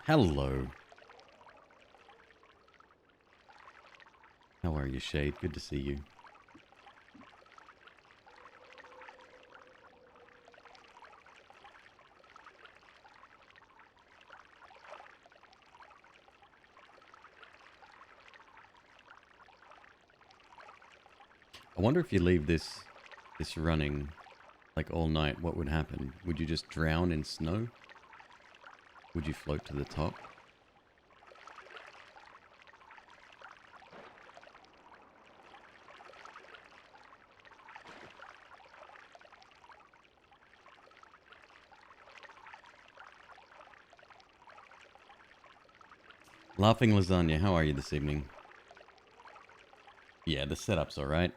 Hello. How are you, Shade? Good to see you. I wonder if you leave this running like all night, what would happen? Would you just drown in snow? Would you float to the top? Laughing Lasagna, how are you this evening? Yeah, the setup's alright.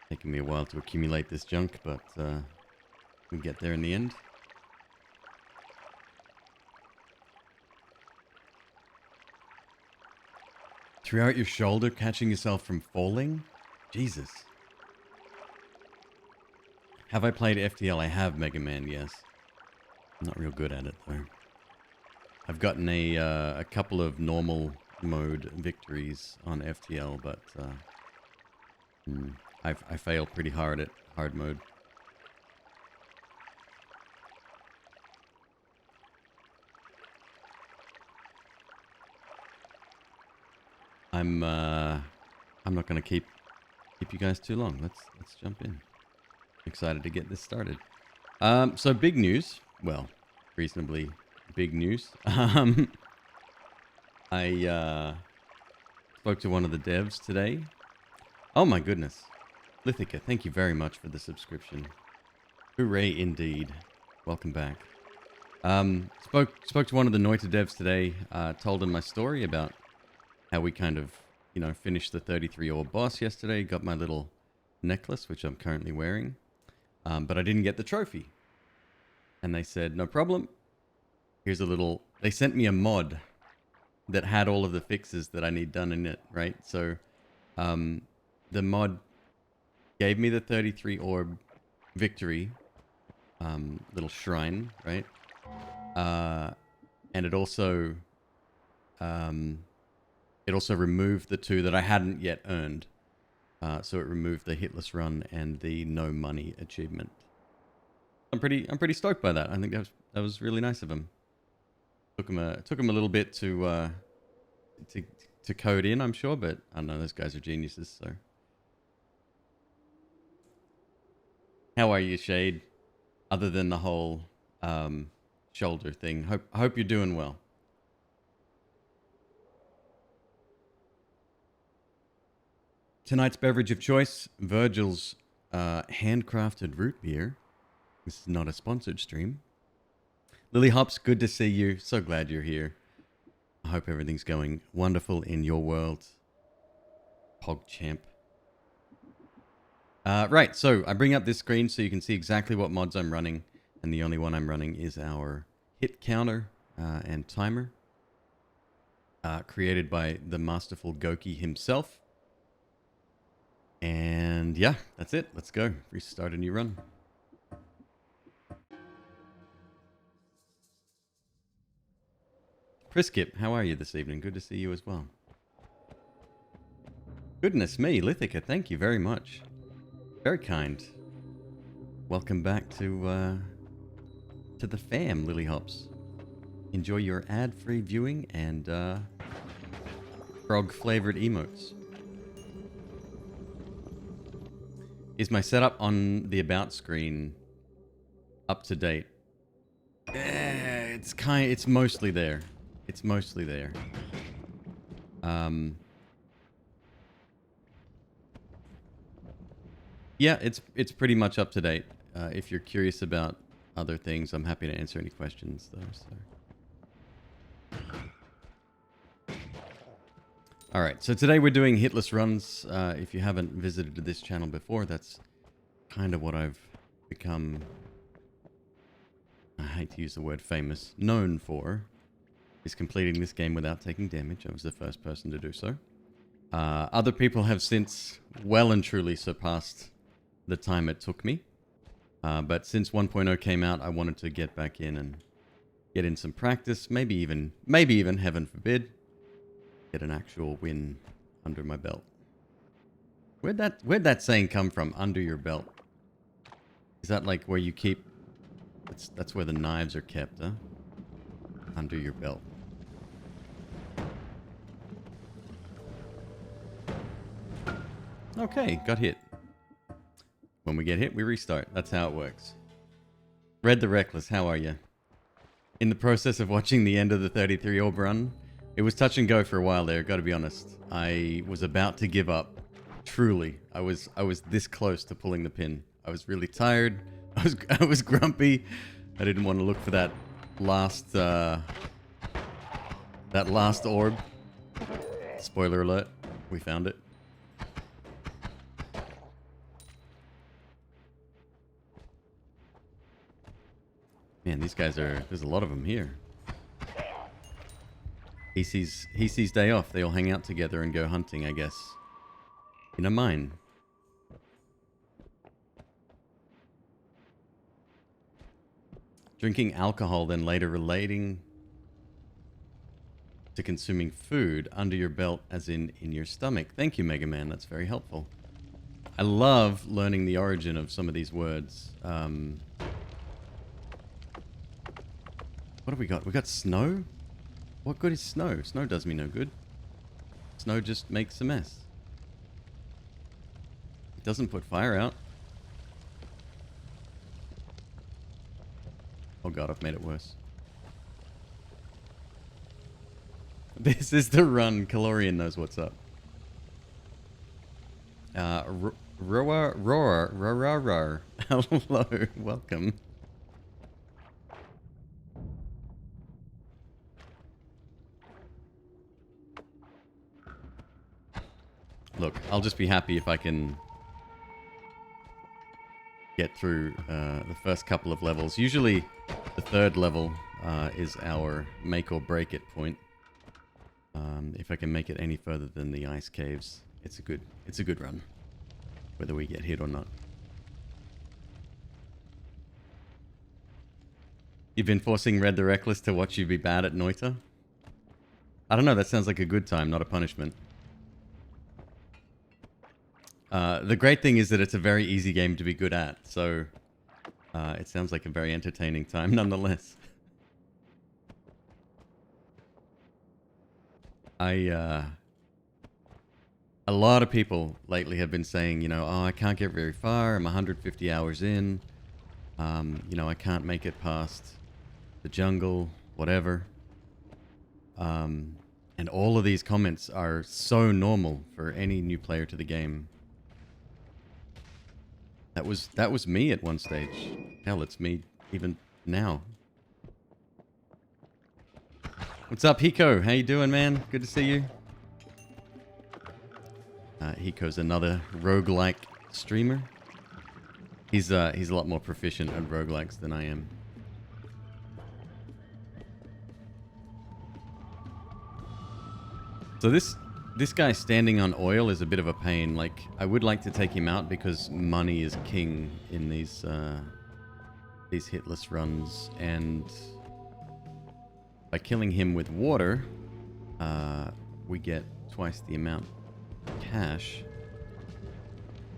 Taking me a while to accumulate this junk, but we get there in the end. Throughout your shoulder, catching yourself from falling? Jesus. Have I played FTL? I have, Mega Man, yes. I'm not real good at it, though. I've gotten a couple of normal mode victories on FTL, but I fail pretty hard at hard mode. I'm not gonna keep you guys too long. Let's jump in. Excited to get this started. So big news. Well, reasonably big news. I spoke to one of the devs today. Oh my goodness. Lithica, thank you very much for the subscription. Hooray indeed. Welcome back. Spoke to one of the Noita devs today, told him my story about how we kind of, finished the 33 ore boss yesterday, got my little necklace, which I'm currently wearing, but I didn't get the trophy. And they said, no problem. Here's a little... They sent me a mod that had all of the fixes that I need done in it, right? So, the mod gave me the 33 orb victory, little shrine, right? And it also removed the two that I hadn't yet earned. So it removed the hitless run and the no money achievement. I'm pretty stoked by that. I think that was really nice of him. Took him a little bit to code in, I'm sure, but I don't know, those guys are geniuses. So, how are you, Shade? Other than the whole shoulder thing, hope you're doing well. Tonight's beverage of choice, Virgil's handcrafted root beer. This is not a sponsored stream. Lily Hops, good to see you. So glad you're here. I hope everything's going wonderful in your world. PogChamp. Right, so I bring up this screen so you can see exactly what mods I'm running. And the only one I'm running is our hit counter and timer. Created by the masterful Goki himself. And yeah, that's it. Let's go. Restart a new run. Priskip, how are you this evening? Good to see you as well. Goodness me, Lithica, thank you very much. Very kind. Welcome back to the fam, Lily Hops. Enjoy your ad-free viewing and frog-flavored emotes. Is my setup on the about screen up to date? It's mostly there. It's mostly there. Yeah, it's pretty much up to date. If you're curious about other things, I'm happy to answer any questions though. So. Alright, so today we're doing hitless runs. If you haven't visited this channel before, that's kind of what I've become, I hate to use the word famous, known for, is completing this game without taking damage. I was the first person to do so. Other people have since well and truly surpassed the time it took me. But since 1.0 came out, I wanted to get back in and get in some practice, maybe even, heaven forbid, get an actual win under my belt. Where'd that saying come from? Under your belt. Is that like where you keep? That's where the knives are kept, huh? Under your belt. Okay, got hit. When we get hit, we restart. That's how it works. Red the Reckless, how are you? In the process of watching the end of the 33 orb run, it was touch and go for a while there, gotta be honest. I was about to give up. Truly. I was this close to pulling the pin. I was really tired. I was grumpy. I didn't want to look for that last orb. Spoiler alert, we found it. Man, these guys there's a lot of them here. He sees day off. They all hang out together and go hunting, I guess. In a mine. Drinking alcohol, then later relating to consuming food under your belt, as in your stomach. Thank you, Mega Man. That's very helpful. I love learning the origin of some of these words. What have we got? We got snow? What good is snow? Snow does me no good. Snow just makes a mess. It doesn't put fire out. Oh god, I've made it worse. This is the run. Calorian knows what's up. Roar. Hello, welcome. Look, I'll just be happy if I can get through the first couple of levels. Usually the third level is our make or break it point. If I can make it any further than the ice caves, it's a good run, whether we get hit or not. You've been forcing Red the Reckless to watch you be bad at Noita? I don't know, that sounds like a good time, not a punishment. The great thing is that it's a very easy game to be good at, so it sounds like a very entertaining time nonetheless. A lot of people lately have been saying, you know, oh, I can't get very far, I'm 150 hours in, you know, I can't make it past the jungle, whatever. And all of these comments are so normal for any new player to the game. That was me at one stage. Hell, it's me even now. What's up, Hiko? How you doing, man? Good to see you. Hiko's another roguelike streamer. He's a lot more proficient at roguelikes than I am. So this guy standing on oil is a bit of a pain. Like, I would like to take him out because money is king in these hitless runs, and by killing him with water, we get twice the amount of cash.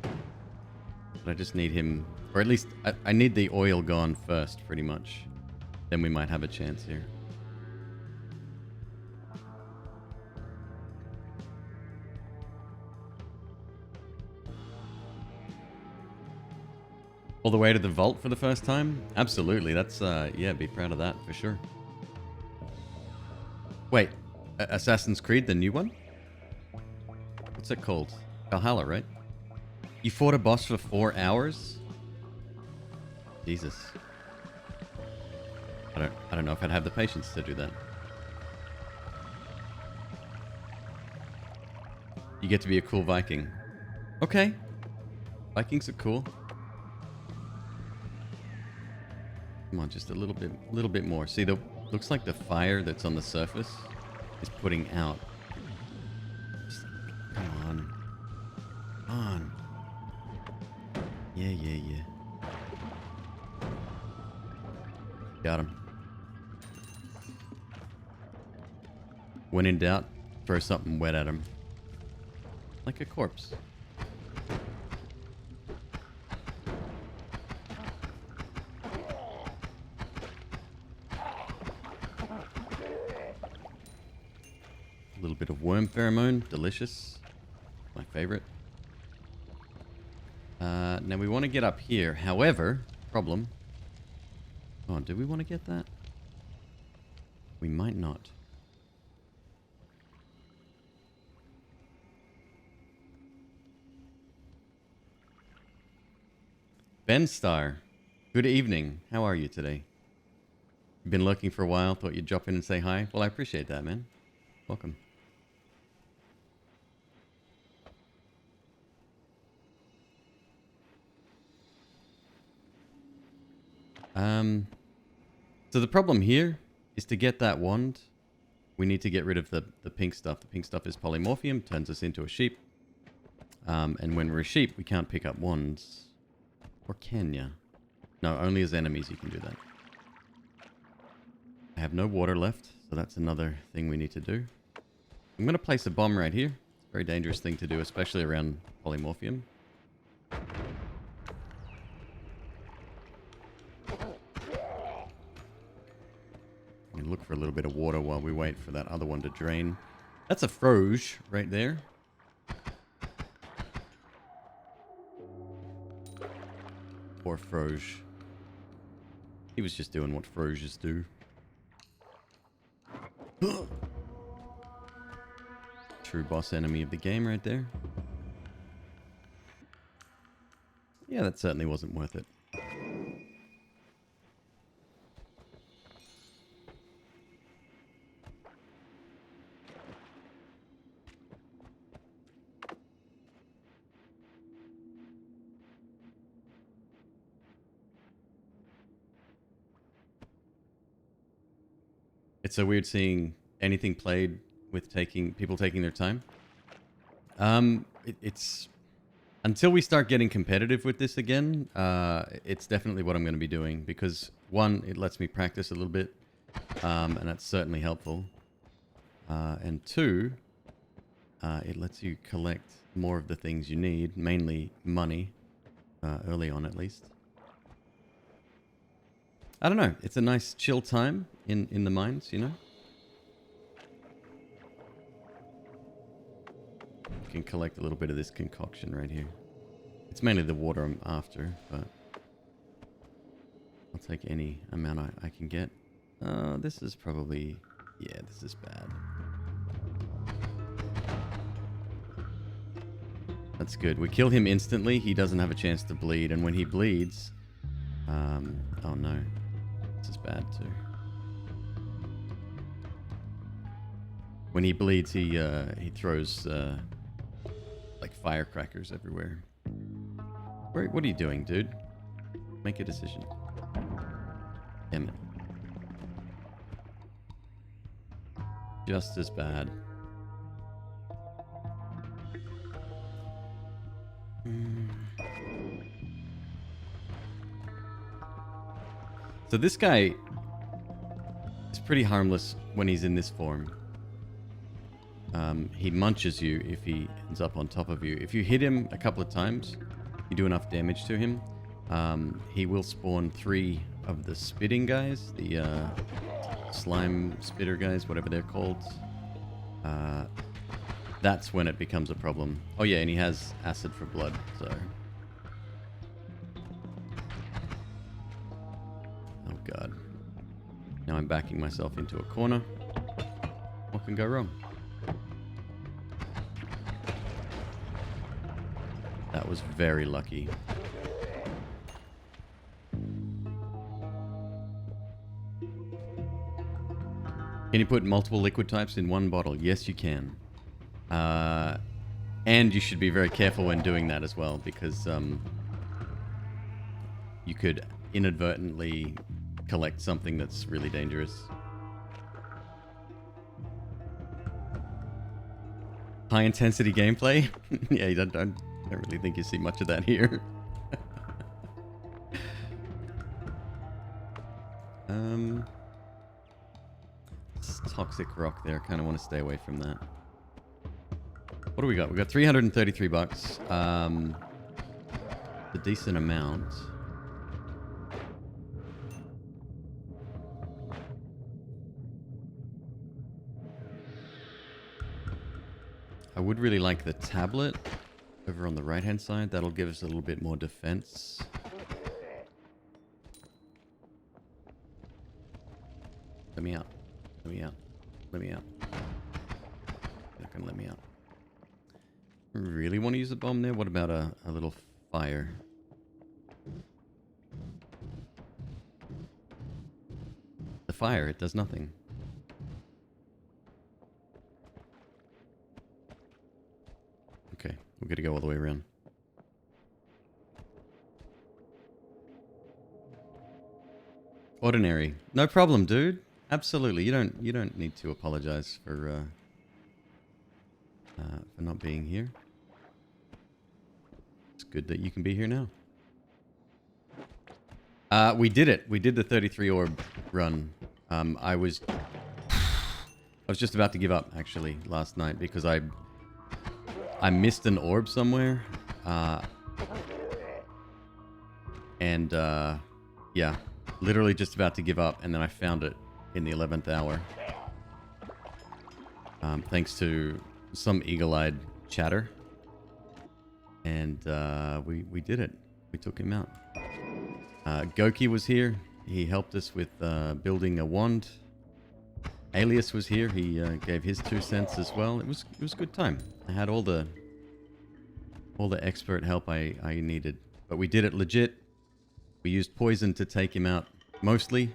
But I just need him, or at least I need the oil gone first, pretty much. Then we might have a chance here. All the way to the vault for the first time? Absolutely. That's, yeah, be proud of that for sure. Wait, Assassin's Creed, the new one? What's it called? Valhalla, right? You fought a boss for 4 hours? Jesus. I don't know if I'd have the patience to do that. You get to be a cool Viking. Okay. Vikings are cool. Come on, just a little bit more. See, looks like the fire that's on the surface is putting out. Just, come on. Come on. Yeah. Got him. When in doubt, throw something wet at him. Like a corpse. A little bit of worm pheromone. Delicious. My favorite. Now we want to get up here. However, problem. Oh, do we want to get that? We might not. Ben Star, good evening. How are you today? You've been lurking for a while. Thought you'd drop in and say hi. Well, I appreciate that, man. Welcome. So the problem here is to get that wand, we need to get rid of the pink stuff. The pink stuff is polymorphium, turns us into a sheep. And when we're a sheep, we can't pick up wands. Or can ya? No, only as enemies you can do that. I have no water left, so that's another thing we need to do. I'm going to place a bomb right here. It's a very dangerous thing to do, especially around polymorphium. And look for a little bit of water while we wait for that other one to drain. That's a froge right there. Poor froge. He was just doing what froges do. True boss enemy of the game right there. Yeah, that certainly wasn't worth it. It's so weird seeing anything played with people taking their time. It's until we start getting competitive with this again. It's definitely what I'm going to be doing because one, it lets me practice a little bit, and that's certainly helpful. And two, it lets you collect more of the things you need, mainly money, early on at least. I don't know. It's a nice chill time in the mines, you know? You can collect a little bit of this concoction right here. It's mainly the water I'm after, but I'll take any amount I can get. This is probably... Yeah, this is bad. That's good. We kill him instantly. He doesn't have a chance to bleed, and when he bleeds... oh no. This is bad too. When he bleeds, he throws like firecrackers everywhere. What are you doing, dude? Make a decision. Damn it. Just as bad. So this guy is pretty harmless when he's in this form. He munches you if he ends up on top of you. If you hit him a couple of times, you do enough damage to him, he will spawn 3 of the spitting guys, the slime spitter guys, whatever they're called. That's when it becomes a problem. Oh yeah, and he has acid for blood, so... Oh god. Now I'm backing myself into a corner. What can go wrong? That was very lucky. Can you put multiple liquid types in one bottle? Yes, you can. And you should be very careful when doing that as well, because you could inadvertently collect something that's really dangerous. High intensity gameplay? Yeah, you don't really think you see much of that here. Let's toxic rock there. Kind of want to stay away from that. What do we got? We got 333 bucks. A decent amount. I would really like the tablet over on the right-hand side. That'll give us a little bit more defense. Let me out. Let me out. Let me out. You're not gonna let me out. Really want to use a bomb there? What about a little fire? The fire, it does nothing. Okay, we're gonna go all the way around. Ordinary. No problem, dude. Absolutely. You don't need to apologize for not being here. It's good that you can be here now. We did it. We did the 33 orb run. I was just about to give up actually last night because I missed an orb somewhere. Yeah, literally just about to give up, and then I found it in the 11th hour. Thanks to some eagle-eyed chatter. And we did it. We took him out. Goki was here. He helped us with building a wand. Alias was here. He gave his 2 cents as well. It was a good time. I had all the expert help I needed. But we did it legit. We used poison to take him out mostly.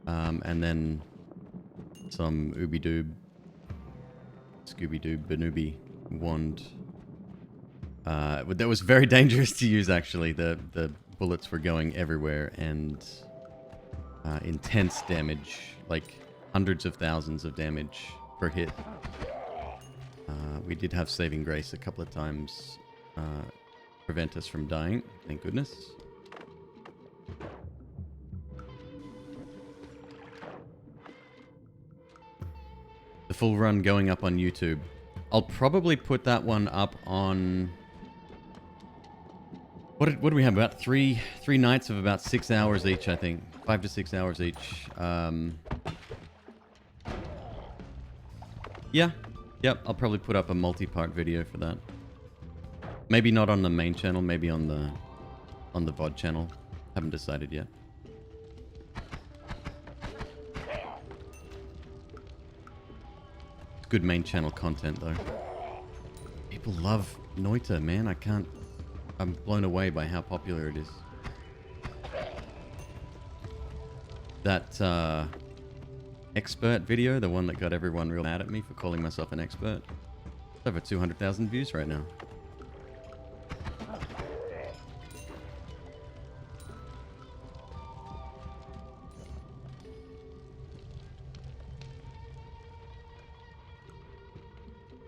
And then some Ooby-Doob, Scooby-Doo, Banooby wand. That was very dangerous to use, actually. The bullets were going everywhere, and intense damage, like hundreds of thousands of damage per hit. We did have saving grace a couple of times, prevent us from dying, thank goodness. The full run going up on YouTube. I'll probably put that one up on... What do we have? About three nights of about 6 hours each, I think. 5 to 6 hours each. Yeah. Yep, I'll probably put up a multi-part video for that. Maybe not on the main channel, maybe on the VOD channel. Haven't decided yet. Good main channel content, though. People love Noita, man. I'm blown away by how popular it is. That expert video, the one that got everyone real mad at me for calling myself an expert, it's over 200,000 views right now.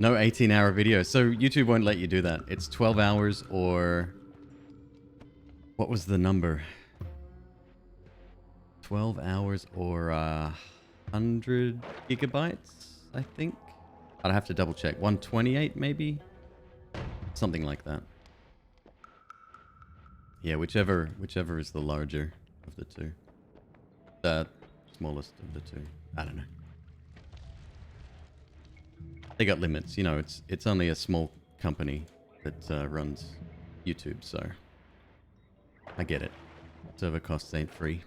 No 18-hour video. So YouTube won't let you do that. It's 12 hours or... What was the number? 12 hours or 100 gigabytes, I think. I'd have to double check. 128 maybe? Something like that. Yeah, whichever is the larger of the two. The smallest of the two. I don't know. They got limits, you know. It's only a small company that runs YouTube, so I get it. Server costs ain't free.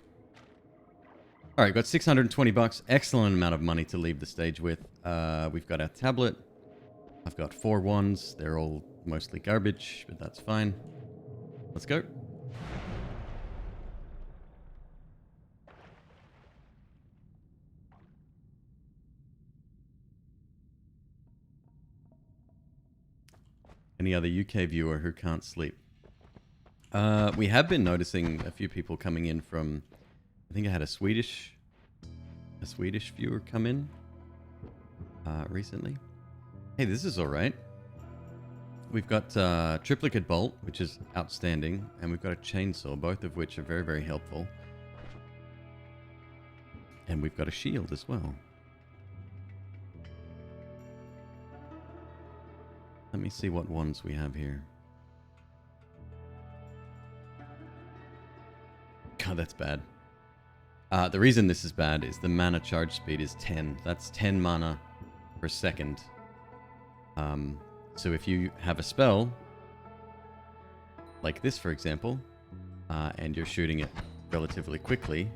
All right, got 620 bucks. Excellent amount of money to leave the stage with. We've got our tablet. I've got 4 ones. They're all mostly garbage, but that's fine. Let's go. Any other UK viewer who can't sleep? We have been noticing a few people coming in from... I think I had a Swedish viewer come in recently. Hey, this is all right. We've got triplicate bolt, which is outstanding, and we've got a chainsaw, both of which are very, very helpful. And we've got a shield as well. Let me see what ones we have here. God, that's bad. The reason this is bad is the mana charge speed is 10. That's 10 mana per second. So if you have a spell, like this for example, and you're shooting it relatively quickly,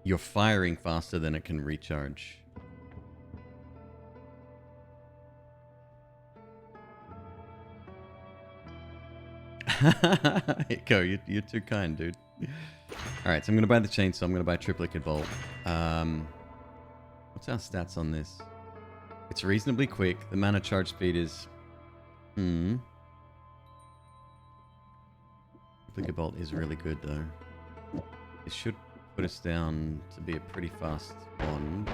you're firing faster than it can recharge. Go, you're too kind, dude. Alright, so I'm going to buy the chainsaw. I'm going to buy triplicate bolt. What's our stats on this? It's reasonably quick. The mana charge speed is... Triplicate bolt is really good, though. It should put us down to be a pretty fast wand.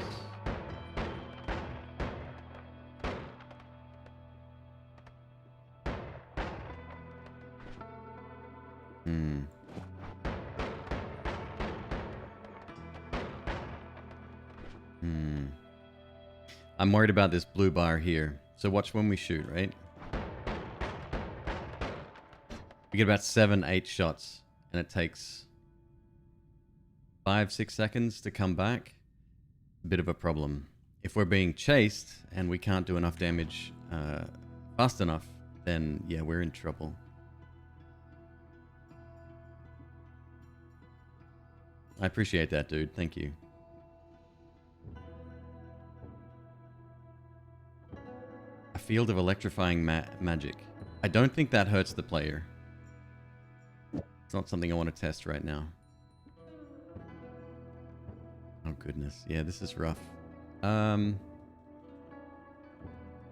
I'm worried about this blue bar here. So watch when we shoot, right? We get about 7-8 shots, and it takes 5-6 seconds to come back. A bit of a problem. If we're being chased and we can't do enough damage fast enough, then yeah, we're in trouble. I appreciate that, dude. Thank you. A field of electrifying magic. I don't think that hurts the player. It's not something I want to test right now. Oh goodness. Yeah, this is rough.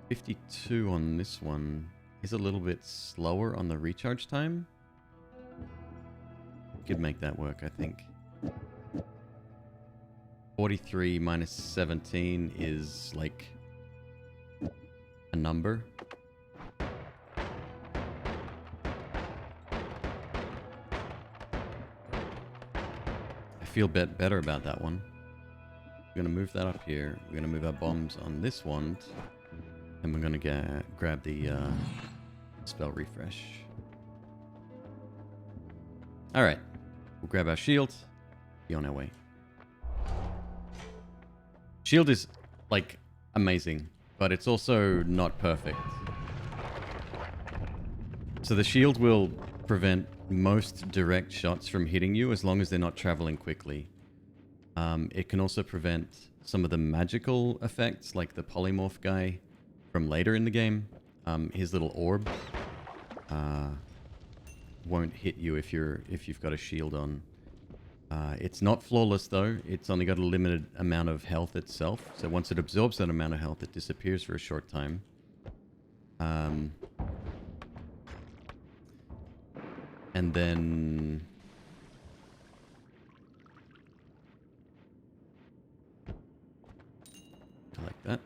52 on this one is a little bit slower on the recharge time. Could make that work, I think. 43 minus 17 is like a number. I feel better about that one. We're going to move that up here. We're going to move our bombs on this one. And we're going to grab the spell refresh. Alright. We'll grab our shield. Be on our way. Shield is, like, amazing. But it's also not perfect. So the shield will prevent most direct shots from hitting you as long as they're not traveling quickly. It can also prevent some of the magical effects, like the polymorph guy from later in the game. His little orb won't hit you if you've got a shield on. It's not flawless though. It's only got a limited amount of health itself. So once it absorbs that amount of health, it disappears for a short time. And then... I like that.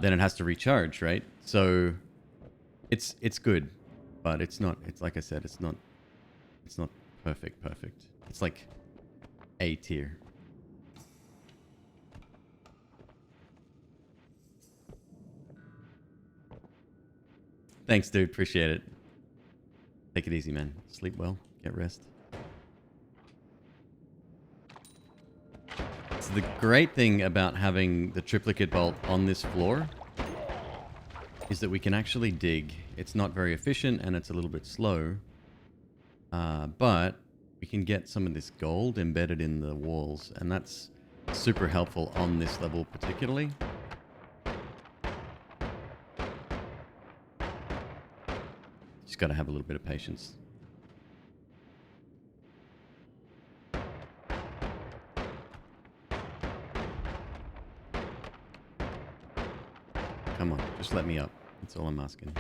Then it has to recharge, right? So it's good, but it's not, it's like I said, it's not perfect. It's like A tier. Thanks, dude. Appreciate it. Take it easy, man. Sleep well. Get rest. So the great thing about having the triplicate bolt on this floor is that we can actually dig. It's not very efficient and it's a little bit slow. But we can get some of this gold embedded in the walls, and that's super helpful on this level particularly. Just got to have a little bit of patience. Come on, just let me up. That's all I'm asking.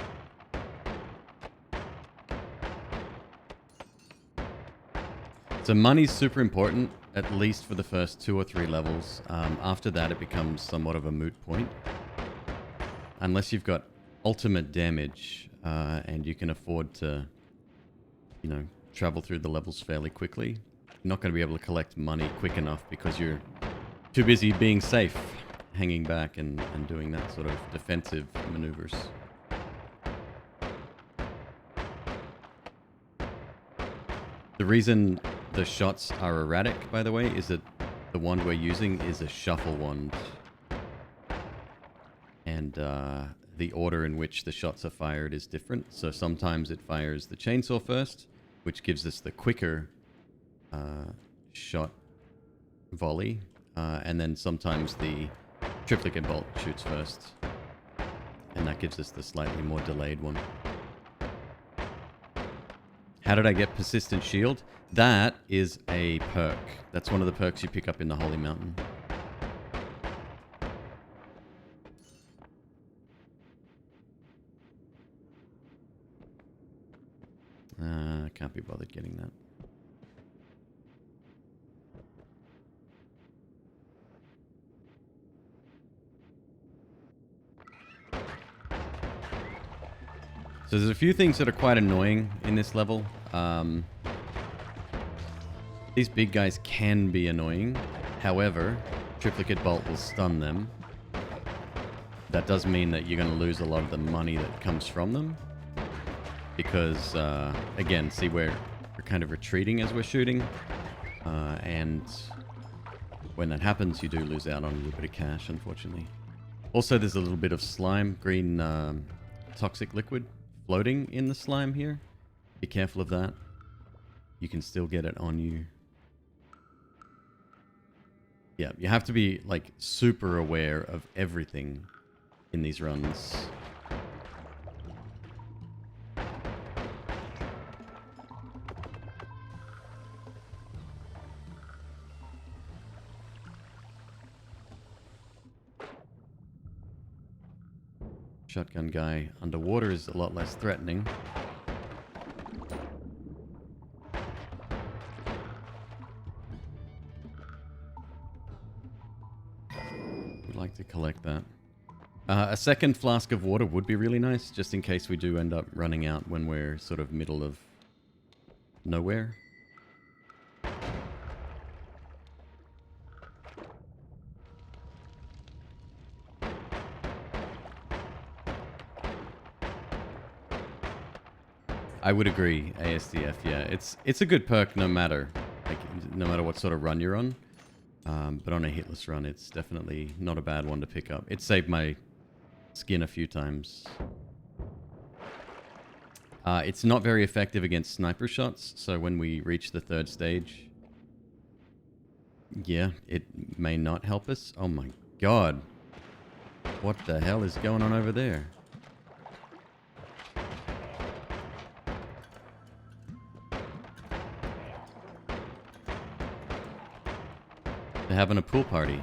So money's super important, at least for the first 2 or 3 levels. After that, it becomes somewhat of a moot point. Unless you've got ultimate damage, and you can afford to, you know, travel through the levels fairly quickly. You're not going to be able to collect money quick enough because you're too busy being safe, hanging back and doing that sort of defensive maneuvers. The reason the shots are erratic, by the way, is that the wand we're using is a shuffle wand. And the order in which the shots are fired is different. So sometimes it fires the chainsaw first, which gives us the quicker shot volley. And then sometimes the triplicate bolt shoots first. And that gives us the slightly more delayed one. How did I get Persistent Shield? That is a perk. That's one of the perks you pick up in the Holy Mountain. I can't be bothered getting that. So there's a few things that are quite annoying in this level. These big guys can be annoying. However, triplicate bolt will stun them. That does mean that you're going to lose a lot of the money that comes from them. Because, again, see, we're kind of retreating as we're shooting. And when that happens, you do lose out on a little bit of cash, unfortunately. Also, there's a little bit of slime, green toxic liquid floating in the slime here. Be careful of that. You can still get it on you. Yeah, you have to be, like, super aware of everything in these runs. Shotgun guy underwater is a lot less threatening. We'd like to collect that. A second flask of water would be really nice, just in case we do end up running out when we're sort of middle of nowhere. I would agree, ASDF, yeah. It's a good perk no matter what sort of run you're on. But on a hitless run, it's definitely not a bad one to pick up. It saved my skin a few times. It's not very effective against sniper shots, so when we reach the third stage, yeah, it may not help us. Oh my god. What the hell is going on over there? They're having a pool party.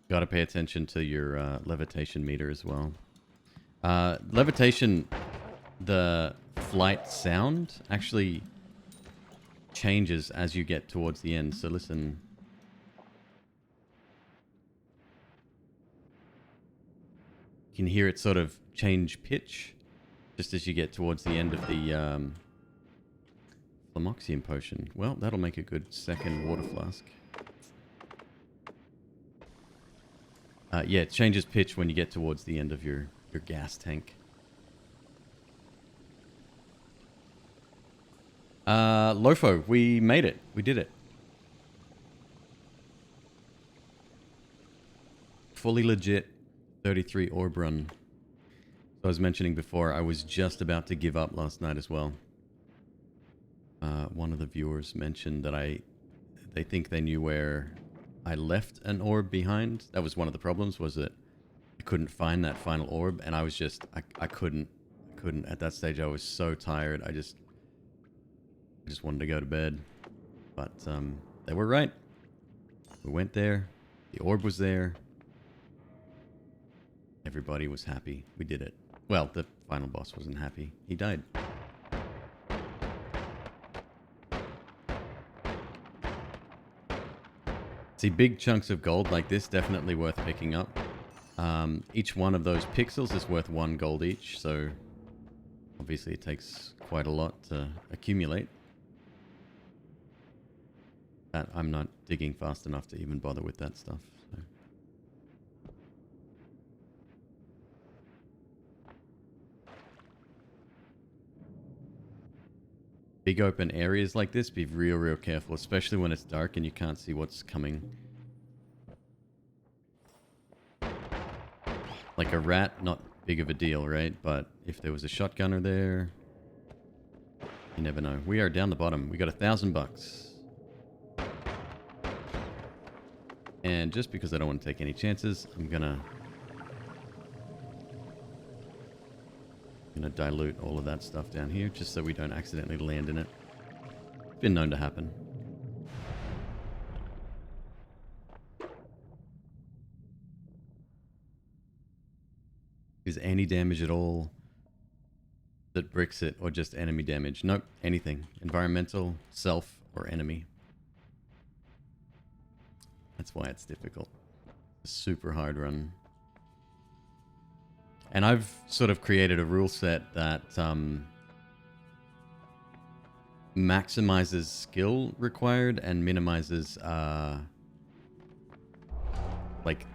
Got to pay attention to your levitation meter as well. Levitation, the flight sound actually changes as you get towards the end. So listen. You can hear it sort of change pitch just as you get towards the end of the Flamoxian potion. Well, that'll make a good second water flask. Yeah, it changes pitch when you get towards the end of your gas tank. Lofo, we made it. We did it. Fully legit 33 orb run. So I was mentioning before, I was just about to give up last night as well. One of the viewers mentioned that they think they knew where I left an orb behind. That was one of the problems, was that I couldn't find that final orb, and I was just, I couldn't. At that stage, I was so tired. I just wanted to go to bed. But they were right. We went there. The orb was there. Everybody was happy. We did it. Well, the final boss wasn't happy. He died. See, big chunks of gold like this, definitely worth picking up. Each one of those pixels is worth 1 gold each, so obviously it takes quite a lot to accumulate. I'm not digging fast enough to even bother with that stuff. So. Big open areas like this, be real careful, especially when it's dark and you can't see what's coming. Like a rat, not big of a deal, right? But if there was a shotgunner there, you never know. We are down the bottom. We got $1,000. And just because I don't want to take any chances, I'm gonna dilute all of that stuff down here just so we don't accidentally land in it. Been known to happen. Is any damage at all that bricks it, or just enemy damage? Nope, anything. Environmental, self, or enemy. That's why it's difficult. A super hard run. And I've sort of created a rule set that maximizes skill required and minimizes like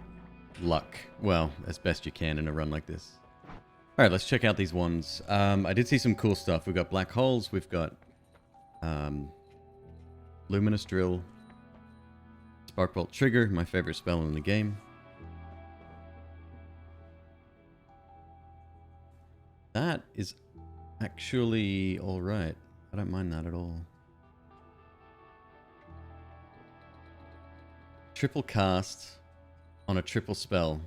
luck. Well, as best you can in a run like this. All right, let's check out these ones. I did see some cool stuff. We've got black holes. We've got luminous drill, spark bolt trigger, my favorite spell in the game. That is actually all right. I don't mind that at all. Triple cast on a triple spell.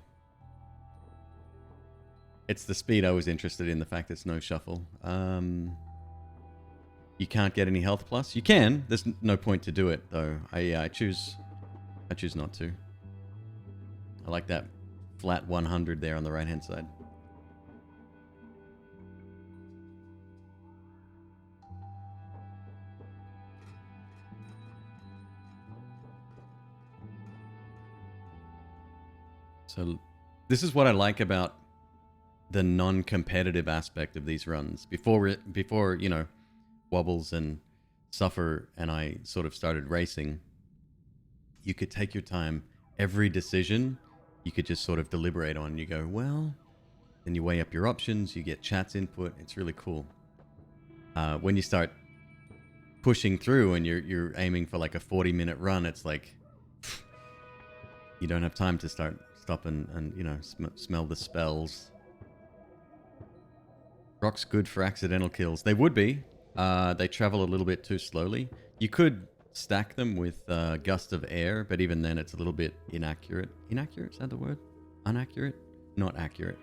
It's the speed I was interested in, the fact it's no shuffle. You can't get any health plus. You can. There's no point to do it, though. I choose not to. I like that flat 100 there on the right-hand side. So this is what I like about the non-competitive aspect of these runs. Before you know, Wobbles and Suffer and I sort of started racing, you could take your time. Every decision you could just sort of deliberate on. You go, well, then you weigh up your options, you get chat's input. It's really cool. When you start pushing through and you're aiming for like a 40-minute run, it's like you don't have time to stop and you know, smell the spells. Rock's good for accidental kills. They would be. They travel a little bit too slowly. You could stack them with Gust of Air, but even then it's a little bit inaccurate. Inaccurate? Is that the word? Unaccurate? Not accurate.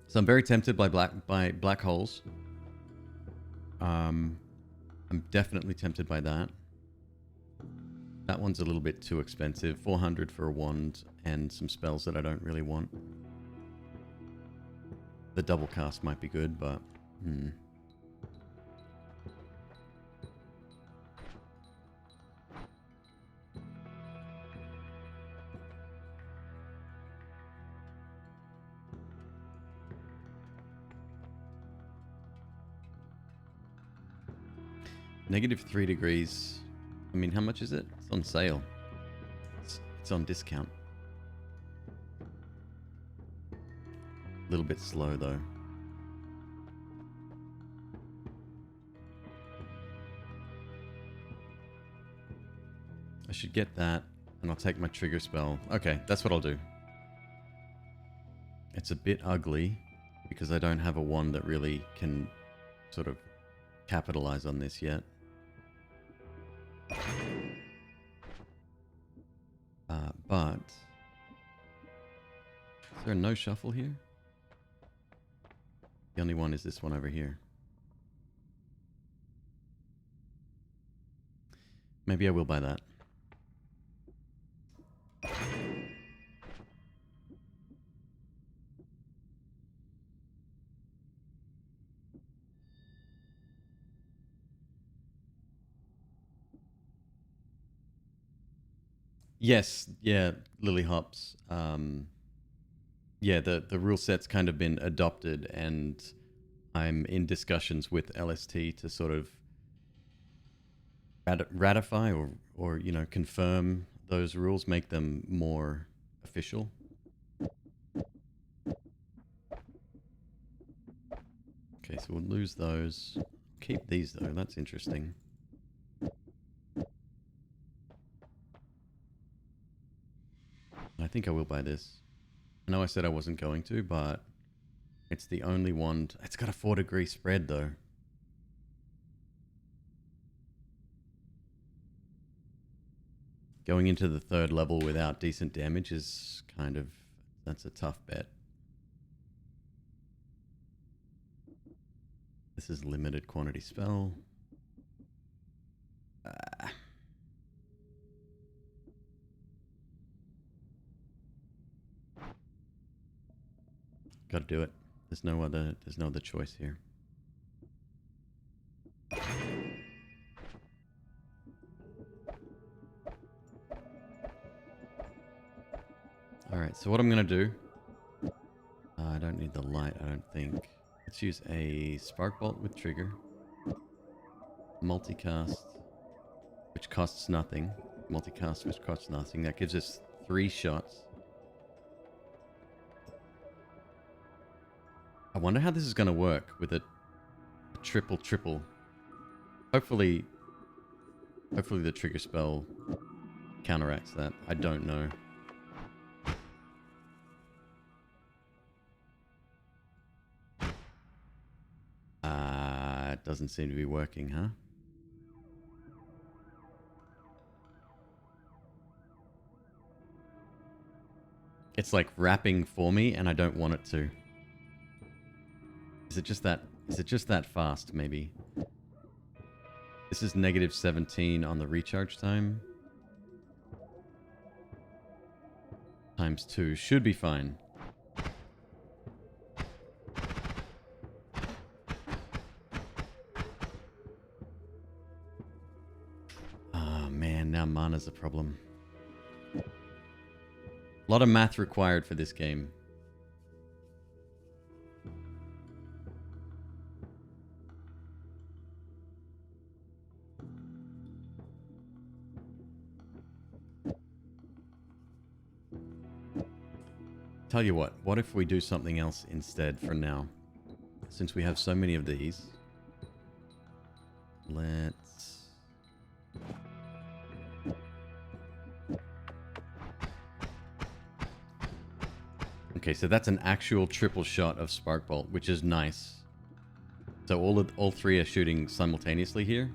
So I'm very tempted by black holes. I'm definitely tempted by that. That one's a little bit too expensive. 400 for a wand and some spells that I don't really want. The double cast might be good, but... -3 degrees. I mean, how much is it? It's on sale. It's on discount. A little bit slow, though. I should get that, and I'll take my trigger spell. Okay, that's what I'll do. It's a bit ugly, because I don't have a wand that really can sort of capitalize on this yet. But... is there a no shuffle here? The only one is this one over here. Maybe I will buy that. Yes, yeah, Lily Hops. Yeah, the rule set's kind of been adopted, and I'm in discussions with LST to sort of ratify or confirm those rules, make them more official. Okay, so we'll lose those. Keep these though. That's interesting. I think I will buy this. I know I said I wasn't going to, but it's the only one. It's got a 4-degree spread though. Going into the 3rd level without decent damage is that's a tough bet. This is limited quantity spell. Gotta do it. There's no other choice here. Alright, so what I'm gonna do... I don't need the light, I don't think. Let's use a Spark Bolt with trigger. Multicast, which costs nothing. Multicast, which costs nothing. That gives us 3 shots. I wonder how this is gonna work with a triple. Hopefully the trigger spell counteracts that. I don't know. It doesn't seem to be working, huh? It's like wrapping for me and I don't want it to. Is it just that fast, maybe? This is -17 on the recharge time. ×2 should be fine. Oh man, now mana's a problem. A lot of math required for this game. Tell you what if we do something else instead for now? Since we have so many of these. Let's... Okay, so that's an actual triple shot of Spark Bolt, which is nice. So all 3 are shooting simultaneously here.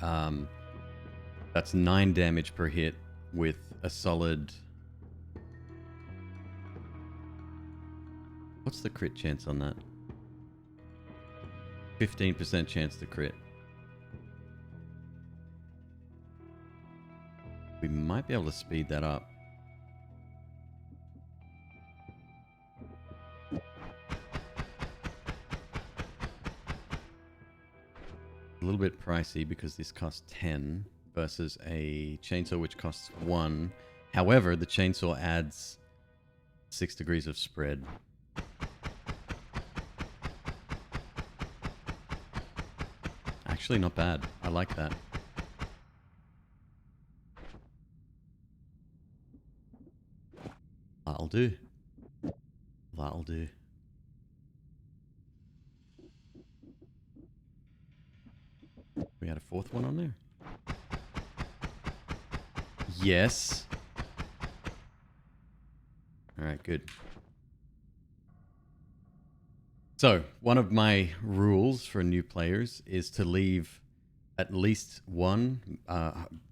That's 9 damage per hit with a solid... What's the crit chance on that? 15% chance to crit. We might be able to speed that up. A little bit pricey because this costs 10 versus a chainsaw which costs 1. However, the chainsaw adds 6 degrees of spread. Actually, not bad. I like that. That'll do. That'll do. We had a 4th one on there. Yes. Alright, good. So, one of my rules for new players is to leave at least one,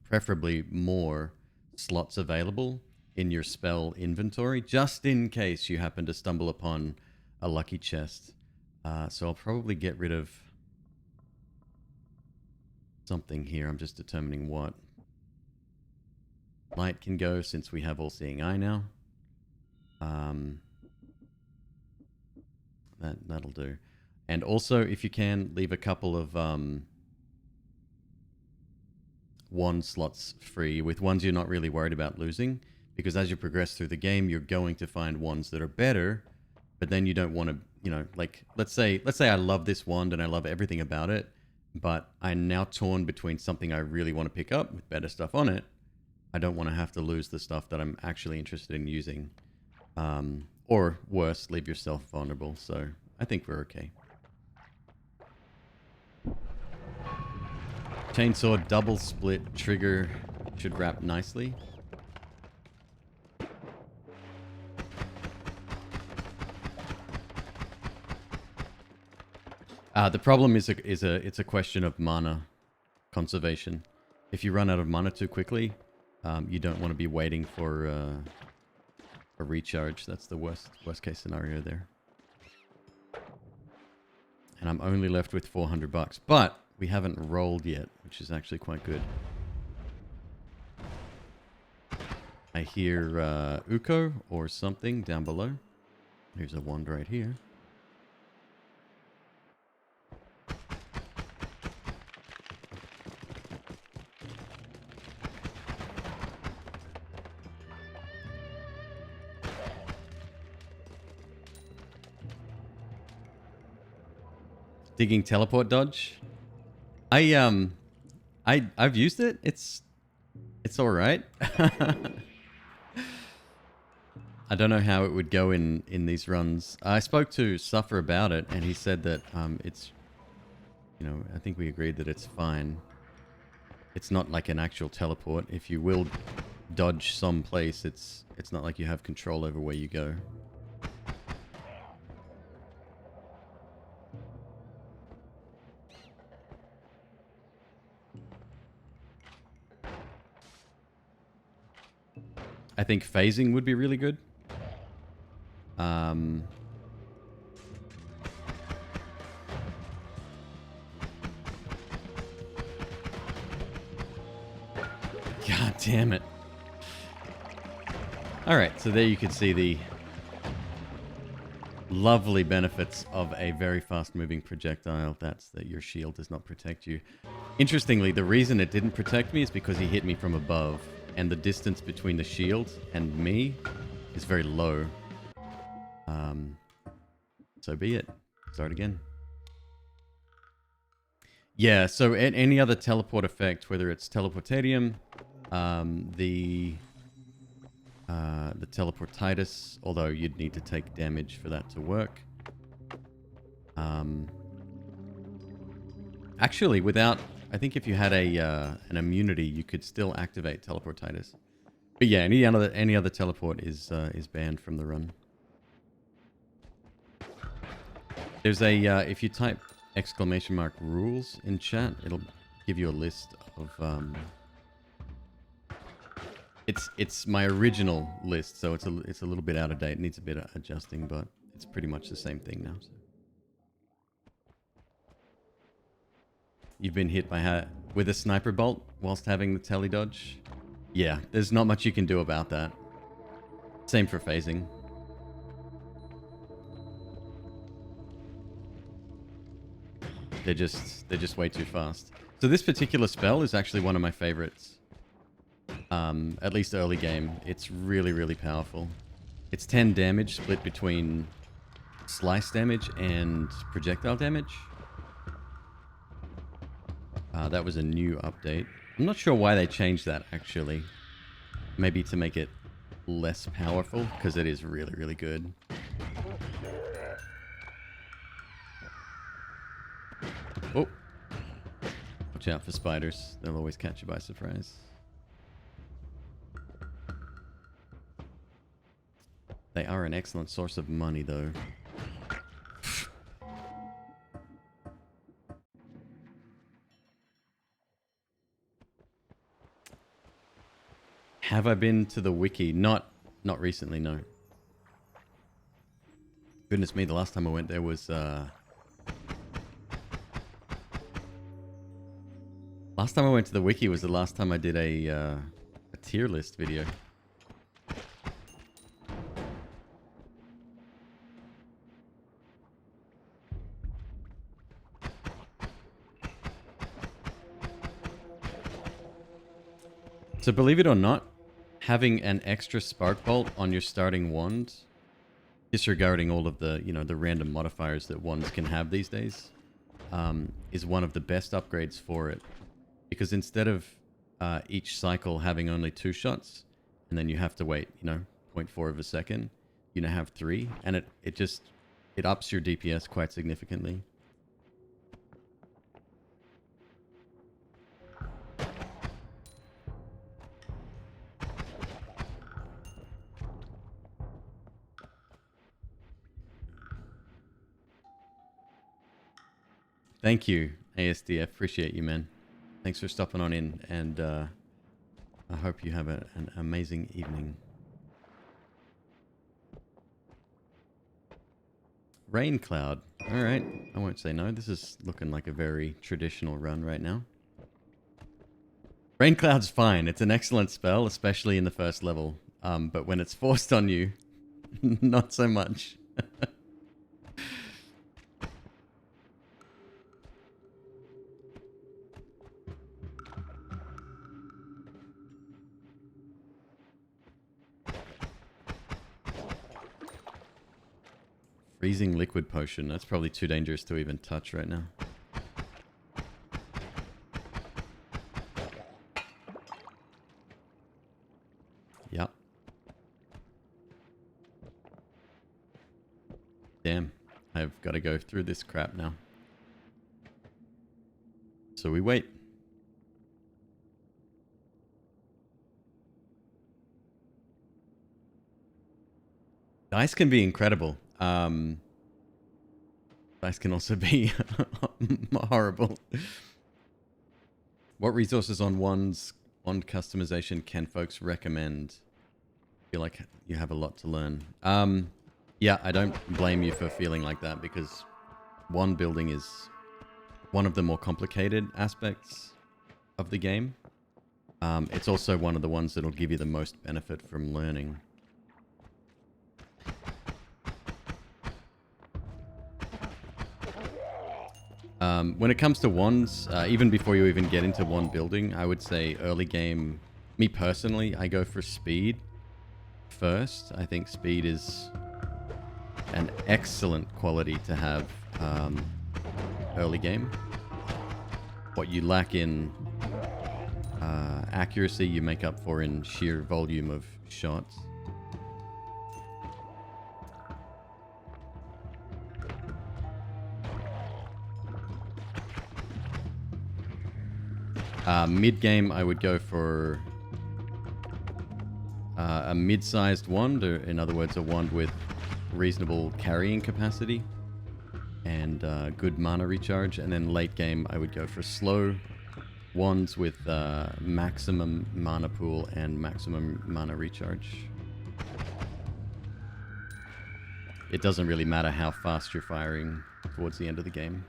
preferably more, slots available in your spell inventory, just in case you happen to stumble upon a lucky chest. So I'll probably get rid of something here. I'm just determining what. Light can go since we have All-Seeing Eye now. That'll do. And also, if you can, leave a couple of wand slots free with ones you're not really worried about losing, because as you progress through the game, you're going to find ones that are better, but then you don't want to, you know, like let's say I love this wand and I love everything about it, but I'm now torn between something I really want to pick up with better stuff on it. I don't want to have to lose the stuff that I'm actually interested in using. Or worse, leave yourself vulnerable. So I think we're okay. Chainsaw double split trigger should wrap nicely. The problem is it's a question of mana conservation. If you run out of mana too quickly, you don't want to be waiting for a recharge. That's the worst case scenario there. And I'm only left with $400, but we haven't rolled yet, which is actually quite good. I hear Uko or something down below. There's a wand right here. Digging teleport dodge. I've used it. It's all right. I don't know how it would go in these runs. I spoke to Suffer about it, and he said that it's, you know, I think we agreed that it's fine. It's not like an actual teleport. If you will dodge someplace, it's not like you have control over where you go. I think phasing would be really good. God damn it. Alright, so there you can see the lovely benefits of a very fast moving projectile. That's that your shield does not protect you. Interestingly, the reason it didn't protect me is because he hit me from above, and the distance between the shield and me is very low. So be it. Start again. Yeah, so any other teleport effect, whether it's teleportarium, the teleportitis, although you'd need to take damage for that to work. Actually, without, I think if you had an immunity, you could still activate teleportitis. But yeah, any other teleport is banned from the run. There's a if you type !rules in chat, it'll give you a list of it's my original list, so it's a little bit out of date. It needs a bit of adjusting, but it's pretty much the same thing now. So. You've been hit by with a sniper bolt whilst having the tele dodge? Yeah, there's not much you can do about that. Same for phasing. They're just way too fast. So this particular spell is actually one of my favorites. At least early game. It's really, really powerful. It's 10 damage split between slice damage and projectile damage. That was a new update. I'm not sure why they changed that, actually. Maybe to make it less powerful, because it is really, really good. Oh. Watch out for spiders. They'll always catch you by surprise. They are an excellent source of money, though. Have I been to the wiki? Not recently, no. Goodness me, the last time I went there was last time I went to the wiki was the last time I did a tier list video. So believe it or not, having an extra spark bolt on your starting wand, disregarding all of the, you know, the random modifiers that wands can have these days, is one of the best upgrades for it. Because instead of each cycle having only 2 shots, and then you have to wait, you know, 0.4 of a second, you now have 3, and it ups your DPS quite significantly. Thank you, ASDF. Appreciate you, man. Thanks for stopping on in, and I hope you have an amazing evening. Rain Cloud. All right. I won't say no. This is looking like a very traditional run right now. Rain Cloud's fine. It's an excellent spell, especially in the first level. But when it's forced on you, not so much. Freezing liquid potion. That's probably too dangerous to even touch right now. Yep. Damn. I've got to go through this crap now. So we wait. Dice can be incredible. Dice can also be horrible. What resources on wand customization can folks recommend? I feel like you have a lot to learn. Yeah, I don't blame you for feeling like that, because wand building is one of the more complicated aspects of the game. It's also one of the ones that'll give you the most benefit from learning. When it comes to wands, even before you even get into wand building, I would say early game, me personally, I go for speed first. I think speed is an excellent quality to have early game. What you lack in accuracy, you make up for in sheer volume of shots. Mid-game, I would go for a mid-sized wand, or in other words, a wand with reasonable carrying capacity and good mana recharge. And then late game, I would go for slow wands with maximum mana pool and maximum mana recharge. It doesn't really matter how fast you're firing towards the end of the game.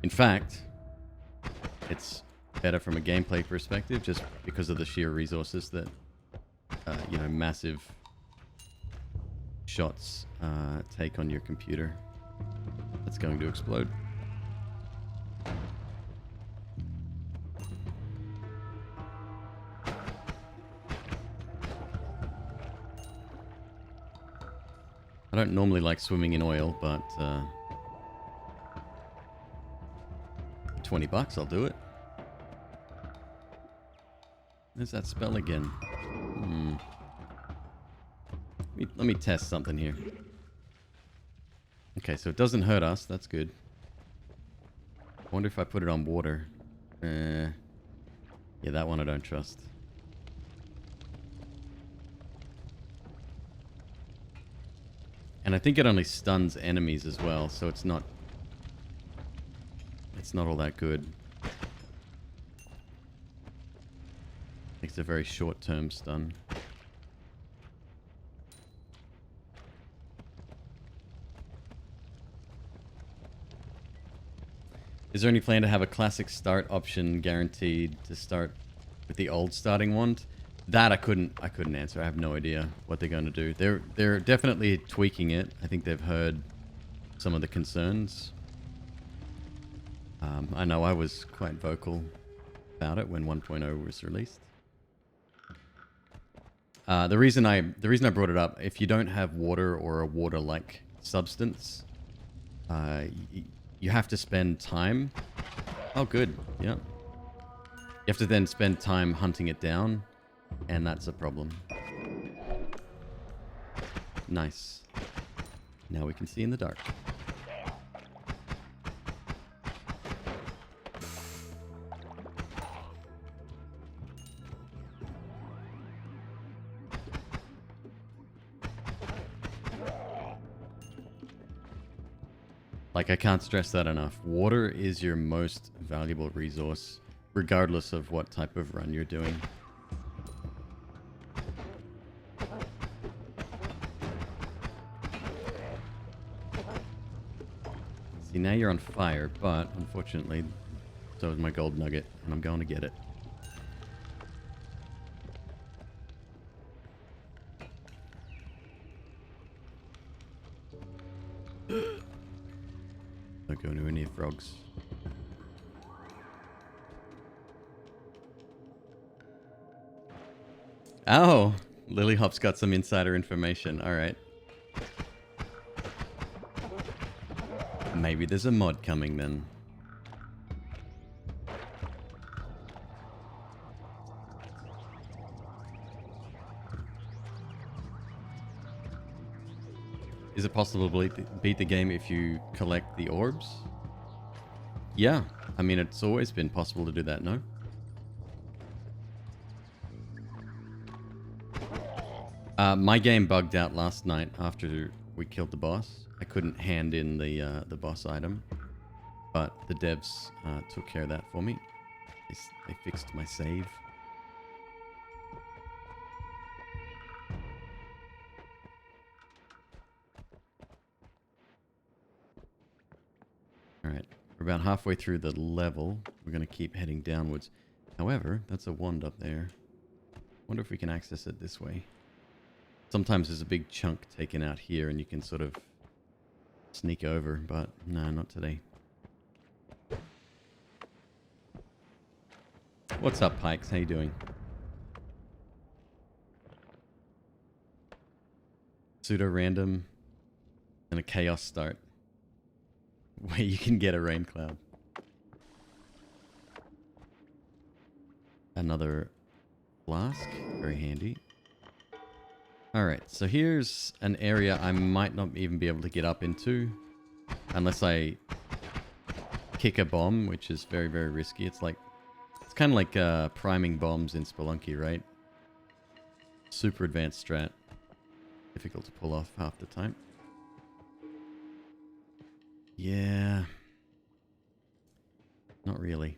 In fact, it's better from a gameplay perspective, just because of the sheer resources that, you know, massive shots take on your computer. That's going to explode. I don't normally like swimming in oil, but $20, I'll do it. There's that spell again. Let me test something here. Okay, so it doesn't hurt us. That's good. I wonder if I put it on water. Yeah, that one I don't trust. And I think it only stuns enemies as well, so it's not all that good. It's a very short-term stun. Is there any plan to have a classic start option guaranteed to start with the old starting wand? That I couldn't answer. I have no idea what they're going to do. They're definitely tweaking it. I think they've heard some of the concerns. I know I was quite vocal about it when 1.0 was released. The reason I brought it up, if you don't have water or a water-like substance, you have to spend time. Oh, good. Yeah. You have to then spend time hunting it down, and that's a problem. Nice. Now we can see in the dark. Like, I can't stress that enough. Water is your most valuable resource, regardless of what type of run you're doing. See, now you're on fire, but unfortunately, so is my gold nugget, and I'm going to get it. Don't go anywhere near frogs. Oh, Lily Hop's got some insider information. All right. Maybe there's a mod coming then. Is it possible to beat the game if you collect the orbs? Yeah, I mean, it's always been possible to do that, no? My game bugged out last night after we killed the boss. I couldn't hand in the boss item, but the devs took care of that for me. They fixed my save. Alright, we're about halfway through the level. We're going to keep heading downwards. However, that's a wand up there. Wonder if we can access it this way. Sometimes there's a big chunk taken out here and you can sort of sneak over, but no, not today. What's up, Pikes? How you doing? Pseudo-random and a chaos start where you can get a rain cloud. Another flask, very handy. Alright, so here's an area I might not even be able to get up into unless I kick a bomb, which is very, very risky. It's kind of like priming bombs in Spelunky, right? Super advanced strat. Difficult to pull off half the time. Yeah. Not really.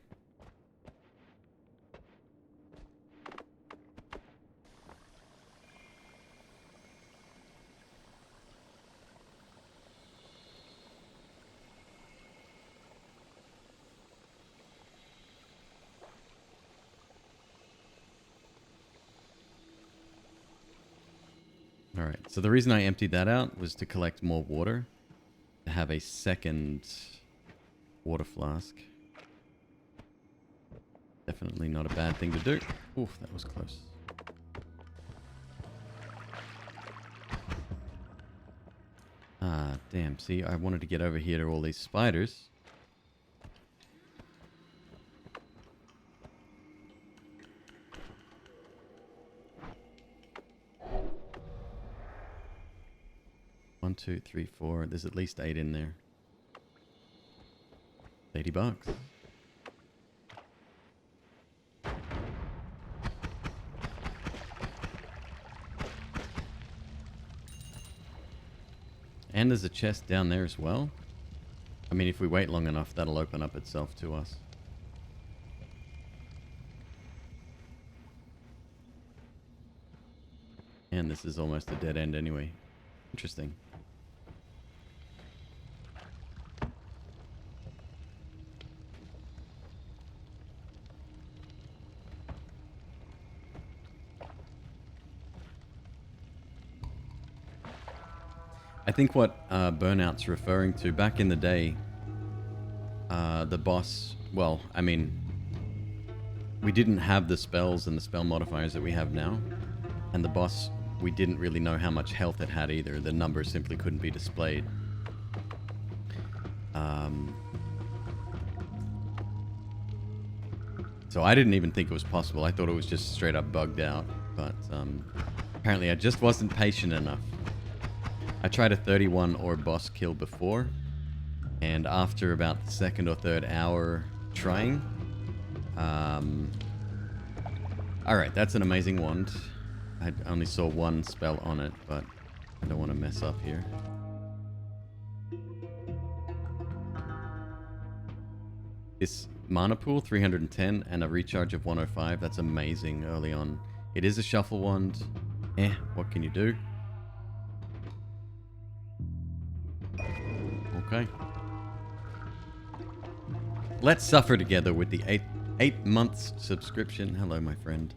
Alright, so the reason I emptied that out was to collect more water. To have a second water flask. Definitely not a bad thing to do. Oof, that was close. Ah, damn. See, I wanted to get over here to all these spiders. One, two, three, four. There's at least 8 in there. $80. And there's a chest down there as well. I mean, if we wait long enough, that'll open up itself to us. And this is almost a dead end anyway. Interesting. I think what Burnout's referring to, back in the day, the boss, well, I mean, we didn't have the spells and the spell modifiers that we have now. And the boss, we didn't really know how much health it had either. The numbers simply couldn't be displayed. So I didn't even think it was possible. I thought it was just straight up bugged out. But apparently I just wasn't patient enough. I tried a 31 orb boss kill before. And after about the second or third hour trying... Alright, that's an amazing wand. I only saw one spell on it, but I don't want to mess up here. This mana pool, 310, and a recharge of 105. That's amazing early on. It is a shuffle wand. What can you do? Okay. Let's suffer together with the 8 months subscription. Hello, my friend.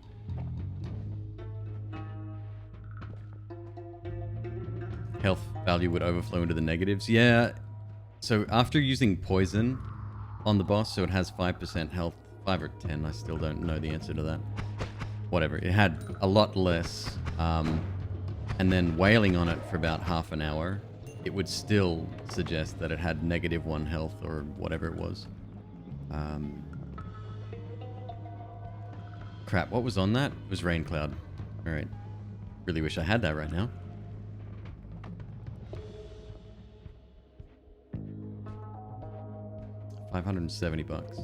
Health value would overflow into the negatives. Yeah. So after using poison on the boss, so it has 5% health, 5 or 10. I still don't know the answer to that. Whatever. It had a lot less. And then wailing on it for about half an hour, it would still suggest that it had -1 health or whatever it was. Crap, what was on that? It was Rain Cloud. Alright. Really wish I had that right now. $570.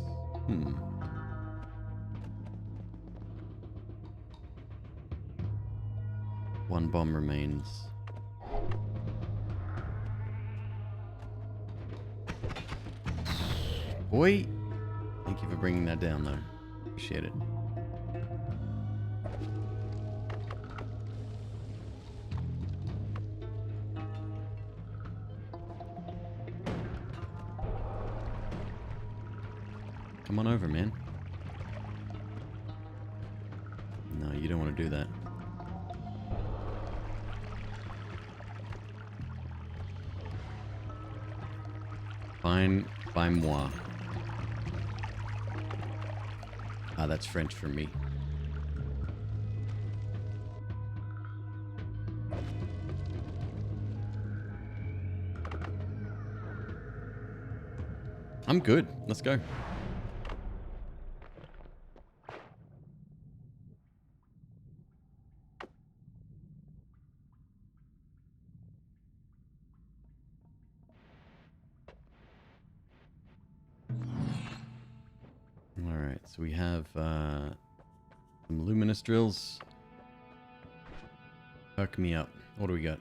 One bomb remains. Boy! Thank you for bringing that down, though. Appreciate it. Come on over, man. No, you don't want to do that. Fine by moi. Ah, that's French for me. I'm good. Let's go. Alright, so we have some luminous drills. Hook me up. What do we got?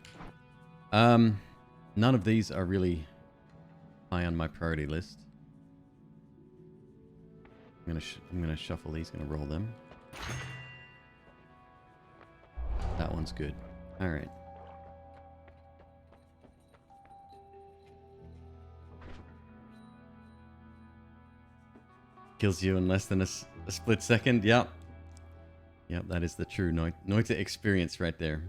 None of these are really high on my priority list. I'm gonna shuffle these, gonna roll them. That one's good. Alright. Kills you in less than a split second. Yep. Yep, that is the true Noita experience right there.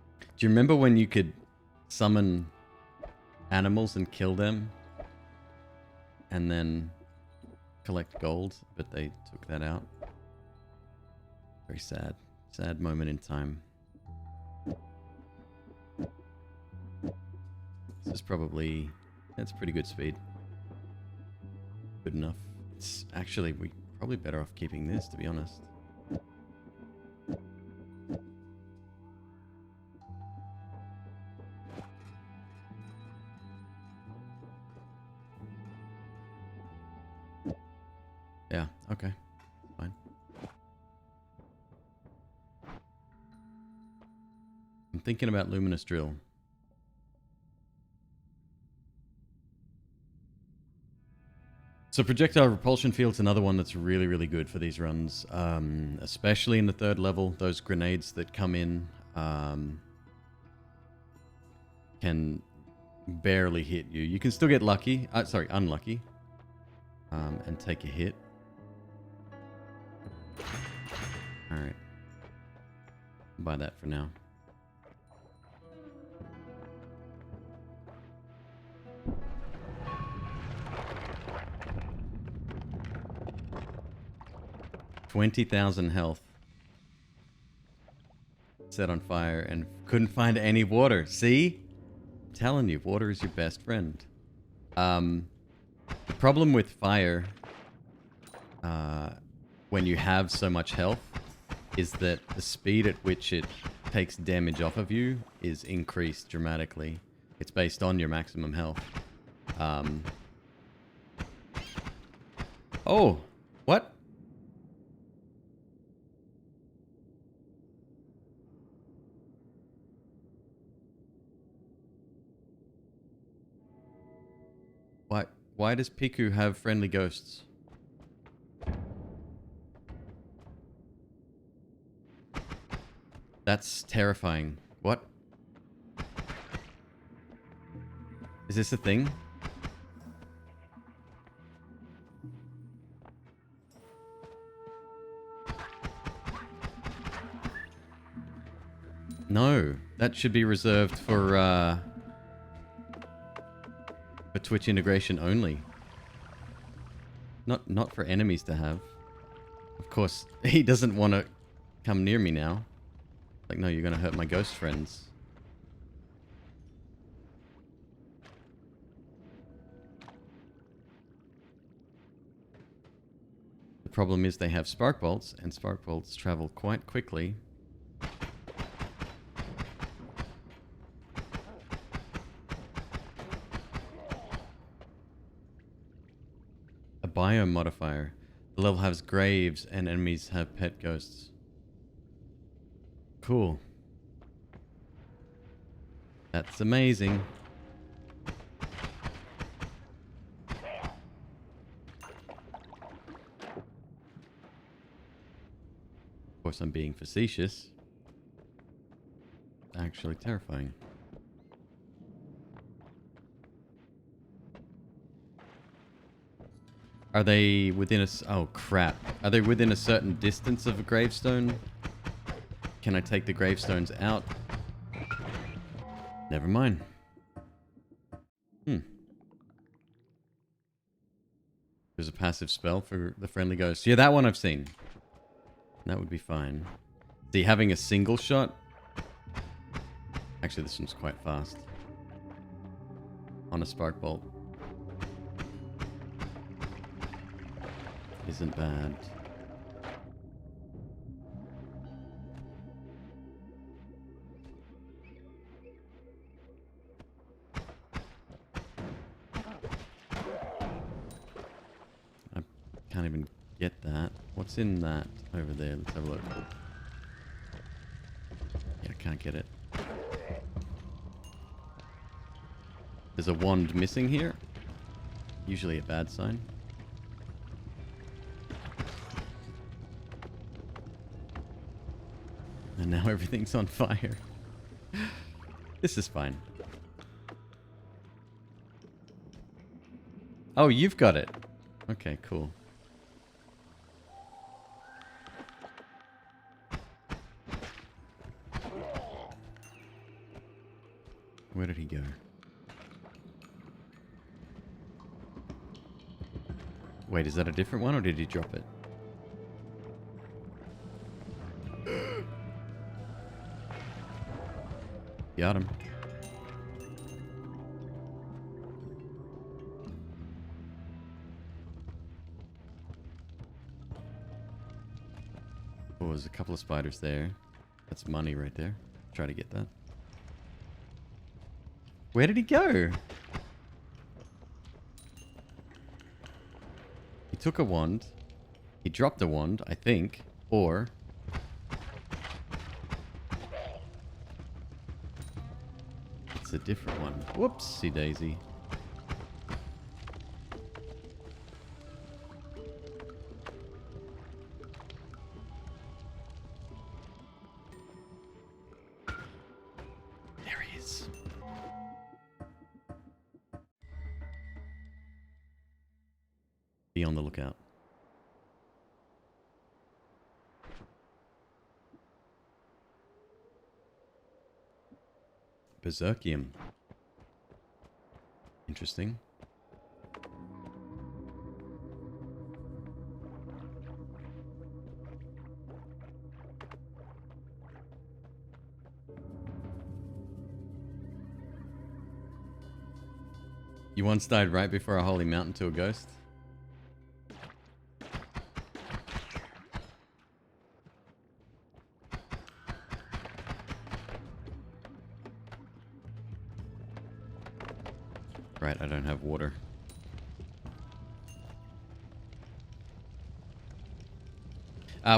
Do you remember when you could summon animals and kill them? And then collect gold, but they took that out. Very sad. Sad moment in time. This is probably... That's pretty good speed. Good enough. It's actually, we're probably better off keeping this, to be honest. Yeah, okay. Fine. I'm thinking about Luminous Drill. So projectile repulsion field's another one that's really, really good for these runs, especially in the third level. Those grenades that come in can barely hit you. You can still get lucky, unlucky, and take a hit. All right, buy that for now. $20,000 health. set on fire and couldn't find any water. See? I'm telling you, water is your best friend. The problem with fire, when you have so much health, is that the speed at which it takes damage off of you is increased dramatically. It's based on your maximum health. Oh, what? Why does Piku have friendly ghosts? That's terrifying. What? Is this a thing? No, that should be reserved for Twitch integration only. Not for enemies to have. Of course, he doesn't want to come near me now. Like, no, you're going to hurt my ghost friends. The problem is they have spark bolts, and spark bolts travel quite quickly. A biome modifier. The level has graves, and enemies have pet ghosts. Cool. That's amazing. Of course, I'm being facetious. Actually terrifying. Are they within a... Oh, crap. Are they within a certain distance of a gravestone? Can I take the gravestones out? Never mind. There's a passive spell for the friendly ghost. Yeah, that one I've seen. That would be fine. See, having a single shot... Actually, this one's quite fast. On a spark bolt. Isn't bad. I can't even get that. What's in that over there? Let's have a look. Yeah, I can't get it. There's a wand missing here. Usually a bad sign. And now everything's on fire. This is fine. Oh, you've got it. Okay, cool. Where did he go? Wait, is that a different one or did he drop it? Got him. Oh, there's a couple of spiders there. That's money right there. Try to get that. Where did he go? He took a wand. He dropped a wand, I think. Or... it's a different one. Whoopsie daisy. There he is. Be on the lookout. Berserkium. Interesting. You once died right before a holy mountain to a ghost? Right, I don't have water.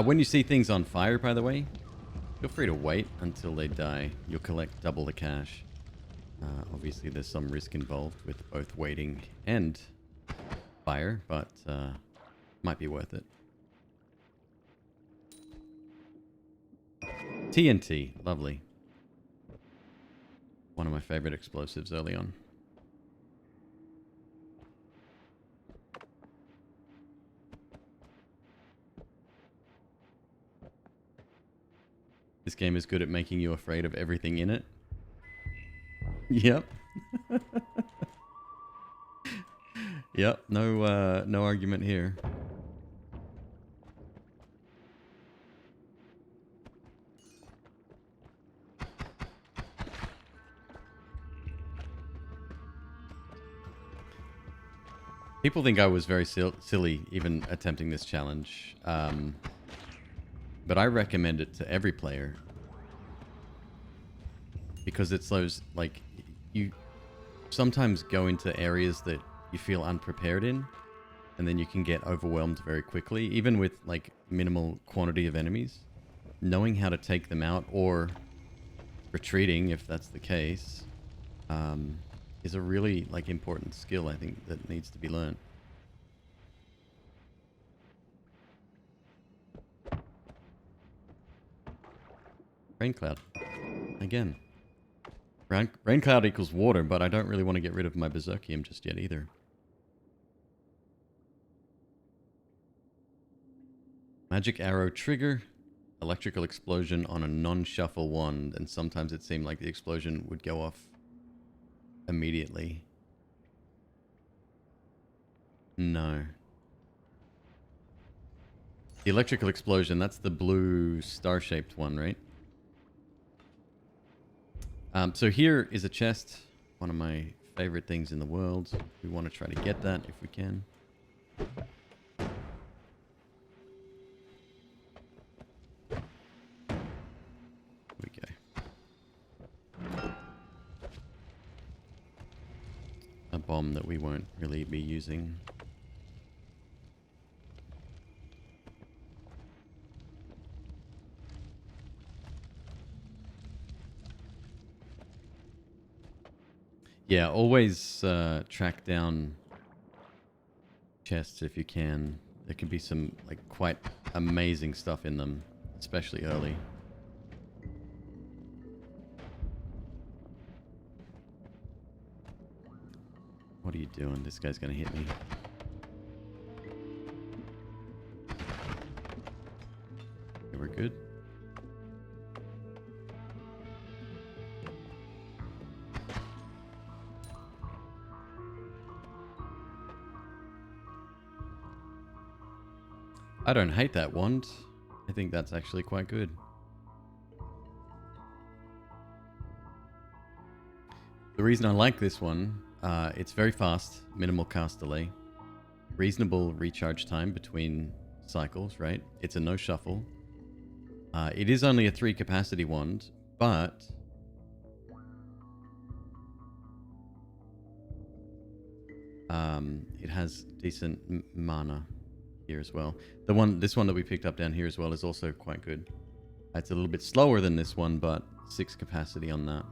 When you see things on fire, by the way, feel free to wait until they die. You'll collect double the cash. Obviously, there's some risk involved with both waiting and fire, but might be worth it. TNT, lovely. One of my favorite explosives early on. This game is good at making you afraid of everything in it. Yep. Yep, no argument here. People think I was very silly even attempting this challenge. But I recommend it to every player. Because it's those, like, you sometimes go into areas that you feel unprepared in, and then you can get overwhelmed very quickly, even with, like, minimal quantity of enemies. Knowing how to take them out, or retreating, if that's the case, is a really, like, important skill, I think, that needs to be learned. Rain cloud. Again. Rain cloud equals water, but I don't really want to get rid of my berserkium just yet either. Magic arrow trigger. Electrical explosion on a non-shuffle wand. And sometimes it seemed like the explosion would go off immediately. No. The electrical explosion, that's the blue star-shaped one, right? So here is a chest, one of my favorite things in the world. We want to try to get that if we can. Here we go. A bomb that we won't really be using. Yeah, always track down chests if you can. There can be some, like, quite amazing stuff in them, especially early. What are you doing? This guy's gonna hit me. Okay, we're good. I don't hate that wand. I think that's actually quite good. The reason I like this one, it's very fast, minimal cast delay, reasonable recharge time between cycles, right? It's a no shuffle. It is only a 3 capacity wand, but it has decent mana here as well. This one that we picked up down here as well is also quite good. It's a little bit slower than this one, but 6 capacity on that.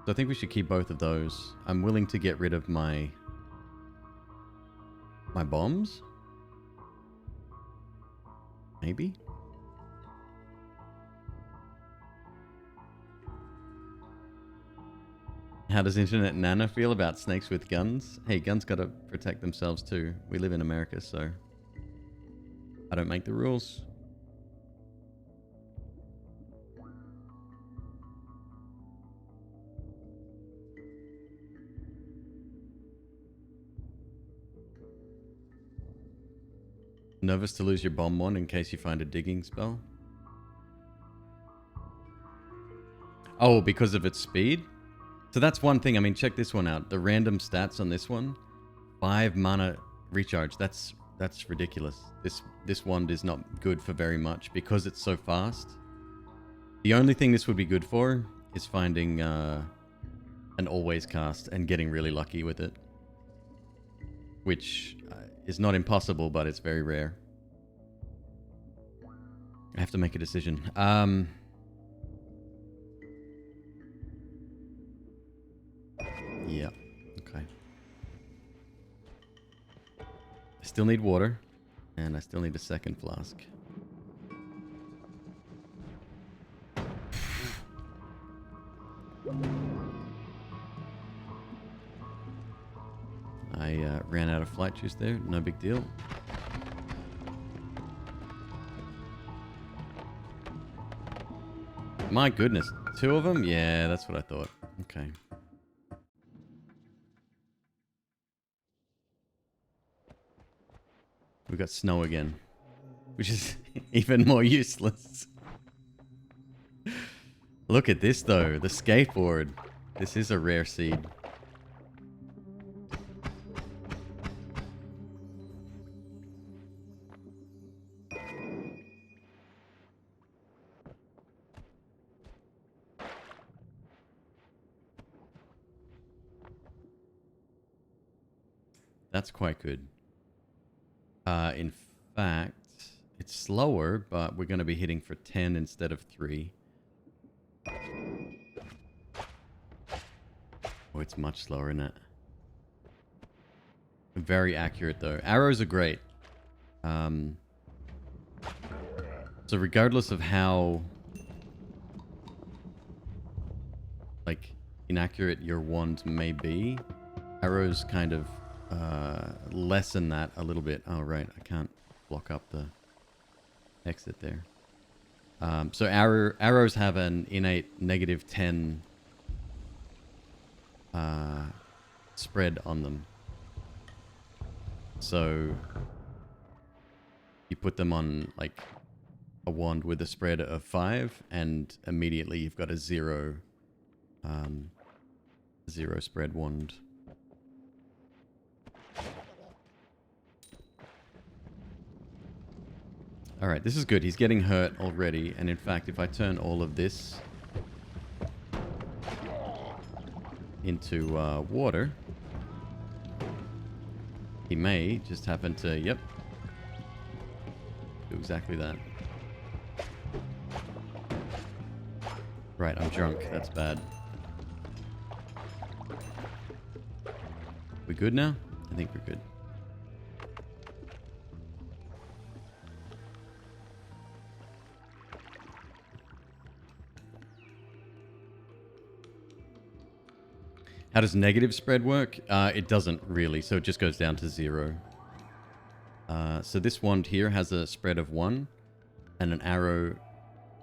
So I think we should keep both of those. I'm willing to get rid of my bombs. Maybe. How does Internet Nana feel about snakes with guns? Hey, guns gotta protect themselves too. We live in America, so I don't make the rules. Nervous to lose your bomb wand in case you find a digging spell? Oh, because of its speed? So that's one thing. I mean, check this one out. The random stats on this one, 5 mana recharge. That's ridiculous. This wand is not good for very much because it's so fast. The only thing this would be good for is finding an always cast and getting really lucky with it, which is not impossible, but it's very rare. I have to make a decision. Yeah, okay. I still need water, and I still need a second flask. I ran out of flight juice there, no big deal. My goodness, 2 of them? Yeah, that's what I thought. Okay. We got snow again, which is even more useless. Look at this though, the skateboard. This is a rare seed. That's quite good. In fact, it's slower, but we're going to be hitting for 10 instead of 3. Oh, it's much slower, isn't it? Very accurate, though. Arrows are great. So regardless of how, like, inaccurate your wand may be, arrows kind of lessen that a little bit. Oh, right. I can't block up the exit there. So arrows have an innate -10 spread on them. So you put them on like a wand with a spread of 5 and immediately you've got a 0 spread wand. Alright, this is good. He's getting hurt already. And in fact, if I turn all of this into water, he may just happen to, yep, do exactly that. Right, I'm drunk. That's bad. We good now? I think we're good. How does negative spread work? It doesn't really, so it just goes down to 0. So this wand here has a spread of 1 and an arrow.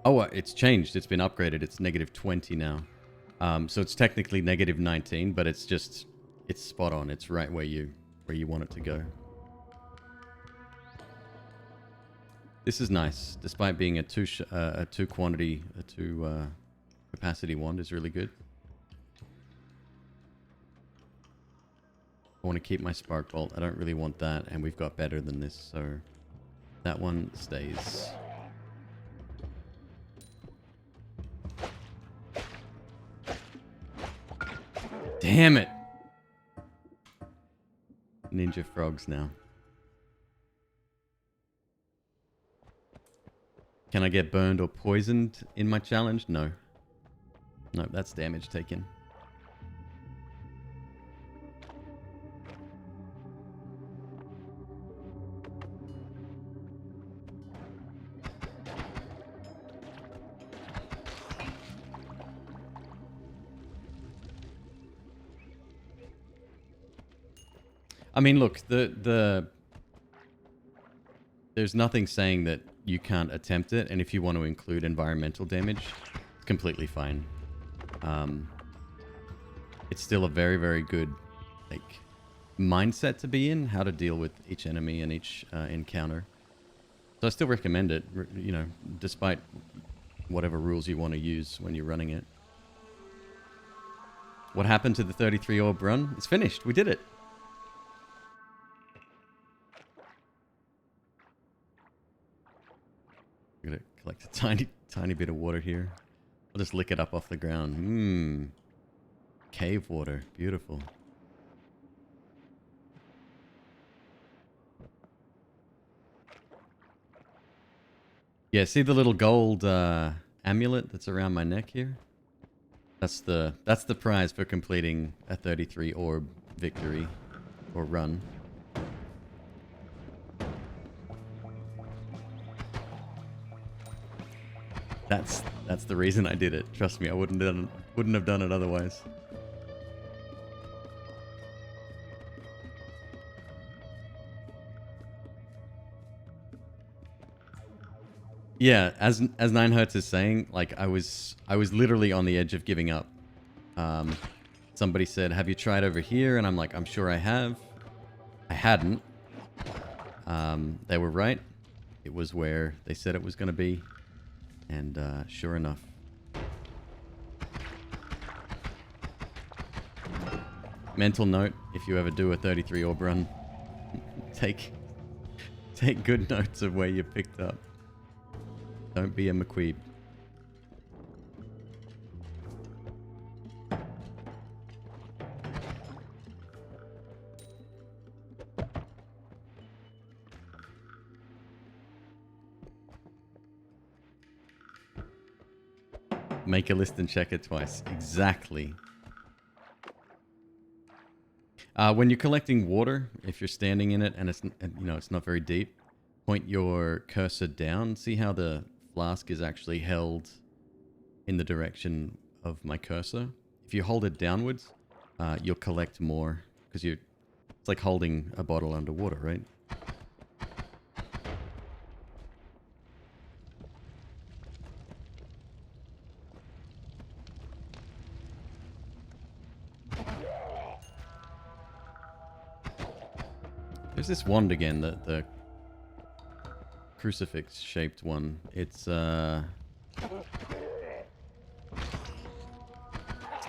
Oh, it's changed. It's been upgraded. It's -20 now. So it's technically -19, but it's just, it's spot on. It's right where you want it to go. This is nice, despite being a two capacity wand is really good. I want to keep my spark bolt. I don't really want that, and we've got better than this, so that one stays. Damn it! Ninja frogs now. Can I get burned or poisoned in my challenge? No. No, that's damage taken. I mean, look, there's nothing saying that you can't attempt it, and if you want to include environmental damage, it's completely fine. It's still a very, very good, like, mindset to be in, how to deal with each enemy and each encounter. So I still recommend it, you know, despite whatever rules you want to use when you're running it. What happened to the 33 orb run? It's finished. We did it. I'm gonna collect a tiny bit of water here. I'll just lick it up off the ground. Cave water. Beautiful. Yeah, see the little gold amulet that's around my neck here? That's the prize for completing a 33 orb victory or run. That's the reason I did it. Trust me, I wouldn't have done it otherwise. Yeah, as 9Hertz is saying, like I was literally on the edge of giving up. Somebody said, "Have you tried over here?" And I'm like, "I'm sure I have." I hadn't. They were right. It was where they said it was going to be, and sure enough. Mental note: if you ever do a 33 orb run, take good notes of where you picked up. Don't be a McQueeb. Make a list and check it twice. Exactly. When you're collecting water, if you're standing in it and it's it's not very deep, point your cursor down. See how the flask is actually held in the direction of my cursor? If you hold it downwards, you'll collect more because it's like holding a bottle underwater, right? There's this wand again, the crucifix-shaped one. It's not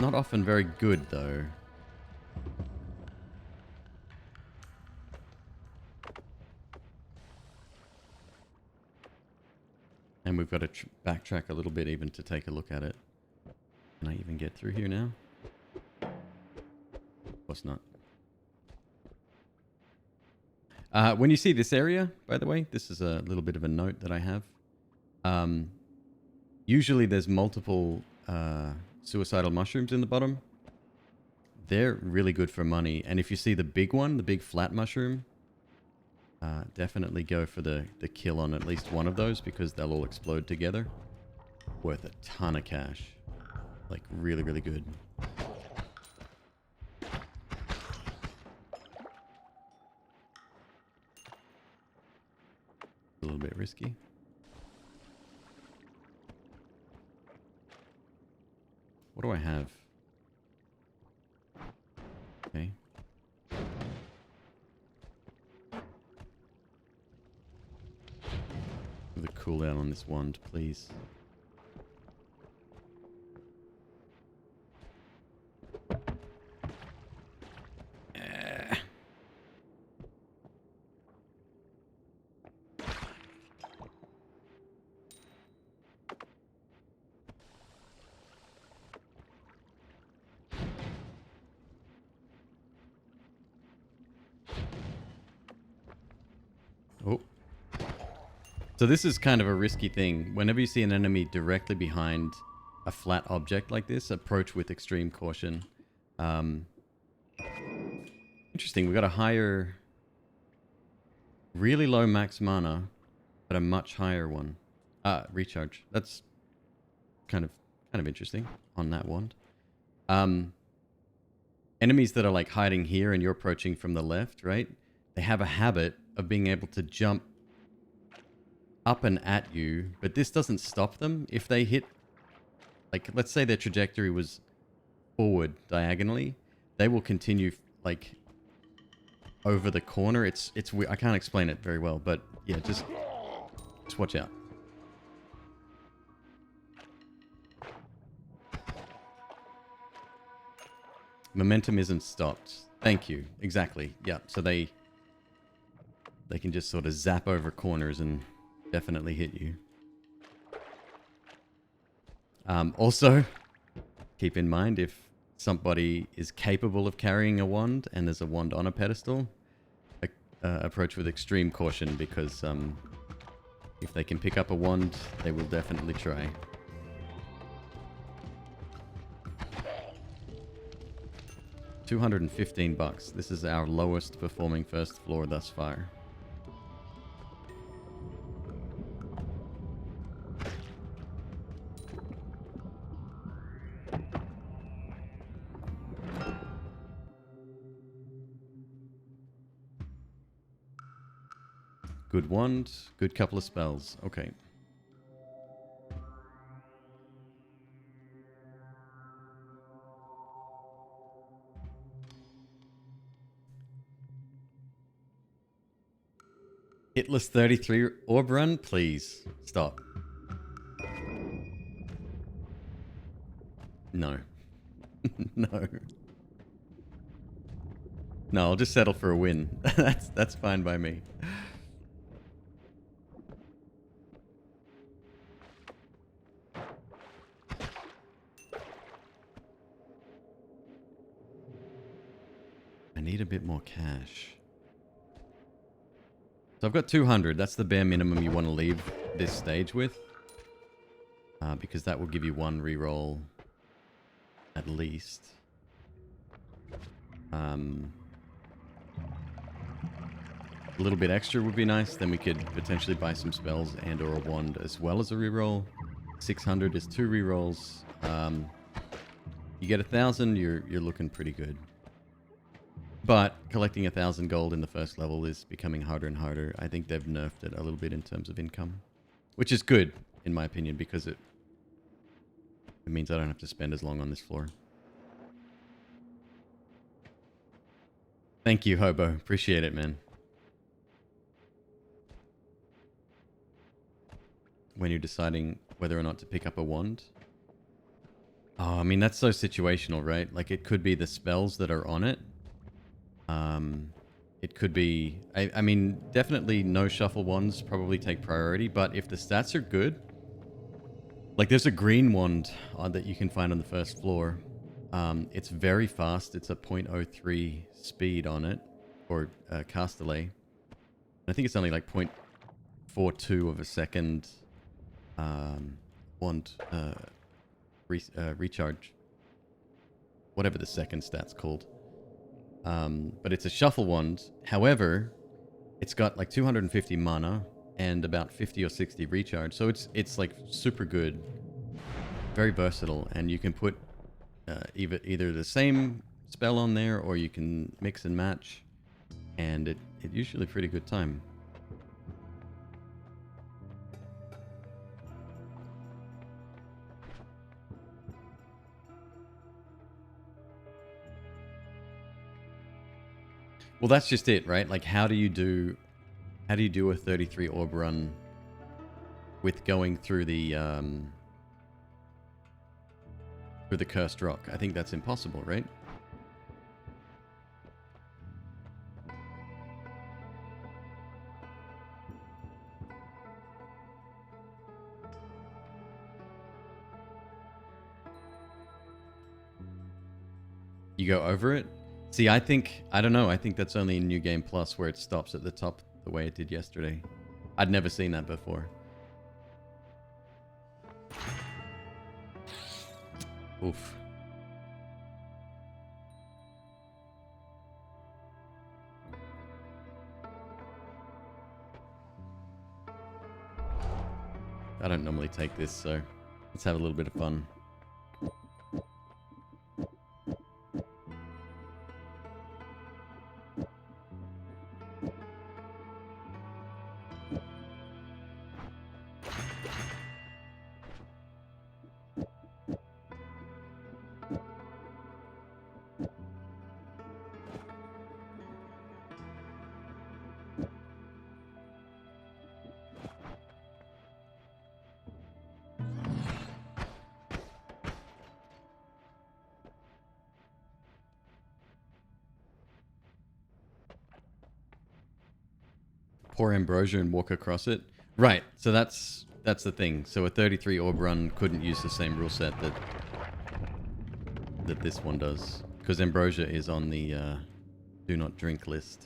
often very good, though. And we've got to backtrack a little bit even to take a look at it. Can I even get through here now? Of course not. When you see this area, by the way, this is a little bit of a note that I have. Usually there's multiple suicidal mushrooms in the bottom. They're really good for money. And if you see the big one, the big flat mushroom, definitely go for the kill on at least one of those because they'll all explode together. Worth a ton of cash. Like really, really good. A little bit risky. What do I have? Okay. With a cooldown on this wand, please. Oh. So this is kind of a risky thing. Whenever you see an enemy directly behind a flat object like this, approach with extreme caution. Interesting. We got a higher, really low max mana, but a much higher one. Recharge. That's kind of interesting on that wand. Enemies that are like hiding here and you're approaching from the left, right? They have a habit of being able to jump up and at you, but this doesn't stop them. If they hit, like, let's say their trajectory was forward diagonally, they will continue like over the corner. It's I can't explain it very well, but yeah, just watch out. Momentum isn't stopped. Thank you. Exactly. Yeah. So they can just sort of zap over corners and definitely hit you. Also, keep in mind if somebody is capable of carrying a wand and there's a wand on a pedestal, approach with extreme caution because if they can pick up a wand, they will definitely try. $215. This is our lowest performing first floor thus far. Good wand, good couple of spells. Okay. Hitless 33 orb run, please. Stop. No. No. No, I'll just settle for a win. That's fine by me. I need a bit more cash. So I've got 200. That's the bare minimum you want to leave this stage with. Because that will give you one reroll at least. A little bit extra would be nice. Then we could potentially buy some spells and or a wand as well as a reroll. 600 is 2 rerolls. You get 1,000, you're looking pretty good. But collecting 1,000 gold in the first level is becoming harder and harder. I think they've nerfed it a little bit in terms of income, which is good in my opinion because it means I don't have to spend as long on this floor. Thank you, Hobo. Appreciate it, man. When you're deciding whether or not to pick up a wand. Oh, I mean, that's so situational, right? Like, it could be the spells that are on it. It could be... I mean, definitely no shuffle wands probably take priority, but if the stats are good... Like, there's a green wand that you can find on the first floor. It's very fast. It's a 0.03 speed on it, or cast delay. I think it's only like 0.42 of a second wand recharge. Whatever the second stat's called. But it's a shuffle wand. However, it's got like 250 mana and about 50 or 60 recharge. So it's like super good. Very versatile. And you can put either the same spell on there or you can mix and match. And it usually pretty good time. Well, that's just it, right? Like, how do you do a 33 orb run with going through the cursed rock? I think that's impossible, right? You go over it? See, I don't know. I think that's only in New Game Plus where it stops at the top the way it did yesterday. I'd never seen that before. Oof. I don't normally take this, so let's have a little bit of fun. pour ambrosia and walk across it. Right. So that's the thing. So a 33 orb run couldn't use the same rule set that this one does, because ambrosia is on the do not drink list.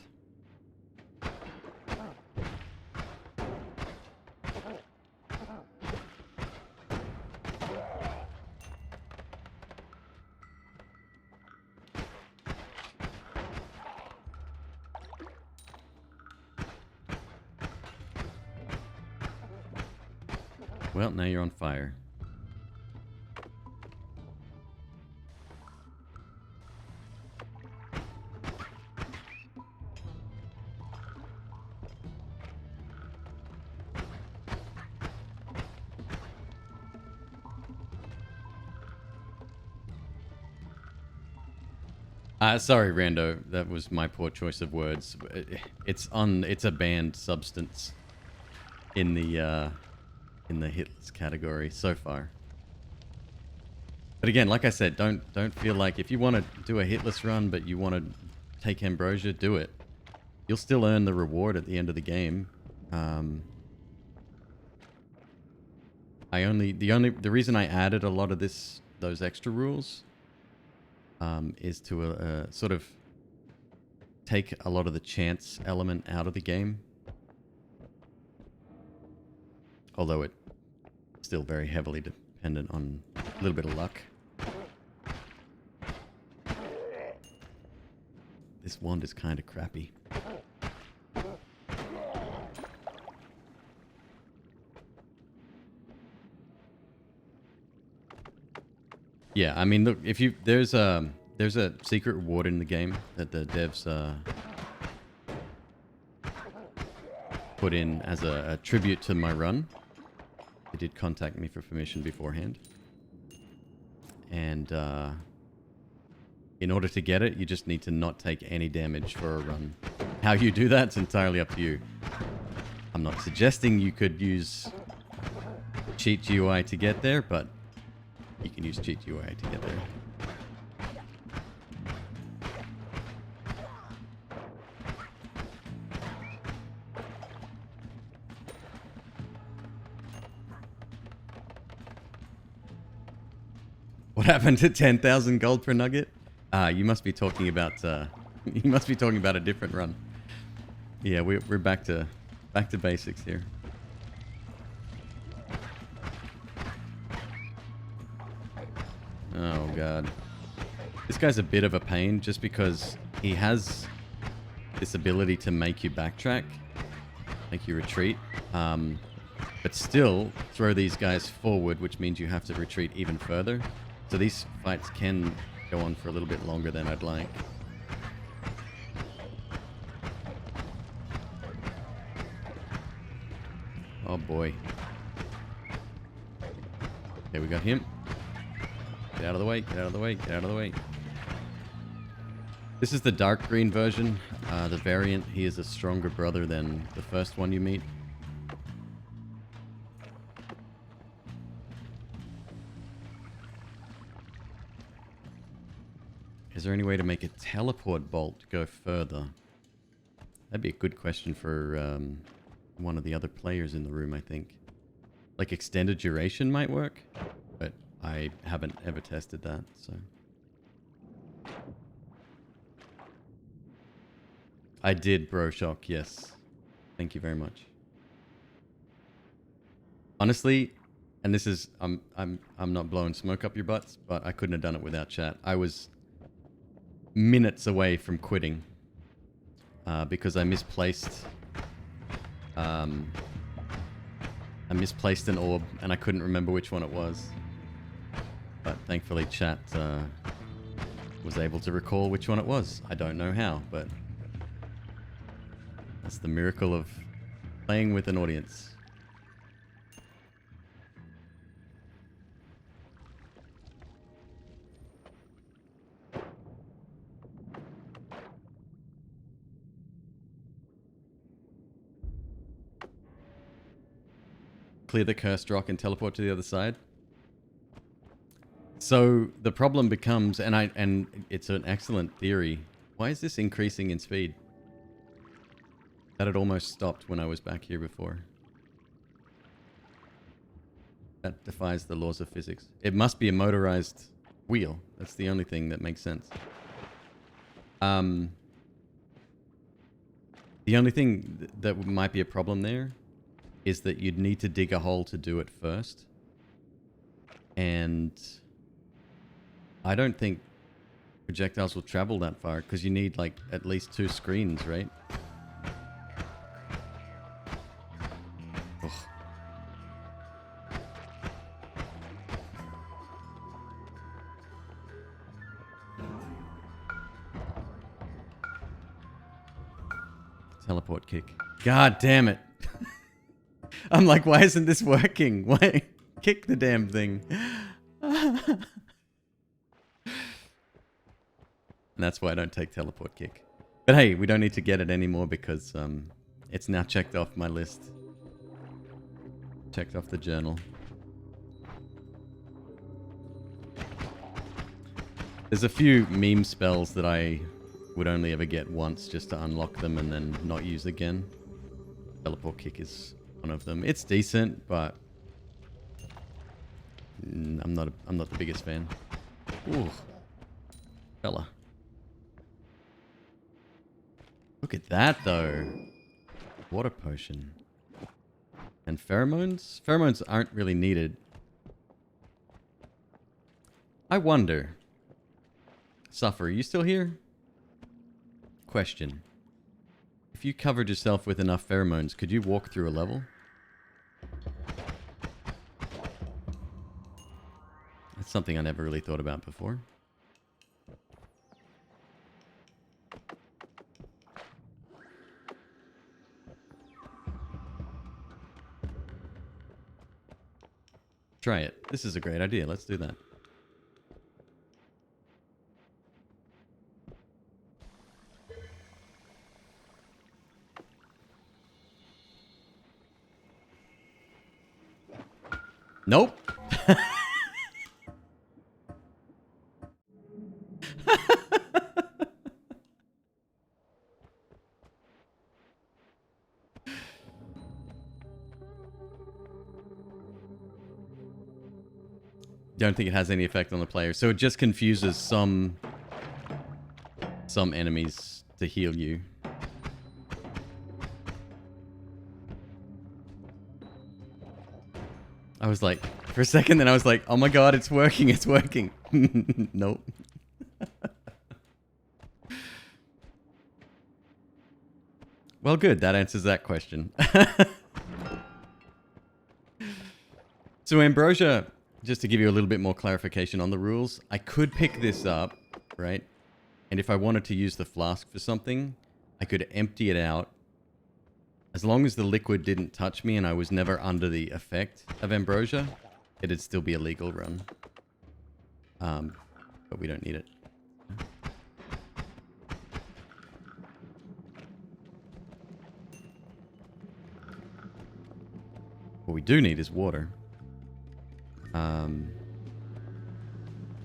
Well, now you're on fire. Sorry, Rando. That was my poor choice of words. It's a banned substance in the hit list category so far. But again, like I said, don't feel like if you want to do a hitless run, but you want to take ambrosia, do it. You'll still earn the reward at the end of the game. The reason I added a lot of those extra rules is to sort of take a lot of the chance element out of the game. Although it's still very heavily dependent on a little bit of luck. This wand is kind of crappy. Yeah, I mean, look, if you there's a secret reward in the game that the devs put in as a tribute to my run. They did contact me for permission beforehand, and in order to get it, you just need to not take any damage for a run. How you do that's entirely up to you. I'm not suggesting you could use cheat UI to get there, but you can use cheat UI to get there. What happened to 10,000 gold per nugget? You must be talking about a different run. Yeah, we're back to basics here. Oh god. This guy's a bit of a pain just because he has this ability to make you backtrack, make you retreat, but still throw these guys forward, which means you have to retreat even further. So these fights can go on for a little bit longer than I'd like. Oh boy. Okay, we got him. Get out of the way, get out of the way, get out of the way. This is the dark green version. The variant, he is a stronger brother than the first one you meet. Is there any way to make a teleport bolt go further? That'd be a good question for one of the other players in the room, I think. Like extended duration might work, but I haven't ever tested that, so. I did, Bro Shock, yes. Thank you very much. Honestly, and this is, I'm not blowing smoke up your butts, but I couldn't have done it without chat. I was minutes away from quitting because I misplaced an orb and I couldn't remember which one it was, but thankfully chat was able to recall which one it was. I don't know how, but that's the miracle of playing with an audience. Clear the cursed rock and teleport to the other side. So the problem becomes, and it's an excellent theory. Why is this increasing in speed? That had almost stopped when I was back here before. That defies the laws of physics. It must be a motorized wheel. That's the only thing that makes sense. The only thing that might be a problem there is that you'd need to dig a hole to do it first. And I don't think projectiles will travel that far because you need like at least 2 screens, right? Ugh. Teleport kick. God damn it. I'm like, why isn't this working? Why? Kick the damn thing. And that's why I don't take teleport kick. But hey, we don't need to get it anymore because it's now checked off my list. Checked off the journal. There's a few meme spells that I would only ever get once just to unlock them and then not use again. Teleport kick is one of them. It's decent, but I'm not the biggest fan. Ooh, fella. Look at that though. Water potion. And pheromones? Pheromones aren't really needed. I wonder. Suffer, are you still here? Question. If you covered yourself with enough pheromones, could you walk through a level? That's something I never really thought about before. Try it. This is a great idea. Let's do that. Nope. Don't think it has any effect on the player. So it just confuses some enemies to heal you. I was like, for a second then I was like, oh my god, it's working, it's working. Nope. Well, good, that answers that question. So Ambrosia, just to give you a little bit more clarification on the rules, I could pick this up, right? And if I wanted to use the flask for something, I could empty it out. As long as the liquid didn't touch me and I was never under the effect of Ambrosia, it'd still be a legal run. But we don't need it. What we do need is water.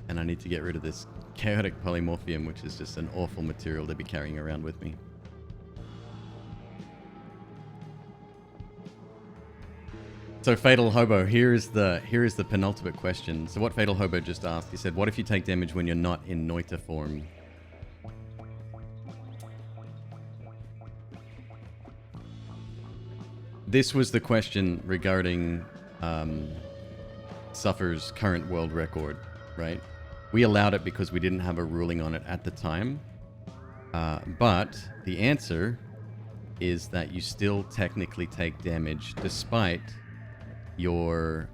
And I need to get rid of this chaotic polymorphium, which is just an awful material to be carrying around with me. So Fatal Hobo, here is the penultimate question. So what Fatal Hobo just asked, he said, what if you take damage when you're not in Noita form? This was the question regarding Suffer's current world record, right? We allowed it because we didn't have a ruling on it at the time. But the answer is that you still technically take damage despite your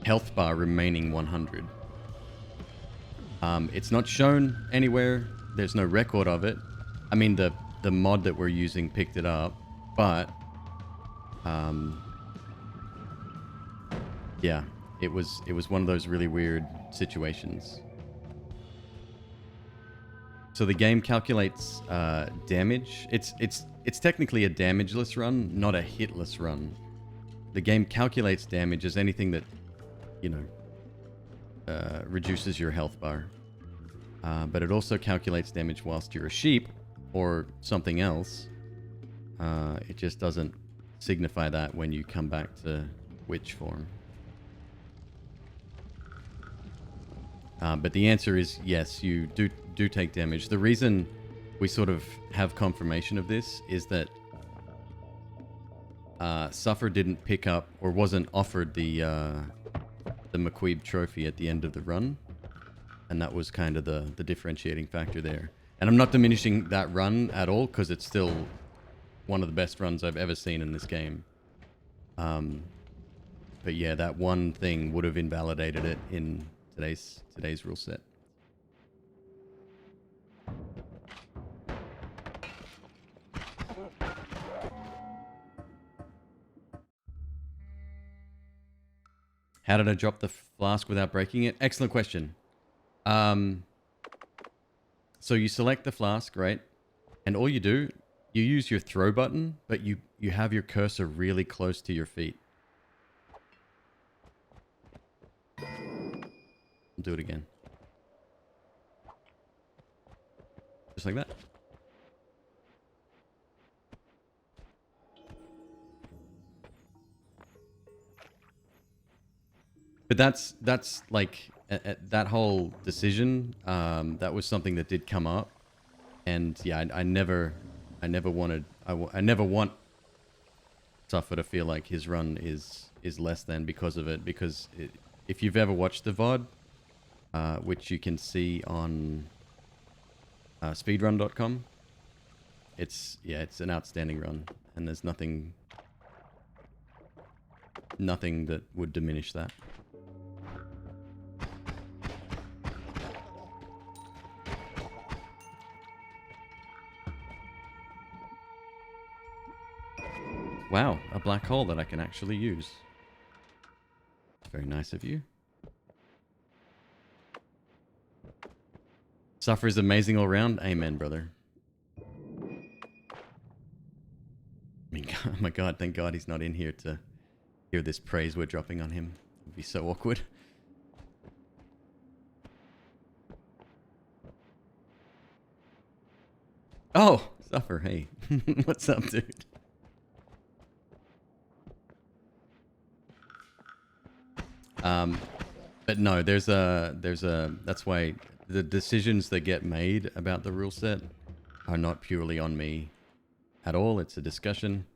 health bar remaining 100. It's not shown anywhere. There's no record of it. I mean, the mod that we're using picked it up, but yeah, it was one of those really weird situations. So the game calculates damage. It's technically a damageless run, not a hitless run. The game calculates damage as anything that, you know, reduces your health bar. But it also calculates damage whilst you're a sheep, or something else. It just doesn't signify that when you come back to witch form. But the answer is yes, you do take damage. The reason we sort of have confirmation of this is that Suffer didn't pick up or wasn't offered the McQueeb trophy at the end of the run. And that was kind of the differentiating factor there. And I'm not diminishing that run at all, because it's still one of the best runs I've ever seen in this game. But yeah, that one thing would have invalidated it in today's rule set. How did I drop the flask without breaking it? Excellent question. So you select the flask, right? And all you do, you use your throw button, but you have your cursor really close to your feet. I'll do it again. Just like that. But that's like that whole decision. That was something that did come up, and yeah, I never want Suffer to feel like his run is less than because of it. Because if you've ever watched the VOD, which you can see on speedrun.com, it's an outstanding run, and there's nothing that would diminish that. Wow, a black hole that I can actually use. Very nice of you. Suffer is amazing all around. Amen, brother. I mean, oh my god, thank god he's not in here to hear this praise we're dropping on him. It would be so awkward. Oh, Suffer, hey. What's up, dude? But no, there's a, that's why the decisions that get made about the rule set are not purely on me at all. It's a discussion,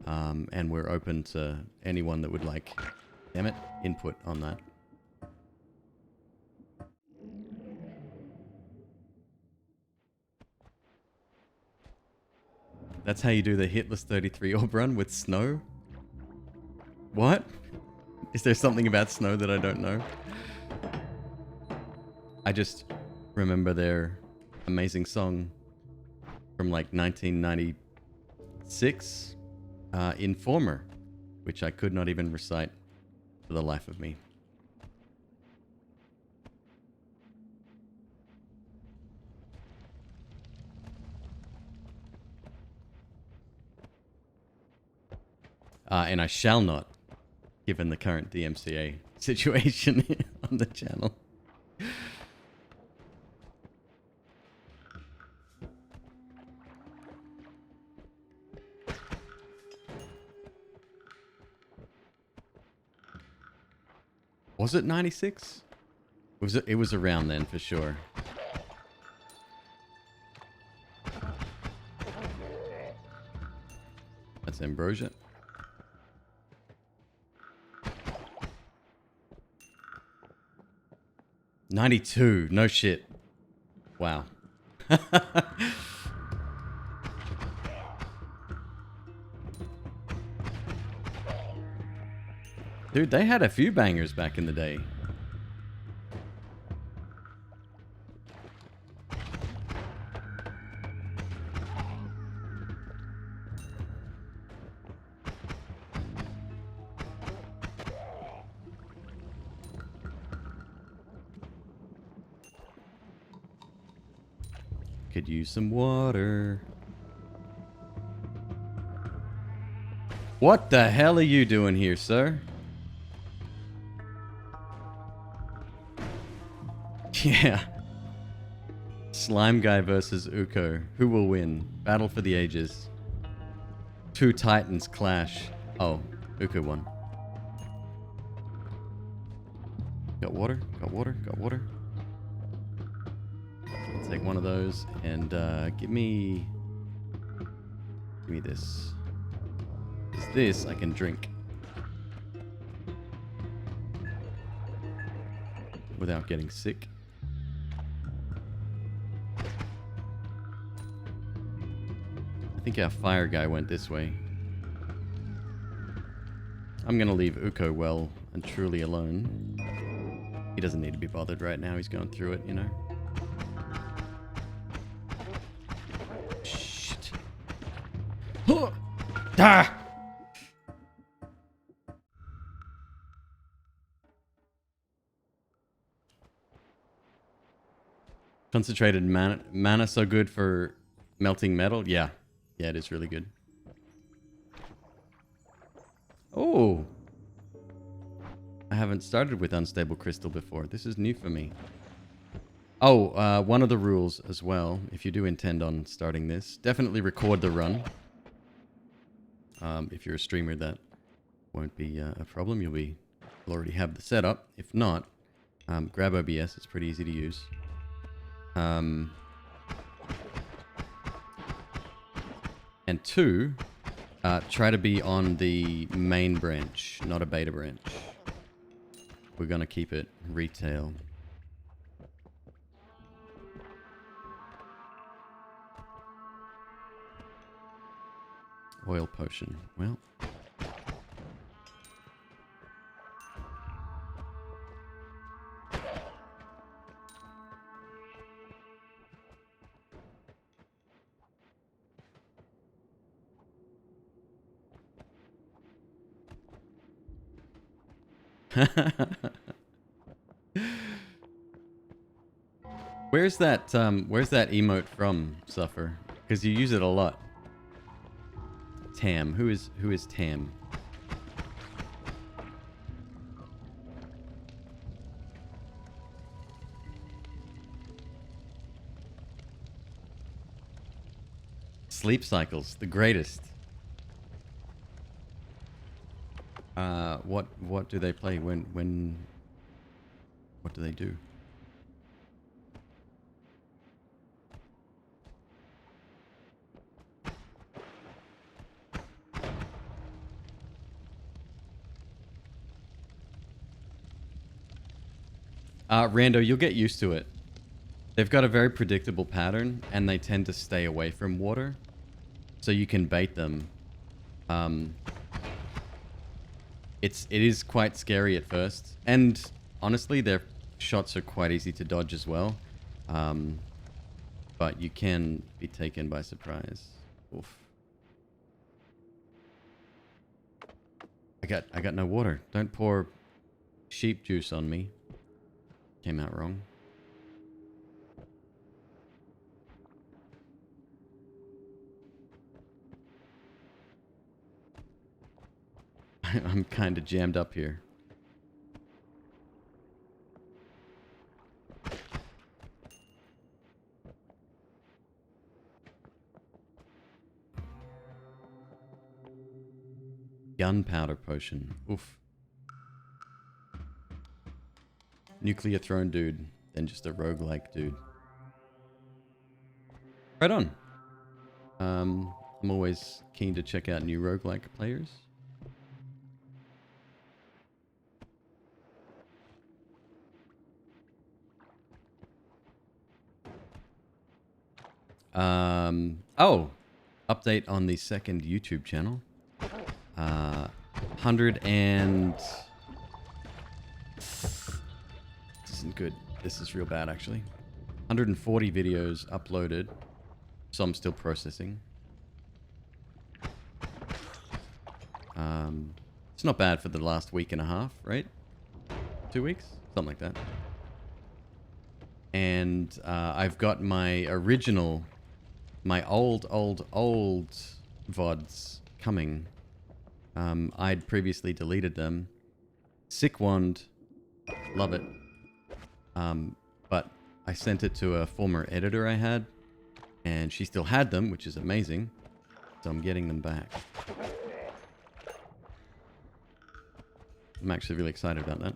and we're open to anyone that would like, damn it, input on that. That's how you do the hitless 33 orb run with snow? What? Is there something about snow that I don't know? I just remember their amazing song from like 1996, Informer, which I could not even recite for the life of me. And I shall not, given the current DMCA situation on the channel. Was it 96? It was around then for sure. That's ambrosia. '92, no shit. Wow. Dude, they had a few bangers back in the day. Could use some water. What the hell are you doing here, sir? Yeah. Slime Guy versus Uko. Who will win? Battle for the ages. Two titans clash. Oh, Uko won. Got water, got water, got water. I'll take one of those and give me this. Is this I can drink without getting sick. I think our fire guy went this way. I'm gonna leave Uko well and truly alone. He doesn't need to be bothered right now. He's going through it, you know. Shit. Ah! Concentrated mana so good for melting metal? Yeah. Yeah, it is really good. Oh! I haven't started with Unstable Crystal before. This is new for me. Oh, one of the rules as well, if you do intend on starting this, definitely record the run. If you're a streamer, that won't be a problem. You'll already have the setup. If not, grab OBS. It's pretty easy to use. And two, try to be on the main branch, not a beta branch. We're gonna keep it retail. Oil potion. Well. Where's that emote from, Suffer? Because you use it a lot. Tam. Who is Tam? Sleep cycles, the greatest. What do they play when what do they do? Rando, you'll get used to it. They've got a very predictable pattern, and they tend to stay away from water, so you can bait them. It is quite scary at first, and honestly, their shots are quite easy to dodge as well. But you can be taken by surprise. Oof. I got no water. Don't pour sheep juice on me. Came out wrong. I'm kind of jammed up here. Gunpowder potion. Oof. Nuclear throne dude, then just a roguelike dude. Right on. I'm always keen to check out new roguelike players. Oh, update on the second YouTube channel. 100 and... This isn't good. This is real bad, actually. 140 videos uploaded. So I'm still processing. It's not bad for the last week and a half, right? 2 weeks? Something like that. And I've got my original... My old VODs coming. I'd previously deleted them. Sick wand. Love it. But I sent it to a former editor I had, and she still had them, which is amazing. So I'm getting them back. I'm actually really excited about that.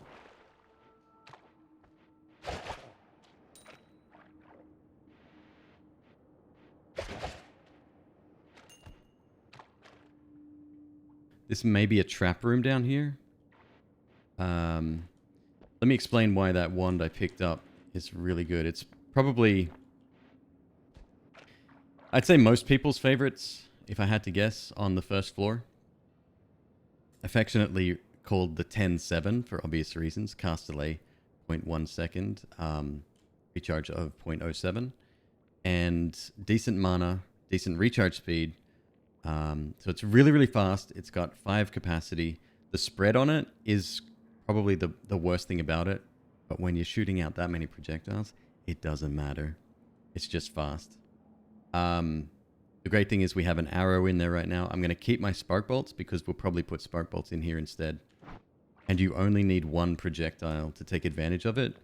This may be a trap room down here. Let me explain why that wand I picked up is really good. It's probably, I'd say, most people's favorites, if I had to guess, on the first floor. Affectionately called the 10-7 for obvious reasons. Cast delay 0.1 second, recharge of 0.07, and decent mana, decent recharge speed. So it's really, really fast. It's got 5 capacity. The spread on it is probably the worst thing about it. But when you're shooting out that many projectiles, it doesn't matter. It's just fast. The great thing is we have an arrow in there right now. I'm going to keep my spark bolts because we'll probably put spark bolts in here instead. And you only need 1 projectile to take advantage of it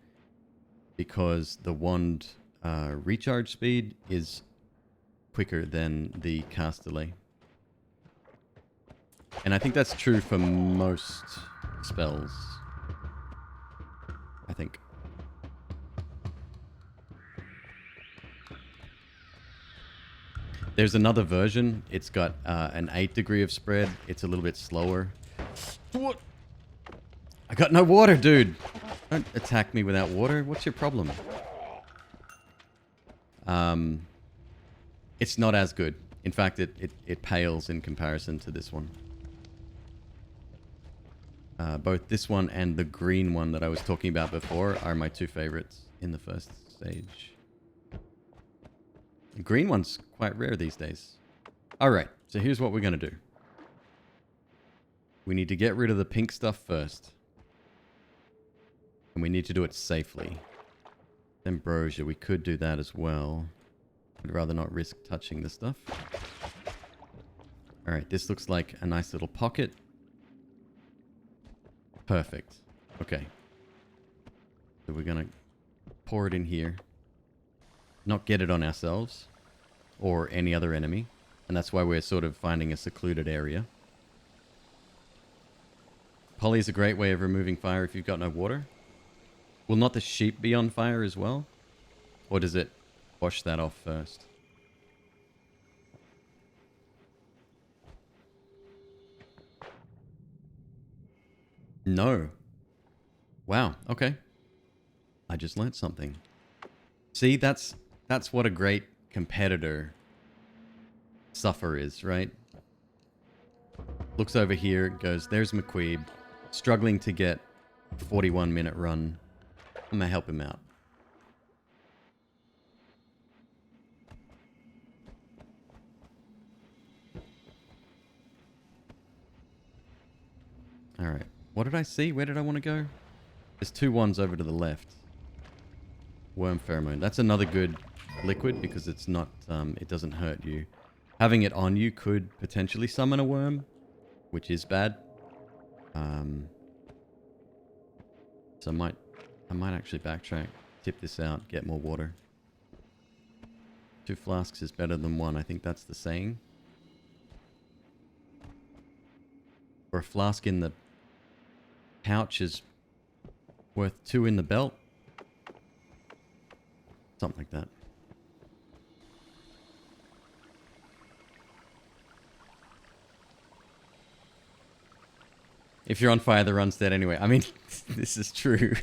because the wand recharge speed is quicker than the cast delay. And I think that's true for most spells. I think. There's another version. It's got an 8 degree of spread. It's a little bit slower. What? I got no water, dude. Don't attack me without water. What's your problem? It's not as good. In fact, it pales in comparison to this one. Both this one and the green one that I was talking about before are my 2 favorites in the first stage. The green one's quite rare these days. Alright, so here's what we're going to do. We need to get rid of the pink stuff first. And we need to do it safely. Ambrosia, we could do that as well. I'd rather not risk touching this stuff. Alright, this looks like a nice little pocket. Perfect. Okay. So we're going to pour it in here. Not get it on ourselves or any other enemy. And that's why we're sort of finding a secluded area. Poly is a great way of removing fire if you've got no water. Will not the sheep be on fire as well? Or does it wash that off first? No. Wow, okay. I just learned something. See, that's what a great competitor suffer is, right? Looks over here, goes, there's McQueeb, struggling to get a 41-minute run. I'm gonna help him out. Alright. What did I see? Where did I want to go? There's 2 ones over to the left. Worm pheromone. That's another good liquid because it's not, it doesn't hurt you. Having it on you could potentially summon a worm, which is bad. So I might actually backtrack, tip this out, get more water. 2 flasks is better than 1. I think that's the saying. Or a flask in the pouch is worth 2 in the belt. Something like that. If you're on fire, the run's dead anyway. I mean, this is true.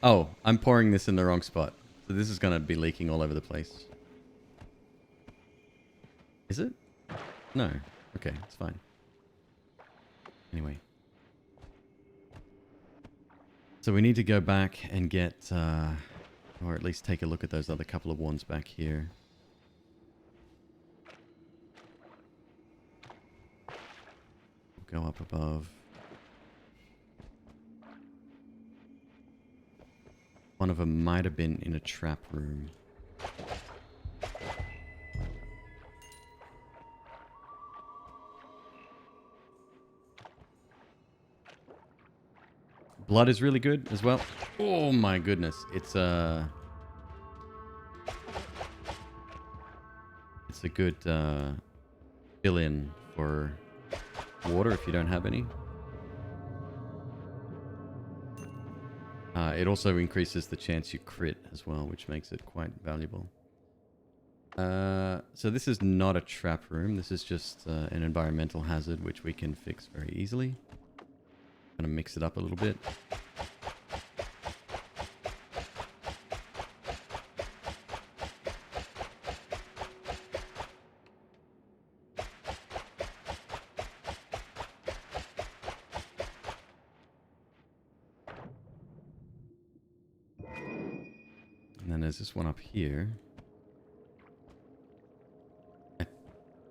Oh, I'm pouring this in the wrong spot. So this is going to be leaking all over the place. Is it? No. Okay, it's fine. Anyway. So we need to go back and get, or at least take a look at those other couple of wands back here. Go up above. One of them might have been in a trap room. Blood is really good as well. Oh my goodness. It's a good fill-in for water if you don't have any. It also increases the chance you crit as well, which makes it quite valuable. So this is not a trap room. This is just an environmental hazard, which we can fix very easily. Gonna mix it up a little bit. And then there's this one up here. I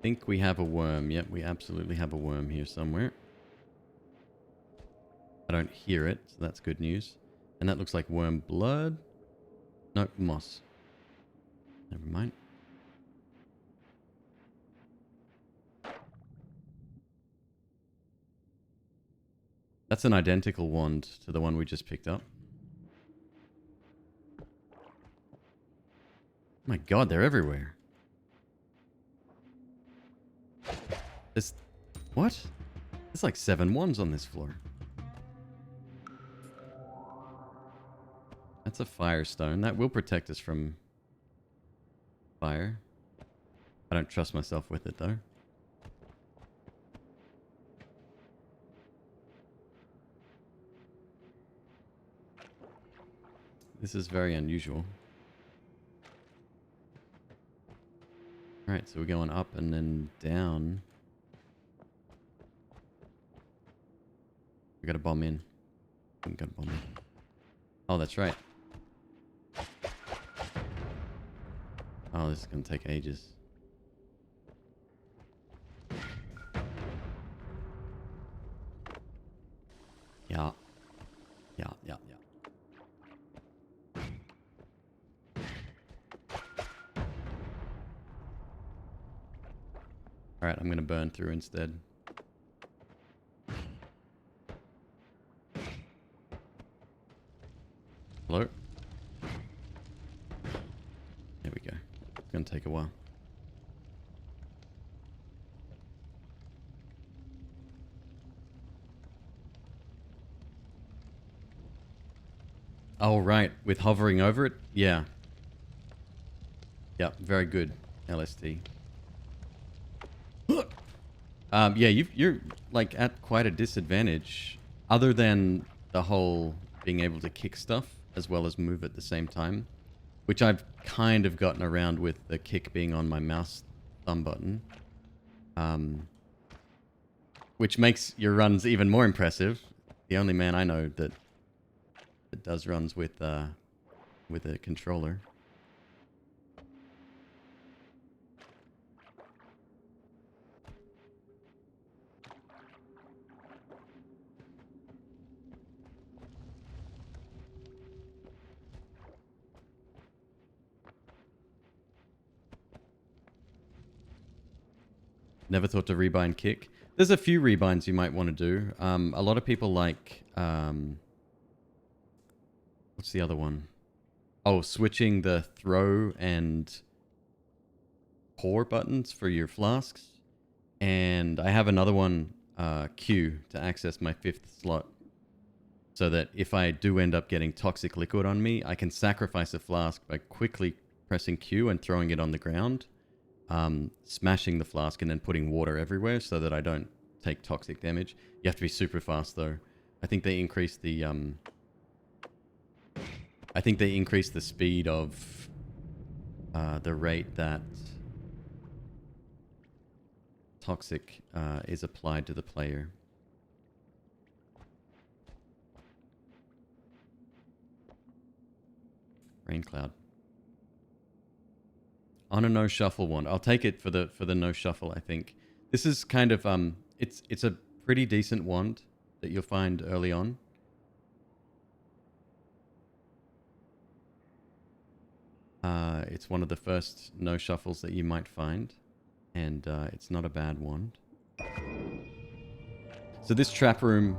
think we have a worm. Yep, we absolutely have a worm here somewhere. I don't hear it, so that's good news. And that looks like worm blood. Nope, moss. Never mind. That's an identical wand to the one we just picked up. My god, they're everywhere. There's... What? There's like 7 wands on this floor. That's a firestone. That will protect us from fire. I don't trust myself with it though. This is very unusual. Alright, so we're going up and then down. We got a bomb in. We got a bomb in. Oh, that's right. Oh, this is going to take ages. Yeah. Yeah. Alright, I'm going to burn through instead. Hello? There we go. It's going to take a while. Oh, right. With hovering over it? Yeah. Yeah, very good. LST. Yeah, you're like at quite a disadvantage, other than the whole being able to kick stuff as well as move at the same time, which I've kind of gotten around with the kick being on my mouse thumb button, which makes your runs even more impressive. The only man I know that does runs with a controller. Never thought to rebind kick. There's a few rebinds you might want to do. A lot of people like... what's the other one? Oh, switching the throw and pour buttons for your flasks. And I have another one, Q, to access my 5th slot. So that if I do end up getting toxic liquid on me, I can sacrifice a flask by quickly pressing Q and throwing it on the ground. Smashing the flask and then putting water everywhere so that I don't take toxic damage. You have to be super fast though. I think they increased the speed of the rate that toxic is applied to the player. Rain cloud. On a no shuffle one. I'll take it for the no shuffle, I think. This is kind of it's a pretty decent wand that you'll find early on. It's one of the first no shuffles that you might find, and it's not a bad wand. So this trap room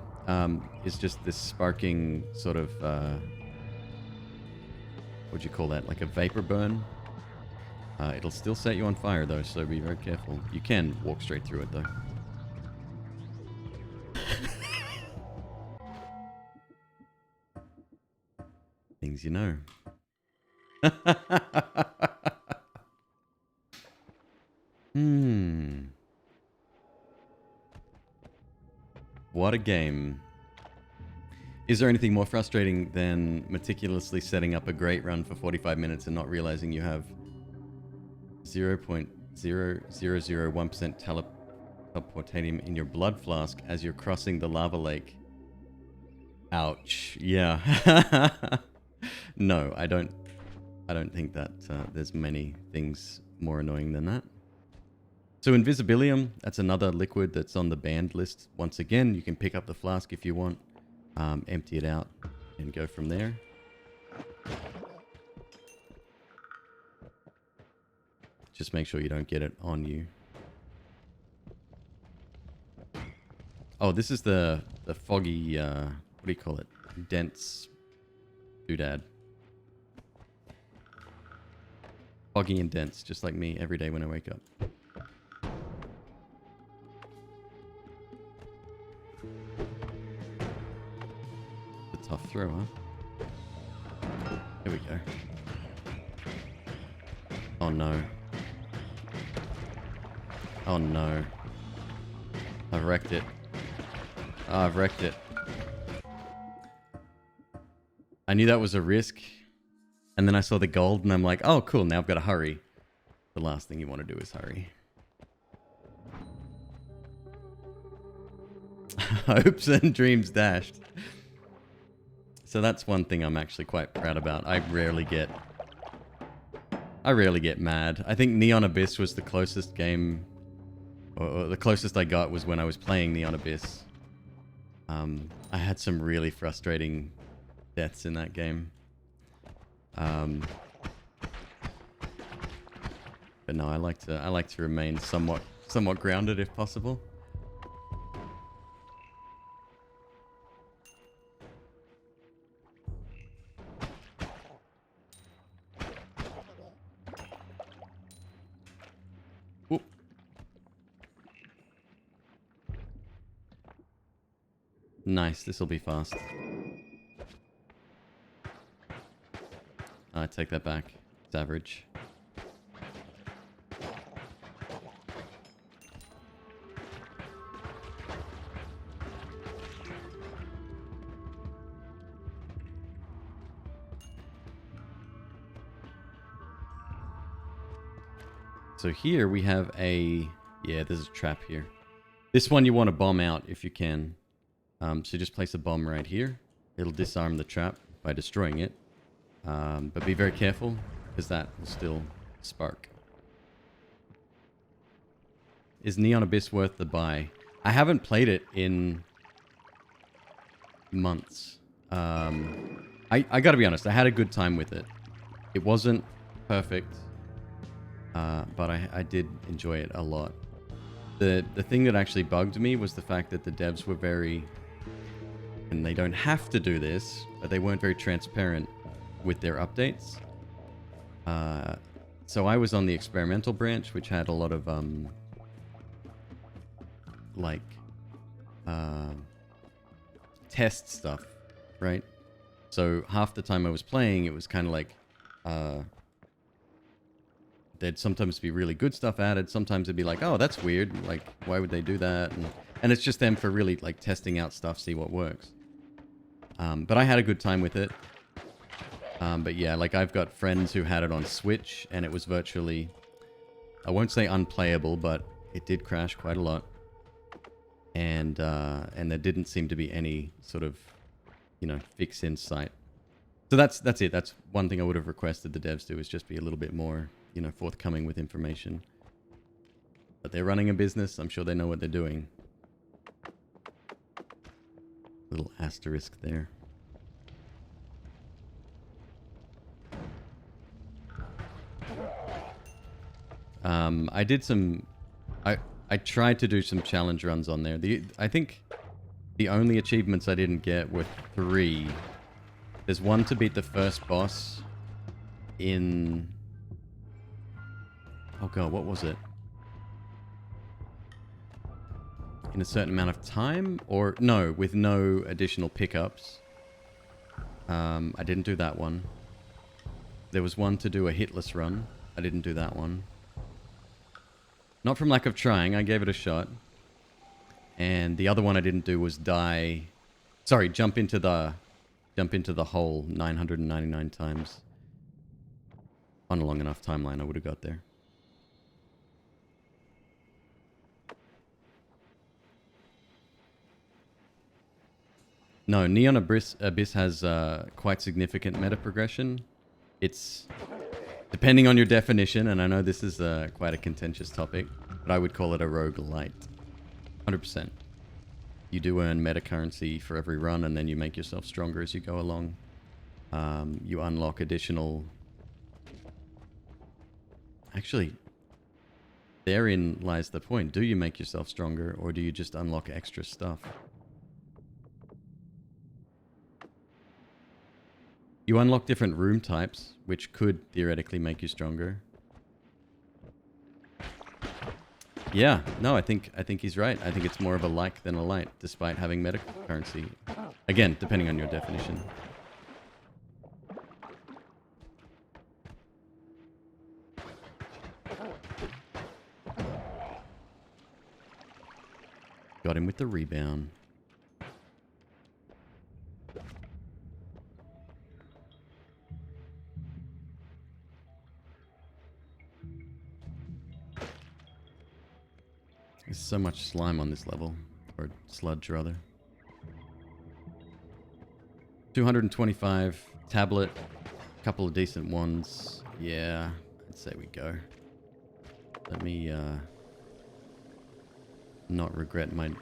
is just this sparking sort of, what'd you call that? Like a vapor burn. It'll still set you on fire though, so be very careful. You can walk straight through it though. Things you know. What a game. Is there anything more frustrating than meticulously setting up a great run for 45 minutes and not realizing you have 0.0001% teleportanium in your blood flask as you're crossing the lava lake? Ouch. Yeah. No, I don't think that there's many things more annoying than that. So Invisibilium, that's another liquid that's on the banned list. Once again, you can pick up the flask if you want, empty it out, and go from there. Just make sure you don't get it on you. Oh, this is the foggy, what do you call it? Dense doodad. Foggy and dense, just like me every day when I wake up. It's a tough throw, huh? Here we go. Oh no. Oh no. I've wrecked it. Oh, I've wrecked it. I knew that was a risk. And then I saw the gold and I'm like, oh cool, now I've got to hurry. The last thing you want to do is hurry. Hopes and dreams dashed. So that's one thing I'm actually quite proud about. I rarely get mad. I think Neon Abyss was the closest game, or the closest I got was when I was playing Neon Abyss. I had some really frustrating deaths in that game. But no, I like to remain somewhat grounded if possible. Whoop. Nice, this will be fast. I take that back. It's average. So here we have a... Yeah, there's a trap here. This one you want to bomb out if you can. So just place a bomb right here. It'll disarm the trap by destroying it. But be very careful, because that will still spark. Is Neon Abyss worth the buy? I haven't played it in months. I gotta be honest, I had a good time with it. It wasn't perfect, but I did enjoy it a lot. The thing that actually bugged me was the fact that the devs were very... And they don't have to do this, but they weren't very transparent with their updates. So I was on the experimental branch, which had a lot of test stuff, right? So half the time I was playing, it was kind of like there'd sometimes be really good stuff added. Sometimes it'd be like, oh, that's weird. Like, why would they do that? And it's just them for really like testing out stuff, see what works. But I had a good time with it. But yeah, like I've got friends who had it on Switch and it was virtually, I won't say unplayable, but it did crash quite a lot. And there didn't seem to be any sort of, fix in sight. So that's it. That's one thing I would have requested the devs do, is just be a little bit more, forthcoming with information. But they're running a business. I'm sure they know what they're doing. Little asterisk there. I did some... I tried to do some challenge runs on there. I think The only achievements I didn't get were 3. There's one to beat the first boss in... Oh god, what was it? In a certain amount of time? Or, no, with no additional pickups. I didn't do that one. There was one to do a hitless run. I didn't do that one. Not from lack of trying, I gave it a shot. And the other one I didn't do was die... Sorry, jump into the hole 999 times. On a long enough timeline, I would have got there. No, Neon Abyss has quite significant meta progression. It's depending on your definition, and I know this is quite a contentious topic, but I would call it a roguelite. 100%. You do earn meta currency for every run, and then you make yourself stronger as you go along. You unlock additional... Actually, therein lies the point. Do you make yourself stronger, or do you just unlock extra stuff? You unlock different room types, which could theoretically make you stronger. Yeah, no, I think he's right. I think it's more of a like than a light, despite having meta currency. Again, depending on your definition. Got him with the rebound. There's so much slime on this level. Or sludge, rather. 225 tablet. Couple of decent ones. Yeah, I'd say we go. Let me not regret my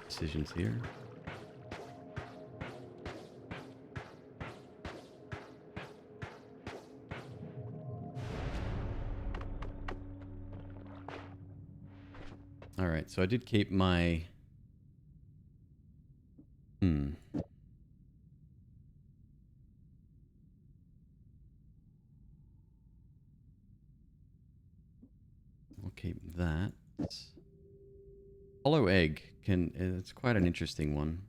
decisions here. Alright, so I did keep my... I'll keep that. Hollow egg can... It's quite an interesting one.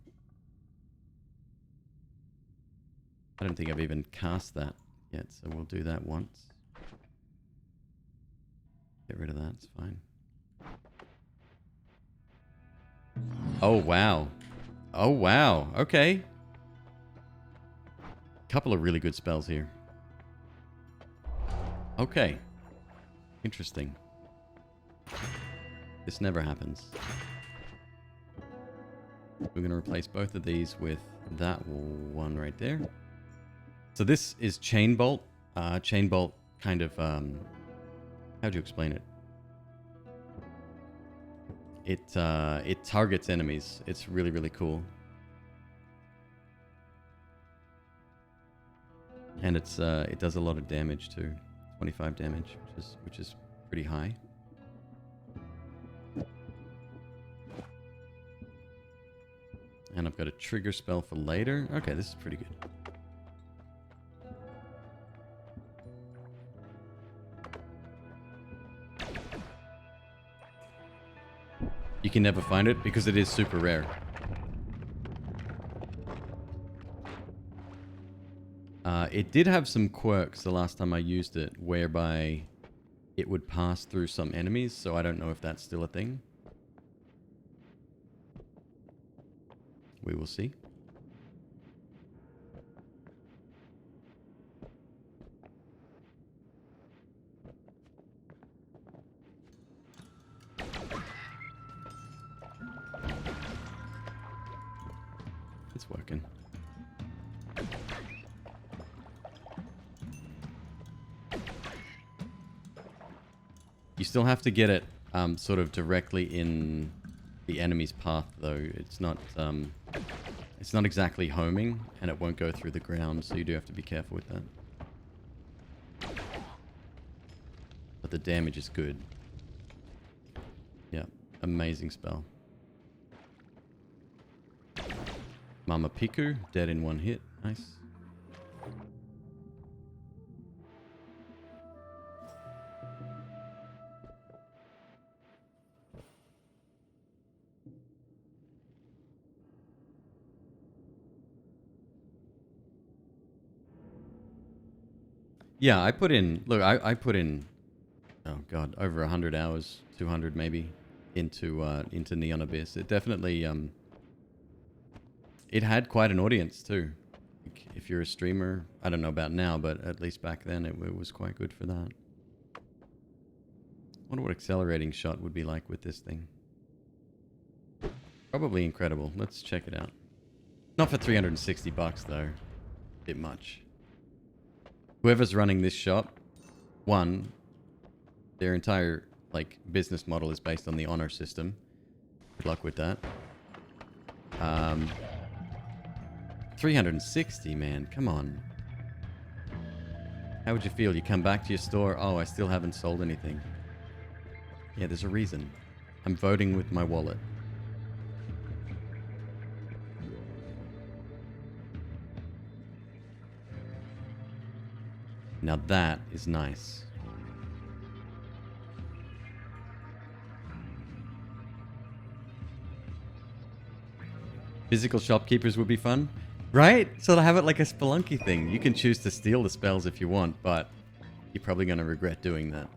I don't think I've even cast that yet, so we'll do that once. Get rid of that, it's fine. Oh, wow. Oh, wow. Okay. Couple of really good spells here. Okay. Interesting. This never happens. We're going to replace both of these with that one right there. So this is Chain Bolt. Chain Bolt kind of... how do you explain it? It targets enemies. It's really, really cool. And it's it does a lot of damage too. 25 damage, which is pretty high. And I've got a trigger spell for later. Okay, this is pretty good. You can never find it because it is super rare. It did have some quirks the last time I used it, whereby it would pass through some enemies, so I don't know if that's still a thing. We will see. It's working. You still have to get it sort of directly in the enemy's path, though. It's not exactly homing, and it won't go through the ground, so you do have to be careful with that. But the damage is good. Yeah, amazing spell. Mama Piku, dead in one hit. Nice. Yeah, I put in... Look, I put in... Oh, God. Over 100 hours. 200 maybe. Into Neon Abyss. It definitely... It had quite an audience, too. If you're a streamer... I don't know about now, but at least back then it was quite good for that. I wonder what accelerating shot would be like with this thing. Probably incredible. Let's check it out. Not for 360 bucks, though. Bit much. Whoever's running this shop, one, their entire like business model is based on the honor system. Good luck with that. 360, man, come on. How would you feel? You come back to your store, oh, I still haven't sold anything. Yeah, there's a reason. I'm voting with my wallet. Now that is nice. Physical shopkeepers would be fun, right? So to have it like a Spelunky thing. You can choose to steal the spells if you want, but you're probably going to regret doing that.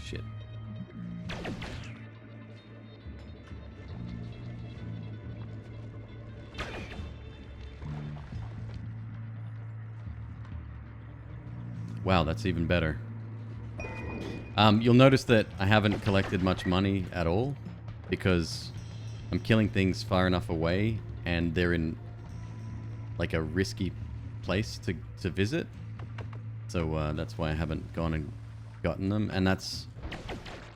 Shit. Wow, that's even better. You'll notice that I haven't collected much money at all because I'm killing things far enough away and they're in like a risky place to visit. So that's why I haven't gone and gotten them. And that's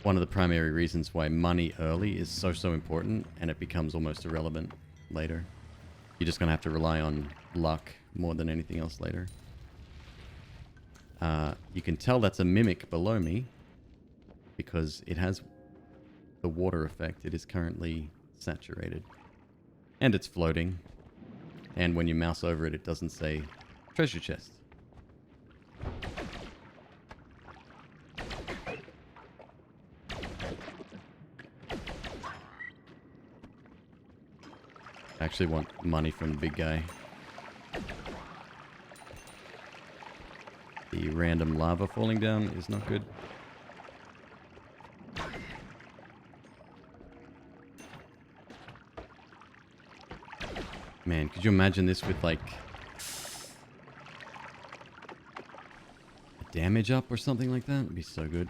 one of the primary reasons why money early is so important and it becomes almost irrelevant later. You're just going to have to rely on luck more than anything else later. You can tell that's a mimic below me because it has the water effect. It is currently saturated. And it's floating. And when you mouse over it, it doesn't say treasure chest. I actually want money from the big guy. The random lava falling down is not good. Man, could you imagine this with like a damage up or something like that? It'd be so good.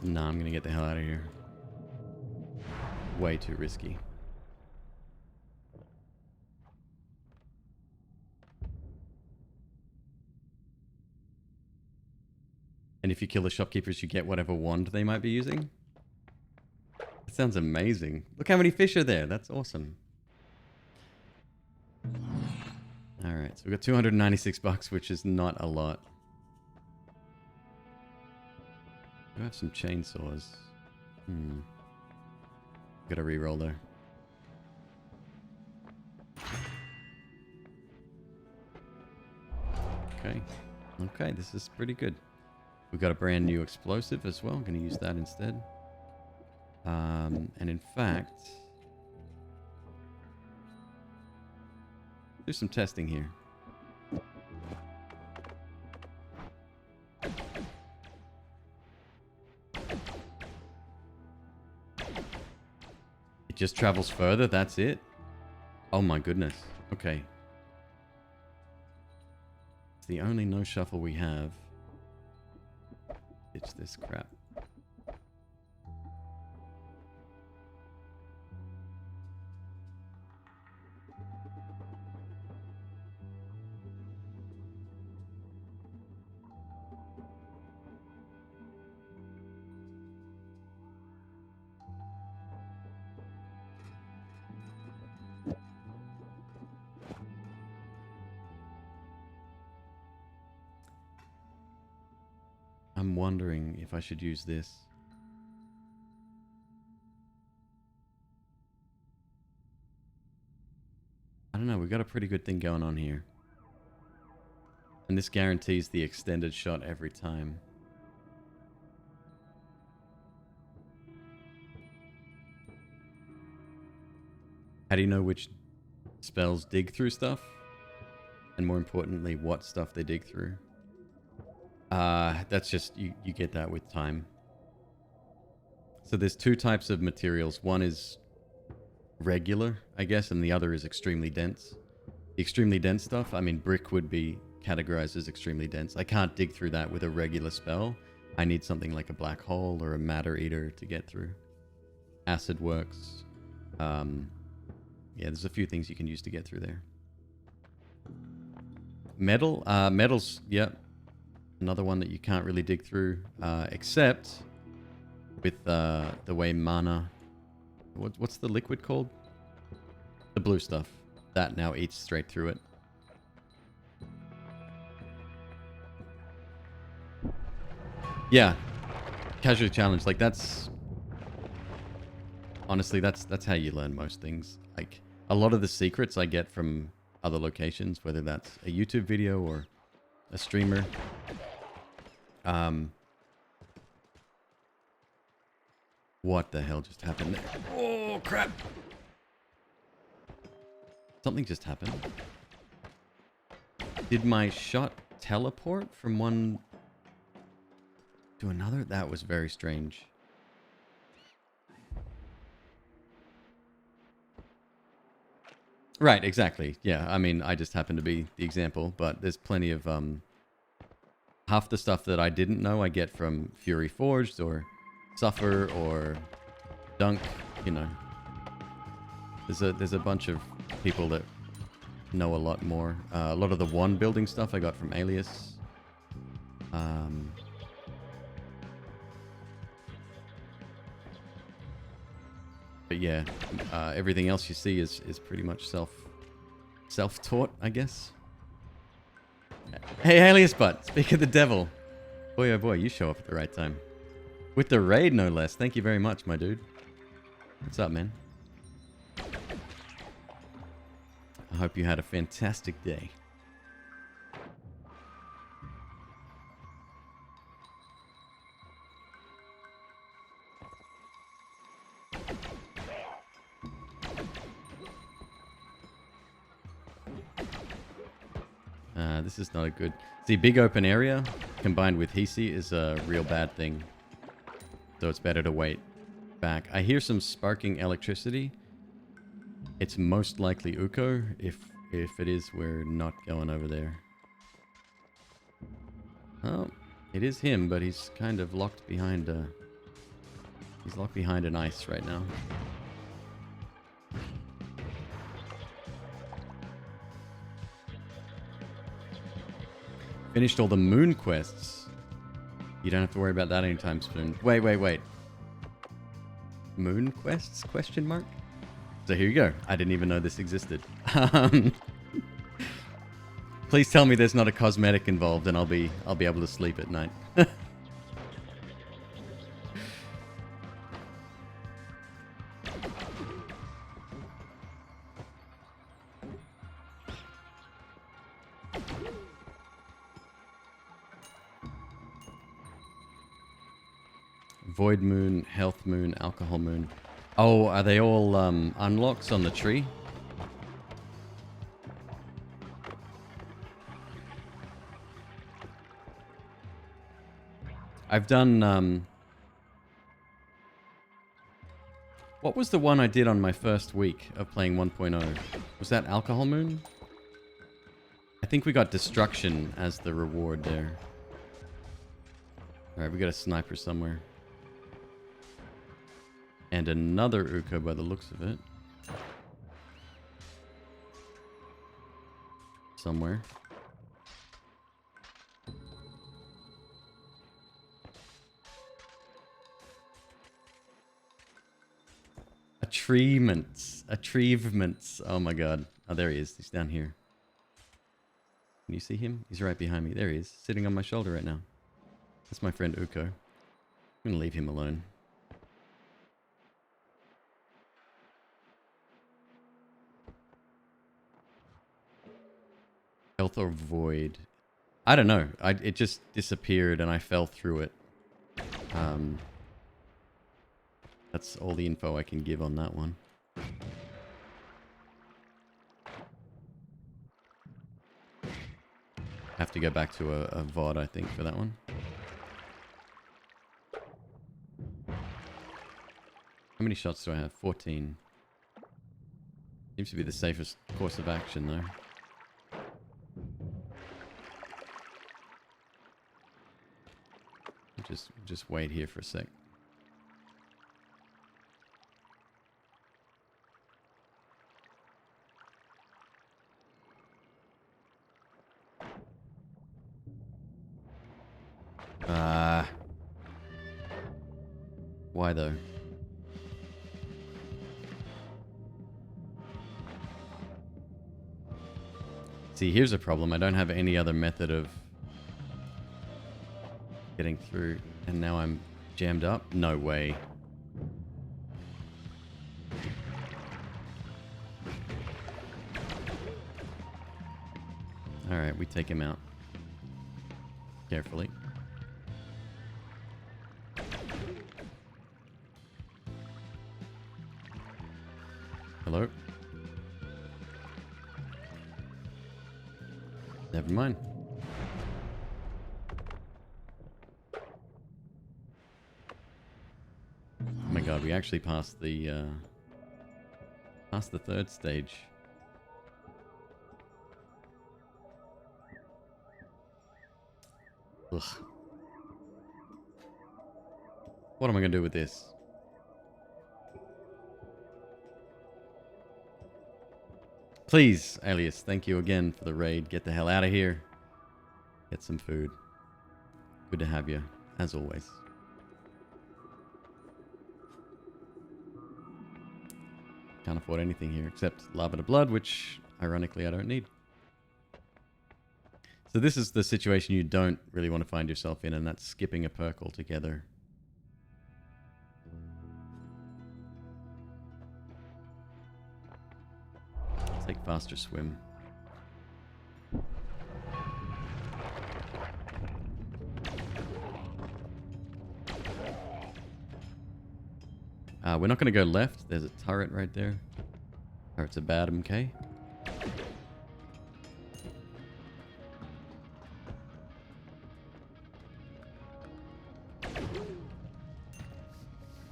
Nah, I'm gonna get the hell out of here. Way too risky. And if you kill the shopkeepers, you get whatever wand they might be using. That sounds amazing. Look how many fish are there. That's awesome. Alright, so we've got 296 bucks, which is not a lot. I have some chainsaws. Got a reroll there. Okay. Okay, this is pretty good. We've got a brand new explosive as well. I'm going to use that instead. And in fact, do some testing here. It just travels further, that's it? Oh my goodness. Okay. It's the only no shuffle we have. Ditch this crap. I'm wondering if I should use this. I don't know, we've got a pretty good thing going on here. And this guarantees the extended shot every time. How do you know which spells dig through stuff? And more importantly, what stuff they dig through? That's just, you get that with time. So there's two types of materials. One is regular, I guess, and the other is extremely dense. The extremely dense stuff, I mean, brick would be categorized as extremely dense. I can't dig through that with a regular spell. I need something like a black hole or a matter eater to get through. Acid works. Yeah, there's a few things you can use to get through there. Metal, metal's, yep, another one that you can't really dig through, except with the way mana. What's the liquid called? The blue stuff. That now eats straight through it. Yeah. Casual challenge. Like, that's... Honestly, that's how you learn most things. Like, a lot of the secrets I get from other locations, whether that's a YouTube video or a streamer. What the hell just happened there? Oh, crap! Something just happened. Did my shot teleport from one to another? That was very strange. Right, exactly. Yeah, I mean, I just happen to be the example, but there's plenty of half the stuff that I didn't know I get from Fury Forged or Suffer or Dunk, you know. There's a bunch of people that know a lot more. A lot of the one building stuff I got from Alias. But yeah, everything else you see is pretty much self-taught, I guess. Hey, Alias Butt, speak of the devil. Boy, oh boy, you show up at the right time. With the raid, no less. Thank you very much, my dude. What's up, man? I hope you had a fantastic day. This is not a good... See, big open area combined with Hisi is a real bad thing. So it's better to wait back. I hear some sparking electricity. It's most likely Uko. If it is, we're not going over there. Oh, it is him, but he's kind of locked behind he's locked behind an ice right now. Finished all the moon quests. You don't have to worry about that anytime soon. Wait. Moon quests? Question mark? So here you go. I didn't even know this existed. Please tell me there's not a cosmetic involved and I'll be able to sleep at night. Void moon, health moon, alcohol moon. Oh, are they all unlocks on the tree? I've done... What was the one I did on my first week of playing 1.0? Was that alcohol moon? I think we got destruction as the reward there. Alright, we got a sniper somewhere. And another Uko by the looks of it. Somewhere. Achievements. Oh my god. Oh, there he is. He's down here. Can you see him? He's right behind me. There he is, sitting on my shoulder right now. That's my friend Uko. I'm gonna leave him alone. Health or void? I don't know. It just disappeared and I fell through it. That's all the info I can give on that one. Have to go back to a VOD, I think, for that one. How many shots do I have? 14. Seems to be the safest course of action, though. Just wait here for a sec. Why though? See, here's a problem. I don't have any other method of getting through, and now I'm jammed up? No way. Alright, we take him out. Carefully. Hello? Never mind. Oh my god, we actually passed the third stage. Ugh. What am I gonna do with this? Please, Alias, thank you again for the raid. Get the hell out of here. Get some food. Good to have you, as always. Can't afford anything here except lava to blood, which, ironically, I don't need. So this is the situation you don't really want to find yourself in, and that's skipping a perk altogether. Take faster swim. We're not going to go left. There's a turret right there. Turret's a bad MK.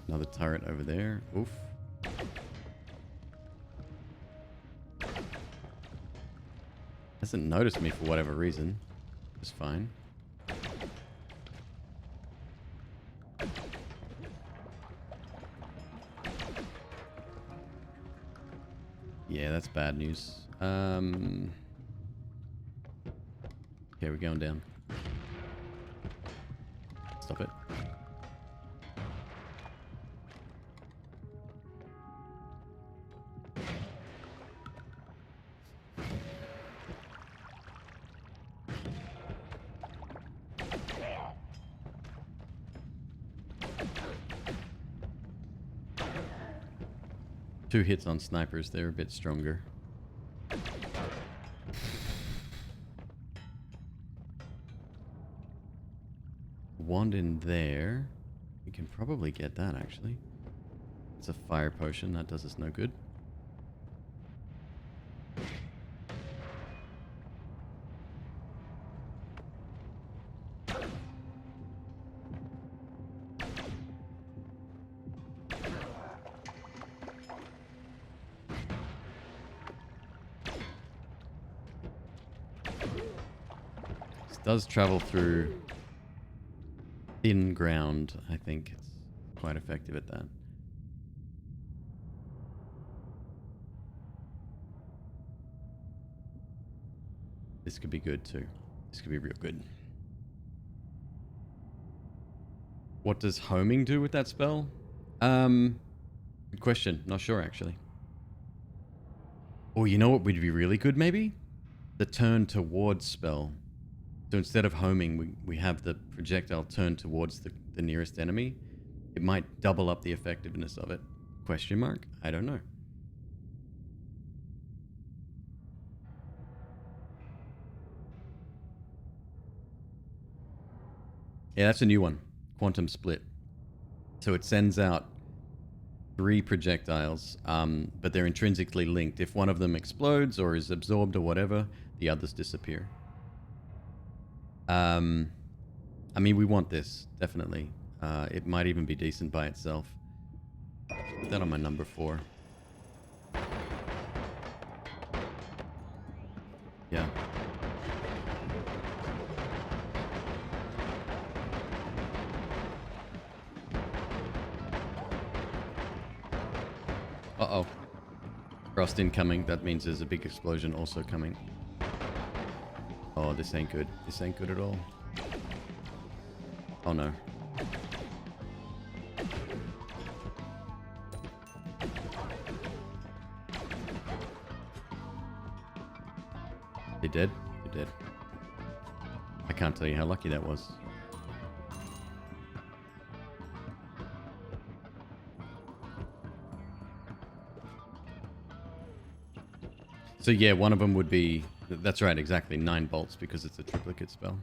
Another turret over there. Oof. Hasn't noticed me for whatever reason. It's fine. Yeah, that's bad news. Okay, we're going down. Stop it. Two hits on snipers, they're a bit stronger. Wand in there. We can probably get that, actually. It's a fire potion, that does us no good. Does travel through thin ground. I think it's quite effective at that. This could be good too. This could be real good. What does homing do with that spell? Good question. Not sure actually. Oh, you know what would be really good maybe? The turn towards spell. So instead of homing, we have the projectile turned towards the nearest enemy. It might double up the effectiveness of it. Question mark? I don't know. Yeah, that's a new one. Quantum split. So it sends out 3 projectiles, but they're intrinsically linked. If one of them explodes or is absorbed or whatever, the others disappear. I mean, we want this, definitely. It might even be decent by itself. Put that on my number 4. Yeah. Uh-oh. Frost incoming. That means there's a big explosion also coming. Oh, this ain't good. This ain't good at all. Oh, no. They dead? They're dead. I can't tell you how lucky that was. So yeah, one of them would be... That's right, exactly. 9 bolts because it's a triplicate spell.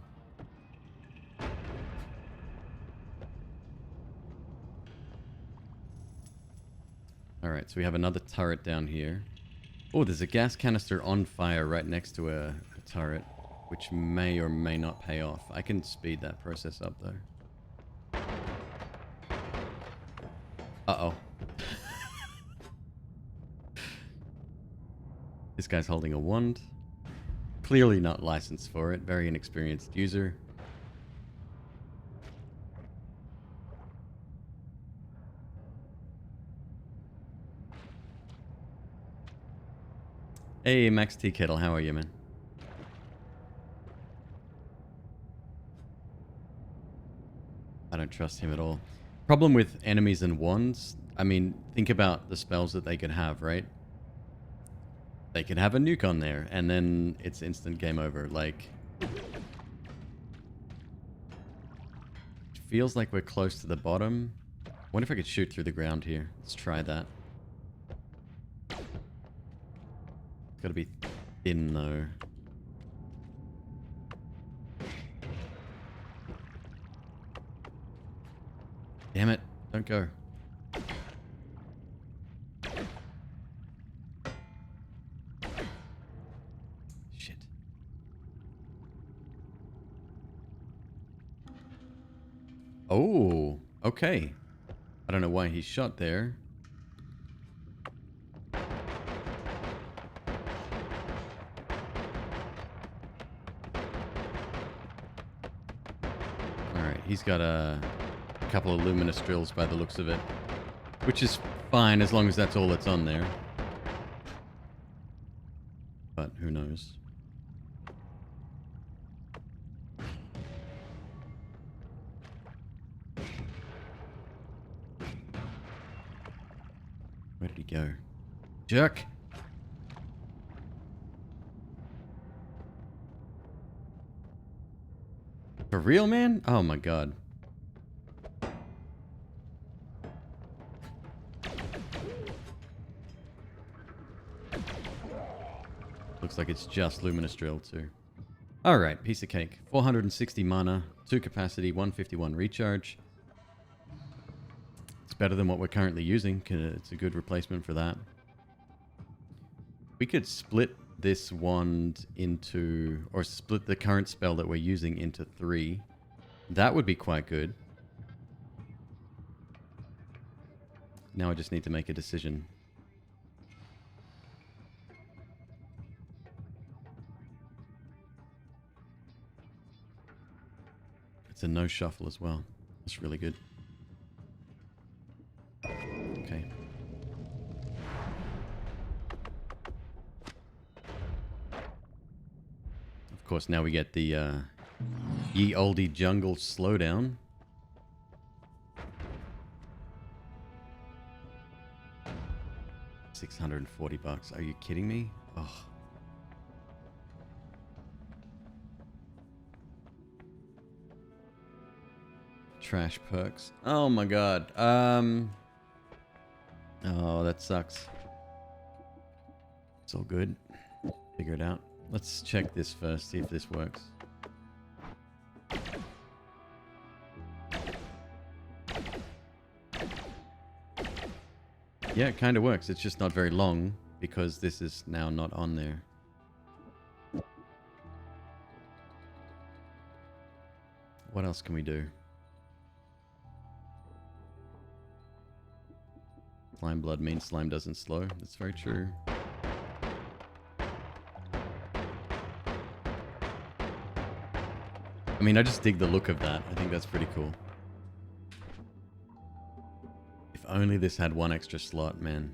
Alright, so we have another turret down here. Oh, there's a gas canister on fire right next to a turret, which may or may not pay off. I can speed that process up, though. Uh-oh. This guy's holding a wand. Clearly not licensed for it. Very inexperienced user. Hey, Max Tea Kettle, how are you, man? I don't trust him at all. Problem with enemies and wands, I mean, think about the spells that they could have, right? They could have a nuke on there, and then it's instant game over. Like, it feels like we're close to the bottom. I wonder if I could shoot through the ground here. Let's try that. It's gotta be thin, though. Damn it. Don't go. Shit. Oh, okay. I don't know why he shot there. Alright, he's got a couple of luminous drills by the looks of it. Which is fine as long as that's all that's on there. But who knows? Where did he go? Jerk! For real, man? Oh my god. Looks like it's just luminous drill too. Alright, piece of cake. 460 mana, 2 capacity, 151 recharge. It's better than what we're currently using. It's a good replacement for that. We could split this wand into... Or split the current spell that we're using into 3. That would be quite good. Now I just need to make a decision. It's a no shuffle as well. That's really good. Okay. Of course, now we get the ye olde jungle slowdown. $640. Are you kidding me? Oh. Trash perks. Oh my god. Oh, that sucks. It's all good. Figure it out. Let's check this first, see if this works. Yeah, it kind of works. It's just not very long because this is now not on there. What else can we do? Slime blood means slime doesn't slow. That's very true. I mean, I just dig the look of that. I think that's pretty cool. If only this had one extra slot, man.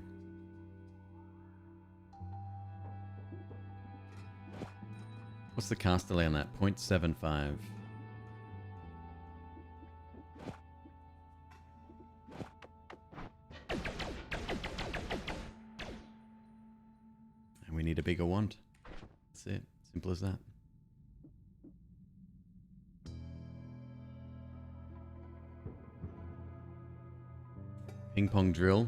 What's the cast delay on that? 0.75. And we need a bigger wand. That's it. Simple as that. Ping pong drill.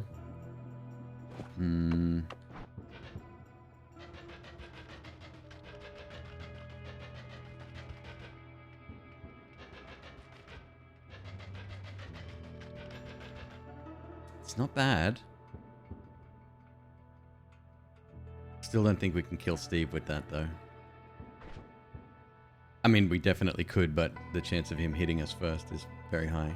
It's not bad. Still don't think we can kill Steve with that, though. I mean, we definitely could, but the chance of him hitting us first is very high.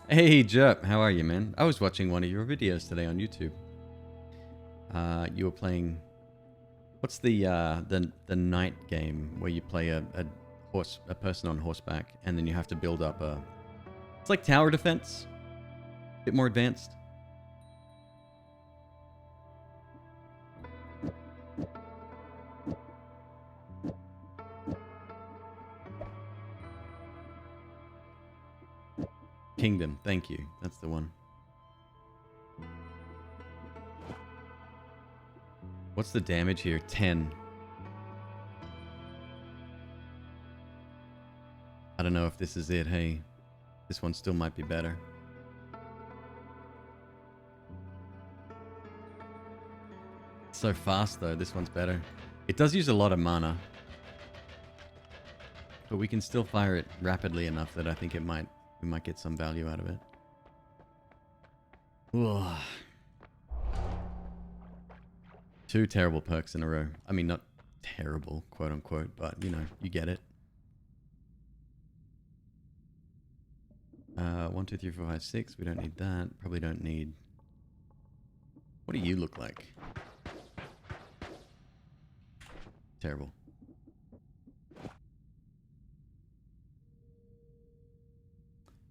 Hey, Jerp, how are you, man? I was watching one of your videos today on YouTube. You were playing... What's the night game where you play a person on horseback and then you have to build up a... It's like tower defense. A bit more advanced. Kingdom, thank you. That's the one. What's the damage here? 10. I don't know if this is it, hey. This one still might be better. It's so fast though, this one's better. It does use a lot of mana. But we can still fire it rapidly enough that I think we might get some value out of it. Ugh. 2 terrible perks in a row. I mean, not terrible, quote unquote, but you know, you get it. 1, 2, 3, 4, 5, 6. We don't need that. Probably don't need... What do you look like? Terrible.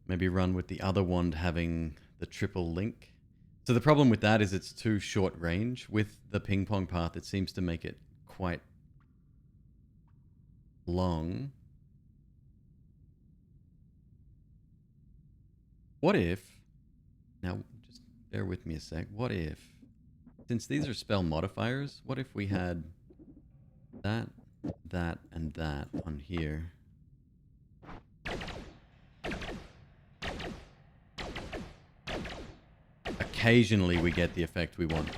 Maybe run with the other wand having the triple link. So the problem with that is it's too short range. With the ping pong path, it seems to make it quite long. What if... Now, just bear with me a sec. What if... Since these are spell modifiers, what if we had that, that, and that on here? Occasionally we get the effect we want.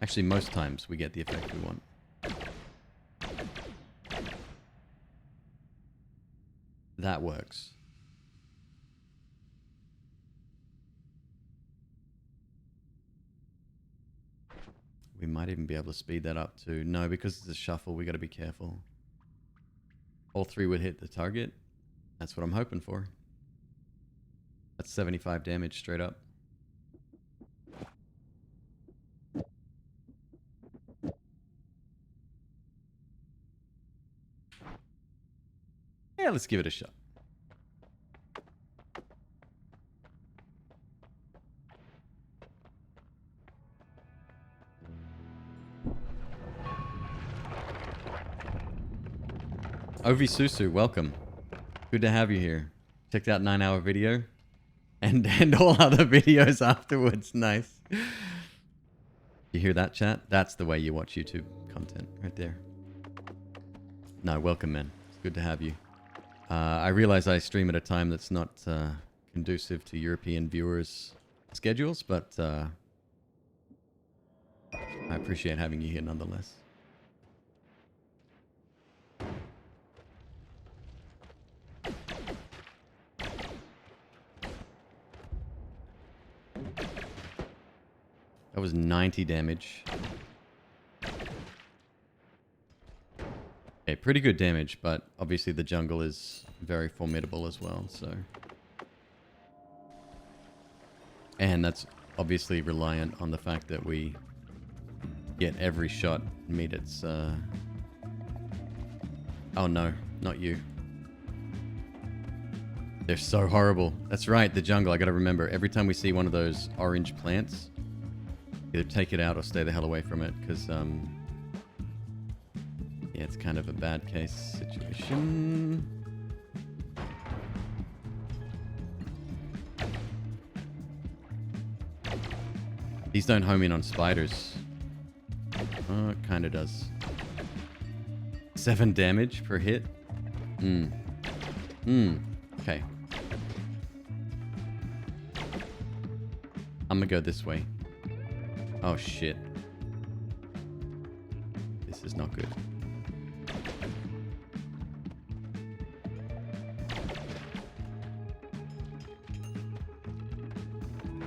Actually, most times we get the effect we want. That works. We might even be able to speed that up too. No, because it's a shuffle, we got to be careful. All 3 would hit the target. That's what I'm hoping for. That's 75 damage straight up. Yeah, let's give it a shot. Ovisusu, welcome. Good to have you here. Checked out 9-hour video and all other videos afterwards. Nice. You hear that, chat? That's the way you watch YouTube content, right there. No, welcome, man. It's good to have you. I realize I stream at a time that's not conducive to European viewers' schedules, but I appreciate having you here nonetheless. That was 90 damage. Okay, pretty good damage, but obviously the jungle is very formidable as well, so... And that's obviously reliant on the fact that we get every shot meet its... Oh no, not you. They're so horrible. That's right, the jungle, I gotta remember. Every time we see one of those orange plants, either take it out or stay the hell away from it, because, yeah, it's kind of a bad case situation. These don't home in on spiders. Oh, it kind of does. 7 damage per hit? Okay. I'm gonna go this way. Oh, shit. This is not good.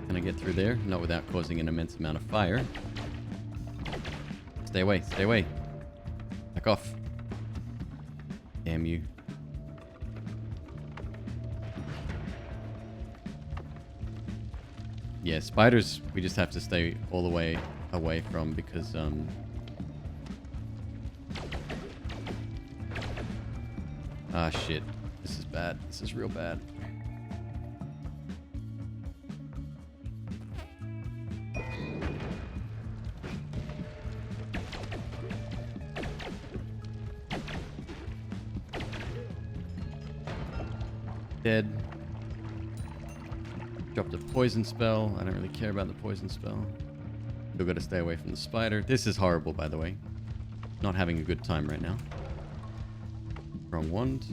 Can I get through there? Not without causing an immense amount of fire. Stay away, stay away. Back off. Damn you. Yeah, spiders we just have to stay all the way away from because ah shit. This is bad. This is real bad. Dead. Dropped a poison spell. I don't really care about the poison spell. Still got to stay away from the spider. This is horrible, by the way. Not having a good time right now. Wrong wand.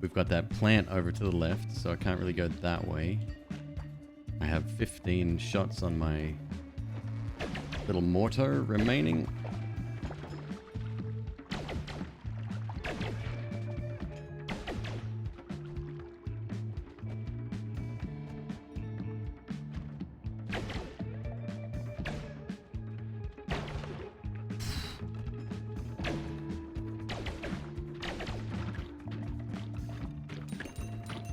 We've got that plant over to the left, so I can't really go that way. I have 15 shots on my little mortar remaining.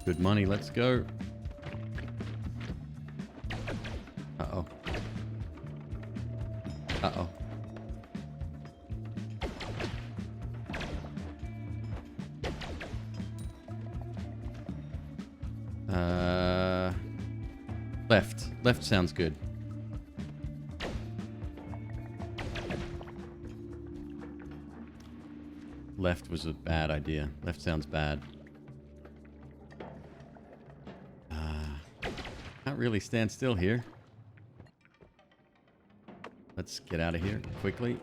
Good money, let's go. Uh-oh. Uh-oh. Left. Left sounds good. Left was a bad idea. Left sounds bad. Can't really stand still here. Let's get out of here quickly.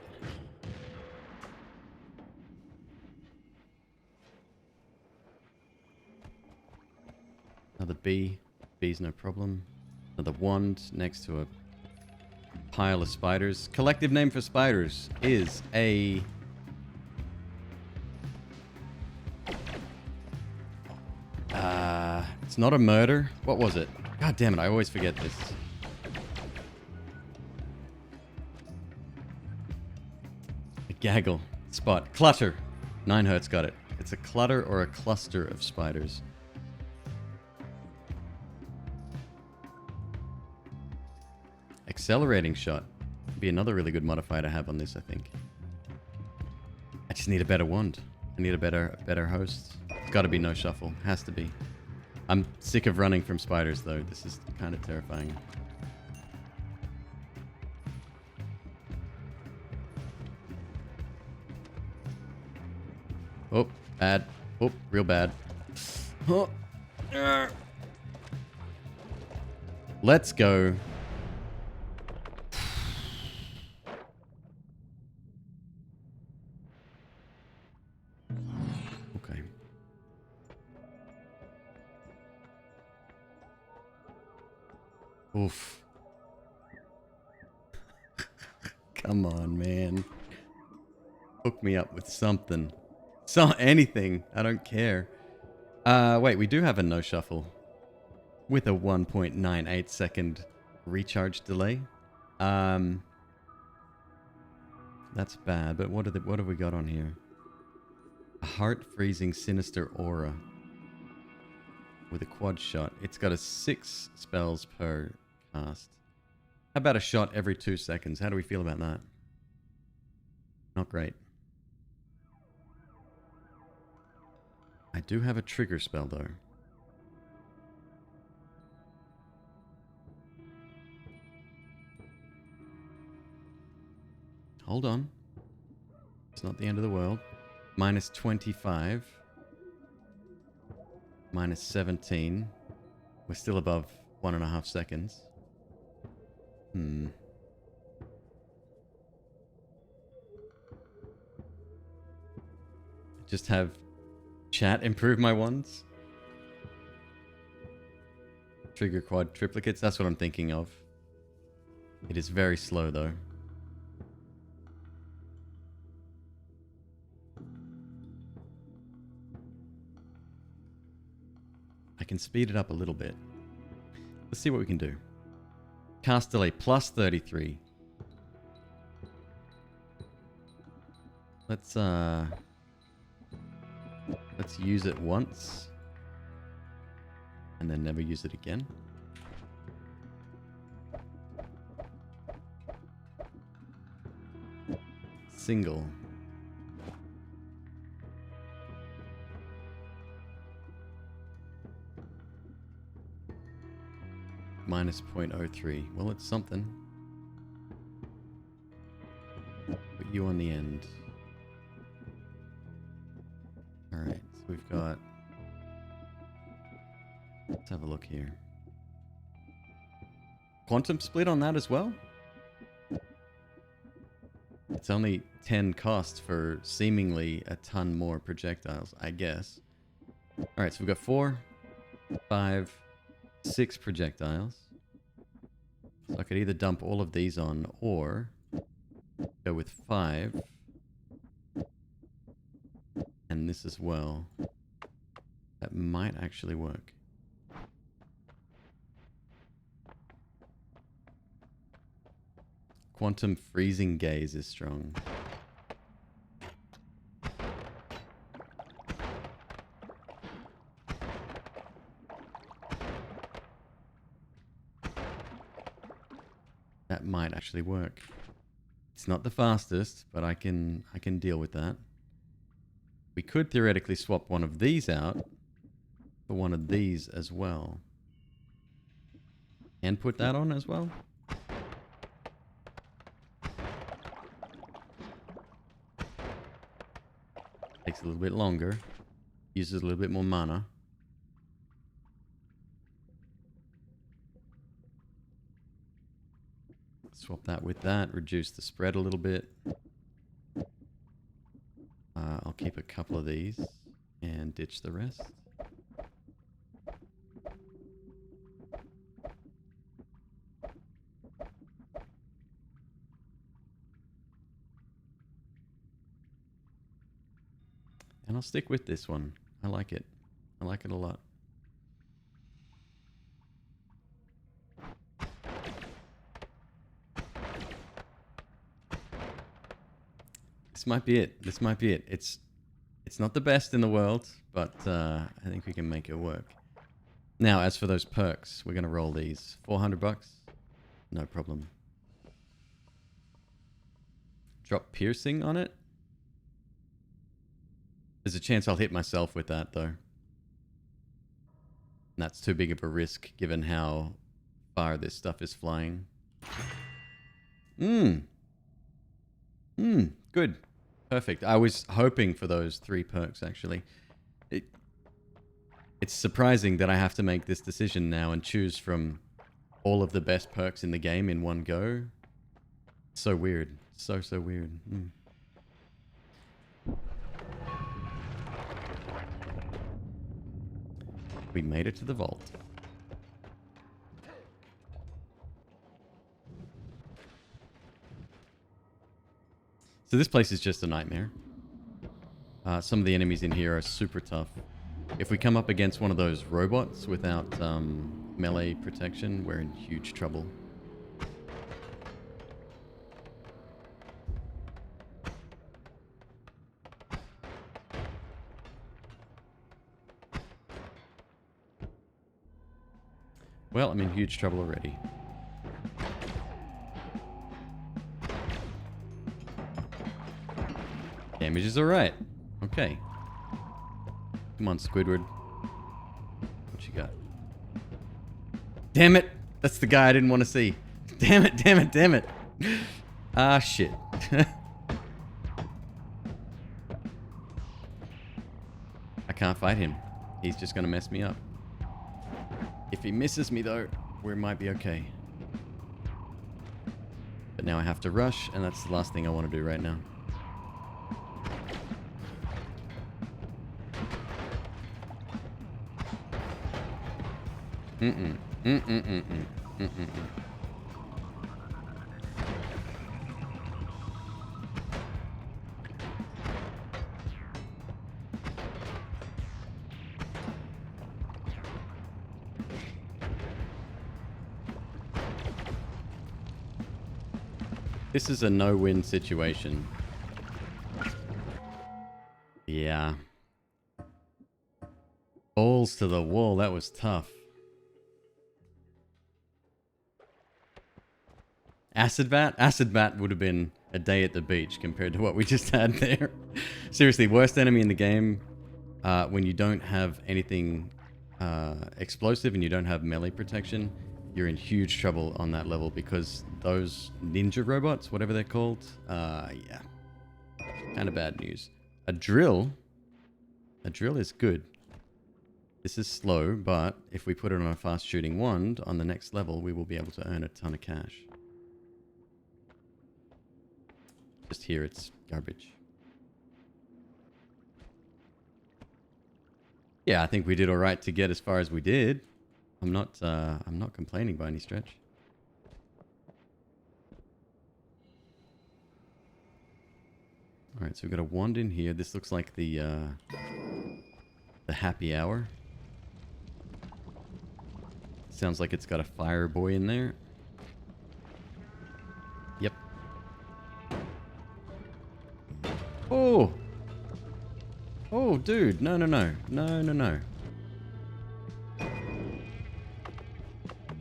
Another bee. Bee's no problem. Another wand next to a pile of spiders. Collective name for spiders is a... it's not a murder. What was it? God damn it, I always forget this. A gaggle. Spot. Clutter. 9 hertz got it. It's a clutter or a cluster of spiders. Accelerating shot. Be another really good modifier to have on this, I think. I just need a better wand. I need a better host. It's got to be no shuffle. Has to be. I'm sick of running from spiders, though. This is kind of terrifying. Oh, bad. Oh, real bad. Oh, Let's go. Okay. Oof. Come on, man. Hook me up with something. Anything. I don't care. Wait, we do have a no shuffle. With a 1.98 second recharge delay. That's bad, but what have we got on here? A heart-freezing sinister aura. With a quad shot. It's got a 6 spells per cast. How about a shot every 2 seconds? How do we feel about that? Not great. I do have a trigger spell though. Hold on. It's not the end of the world. Minus 25. Minus 17. We're still above 1.5 seconds. Just have chat improve my ones. Trigger quad triplicates. That's what I'm thinking of. It is very slow though. I can speed it up a little bit. Let's see what we can do. Cast delay plus 33. Let's use it once. And then never use it again. Single. Minus 0.03. Well, it's something. Put you on the end. Alright, so we've got... Let's have a look here. Quantum split on that as well? It's only 10 costs for seemingly a ton more projectiles, I guess. Alright, so we've got 4, 5, 6 projectiles. So I could either dump all of these on or go with 5. And this as well. That might actually work. Quantum freezing gaze is strong. That might actually work. It's not the fastest, but I can deal with that. We could theoretically swap one of these out for one of these as well. And put that on as well. Takes a little bit longer. Uses a little bit more mana. Swap that with that. Reduce the spread a little bit. I'll keep a couple of these and ditch the rest. And I'll stick with this one. I like it. I like it a lot. This might be it. This might be it. It's not the best in the world, but I think we can make it work. Now, as for those perks, we're going to roll these. 400 bucks? No problem. Drop piercing on it? There's a chance I'll hit myself with that, though. And that's too big of a risk, given how far this stuff is flying. Good. Perfect. I was hoping for those 3 perks, actually. It's surprising that I have to make this decision now and choose from all of the best perks in the game in one go. So weird. So weird. We made it to the vault. So this place is just a nightmare. Some of the enemies in here are super tough. If we come up against one of those robots without melee protection, we're in huge trouble. Well, I'm in huge trouble already. Damage is alright. Okay. Come on, Squidward. What you got? Damn it! That's the guy I didn't want to see. Damn it, damn it, damn it. Ah, shit. I can't fight him. He's just going to mess me up. If he misses me, though, we might be okay. But now I have to rush, and that's the last thing I want to do right now. This is a no-win situation. Yeah. Balls to the wall, that was tough. Acid Bat? Acid Bat would have been a day at the beach compared to what we just had there. Seriously, worst enemy in the game when you don't have anything explosive and you don't have melee protection, you're in huge trouble on that level because those ninja robots, whatever they're called, yeah, kind of bad news. A drill is good. This is slow, but if we put it on a fast shooting wand on the next level, we will be able to earn a ton of cash. Just here, it's garbage. Yeah, I think we did all right to get as far as we did. I'm not complaining by any stretch. All right, so we've got a wand in here. This looks like the happy hour. Sounds like it's got a fire boy in there. Yep. Oh! Oh, dude. No.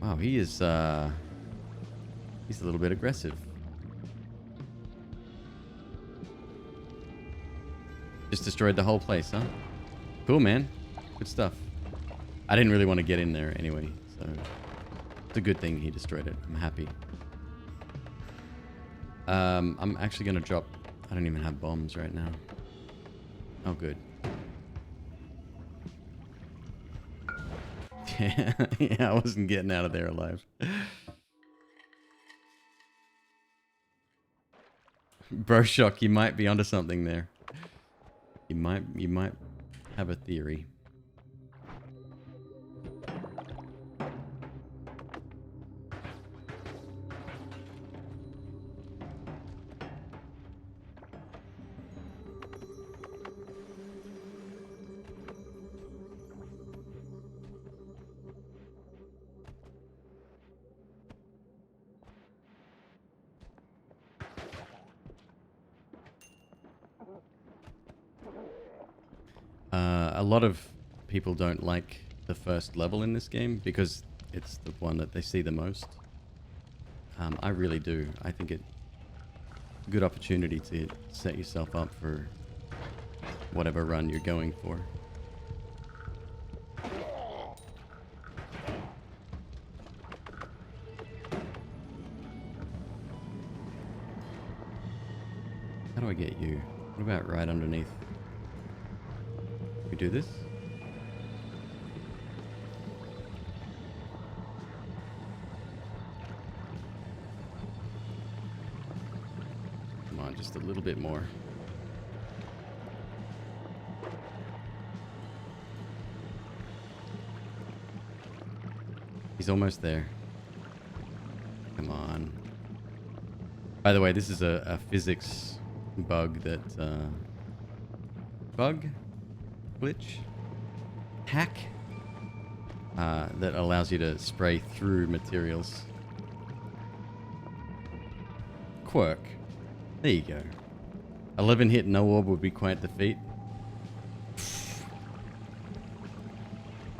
Wow, he is, he's a little bit aggressive. Just destroyed the whole place, huh? Cool, man. Good stuff. I didn't really want to get in there anyway, so it's a good thing he destroyed it. I'm happy. I'm actually going to drop... I don't even have bombs right now. Oh, good. Yeah, I wasn't getting out of there alive. Bro Shock, you might be onto something there. You might have a theory. A lot of people don't like the first level in this game because it's the one that they see the most. I really do. I think it's a good opportunity to set yourself up for whatever run you're going for. How do I get you? What about right underneath? We do this? on, just a little bit more. He's almost there. Come on. By the way, this is a physics bug that... bug? Glitch? Hack? That allows you to spray through materials. Quirk. There you go. 11 hit, no orb would be quite the feat.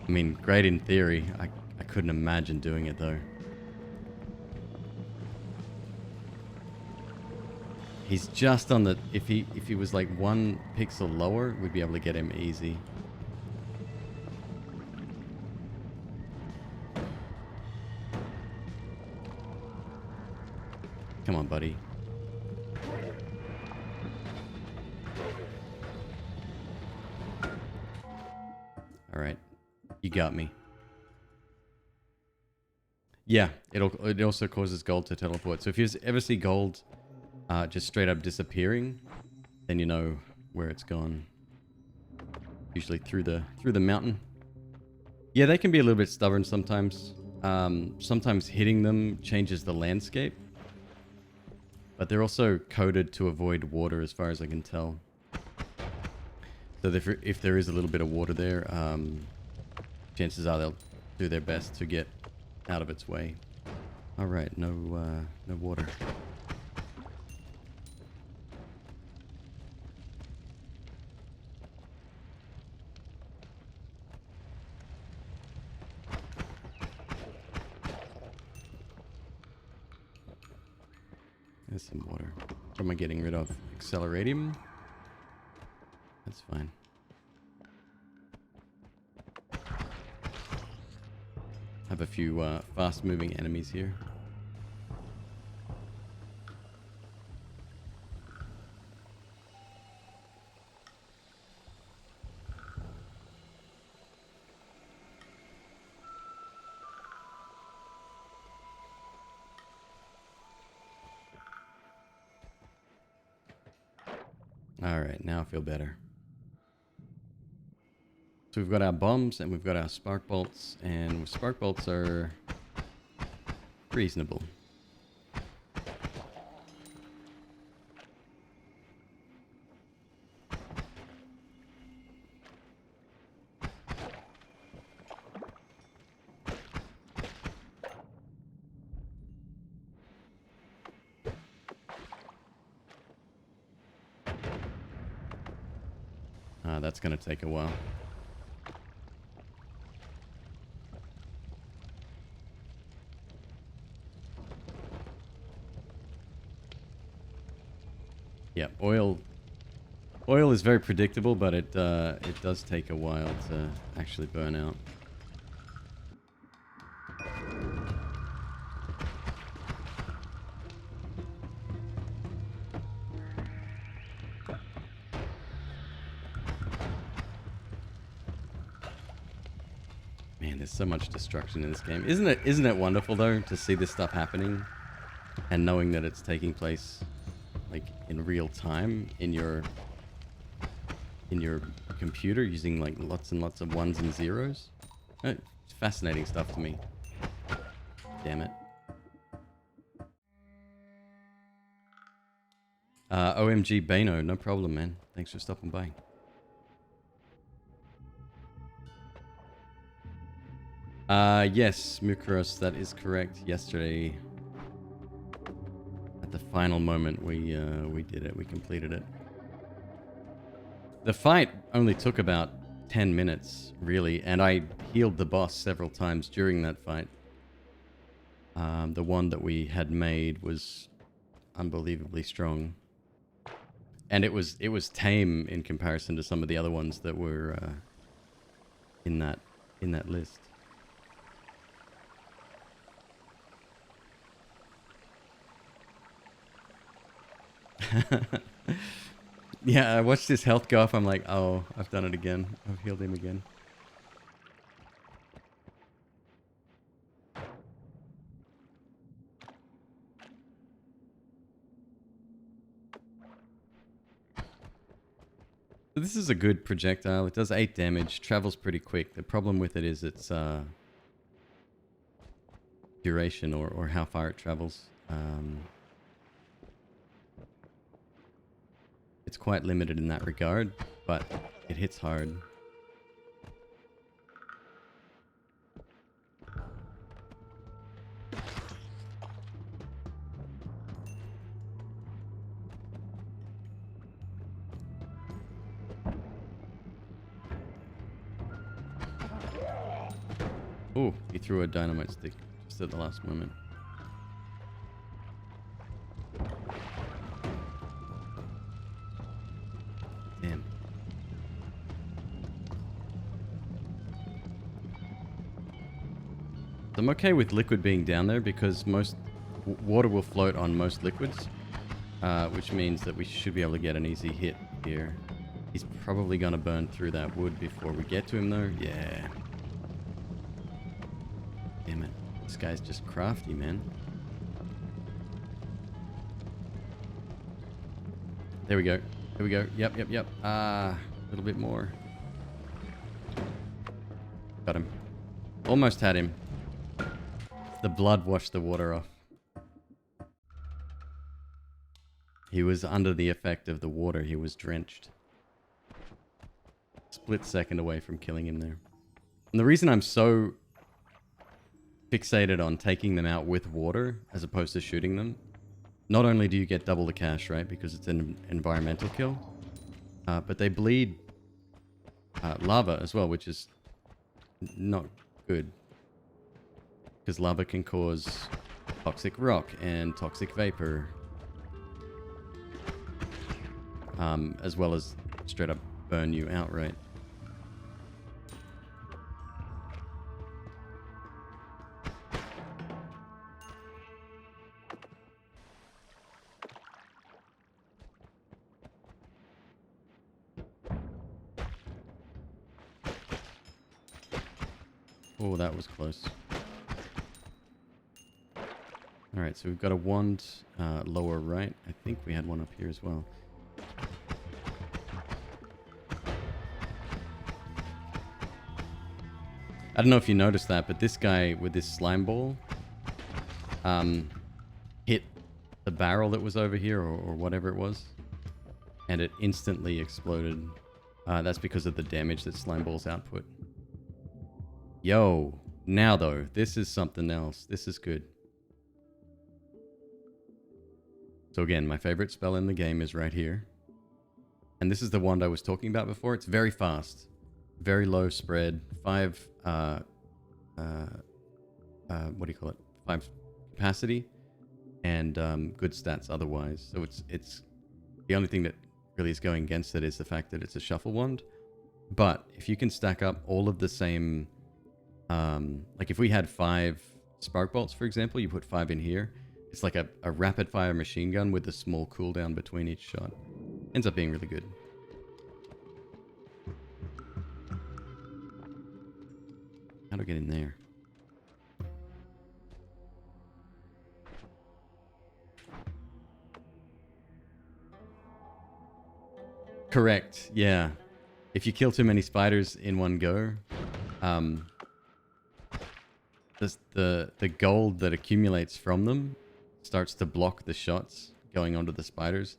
I mean, great in theory. I couldn't imagine doing it though. He's just on the... If he was like 1 pixel lower, we'd be able to get him easy. Come on, buddy. Alright. You got me. Yeah, it also causes gold to teleport. So if you ever see gold just straight up disappearing, then you know where it's gone. Usually through the mountain. Yeah, they can be a little bit stubborn sometimes. Sometimes hitting them changes the landscape. But they're also coded to avoid water as far as I can tell. So if there is a little bit of water there, chances are they'll do their best to get out of its way. Alright, no water. There's some water. What am I getting rid of? Acceleratium? That's fine. Have a few fast-moving enemies here. Alright, now I feel better. So we've got our bombs and we've got our spark bolts, and spark bolts are reasonable. That's going to take a while. Yeah, oil is very predictable, but it does take a while to actually burn out. Man, there's so much destruction in this game. Isn't it wonderful though to see this stuff happening and knowing that it's taking place like in real time in your computer using like lots and lots of ones and zeros? It's fascinating stuff to me. Damn it. OMG Bano, no problem, man. Thanks for stopping by. Yes, Mukros, that is correct. Yesterday, at the final moment, we did it. We completed it. The fight only took about 10 minutes, really, and I healed the boss several times during that fight. The one that we had made was unbelievably strong, and it was tame in comparison to some of the other ones that were in that list. Yeah, I watched his health go off. I'm like, oh, I've done it again. I've healed him again. this is a good projectile. It does 8 damage, travels pretty quick. The problem with it is its duration or how far it travels. It's quite limited in that regard, but it hits hard. Oh, he threw a dynamite stick just at the last moment. Damn. I'm okay with liquid being down there because most water will float on most liquids, which means that we should be able to get an easy hit here. He's probably going to burn through that wood before we get to him though. Yeah. Damn it. This guy's just crafty, man. There we go. Here we go. Yep. A little bit more. Got him. Almost had him. The blood washed the water off. He was under the effect of the water. He was drenched. Split second away from killing him there. And the reason I'm so fixated on taking them out with water as opposed to shooting them, not only do you get double the cash, right, because it's an environmental kill, but they bleed lava as well, which is not good. Because lava can cause toxic rock and toxic vapor. As well as straight up burn you outright. Oh, that was close. Alright, so we've got a wand lower right. I think we had one up here as well. I don't know if you noticed that, but this guy with this slime ball hit the barrel that was over here, or whatever it was, and it instantly exploded. That's because of the damage that slime balls output. Yo, now though, this is something else. This is good. So again, my favorite spell in the game is right here. And this is the wand I was talking about before. It's very fast. Very low spread. 5, what do you call it? 5 capacity. And good stats otherwise. So it's the only thing that really is going against it is the fact that it's a shuffle wand. But if you can stack up all of the same, like if we had 5 spark bolts, for example, you put 5 in here. It's like a rapid fire machine gun with a small cooldown between each shot. Ends up being really good. How do I get in there? Correct, yeah. If you kill too many spiders in one go, the gold that accumulates from them starts to block the shots going onto the spiders,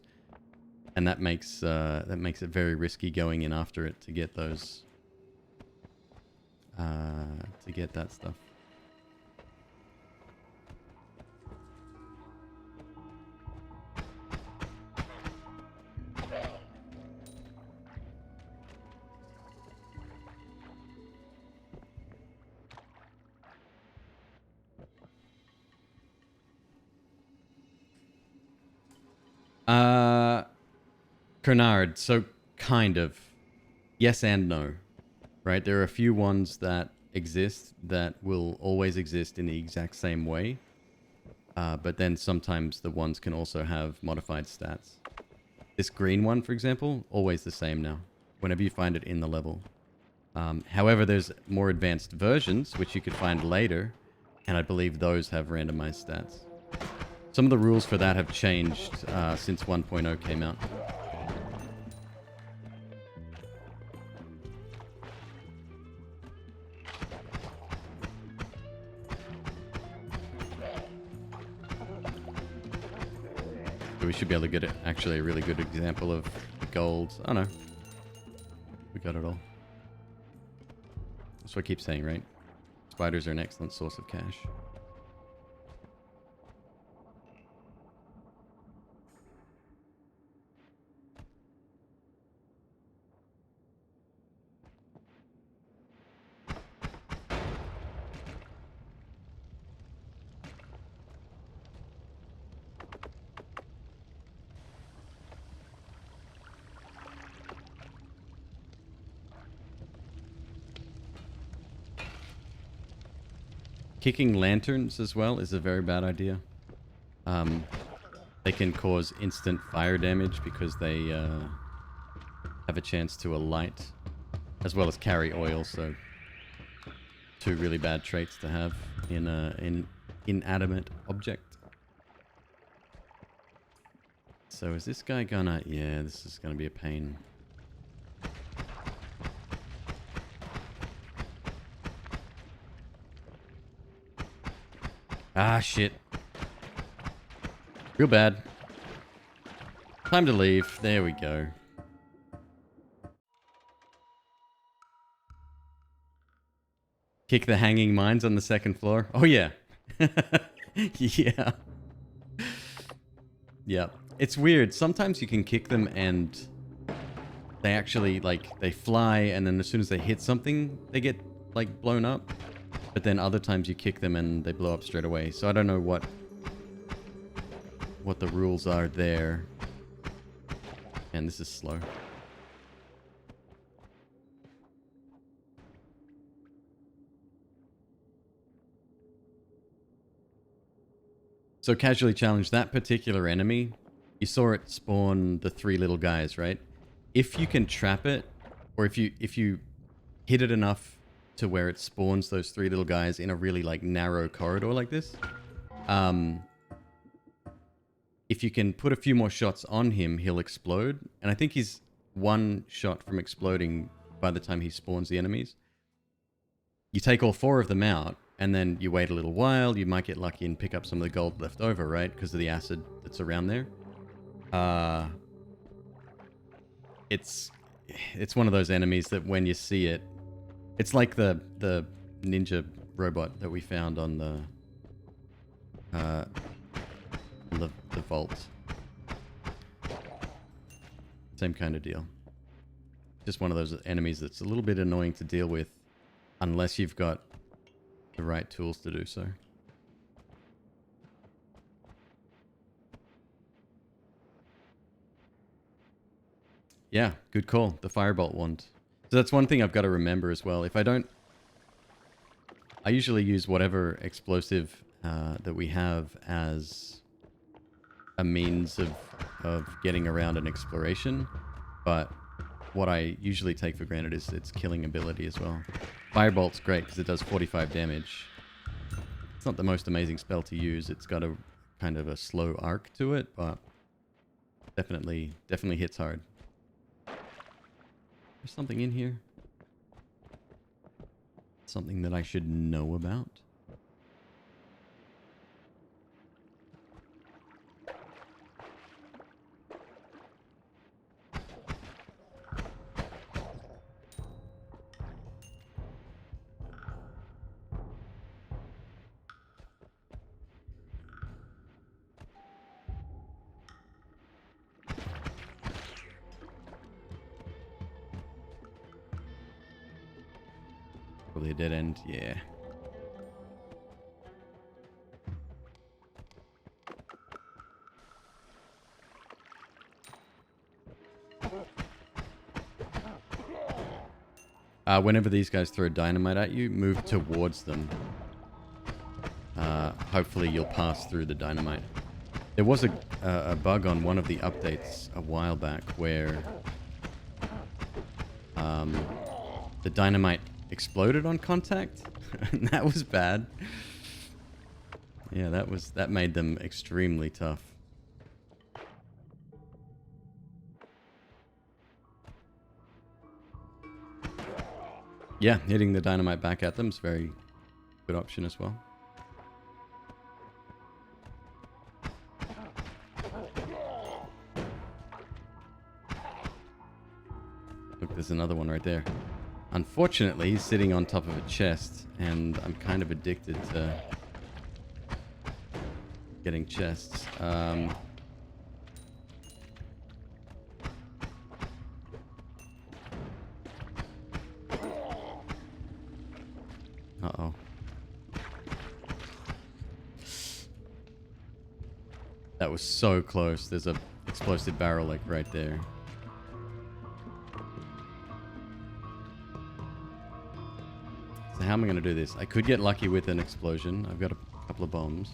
and that makes it very risky going in after it to get those to get that stuff. Kernard, so kind of. Yes and no. Right? There are a few ones that exist that will always exist in the exact same way. But then sometimes the ones can also have modified stats. This green one, for example, always the same now, whenever you find it in the level. However, there's more advanced versions, which you could find later, and I believe those have randomized stats. Some of the rules for that have changed since 1.0 came out. So we should be able to get actually a really good example of gold. Oh no. We got it all. That's what I keep saying, right? Spiders are an excellent source of cash. Kicking lanterns as well is a very bad idea. They can cause instant fire damage because they have a chance to alight, as well as carry oil. So, two really bad traits to have in an inanimate object. So is this guy gonna... Yeah, this is gonna be a pain. Ah, shit. Real bad. Time to leave. There we go. Kick the hanging mines on the second floor. Oh, yeah. Yeah. Yeah. It's weird. Sometimes you can kick them and they actually, like, they fly, and then as soon as they hit something, they get, like, blown up. But then other times you kick them and they blow up straight away. So I don't know what the rules are there. And this is slow. So casually challenge that particular enemy. You saw it spawn the 3 little guys, right? If you can trap it, or if you hit it enough to where it spawns those 3 little guys in a really like narrow corridor like this, if you can put a few more shots on him, he'll explode. And I think he's 1 shot from exploding by the time he spawns the enemies. You take all 4 of them out, and then you wait a little while. You might get lucky and pick up some of the gold left over, right? Because of the acid that's around there. It's one of those enemies that when you see it, it's like the ninja robot that we found on the vault. Same kind of deal. Just one of those enemies that's a little bit annoying to deal with unless you've got the right tools to do so. Yeah, good call. The firebolt wand. So that's one thing I've got to remember as well. If I don't... I usually use whatever explosive that we have as a means of getting around an exploration. But what I usually take for granted is its killing ability as well. Firebolt's great because it does 45 damage. It's not the most amazing spell to use. It's got a kind of a slow arc to it, but definitely hits hard. There's something in here. Something that I should know about. Probably a dead end, yeah. Whenever these guys throw dynamite at you, move towards them. Hopefully you'll pass through the dynamite. There was a bug on one of the updates a while back where the dynamite exploded on contact. And that was bad. Yeah, that made them extremely tough. Yeah, hitting the dynamite back at them is a very good option as well. there's another one right there. Unfortunately, he's sitting on top of a chest, and I'm kind of addicted to getting chests. Uh-oh. That was so close. There's a explosive barrel like right there. So how am I going to do this? I could get lucky with an explosion. I've got a couple of bombs.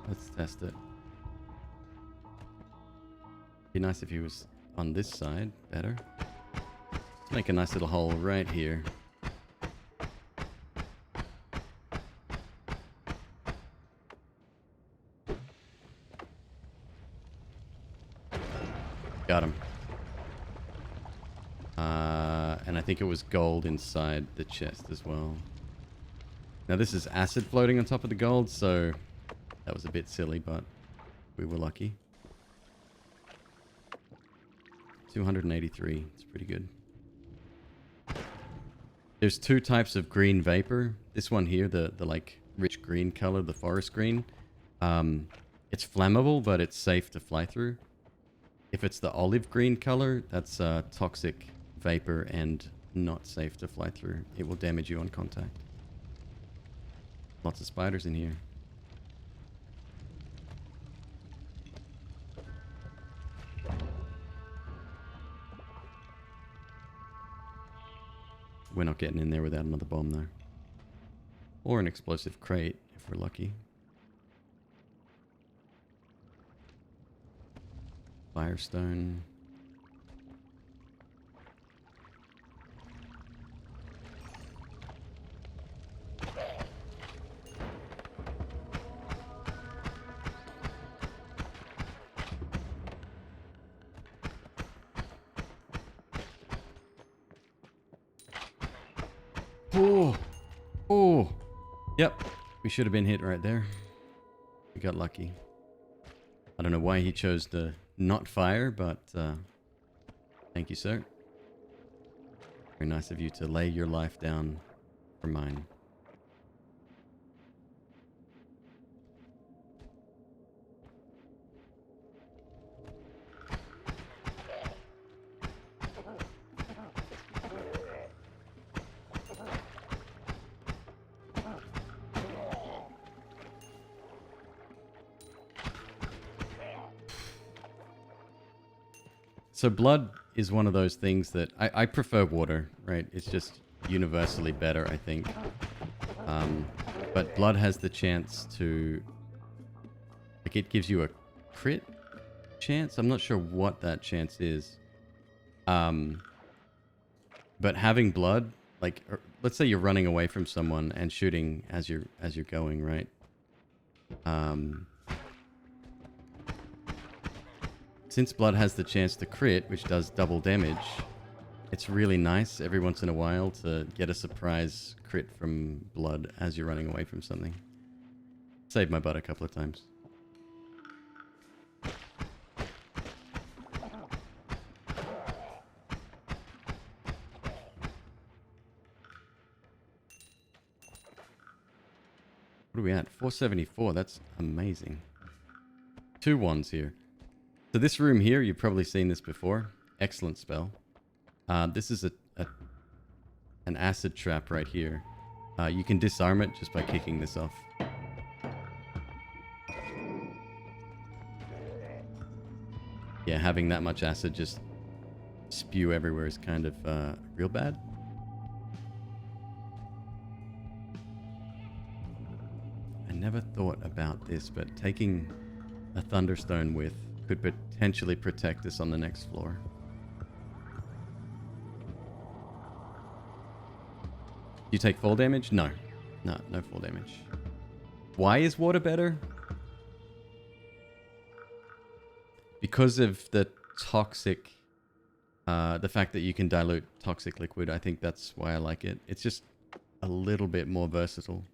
Let's test it. Be nice if he was on this side. Better. Let's make a nice little hole right here. Got him. And I think it was gold inside the chest as well. Now this is acid floating on top of the gold, so that was a bit silly, but we were lucky. 283. It's pretty good. There's two types of green vapor. This one here, the like rich green color, the forest green. It's flammable, but it's safe to fly through. If it's the olive green color, that's toxic vapor and not safe to fly through. It will damage you on contact. Lots of spiders in here. We're not getting in there without another bomb though. Or an explosive crate, if we're lucky. Firestone. Oh, oh, yep. We should have been hit right there. We got lucky. I don't know why he chose to not fire, but thank you, sir. Very nice of you to lay your life down for mine. So blood is one of those things that I prefer water, right? It's just universally better, I think. But blood has the chance to, like, it gives you a crit chance. I'm not sure what that chance is. But having blood, like, let's say you're running away from someone and shooting as you're going, right? Since blood has the chance to crit, which does double damage, it's really nice every once in a while to get a surprise crit from blood as you're running away from something. Saved my butt a couple of times. What are we at? 474. That's amazing. 2 wands here. So this room here, you've probably seen this before. Excellent spell. This is an acid trap right here. You can disarm it just by kicking this off. Yeah, having that much acid just spew everywhere is kind of real bad. I never thought about this, but taking a Thunderstone with could potentially protect us on the next floor. You take fall damage? No. No fall damage. Why is water better? Because of the toxic, the fact that you can dilute toxic liquid. I think that's why I like it. It's just a little bit more versatile.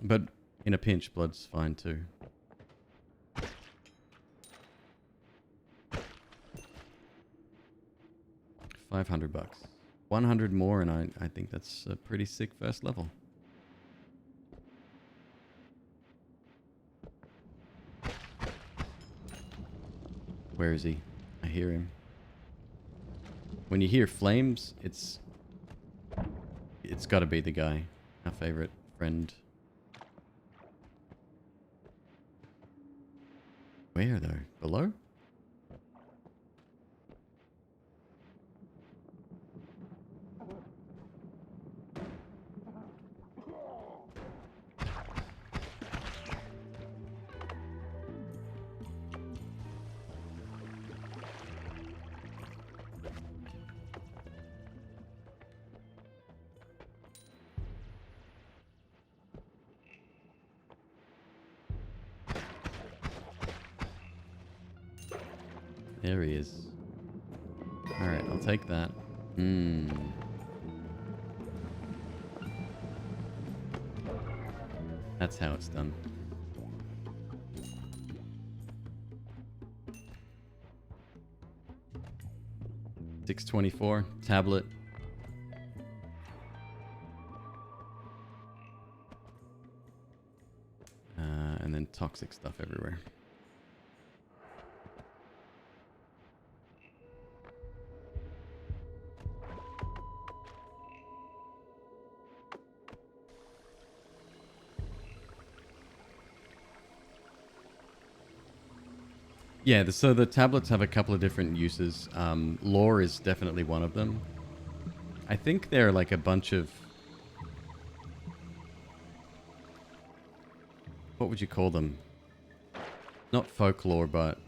But in a pinch, blood's fine too. 500 bucks. 100 more, and I think that's a pretty sick first level. Where is he? I hear him. When you hear flames, it's got to be the guy, our favorite friend. Where though? Below? There he is. Alright, I'll take that. That's how it's done. $6.24, tablet. And then toxic stuff everywhere. Yeah, so the tablets have a couple of different uses. Lore is definitely one of them. I think they're like a bunch of... What would you call them? Not folklore, but...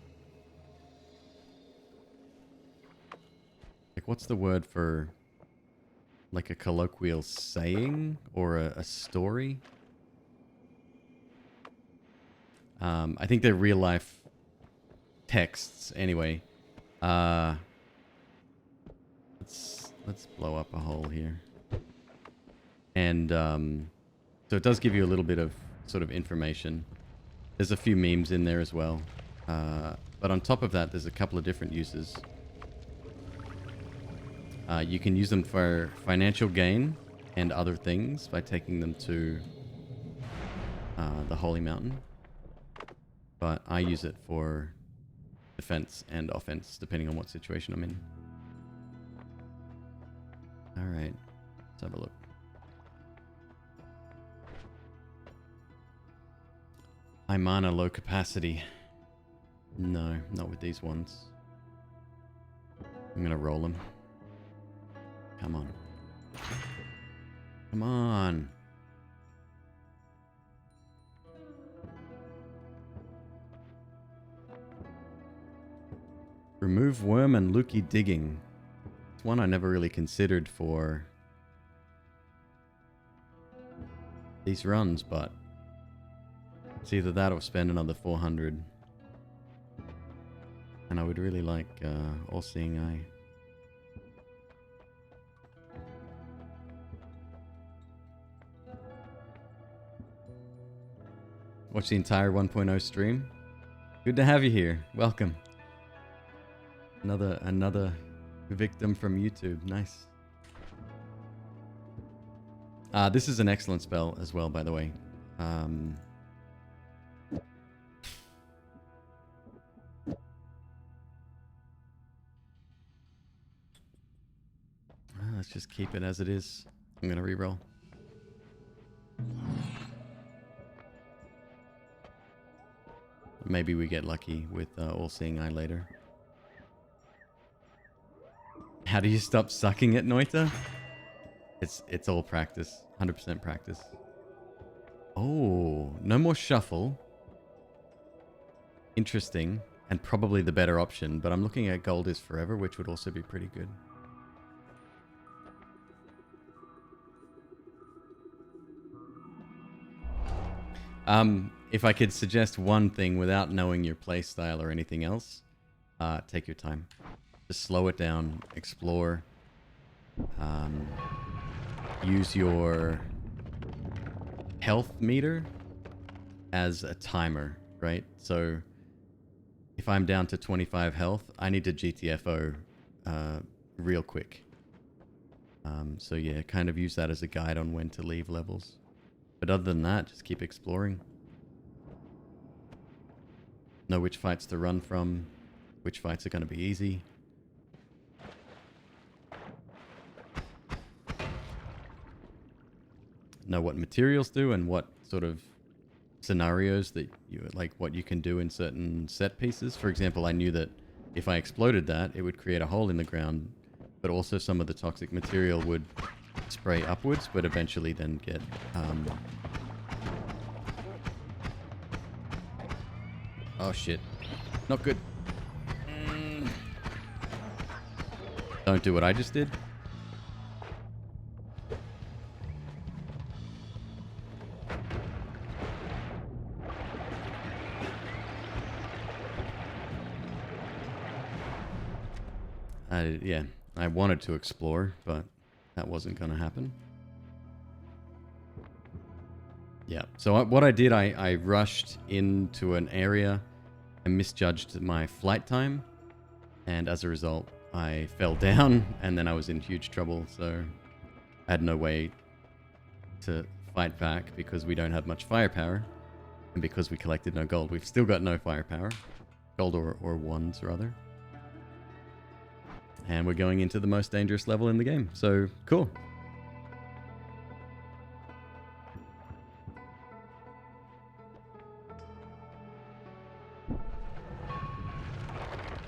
Like, what's the word for... Like a colloquial saying? Or a story? I think they're real life... texts anyway. Let's blow up a hole here. And so it does give you a little bit of sort of information. There's a few memes in there as well. But on top of that, there's a couple of different uses. You can use them for financial gain and other things by taking them to the Holy Mountain. But I use it for defense and offense, depending on what situation I'm in. Alright, let's have a look. High mana, low capacity. No, not with these ones. I'm gonna roll them. Come on. Come on. Remove worm and Lukey digging. It's one I never really considered for these runs, but it's either that or spend another 400. And I would really like All-Seeing Eye. Watch the entire 1.0 stream. Good to have you here. Welcome. Another victim from YouTube. Nice. This is an excellent spell as well, by the way. Let's just keep it as it is. I'm gonna reroll. Maybe we get lucky with All-Seeing Eye later. How do you stop sucking at Noita? It's all practice. 100% practice. Oh, no more shuffle. Interesting. And probably the better option. But I'm looking at Gold is Forever, which would also be pretty good. If I could suggest one thing without knowing your playstyle or anything else, take your time. Just slow it down, explore. Use your health meter as a timer, right? So if I'm down to 25 health, I need to GTFO real quick. So yeah, kind of use that as a guide on when to leave levels. But other than that, just keep exploring. Know which fights to run from, which fights are going to be easy. Know what materials do and what sort of scenarios that you like, what you can do in certain set pieces. For example, I knew that if I exploded that, it would create a hole in the ground, but also some of the toxic material would spray upwards, but eventually then get oh shit, not good. Don't do what I just did. Yeah, I wanted to explore, but that wasn't going to happen. Yeah, so what I did, I rushed into an area and misjudged my flight time, and as a result, I fell down, and then I was in huge trouble, so I had no way to fight back because we don't have much firepower, and because we collected no gold. We've still got no firepower. Gold or wands, rather. And we're going into the most dangerous level in the game. So, cool.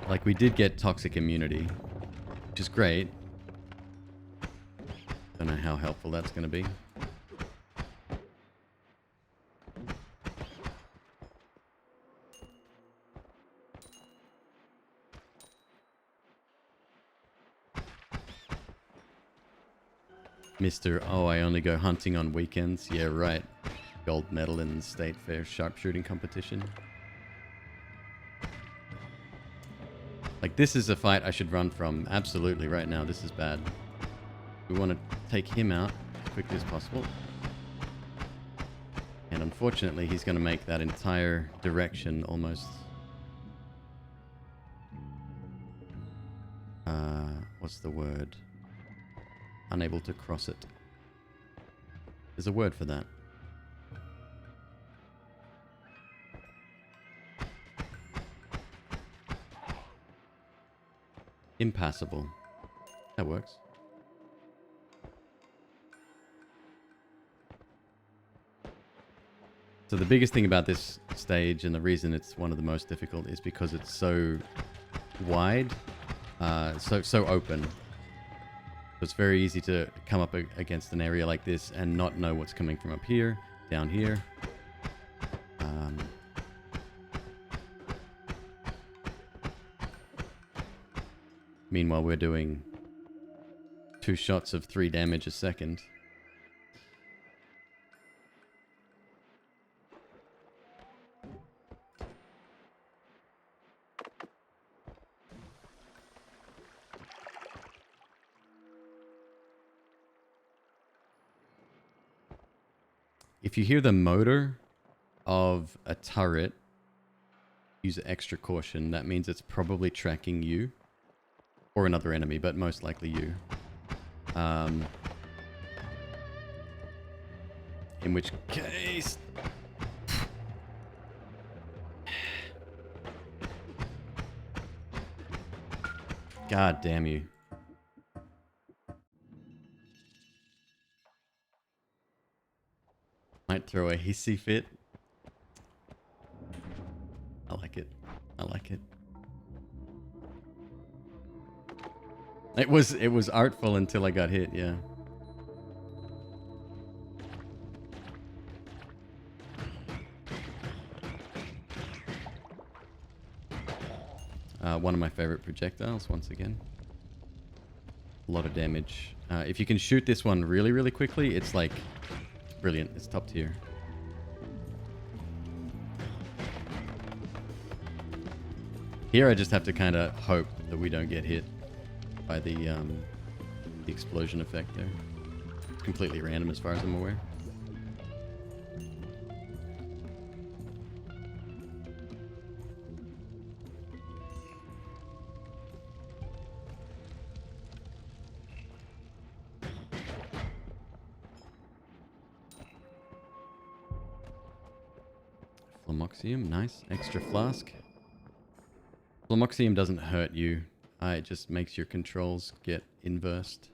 Like, we did get toxic immunity, which is great. Don't know how helpful that's going to be. Mr. Oh, I only go hunting on weekends. Yeah, right. Gold medal in the State Fair sharpshooting competition. Like, this is a fight I should run from absolutely right now. This is bad. We want to take him out as quickly as possible. And unfortunately, he's going to make that entire direction almost... what's the word? Unable to cross it. There's a word for that. Impassable. That works. So the biggest thing about this stage, and the reason it's one of the most difficult, is because it's so wide, so open. So it's very easy to come up against an area like this and not know what's coming from up here, down here. Meanwhile, we're doing 2 shots of 3 damage a second. If you hear the motor of a turret, use extra caution. That means it's probably tracking you. Or another enemy, but most likely you. In which case... God damn you. Might throw a hissy fit. I like it. I like it. It was artful until I got hit, yeah. One of my favorite projectiles, once again. A lot of damage. If you can shoot this one really, really quickly, it's like brilliant. It's top tier. Here I just have to kind of hope that we don't get hit by the explosion effect there. Completely random as far as I'm aware. Flamoxium, nice. Extra flask. Flamoxium doesn't hurt you. It just makes your controls get inversed.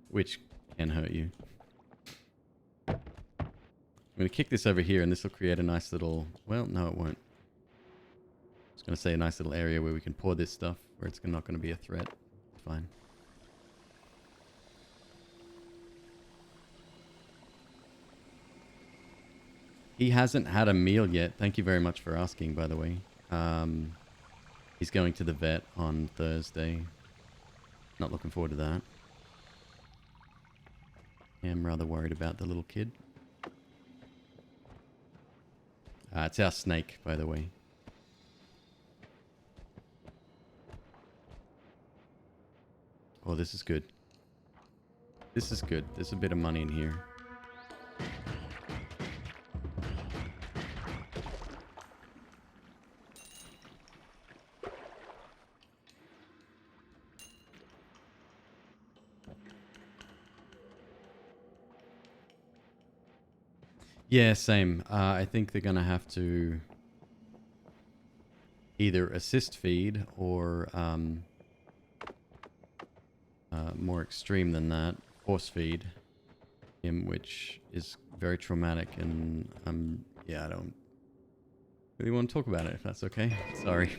Which can hurt you. I'm going to kick this over here and this will create a nice little... Well, no it won't. I was going to say a nice little area where we can pour this stuff where it's not going to be a threat. It's fine. He hasn't had a meal yet. Thank you very much for asking, by the way. He's going to the vet on Thursday. Not looking forward to that. I'm rather worried about the little kid. It's our snake, by the way. Oh, this is good. This is good. There's a bit of money in here. Yeah, same. I think they're going to have to either assist feed or more extreme than that, force feed him, which is very traumatic. And yeah, I don't really want to talk about it if that's okay. Sorry.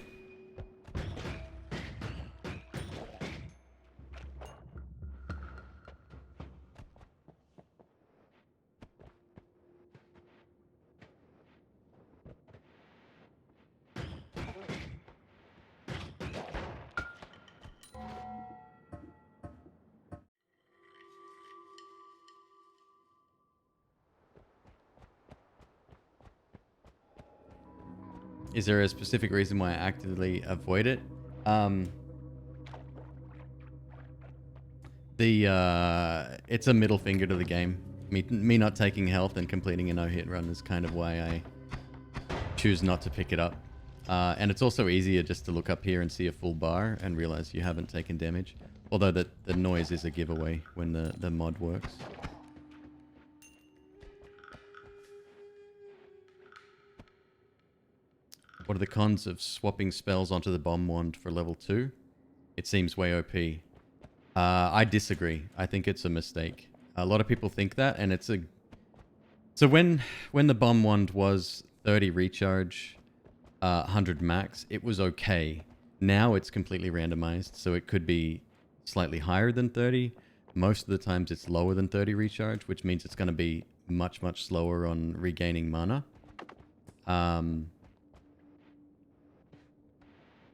Is there a specific reason why I actively avoid it? It's a middle finger to the game. Me not taking health and completing a no-hit run is kind of why I choose not to pick it up. And it's also easier just to look up here and see a full bar and realize you haven't taken damage. Although the noise is a giveaway when the mod works. What are the cons of swapping spells onto the bomb wand for level 2? It seems way OP. I disagree. I think it's a mistake. A lot of people think that, and it's a... So when the bomb wand was 30 recharge, 100 max, it was okay. Now it's completely randomized, so it could be slightly higher than 30. Most of the times it's lower than 30 recharge, which means it's going to be much, much slower on regaining mana.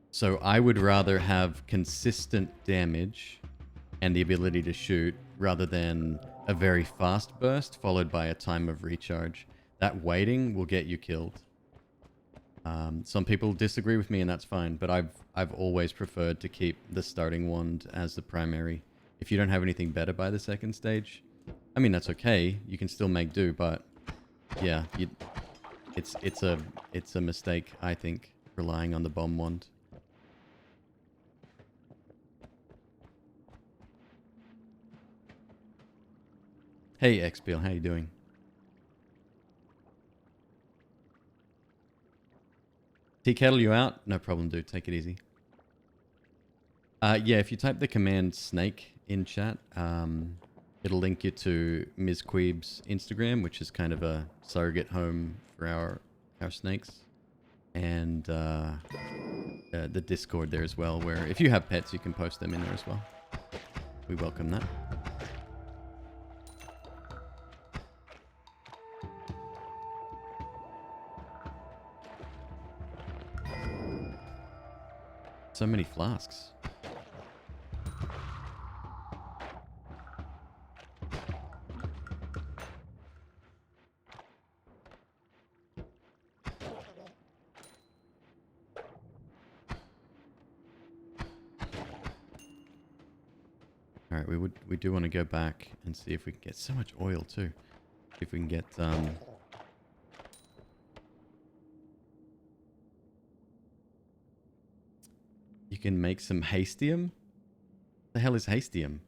So I would rather have consistent damage and the ability to shoot rather than a very fast burst followed by a time of recharge. That waiting will get you killed. Some people disagree with me and that's fine, but I've always preferred to keep the starting wand as the primary. If you don't have anything better by the second stage, I mean that's okay. You can still make do, but yeah, it's a mistake, I think, relying on the bomb wand. Hey XPL, how you doing? Tea kettle, you out? No problem, dude. Take it easy. Yeah, if you type the command snake in chat, it'll link you to McQueeb's Instagram, which is kind of a surrogate home for our snakes, and the Discord there as well, where if you have pets, you can post them in there as well. We welcome that. So many flasks. All right, we do want to go back and see if we can get so much oil too. If we can get you can make some hastium? The hell is hastium?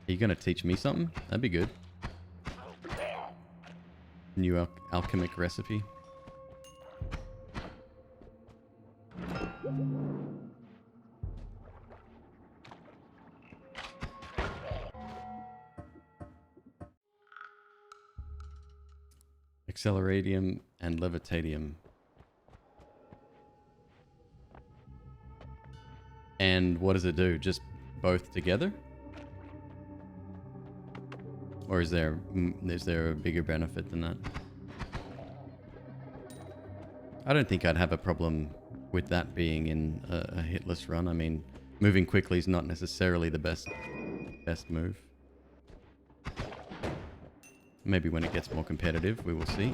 Are you going to teach me something? That'd be good. New alchemic recipe. Acceleratium and levitatium. And what does it do? Just both together? Or is there a bigger benefit than that? I don't think I'd have a problem with that being in a hitless run. I mean, moving quickly is not necessarily the best move. Maybe when it gets more competitive, we will see.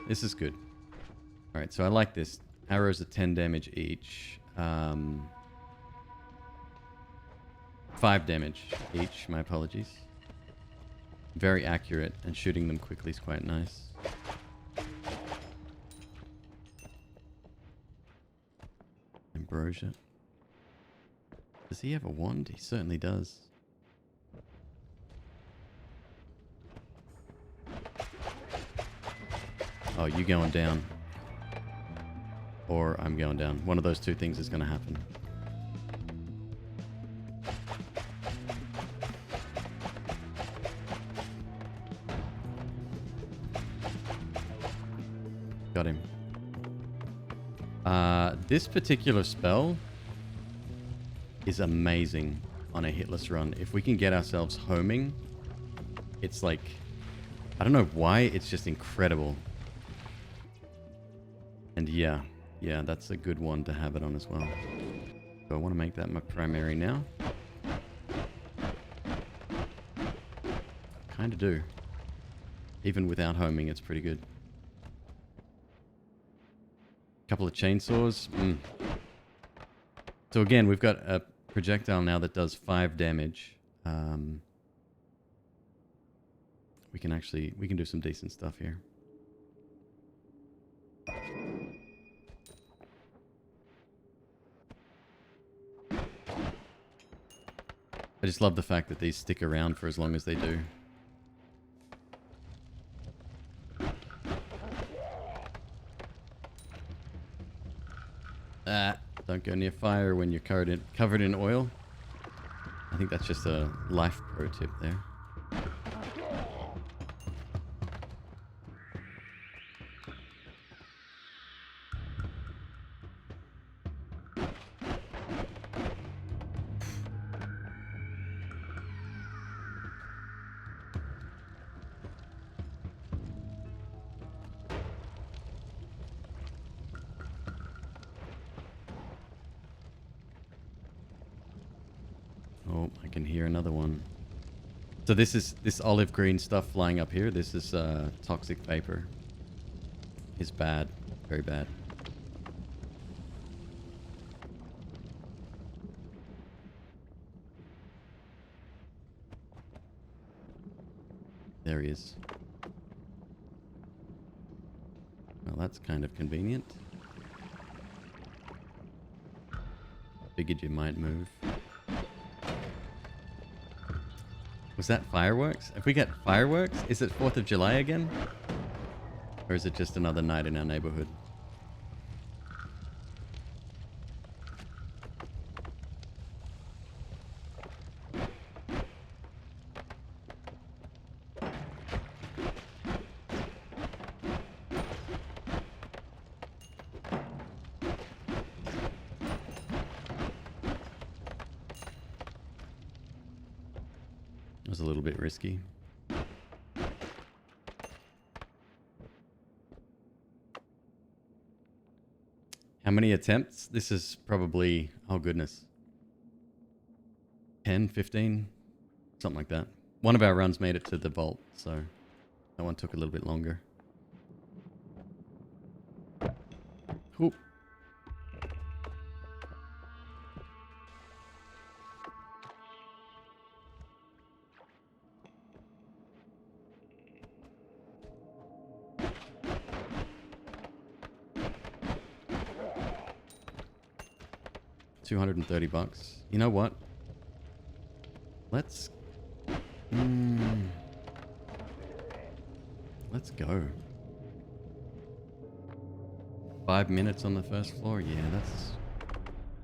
This is good. Alright, so I like this. Arrows are 10 damage each. 5 damage each, my apologies. Very accurate, and shooting them quickly is quite nice. Ambrosia. Does he have a wand? He certainly does. Oh, you going down. Or I'm going down. One of those two things is going to happen. Got him. This particular spell is amazing on a hitless run. If we can get ourselves homing, it's like, I don't know why, it's just incredible. And yeah, that's a good one to have it on as well. So I want to make that my primary now. Kind of do. Even without homing, it's pretty good. Couple of chainsaws. So again, we've got a projectile now that does 5 damage. We can do some decent stuff here. I just love the fact that these stick around for as long as they do. Don't go near fire when you're covered in oil. I think that's just a life pro tip there. Oh, I can hear another one. So this olive green stuff flying up here. This is toxic vapor. Is bad, very bad. There he is. Well, that's kind of convenient. Figured you might move. Was that fireworks? If we get fireworks, is it 4th of July again? Or is it just another night in our neighborhood? Was a little bit risky. How many attempts? This is probably, oh goodness, 10, 15, something like that. One of our runs made it to the vault, so that one took a little bit longer. Cool. $230. You know what? Let's... let's go. 5 minutes on the first floor? Yeah,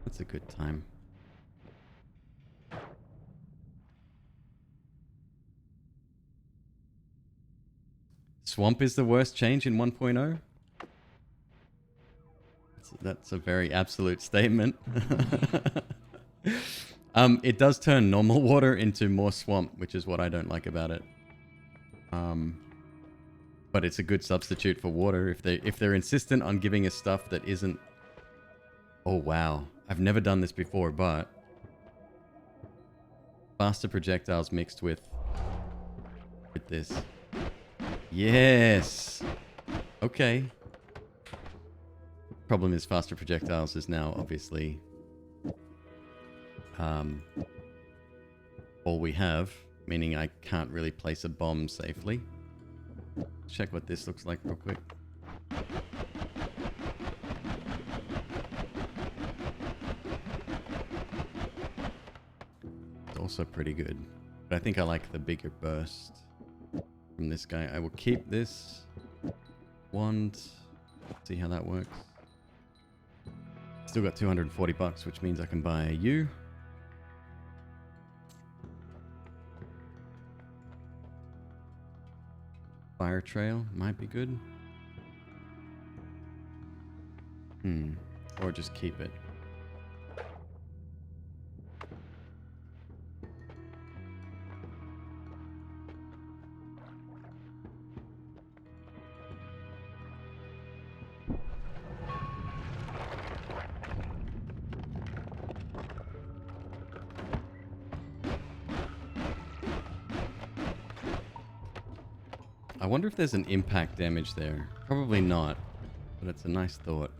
that's a good time. Swamp is the worst change in 1.0? That's a very absolute statement. It does turn normal water into more swamp, which is what I don't like about it. But it's a good substitute for water if they're insistent on giving us stuff that isn't. Oh wow, I've never done this before, but faster projectiles mixed with this. Yes. Okay. Problem is faster projectiles is now obviously all we have, meaning I can't really place a bomb safely. Check what this looks like real quick. It's also pretty good, but I think I like the bigger burst from this guy. I will keep this wand. See how that works. Still got $240, which means I can buy you. Fire trail might be good. Or just keep it. I wonder if there's an impact damage there. Probably not, but it's a nice thought.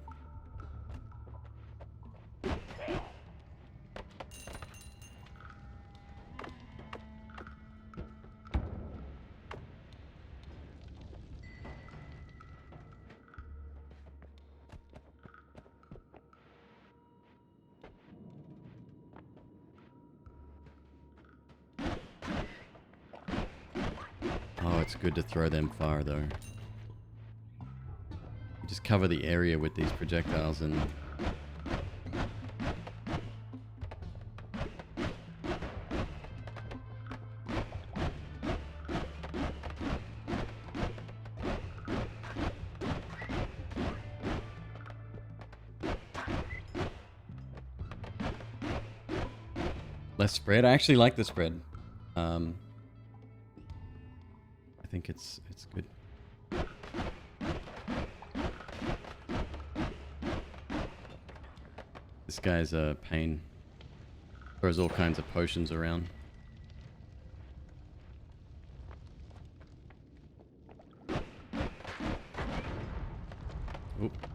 It's good to throw them far though. Just cover the area with these projectiles and less spread. I actually like the spread. I think it's good. This guy's a pain. Throws all kinds of potions around. Oop.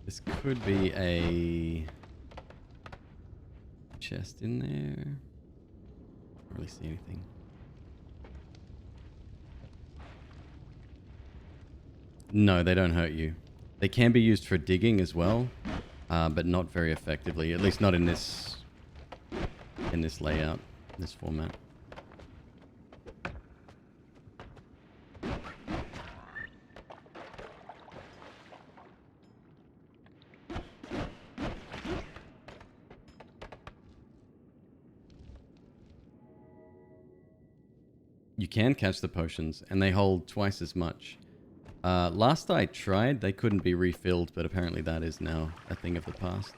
This could be a chest in there. Can't really see anything. No, they don't hurt you. They can be used for digging as well, but not very effectively. At least not in this layout, this format. You can catch the potions, and they hold twice as much. Last I tried, they couldn't be refilled, but apparently that is now a thing of the past.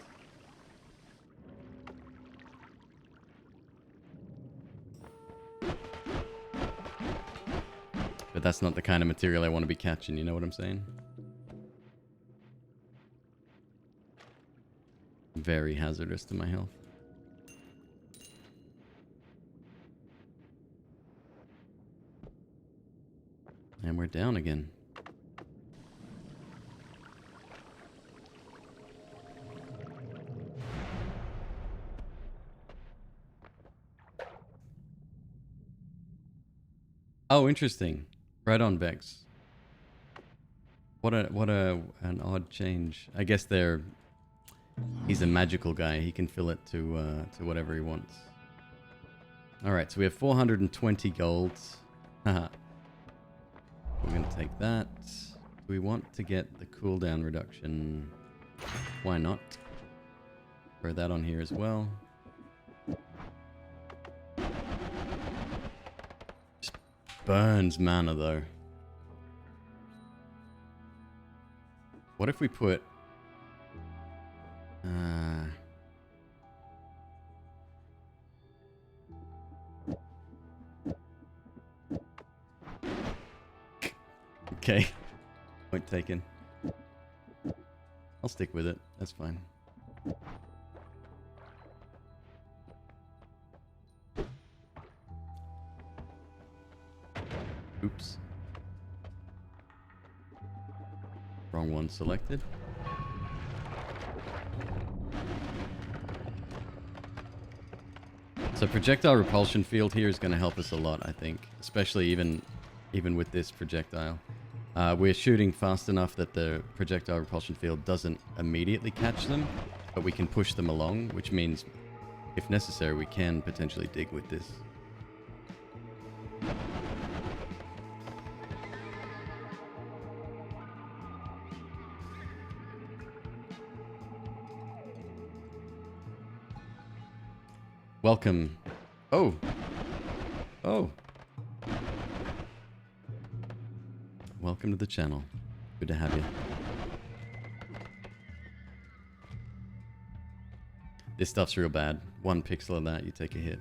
But that's not the kind of material I want to be catching, you know what I'm saying? Very hazardous to my health. And we're down again. Oh, interesting. Right on, Vex. What an odd change. I guess he's a magical guy. He can fill it to whatever he wants. All right, so we have 420 gold. Haha. We're going to take that. We want to get the cooldown reduction. Why not? Throw that on here as well. Just burns mana though. What if we put... Okay. Point taken. I'll stick with it. That's fine. Oops. Wrong one selected. So projectile repulsion field here is going to help us a lot, I think. Especially even with this projectile. We're shooting fast enough that the projectile repulsion field doesn't immediately catch them, but we can push them along, which means, if necessary, we can potentially dig with this. Welcome. Oh. Oh. Welcome to the channel. Good to have you. This stuff's real bad. 1 pixel of that, you take a hit.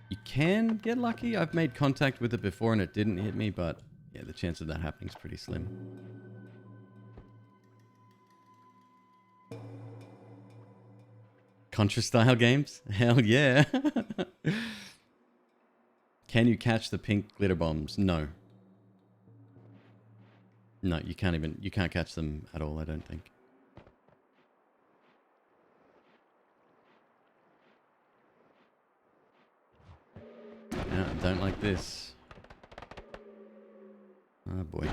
You can get lucky. I've made contact with it before and it didn't hit me, but yeah, the chance of that happening is pretty slim. Contra style games? Hell yeah. Can you catch the pink glitter bombs? No. No, you can't catch them at all, I don't think. Yeah, don't like this. Oh boy.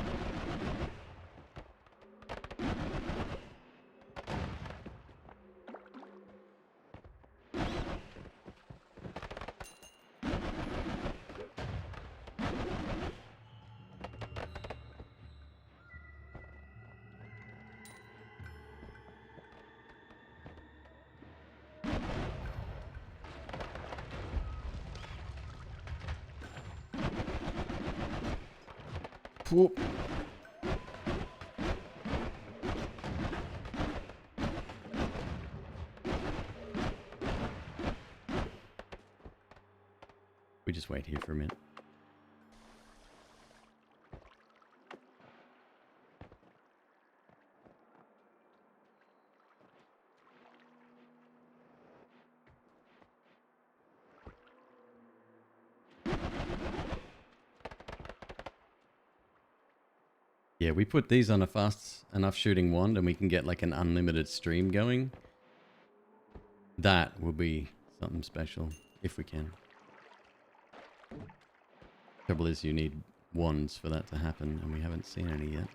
Whoop. We just wait here for a minute. Yeah, we put these on a fast enough shooting wand and we can get like an unlimited stream going. That will be something special, if we can. Trouble is you need wands for that to happen, and we haven't seen any yet.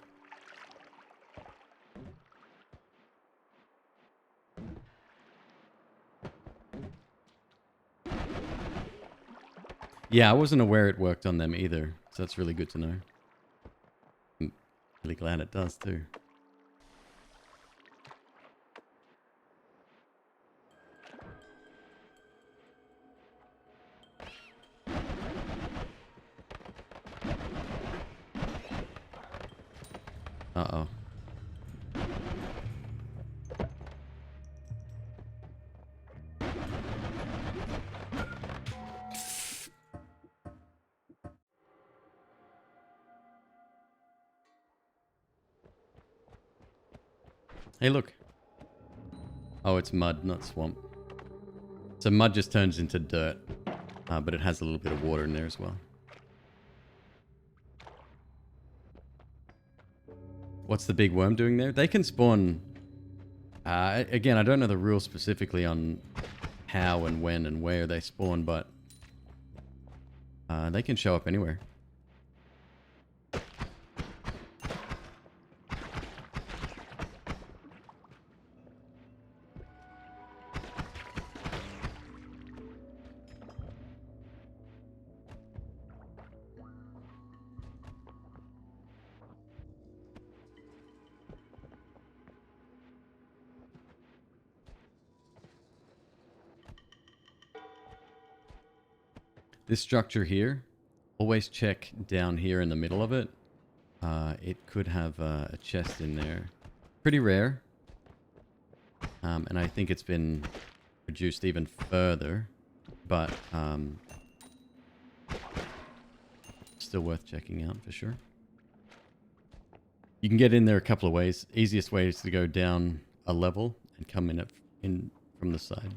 Yeah, I wasn't aware it worked on them either, so that's really good to know. I'm really glad it does too. Uh-oh. Hey, look. Oh, it's mud, not swamp. So mud just turns into dirt, but it has a little bit of water in there as well. What's the big worm doing there? They can spawn... again, I don't know the rules specifically on how and when and where they spawn, but... They can show up anywhere. This structure here, always check down here in the middle of it. It could have a chest in there. Pretty rare. And I think it's been reduced even further. But still worth checking out for sure. You can get in there a couple of ways. Easiest way is to go down a level and come in from the side.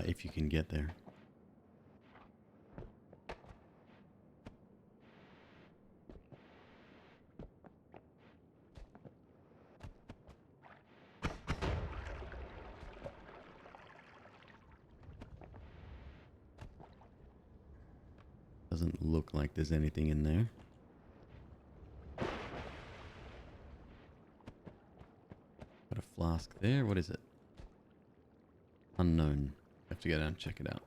If you can get there. Doesn't look like there's anything in there. Got a flask there. What is it? Unknown. Have to go down and check it out.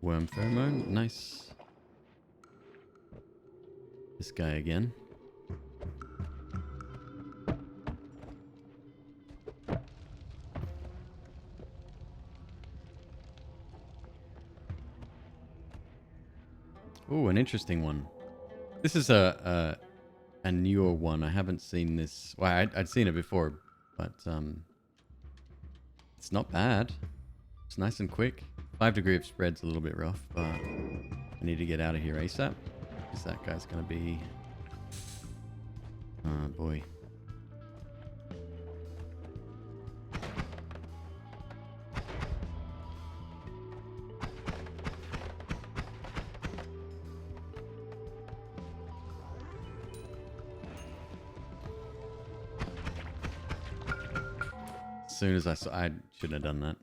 Worm pheromone, nice. This guy again. Ooh, an interesting one. This is a newer one. I haven't seen this. Well, I'd seen it before, but it's not bad. It's nice and quick. 5 degree of spread's a little bit rough, but I need to get out of here ASAP. Because that guy's gonna be... Oh boy. As soon as I saw, I shouldn't have done that.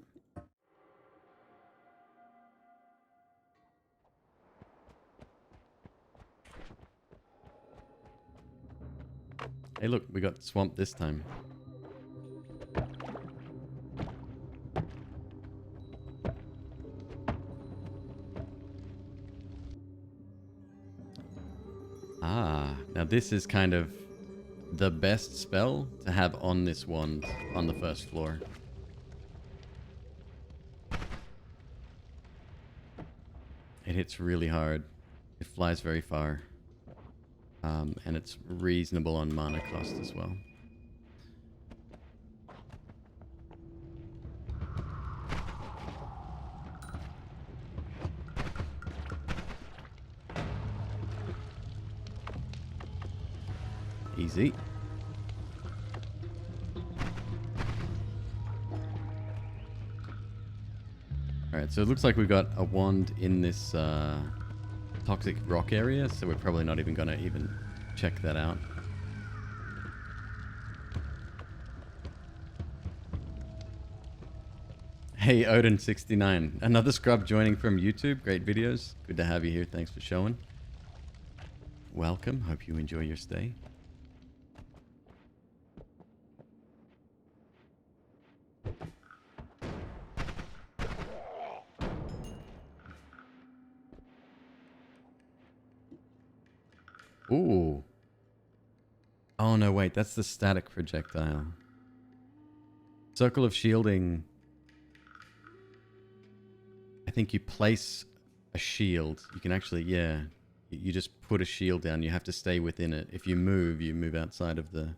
Hey look, we got swamped this time. Ah, now this is kind of the best spell to have on this wand on the first floor. It hits really hard. It flies very far. And it's reasonable on mana cost as well. Easy. Alright, so it looks like we've got a wand in this toxic rock area, so we're probably not even going to even check that out. Hey Odin69, another scrub joining from YouTube. Great videos. Good to have you here. Thanks for showing. Welcome. Hope you enjoy your stay. Ooh. Oh no, wait, that's the static projectile. Circle of shielding. I think you place a shield. You can actually, yeah. You just put a shield down. You have to stay within it. If you move outside of the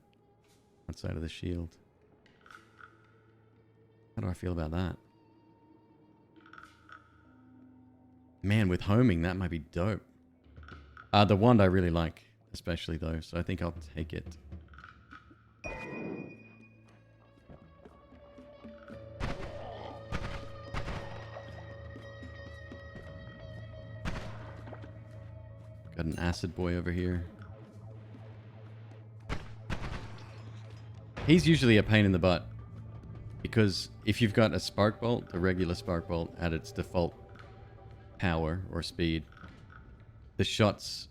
shield. How do I feel about that? Man, with homing, that might be dope. The wand I really like, especially though, so I think I'll take it. Got an acid boy over here. He's usually a pain in the butt. Because if you've got a spark bolt, a regular spark bolt at its default power or speed, the shots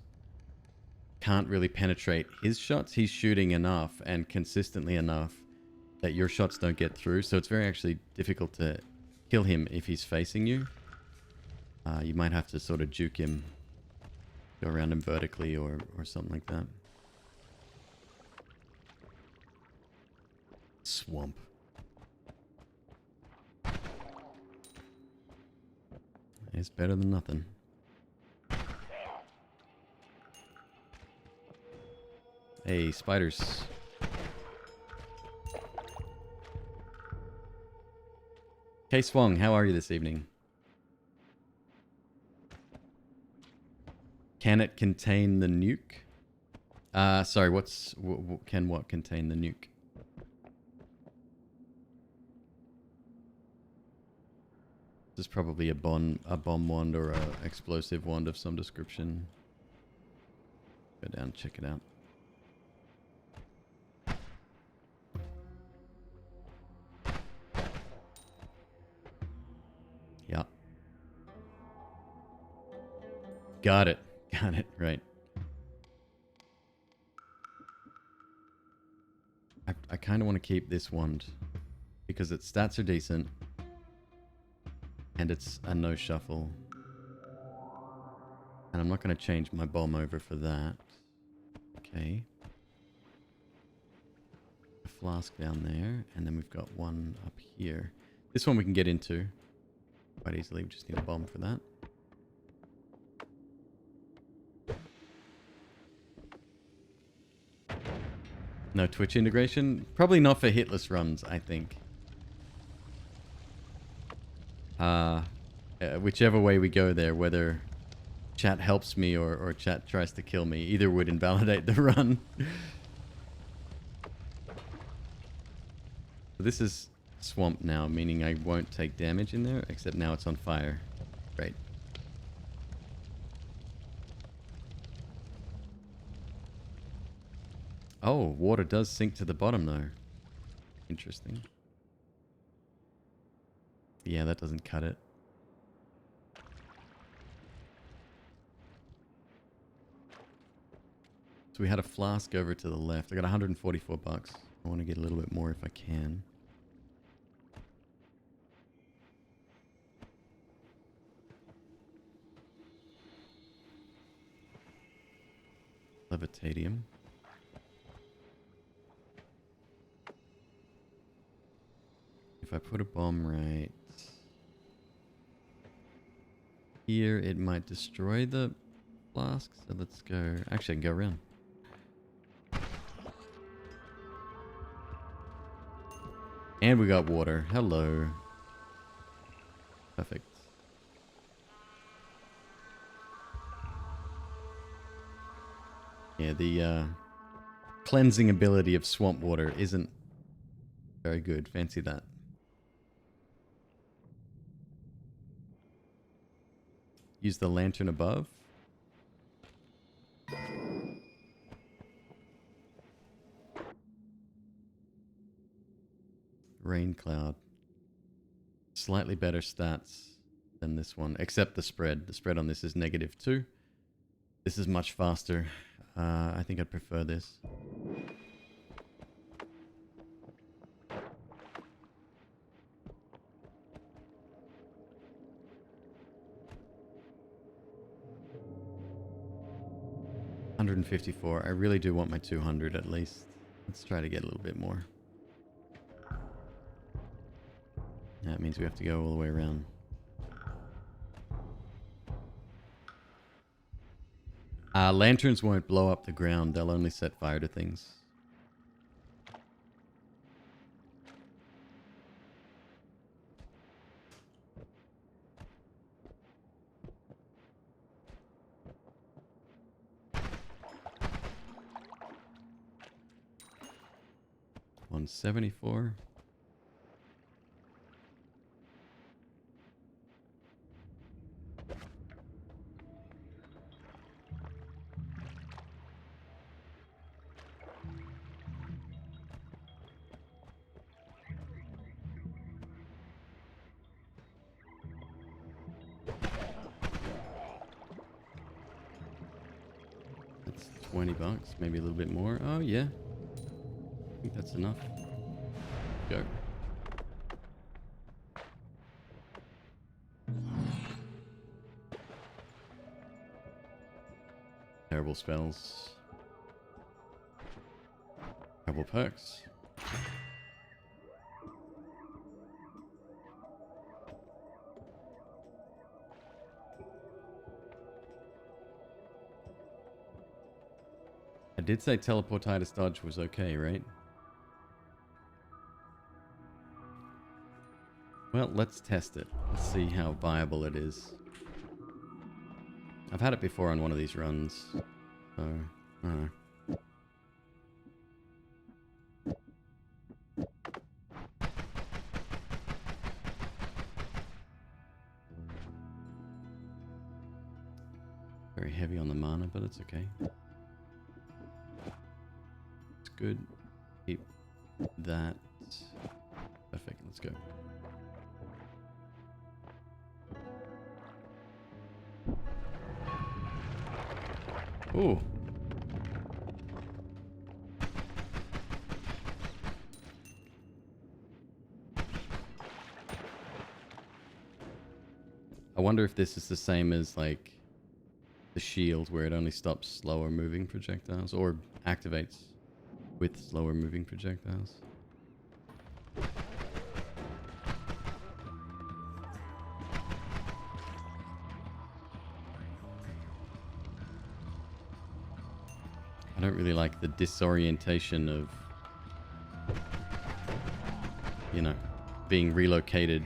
can't really penetrate his shots. He's shooting enough and consistently enough that your shots don't get through. So it's very actually difficult to kill him if he's facing you. You might have to sort of juke him, go around him vertically or something like that. Swamp. It's better than nothing. Hey, spiders. Hey, Swung, how are you this evening? Can it contain the nuke? Sorry, can what contain the nuke? This is probably a bomb wand or a explosive wand of some description. Go down, check it out. Yeah. Got it. Got it. Right. I kind of want to keep this wand because its stats are decent and it's a no shuffle. And I'm not going to change my bomb over for that. Okay. A flask down there, and then we've got one up here. This one we can get into quite easily. We just need a bomb for that. No Twitch integration? Probably not for hitless runs, I think. Whichever way we go there, whether chat helps me or chat tries to kill me, either would invalidate the run. This is swamp now, meaning I won't take damage in there, except now it's on fire. Great. Oh, water does sink to the bottom though. Interesting. Yeah, that doesn't cut it. So we had a flask over to the left. I got 144 bucks. I want to get a little bit more if I can. Levitadium. If I put a bomb right here, it might destroy the flask. So let's go. Actually, I can go around. And we got water. Hello. Perfect. Yeah, the cleansing ability of swamp water isn't very good. Fancy that. Use the lantern above. Rain cloud. Slightly better stats than this one, except the spread. The spread on this is -2. This is much faster. I think I'd prefer this. $154. I really do want my 200 at least. Let's try to get a little bit more. That means we have to go all the way around. Lanterns won't blow up the ground. They'll only set fire to things. $174. $20, maybe a little bit more. Oh yeah, I think that's enough. Go. Terrible spells. Terrible perks. I did say teleportitis dodge was okay, right? Well, let's test it. Let's see how viable it is. I've had it before on one of these runs, so I don't know. Very heavy on the mana, but it's okay. It's good. Keep that. Perfect, let's go. Ooh. I wonder if this is the same as like the shield where it only stops slower moving projectiles or activates with slower moving projectiles. I don't really like the disorientation of, you know, being relocated.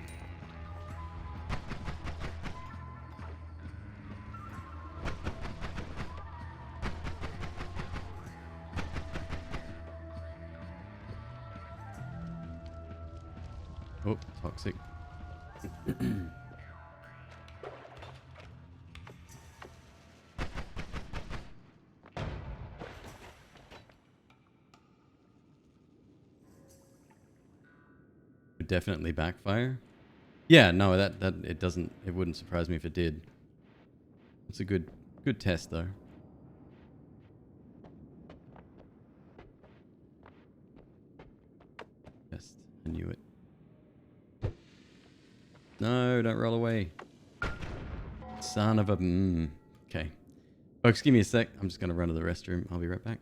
Oh, toxic. Would definitely backfire. Yeah, no, that it doesn't. It wouldn't surprise me if it did. It's a good test though. Test. I knew it. No, don't roll away. Son of a... Okay. Folks, give me a sec. I'm just going to run to the restroom. I'll be right back.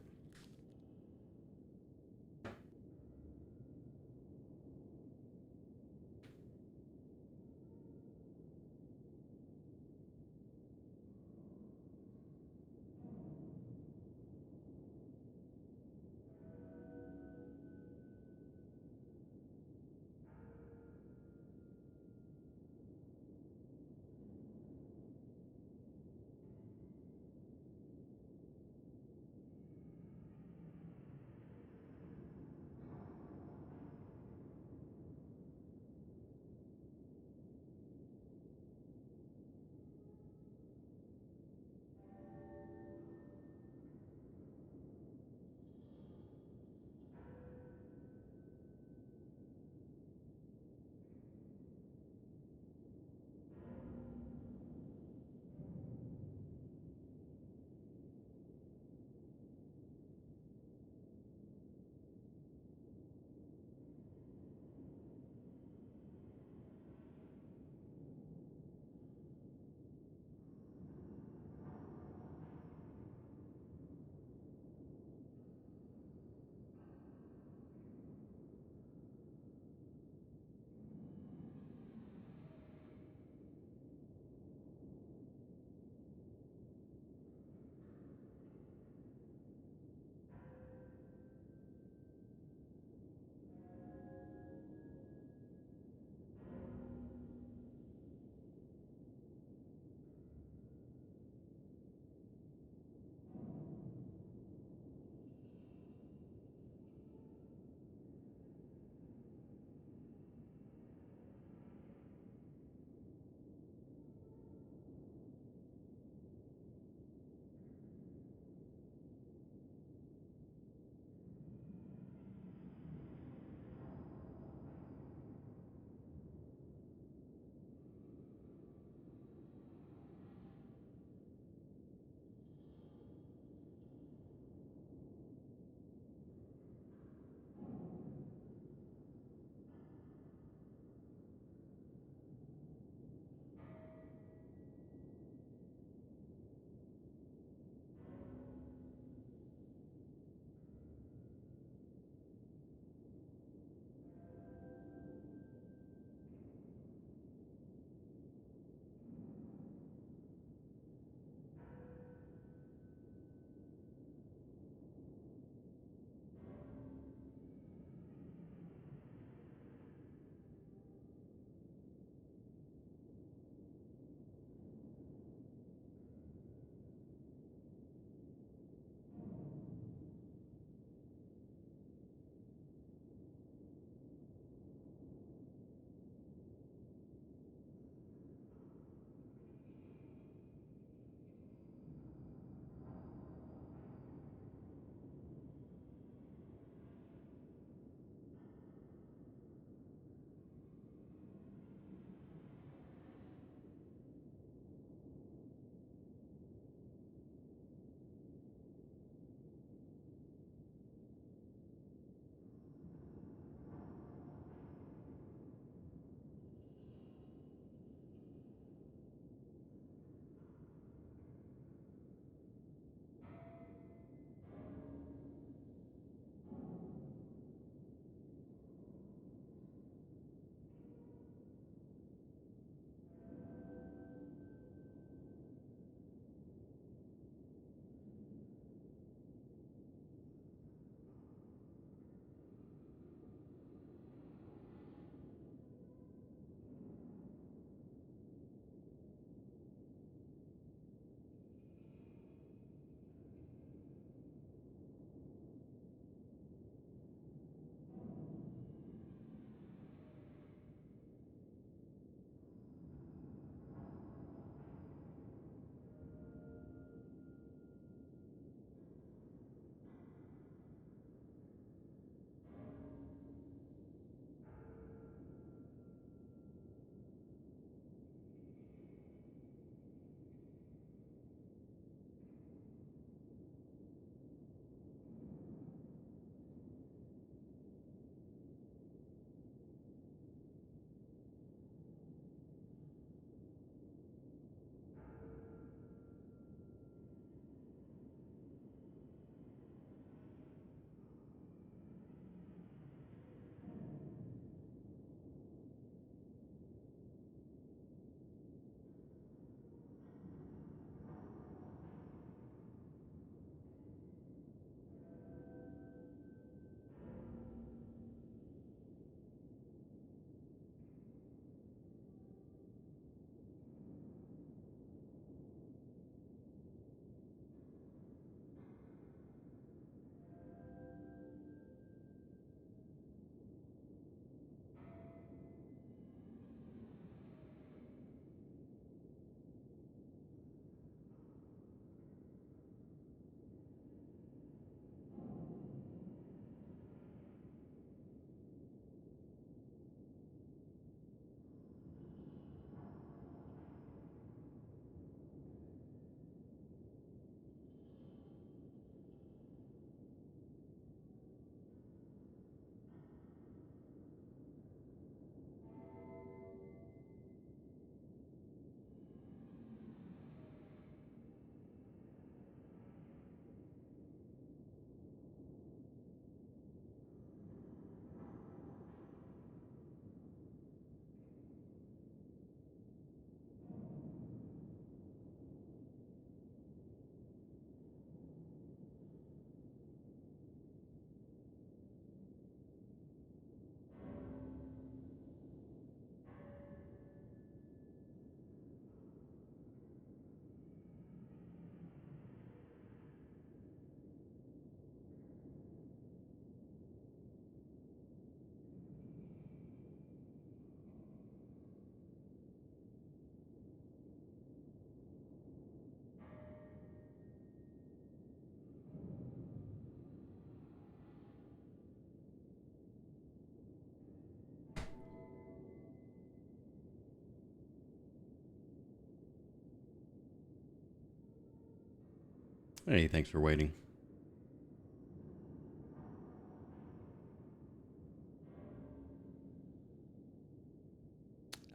Hey, thanks for waiting.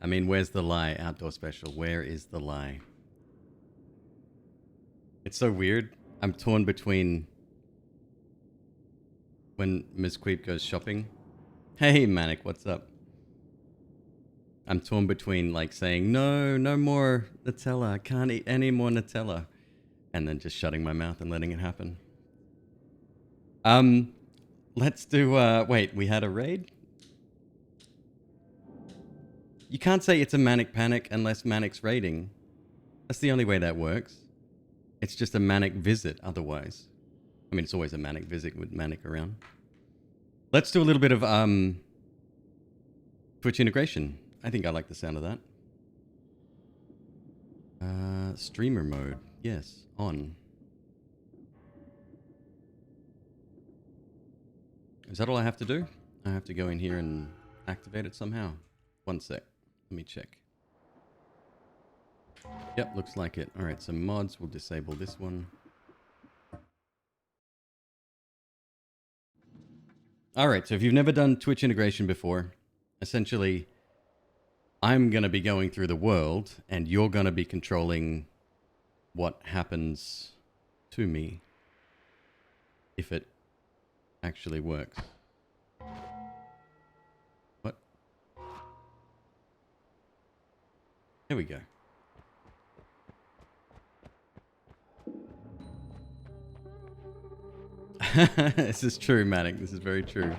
I mean, where's the lie? Outdoor special. Where is the lie? It's so weird. I'm torn between when McQueeb goes shopping. Hey, Manic, what's up? I'm torn between like saying, no, no more Nutella. I can't eat any more Nutella. And then just shutting my mouth and letting it happen. Let's do, wait, we had a raid? You can't say it's a manic panic unless Manic's raiding. That's the only way that works. It's just a manic visit otherwise. I mean, it's always a manic visit with Manic around. Let's do a little bit of Twitch integration. I think I like the sound of that. Streamer mode. Yes, on. Is that all I have to do? I have to go in here and activate it somehow. One sec. Let me check. Yep, looks like it. Alright, so mods, we'll disable this one. Alright, so if you've never done Twitch integration before, essentially, I'm going to be going through the world, and you're going to be controlling what happens to me. If it actually works. What? Here we go. This is true, Manic. This is very true.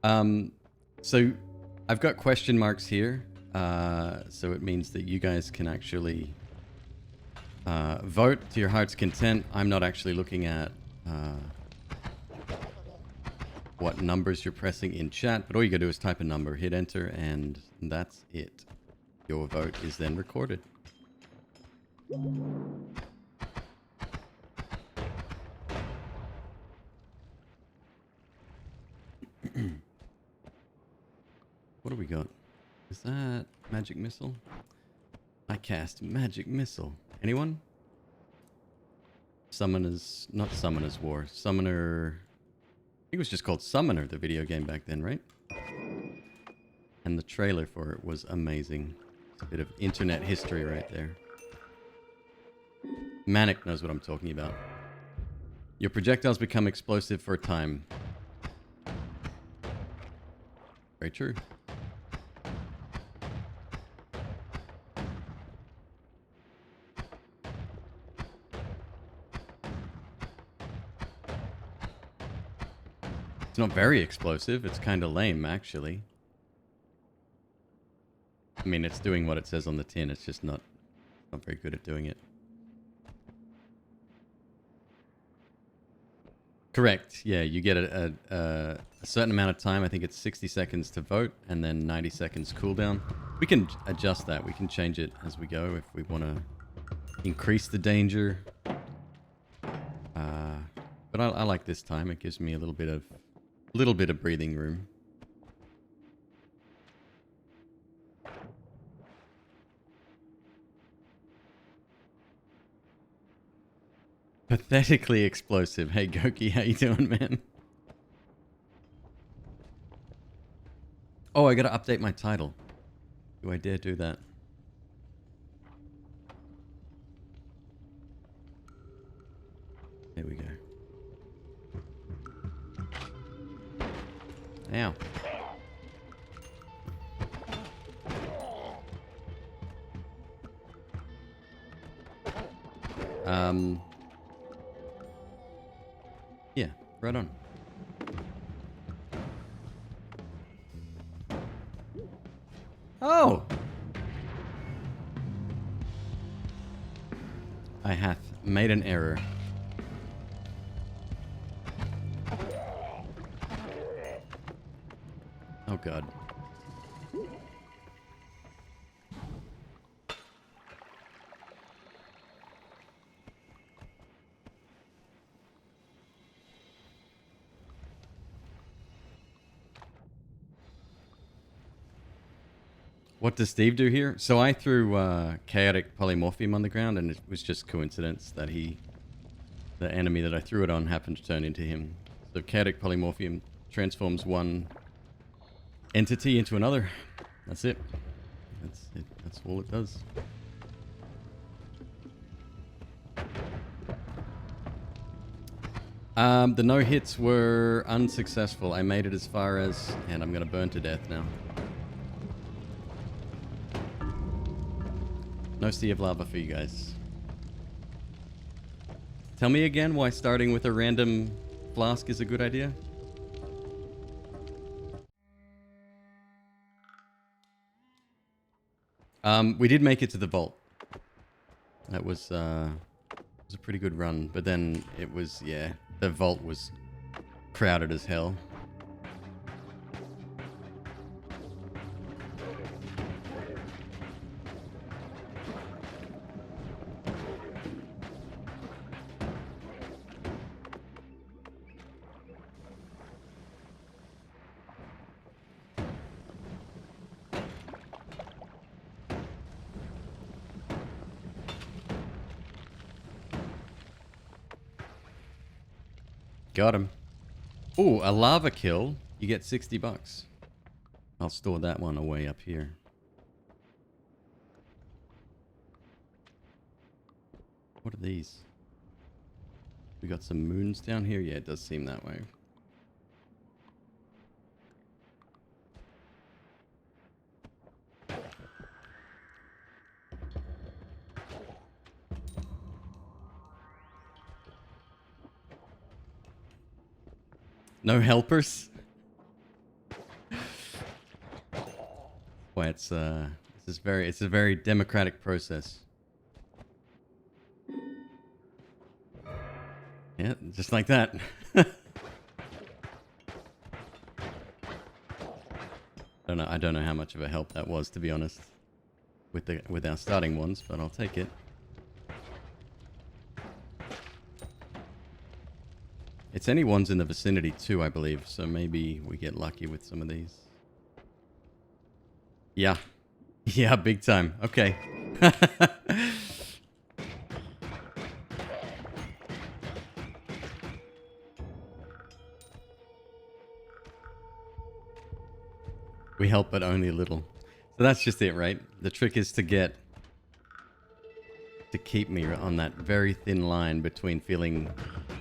So I've got question marks here. So it means that you guys can actually vote to your heart's content. I'm not actually looking at what numbers you're pressing in chat, but all you gotta do is type a number, hit enter, and that's it. Your vote is then recorded. What do we got? Is that magic missile? I cast magic missile. Anyone? Summoners, not Summoners War. Summoner. I think it was just called Summoner, the video game back then, right? And the trailer for it was amazing. It's a bit of internet history right there. Manic knows what I'm talking about. Your projectiles become explosive for a time. Very true. It's not very explosive. It's kind of lame, actually. I mean, it's doing what it says on the tin. It's just not very good at doing it. Correct. Yeah, you get a certain amount of time. I think it's 60 seconds to vote, and then 90 seconds cooldown. We can adjust that. We can change it as we go if we want to increase the danger. But I like this time. It gives me a little bit of breathing room. Pathetically explosive. Hey Goki, how you doing, man? Oh, I gotta update my title. Do I dare do that? There we go. Ow. Yeah, right on. Oh! I hath made an error. Oh god. What does Steve do here? So I threw chaotic polymorphium on the ground, and it was just coincidence that the enemy that I threw it on happened to turn into him. So chaotic polymorphium transforms one entity into another. That's it. That's it. That's all it does. The no hits were unsuccessful. I made it as far as, and I'm gonna burn to death now. No sea of lava for you guys. Tell me again why starting with a random flask is a good idea. We did make it to the vault. That was a pretty good run, but then it was, yeah, the vault was crowded as hell. Got him. Ooh, a lava kill. You get 60 bucks. I'll store that one away up here. What are these? We got some moons down here? Yeah, it does seem that way. No helpers? Why it's a very democratic process. Yeah, just like that. I don't know how much of a help that was, to be honest, with our starting ones, but I'll take it. It's any ones in the vicinity too, I believe, so maybe we get lucky with some of these. Yeah. Yeah, big time. Okay. We help, but only a little. So that's just it, right? The trick is to keep me on that very thin line between feeling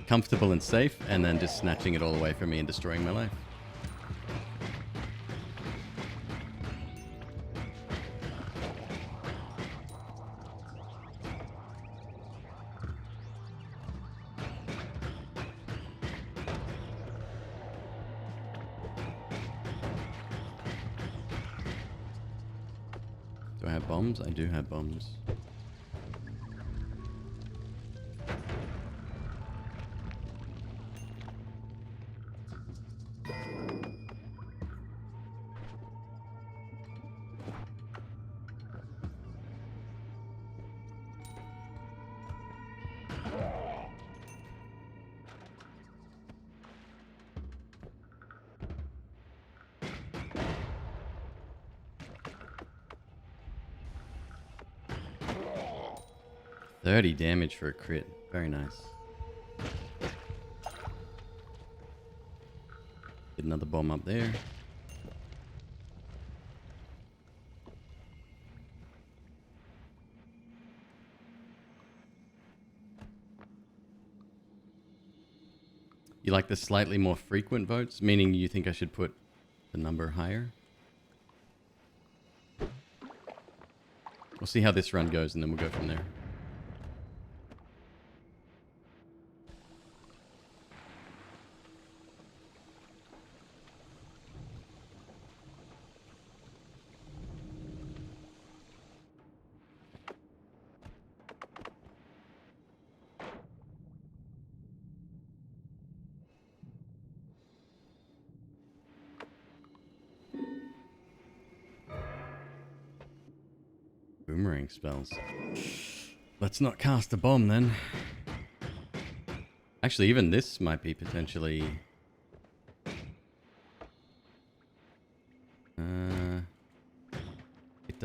comfortable and safe and then just snatching it all away from me and destroying my life. Do I have bombs? I do have bombs. $30 damage for a crit. Very nice. Get another bomb up there. You like the slightly more frequent votes? Meaning you think I should put the number higher? We'll see how this run goes and then we'll go from there. Boomerang spells. Let's not cast a bomb then. Actually, even this might be potentially...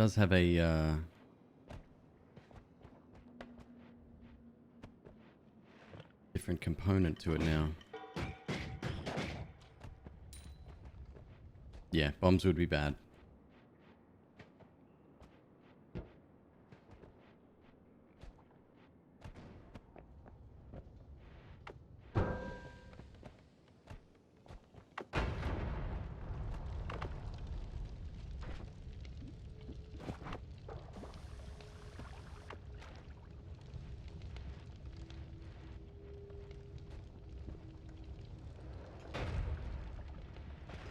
does have a different component to it now. Yeah, bombs would be bad.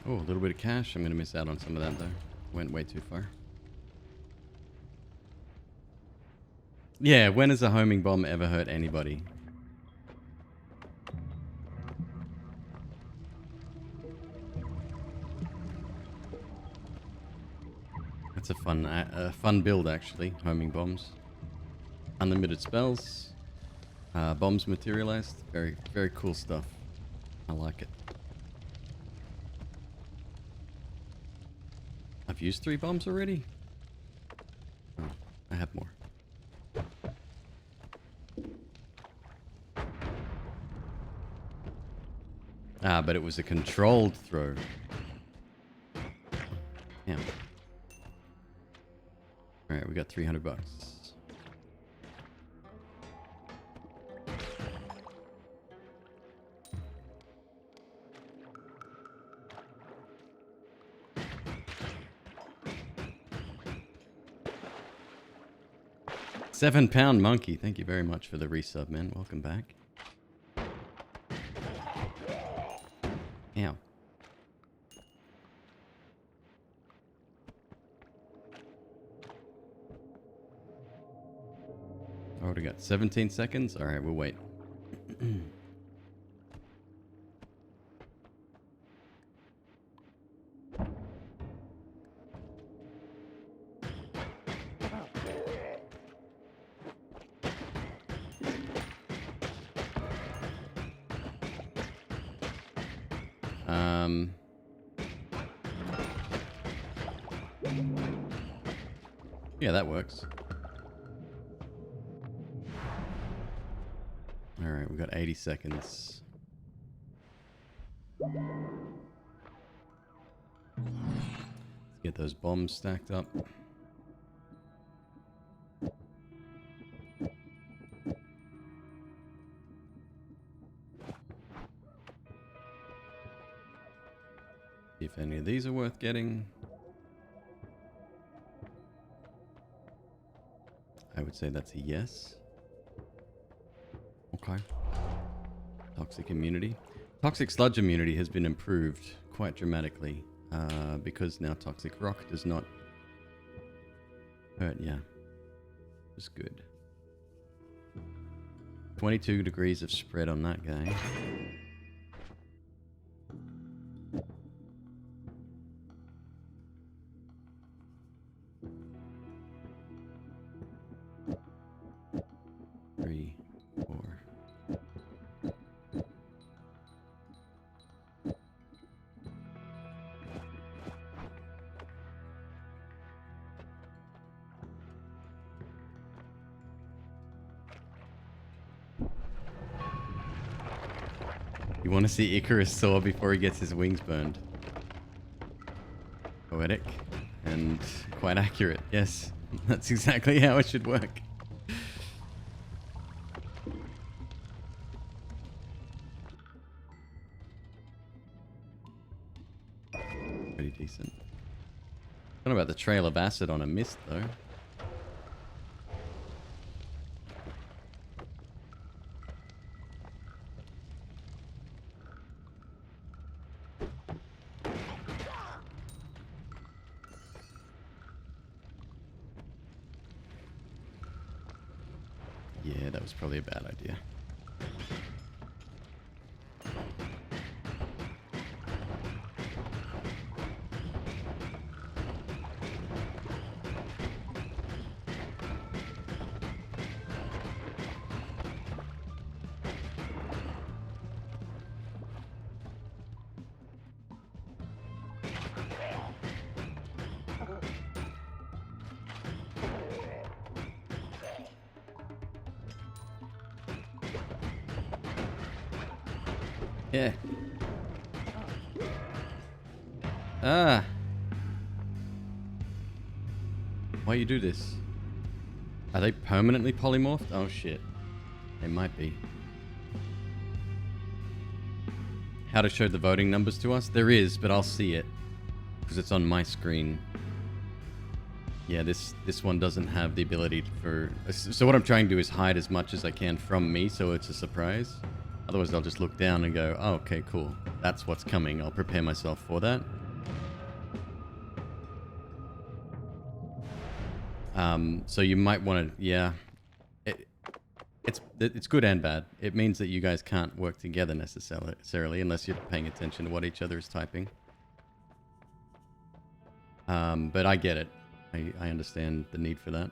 Oh, a little bit of cash. I'm going to miss out on some of that, though. Went way too far. Yeah, when has a homing bomb ever hurt anybody? That's a fun build, actually. Homing bombs. Unlimited spells. Bombs materialized. Very, very cool stuff. I like it. I've used 3 bombs already? Oh, I have more. Ah, but it was a controlled throw. Yeah. Alright, we got $300. £7 monkey. Thank you very much for the resub, man. Welcome back. Ow. Already got 17 seconds. All right, we'll wait. Yeah, that works. All right, we got 80 seconds. Let's get those bombs stacked up. See if any of these are worth getting. I would say that's a yes. Okay. Toxic immunity. Toxic sludge immunity has been improved quite dramatically because now toxic rock does not hurt. Yeah, it's good. 22 degrees of spread on that guy. You want to see Icarus soar before he gets his wings burned. Poetic and quite accurate. Yes, that's exactly how it should work. Pretty decent. What about the trail of acid on a mist, though? Yeah, that was probably a bad idea. Yeah. Ah. Why you do this? Are they permanently polymorphed? Oh shit. They might be. How to show the voting numbers to us? There is, but I'll see it. Because it's on my screen. Yeah, this one doesn't have the ability for... So what I'm trying to do is hide as much as I can from me, so it's a surprise. Otherwise I'll just look down and go, oh, okay, cool. That's what's coming. I'll prepare myself for that. So you might want to... Yeah. It's good and bad. It means that you guys can't work together necessarily unless you're paying attention to what each other is typing. But I get it. I understand the need for that.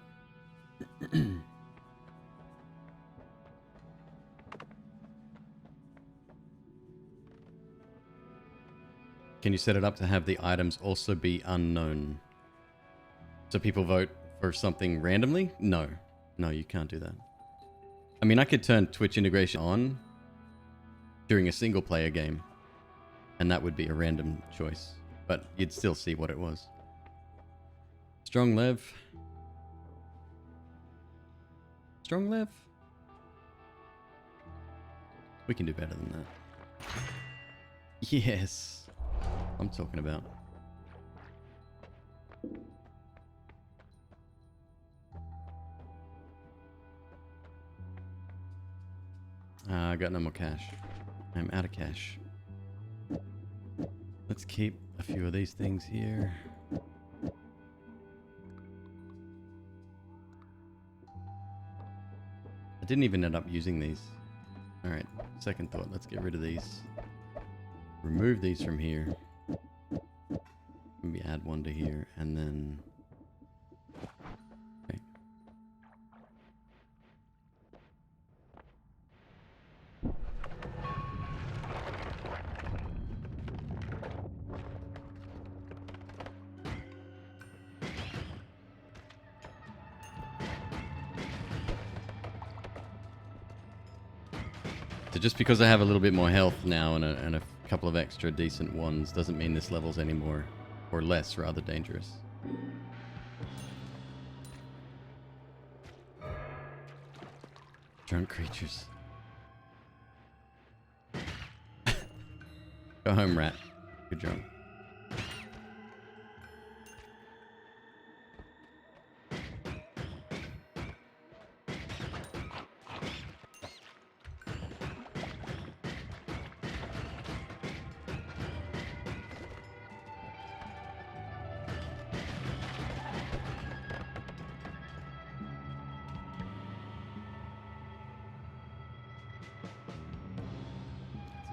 Can you set it up to have the items also be unknown? So people vote for something randomly? No. No, you can't do that. I mean, I could turn Twitch integration on during a single player game, and that would be a random choice, but you'd still see what it was. Strong Lev. Strong Lev? We can do better than that. Yes. I'm talking about. I got no more cash. I'm out of cash. Let's keep a few of these things here. I didn't even end up using these. Alright, second thought. Let's get rid of these. Remove these from here. Maybe add one to here, and then... Okay. So just because I have a little bit more health now and a couple of extra decent ones doesn't mean this level's any more, or less, rather dangerous. Drunk creatures. Go home, rat. You're drunk.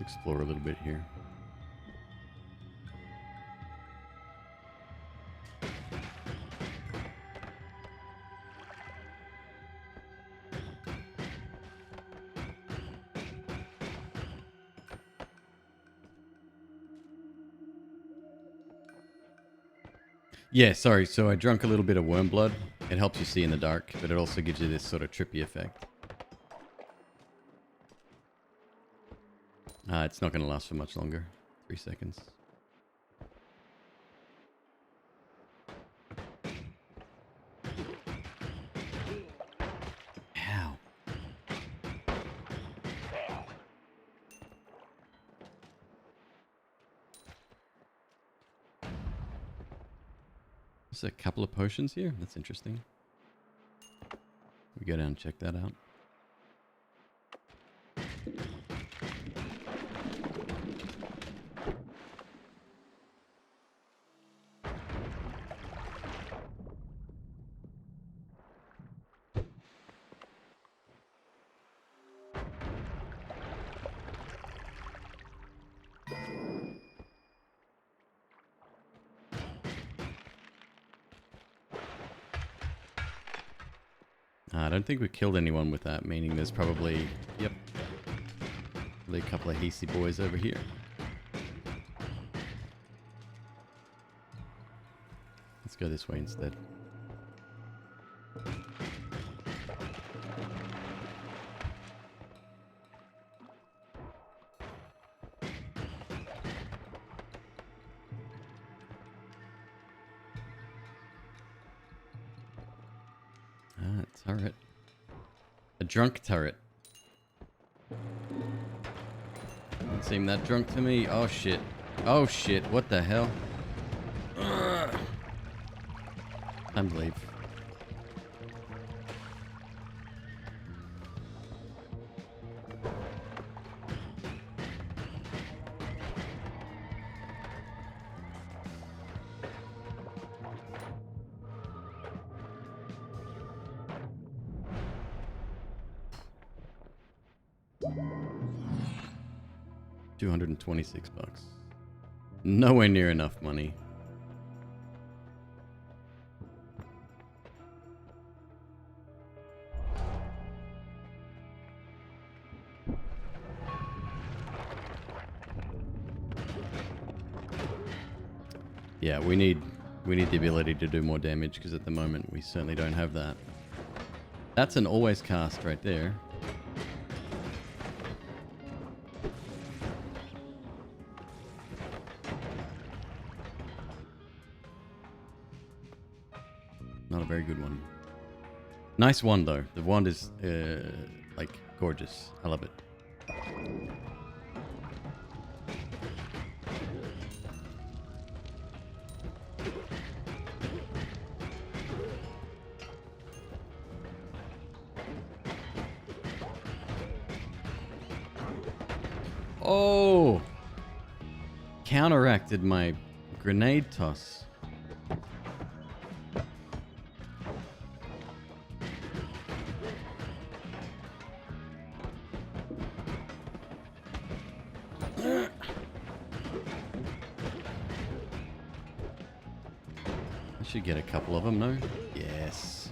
Explore a little bit here. Yeah, sorry. So I drank a little bit of worm blood. It helps you see in the dark, but it also gives you this sort of trippy effect. It's not going to last for much longer. 3 seconds. Ow. There's a couple of potions here. That's interesting. We go down and check that out. I don't think we killed anyone with that, meaning there's probably, yep, probably a couple of hasty boys over here. Let's go this way instead. Turret. A drunk turret. Doesn't seem that drunk to me. Oh shit. Oh shit. What the hell? Ugh. Time to leave. $226. Nowhere near enough money. Yeah, we need the ability to do more damage because at the moment we certainly don't have that. That's an always cast right there. Not a very good one. Nice wand though. The wand is like gorgeous. I love it. Oh! Counteracted my grenade toss. I should get a couple of them, no? Yes.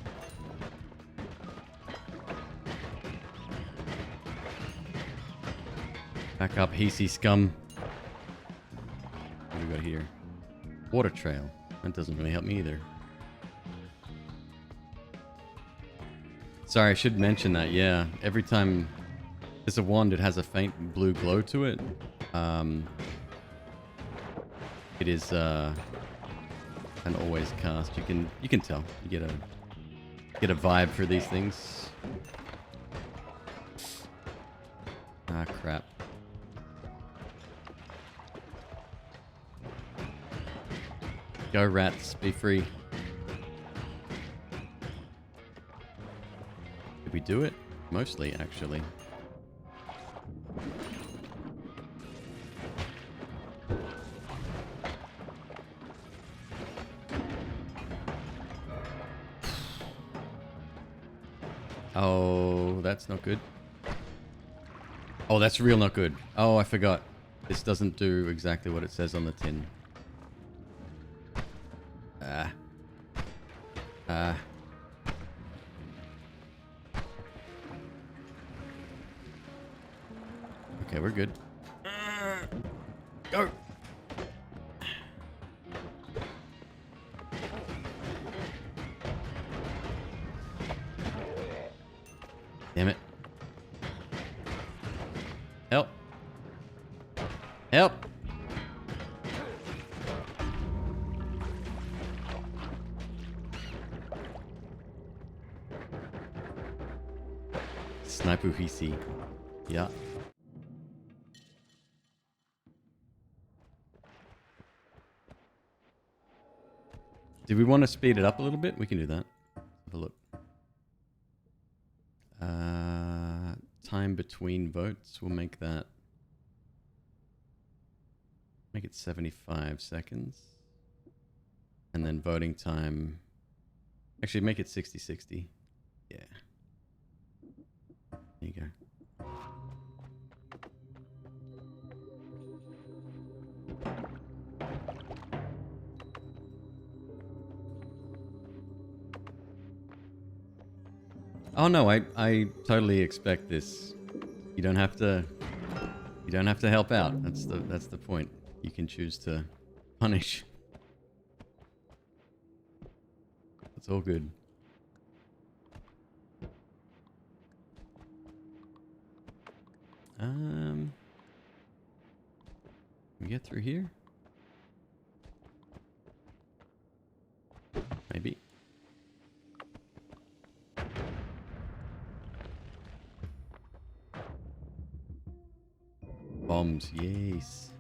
Back up, Heesy scum. What do we got here? Water trail. That doesn't really help me either. Sorry, I should mention that, yeah. Every time it's a wand, it has a faint blue glow to it. It is an always cast. You can tell. You get a vibe for these things. Ah, crap. Go rats, be free. Did we do it? Mostly, actually. Oh, that's not good. Oh, that's real not good. Oh, I forgot. This doesn't do exactly what it says on the tin. Okay, we're good. Go! Damn it. Help. Help! Sniper PC. Yeah. Do we want to speed it up a little bit? We can do that. Have a look. Time between votes. We'll make that. Make it 75 seconds. And then voting time. Actually, make it 60-60. Yeah. There you go. Oh no, I totally expect this. You don't have to help out. That's the point. You can choose to punish. It's all good. Can we get through here? Bombs, yes.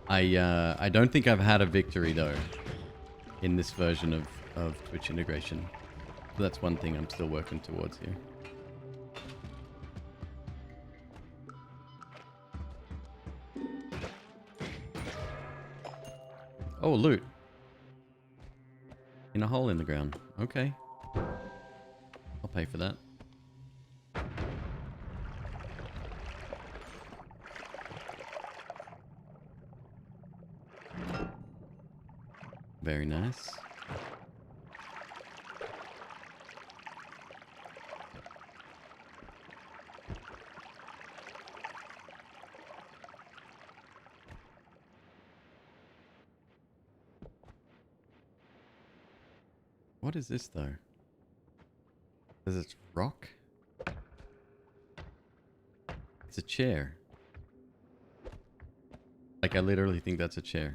I don't think I've had a victory though in this version of Twitch integration. That's one thing I'm still working towards here. Oh, loot. In a hole in the ground. Okay. I'll pay for that. Very nice. What is this though? Does it rock? It's a chair. Like I literally think that's a chair.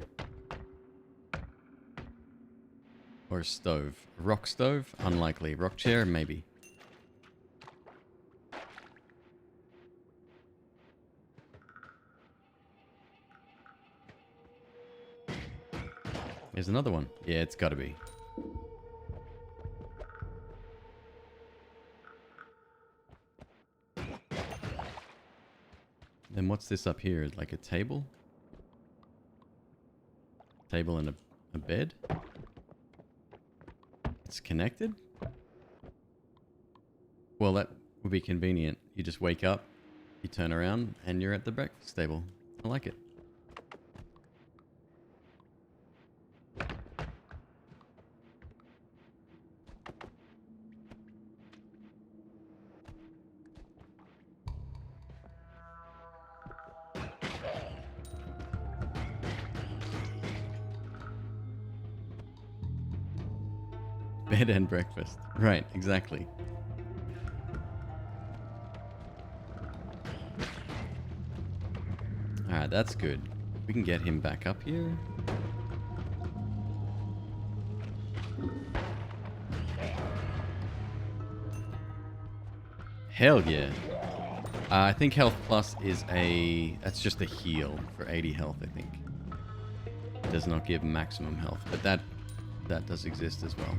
Or a stove. A rock stove? Unlikely. Rock chair? Maybe. There's another one. Yeah, it's gotta be. Then what's this up here? Like a table? Table and a bed? It's connected? Well, that would be convenient. You just wake up, you turn around, and you're at the breakfast table. I like it. Bed and breakfast. Right, exactly. Alright, that's good. We can get him back up here. Hell yeah. I think health plus is that's just a heal for 80 health, I think. It does not give maximum health, but that does exist as well.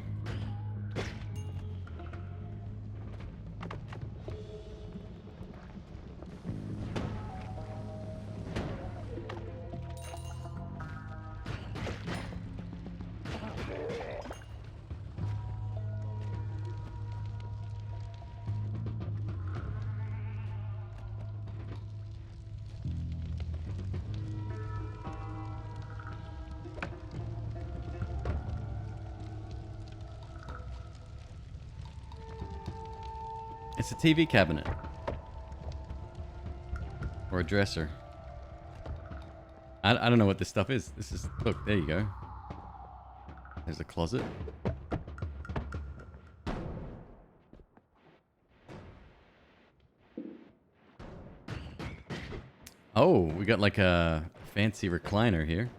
It's a TV cabinet. Or a dresser. I don't know what this stuff is. This is... Look, there you go. There's a closet. Oh, we got like a fancy recliner here.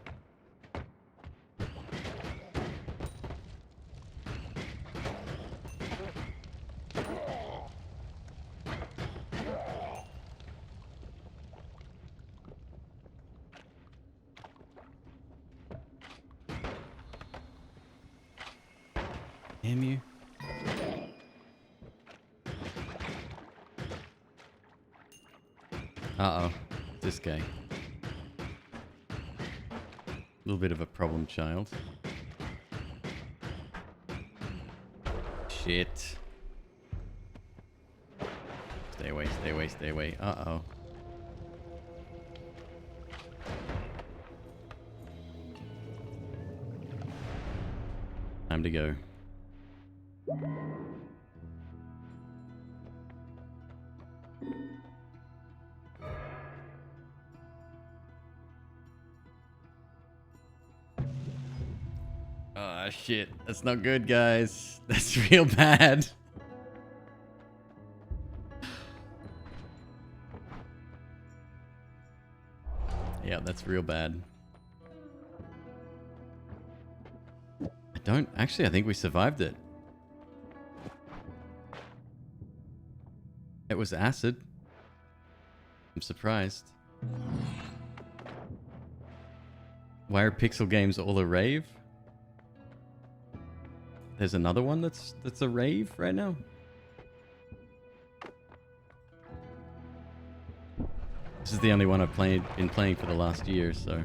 Damn you. Uh-oh. This guy. A little bit of a problem child. Shit. Stay away, stay away, stay away. Uh-oh. Time to go. Ah, shit. That's not good, guys. That's real bad. Yeah, that's real bad. I think we survived it. It was acid. I'm surprised. Why are pixel games all a rave? There's another one that's a rave right now. This is the only one I've been playing for the last year, so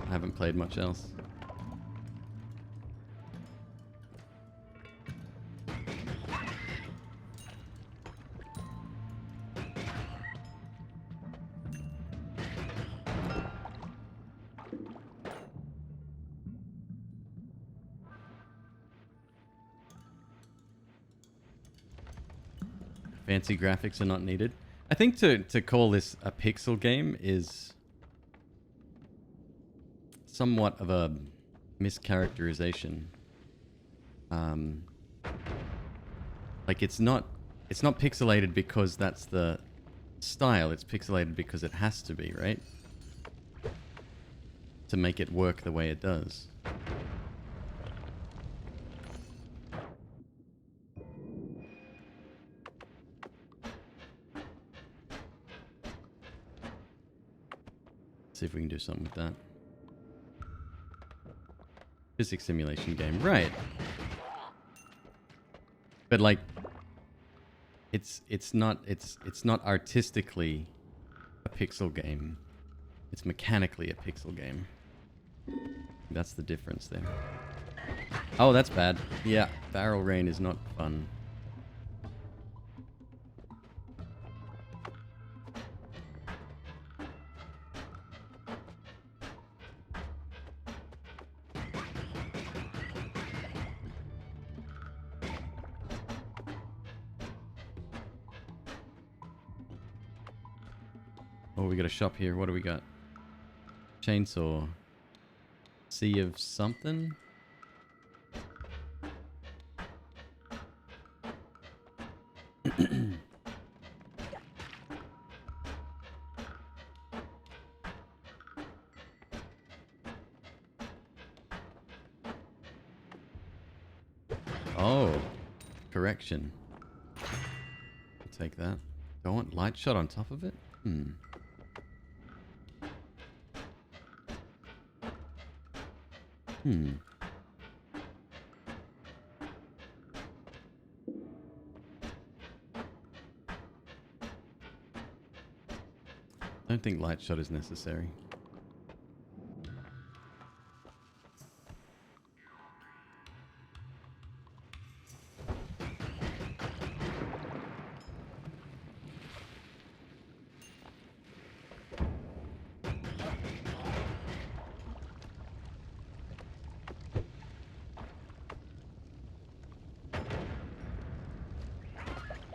I haven't played much else. Fancy graphics are not needed. I think to call this a pixel game is somewhat of a mischaracterization. Like it's not pixelated because that's the style. It's pixelated because it has to be, right? To make it work the way it does. See if we can do something with that. Physics simulation game, right? But like, it's not artistically a pixel game. It's mechanically a pixel game. That's the difference there. Oh, that's bad. Yeah, barrel rain is not fun. Oh, we got a shop here. What do we got? Chainsaw. Sea of something? Oh, correction. I'll take that. Do I want light shot on top of it? I don't think light shot is necessary.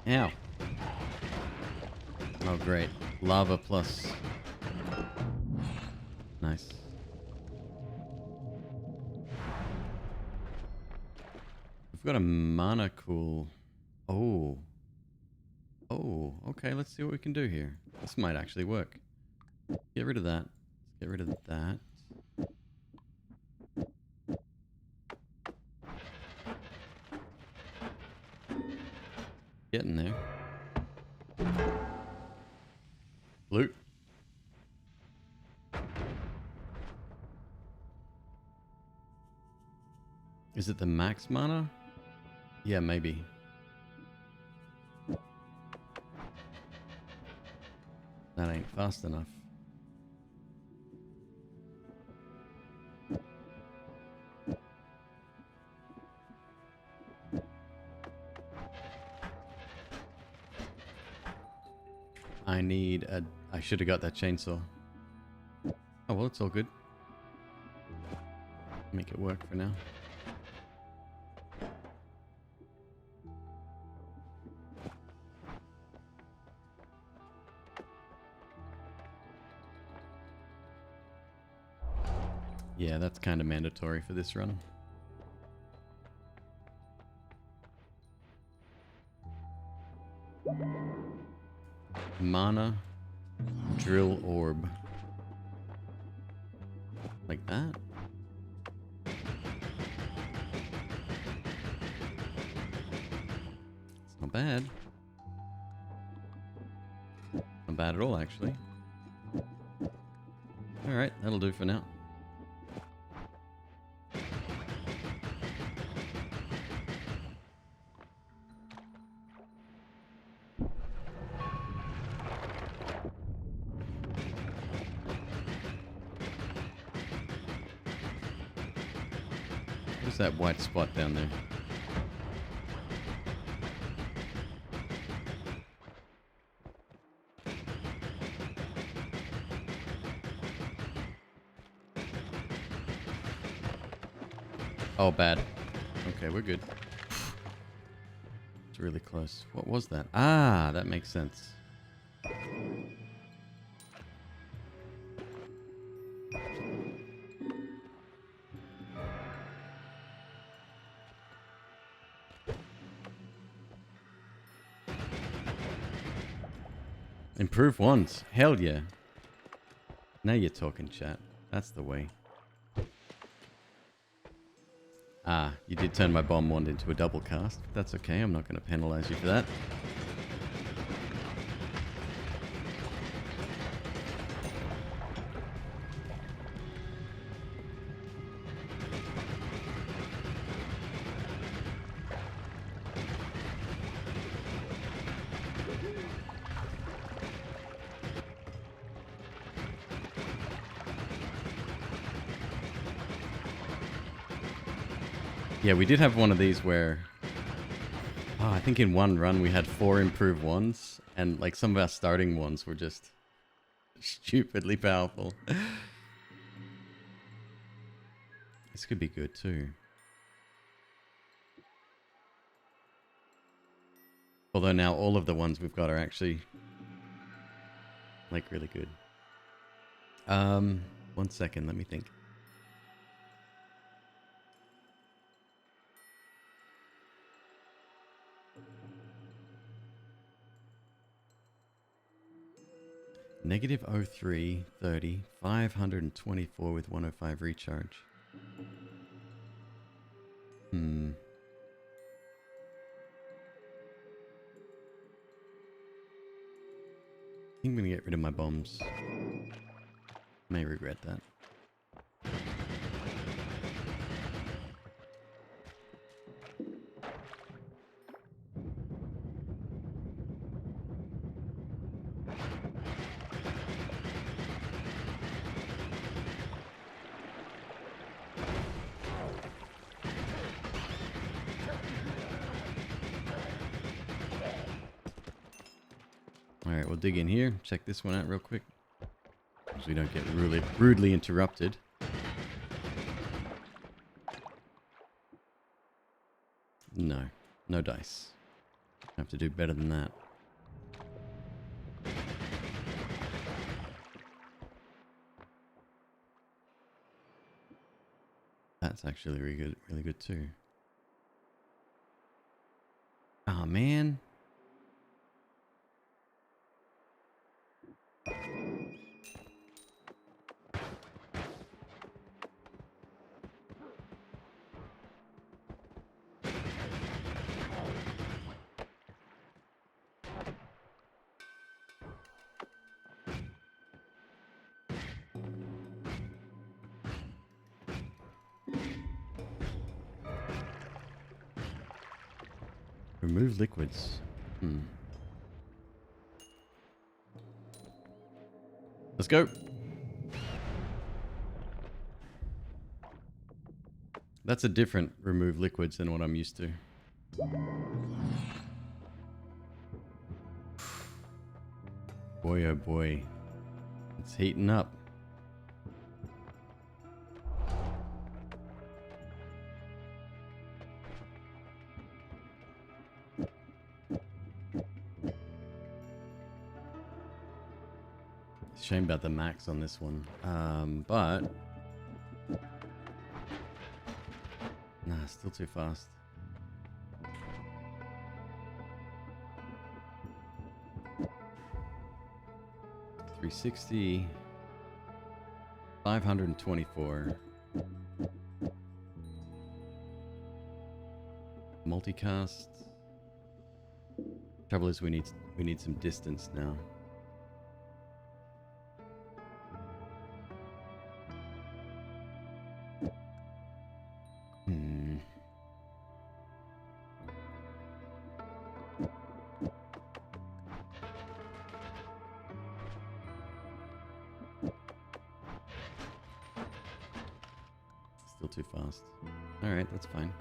Ow. Oh, great. Lava plus. Nice. We've got a mana cool. Oh. Oh, okay. Let's see what we can do here. This might actually work. Get rid of that. Get rid of that. Getting there. Loot. Is it the max mana? Yeah, maybe. That ain't fast enough. I need a... I should have got that chainsaw. Oh, well, it's all good. Make it work for now. Yeah, that's kind of mandatory for this run. Mana drill orb. Like that? Not bad. Not bad at all, actually. Alright, that'll do for now. What's that white spot down there? Oh, bad. Okay, we're good. It's really close. What was that? Ah, that makes sense. Improve ones. Hell yeah. Now you're talking, chat. That's the way. Ah, you did turn my bomb wand into a double cast. That's okay, I'm not going to penalize you for that. Yeah, we did have one of these where... Oh, I think in one run we had 4 improved ones, and like some of our starting ones were just stupidly powerful. This could be good too. Although now all of the ones we've got are actually like really good. 1 second, let me think. Negative 03, 30, 524 with 105 recharge. I think I'm gonna get rid of my bombs. May regret that. Alright, we'll dig in here. Check this one out real quick. So we don't get rudely interrupted. No. No dice. Have to do better than that. That's actually really good too. Oh man. Remove liquids. Let's go. That's a different remove liquids than what I'm used to. Boy, oh boy. It's heating up. Shame about the max on this one. But... Nah, still too fast. $360. 524. Multicast. Trouble is, we need some distance now. Still too fast. All right, that's fine.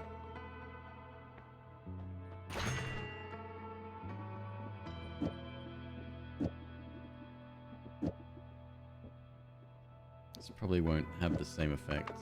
This probably won't have the same effect.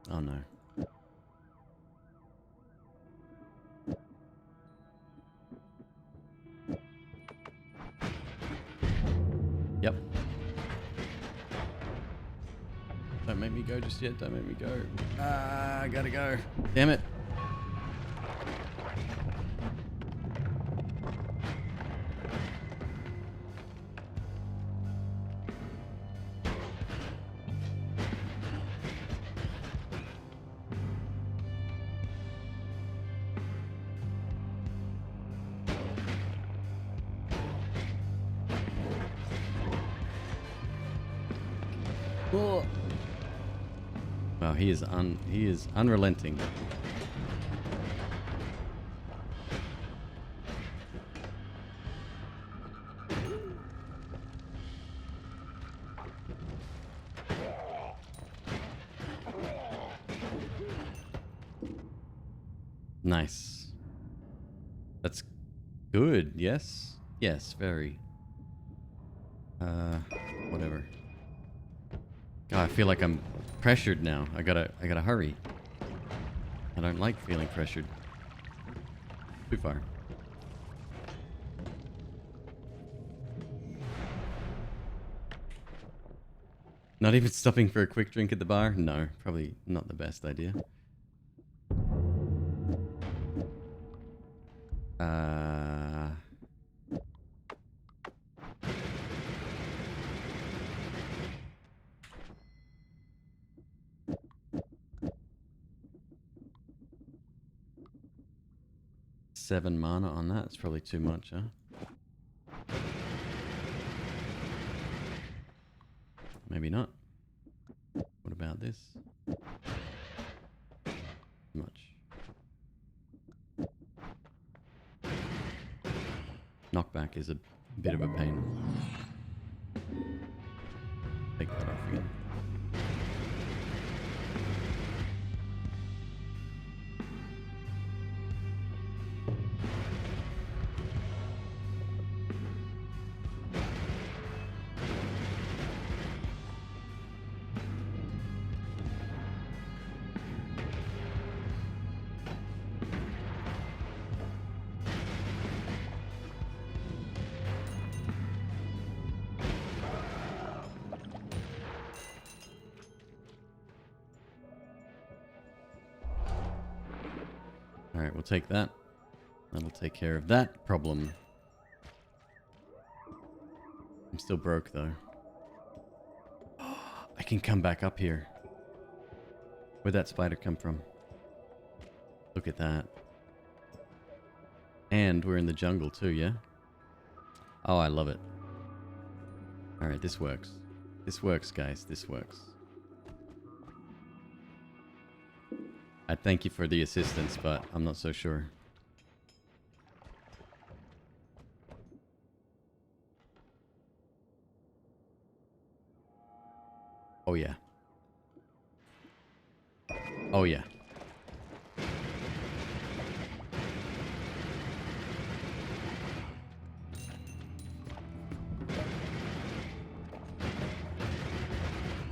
Oh no. Yep. Don't make me go just yet. Don't make me go. Ah, I gotta go. Damn it. Oh. Wow, he is unrelenting. Nice. That's good. Yes. Yes, very. Whatever. God, I feel like I'm pressured now. I gotta hurry. I don't like feeling pressured. Too far. Not even stopping for a quick drink at the bar? No, probably not the best idea. Seven mana on that. It's probably too much, huh? Maybe not. What about this? Much. Knockback is a bit of a pain. Take that off again. Alright, we'll take that. That'll take care of that problem. I'm still broke, though. I can come back up here. Where'd that spider come from? Look at that. And we're in the jungle, too, yeah? Oh, I love it. Alright, this works. This works, guys. This works. I thank you for the assistance, but I'm not so sure. Oh yeah. Oh yeah.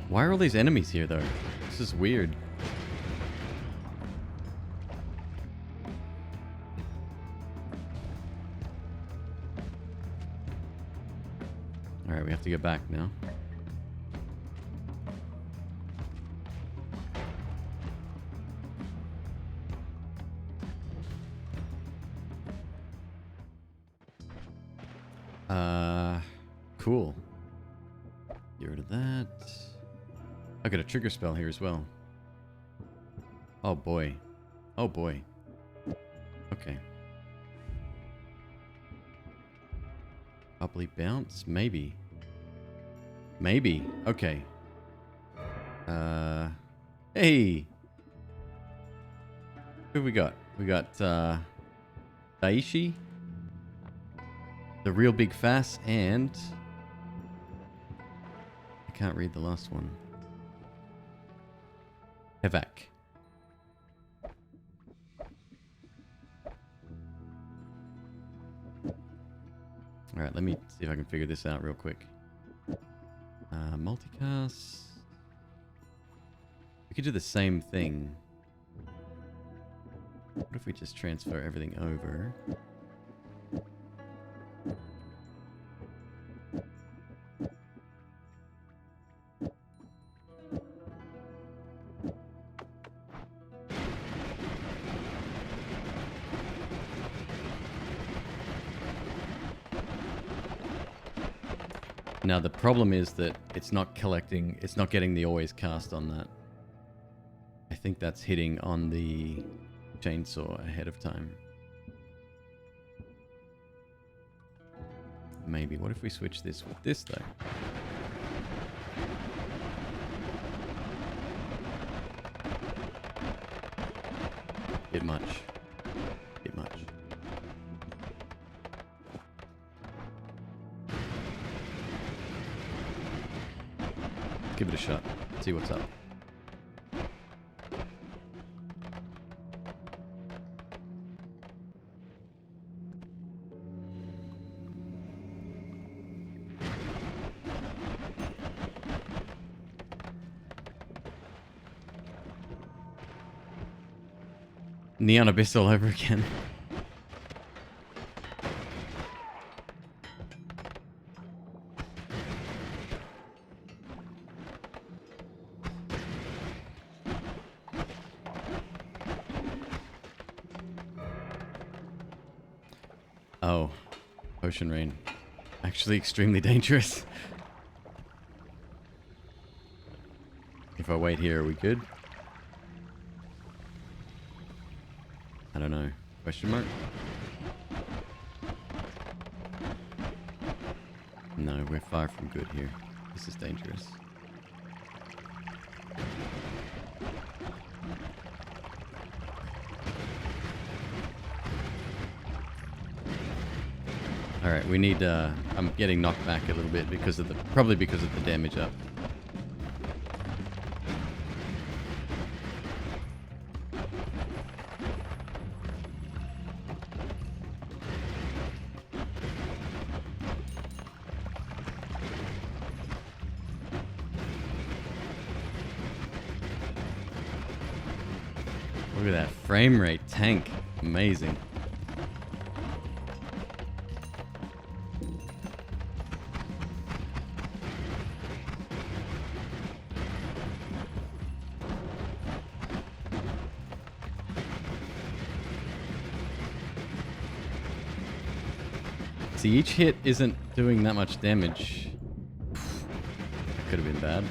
Why are all these enemies here, though? This is weird. Alright, we have to get back now. Cool. Get rid of that. I got a trigger spell here as well. Oh boy. Oh boy. Okay. Bubbly bounce? Maybe. Maybe. Okay. Hey! Who we got? We got, Daishi, the Real Big Fass, and... I can't read the last one. Hevak. Alright, let me see if I can figure this out real quick. Multicast. We could do the same thing. What if we just transfer everything over? Now the problem is that it's not collecting, it's not getting the always cast on that. I think that's hitting on the chainsaw ahead of time. Maybe. What if we switch this with this though? Bit much. Bit much. Give it a shot. See what's up. Neon Abyss all over again. Oh, Ocean Rain. Actually extremely dangerous. If I wait here, are we good? I don't know. Question mark? No, we're far from good here. This is dangerous. Alright, we need, I'm getting knocked back a little bit because of the, probably because of the damage up. Look at that frame rate tank. Amazing. See, each hit isn't doing that much damage. That could have been bad.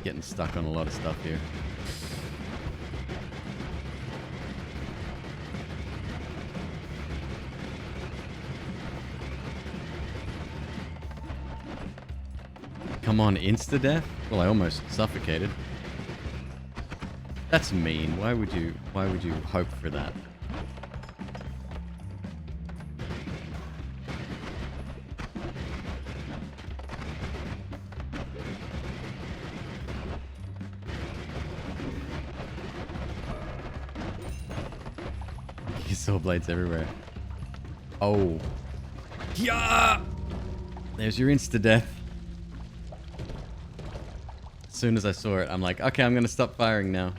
Getting stuck on a lot of stuff here. Come on, insta-death? Well, I almost suffocated. That's mean. Why would you hope for that? Saw blades everywhere. Oh. Yeah! There's your insta-death. As soon as I saw it, I'm like, okay, I'm gonna stop firing now.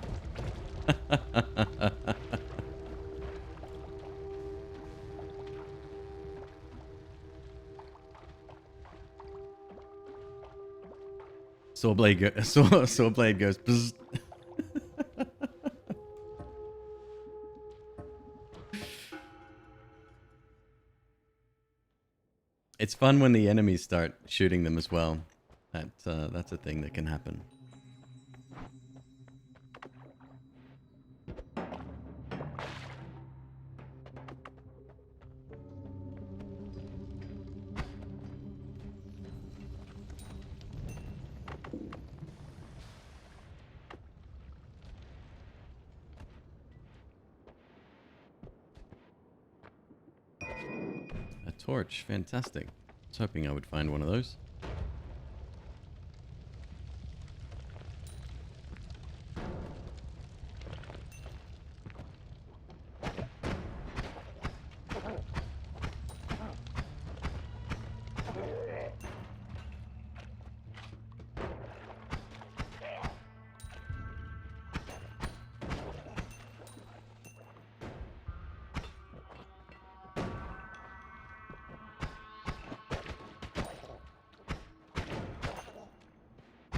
Saw blade goes. Bzz. It's fun when the enemies start shooting them as well. That's a thing that can happen. A torch, fantastic. I was hoping I would find one of those.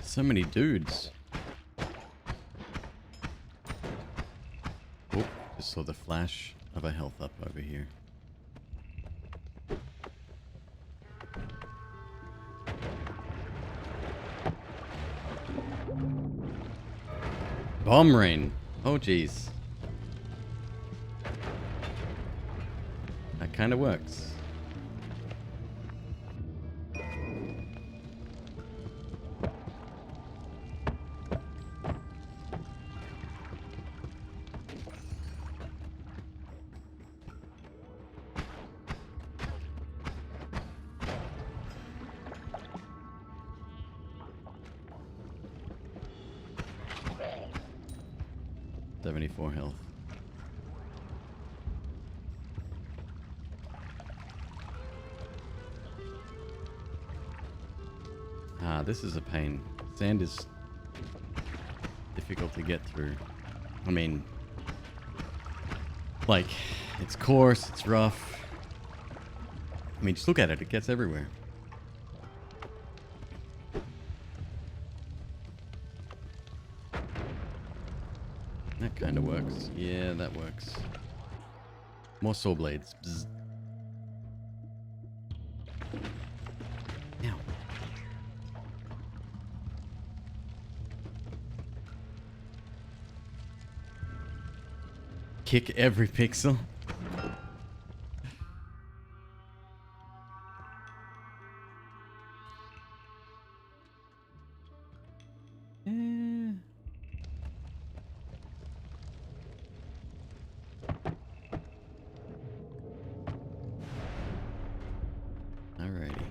So many dudes. Oh, just saw the flash of a health up over here. Bomb rain. Oh, geez. That kind of works. .74 health. Ah, this is a pain. Sand is difficult to get through. I mean, like, it's coarse, it's rough. I mean, just look at it, it gets everywhere. That kind of works. Yeah, that works. More saw blades. Bzz. Ow. Kick every pixel. Alrighty.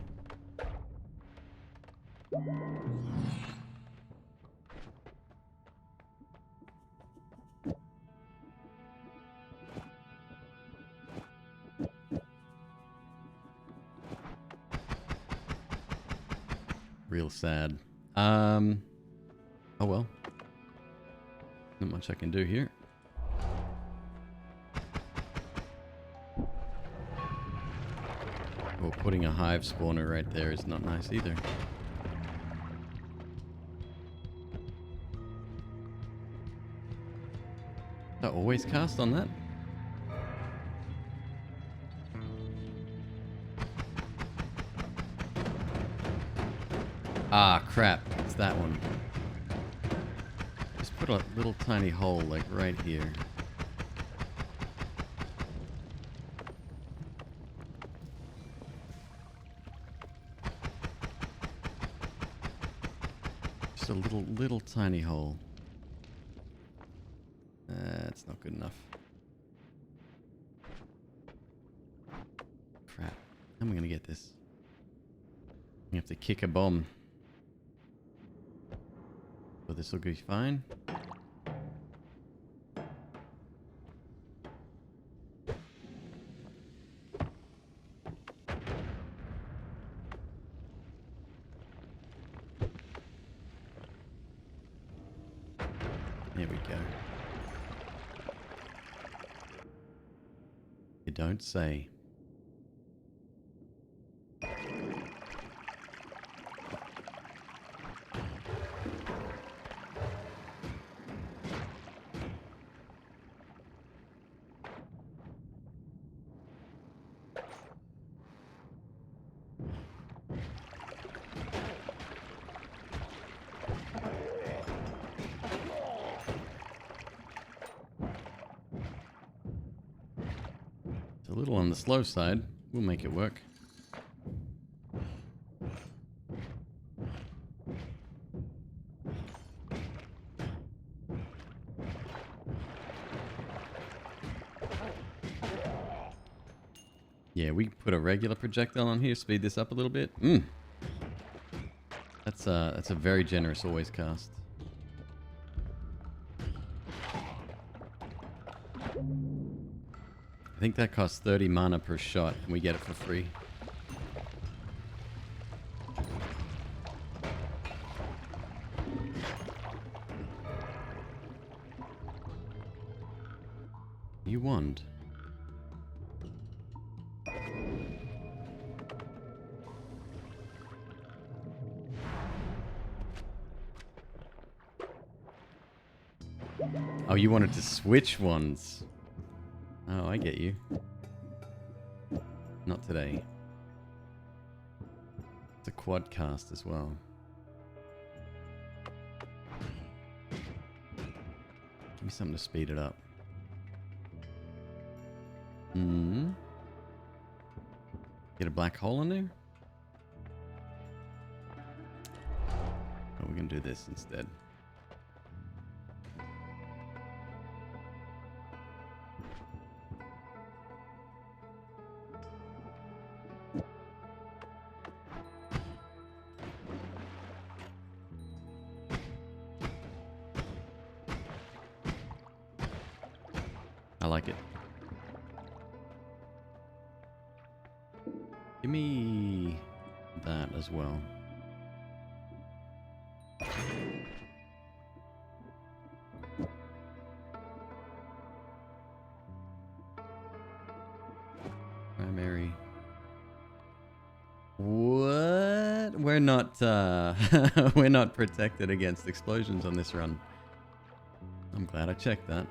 Real sad. Oh well. Not much I can do here. Well, putting a hive spawner right there is not nice either. I always cast on that? Ah, crap. It's that one. Just put a little tiny hole, like, right here. Just a little tiny hole. That's not good enough. Crap. How am I going to get this? You have to kick a bomb. So this will be fine. There we go. You don't say. a little on the slow side. We'll make it work. Yeah, we put a regular projectile on here, speed this up a little bit. That's a very generous always cast. I think that costs 30 mana per shot, and we get it for free. You wand. Oh, you wanted to switch ones. Oh, I get you. Not today. It's a quad cast as well. Give me something to speed it up. Get a black hole in there? Oh, we're gonna do this instead. I like it. Give me that as well. Primary. What? We're not we're not protected against explosions on this run. I'm glad I checked that.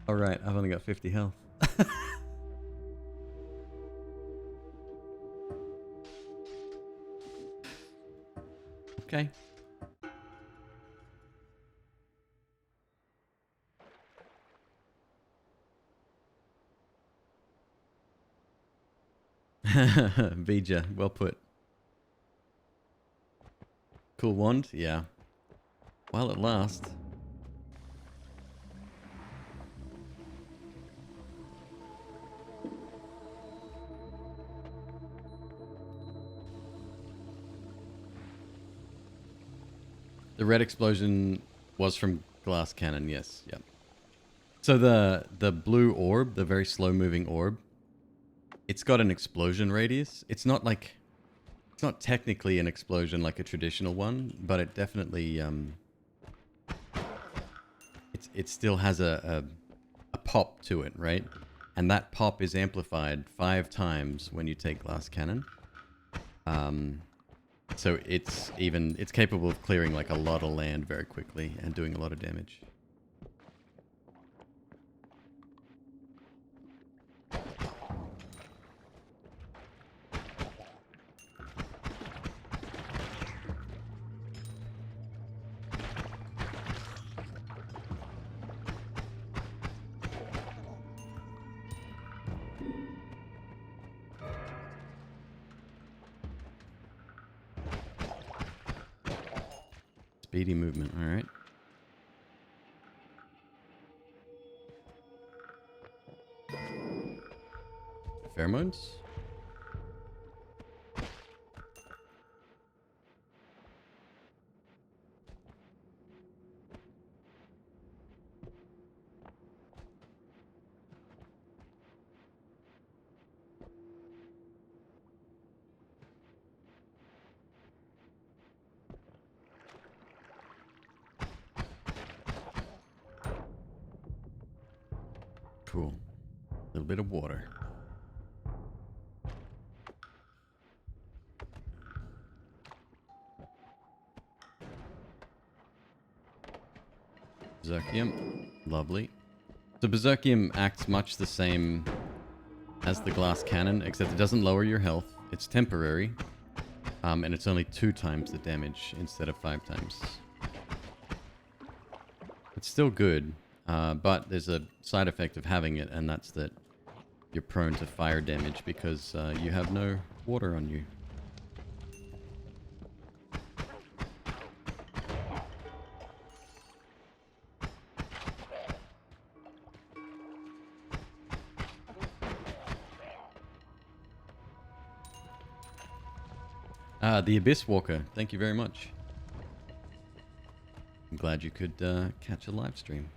All right, I've only got 50 health. Okay. Vija, well put. Cool wand? Yeah. While it lasts. The red explosion was from glass cannon, yes. Yep. So the blue orb, the very slow moving orb, it's got an explosion radius. It's not technically an explosion like a traditional one, but it definitely it still has a pop to it, right? And that pop is amplified 5 times when you take glass cannon. So it's capable of clearing like a lot of land very quickly and doing a lot of damage. Speedy movement, all right. Pheromones? cool. A little bit of water. Berserkium. Lovely. So Berserkium acts much the same as the glass cannon, except it doesn't lower your health. It's temporary. And it's only 2 times the damage instead of 5 times. It's still good, but there's a side effect of having it, and that's that you're prone to fire damage because you have no water on you. The Abyss Walker, thank you very much. I'm glad you could catch a live stream.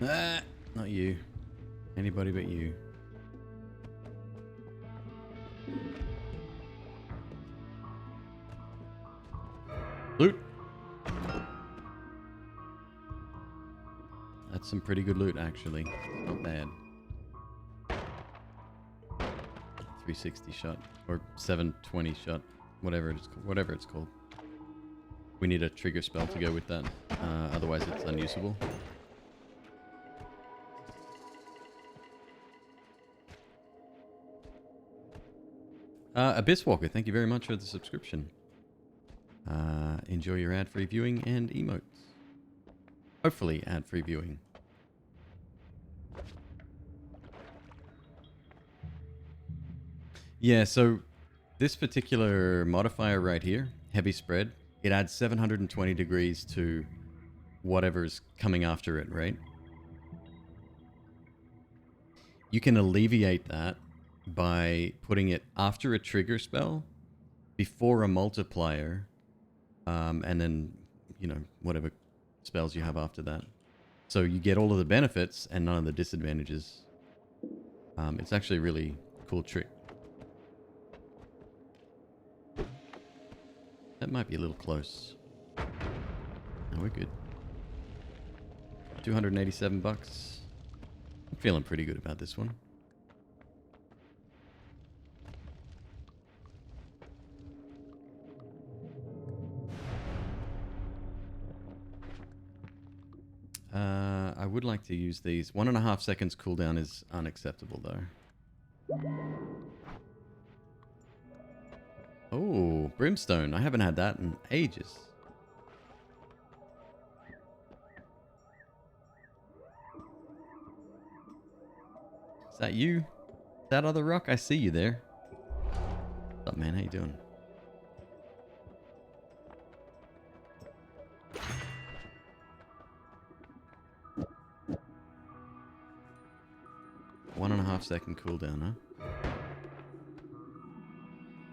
Ah, not you. Anybody but you. Loot. That's some pretty good loot, actually. Not bad. 360 shot or 720 shot, whatever it's called. We need a trigger spell to go with that. Otherwise, it's unusable. Abyss Walker, thank you very much for the subscription. Enjoy your ad-free viewing and emotes. Hopefully ad-free viewing. Yeah, so this particular modifier right here, heavy spread, it adds 720 degrees to whatever's coming after it, right? You can alleviate that by putting it after a trigger spell, before a multiplier, and then, you know, whatever spells you have after that. So you get all of the benefits and none of the disadvantages. It's actually a really cool trick. That might be a little close. No, we're good. 287 bucks. I'm feeling pretty good about this one. I would like to use these. 1.5 seconds cooldown is unacceptable, though. Oh, Brimstone. I haven't had that in ages. Is that you? That other rock? I see you there. What's up, man? How you doing? One and a half second cooldown, huh?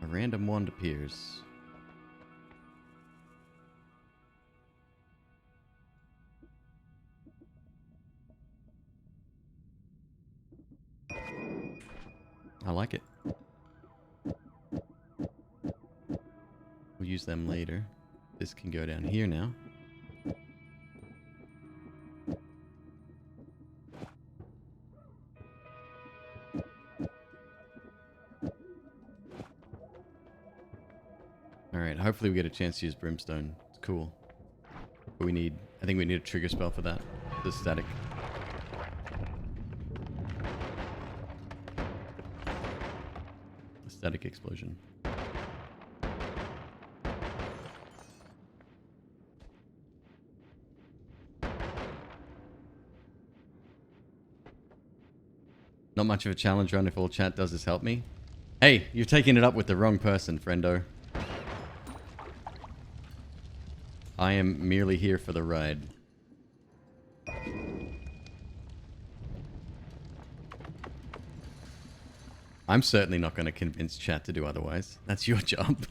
A random wand appears. I like it. We'll use them later. This can go down here now. Alright, hopefully we get a chance to use Brimstone. It's cool. But I think we need a trigger spell for that. The static. The static explosion. Not much of a challenge run if all chat does is help me. Hey, you're taking it up with the wrong person, friendo. I am merely here for the ride. I'm certainly not going to convince chat to do otherwise. That's your job.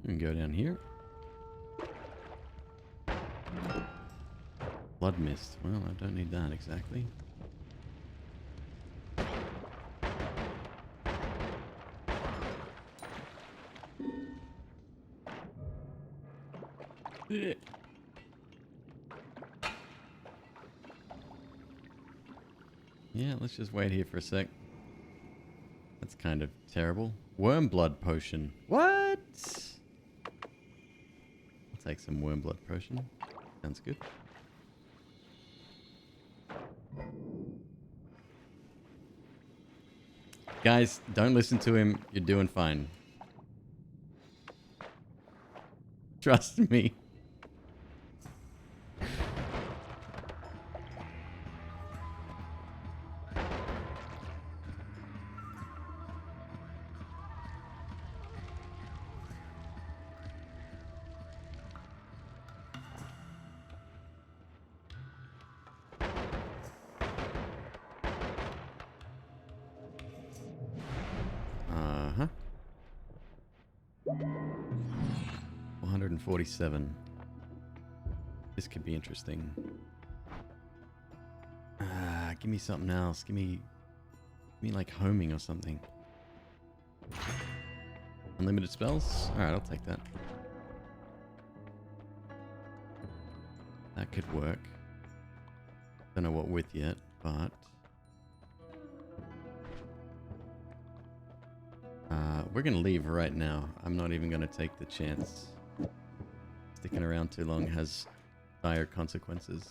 And go down here. Blood mist. Well, I don't need that exactly. Yeah, let's just wait here for a sec. That's kind of terrible. Worm blood potion. What? I'll take some worm blood potion. Sounds good. Guys, don't listen to him. You're doing fine. Trust me. Uh-huh. 447. This could be interesting. Give me something else. Give me like homing or something. Unlimited spells? Alright, I'll take that. That could work. Don't know what with yet, but... we're going to leave right now. I'm not even going to take the chance. Sticking around too long has dire consequences.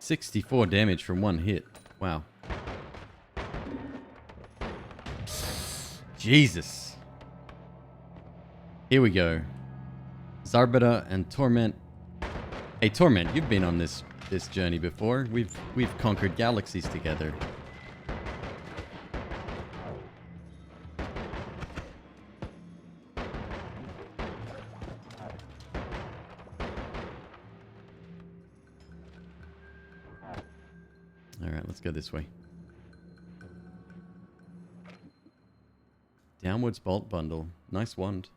$64 damage from one hit. Wow. Jesus. Here we go. Zarbada and Torment. Hey Torment, you've been on this journey before. We've conquered galaxies together. Alright, let's go this way. Downwards bolt bundle. Nice wand.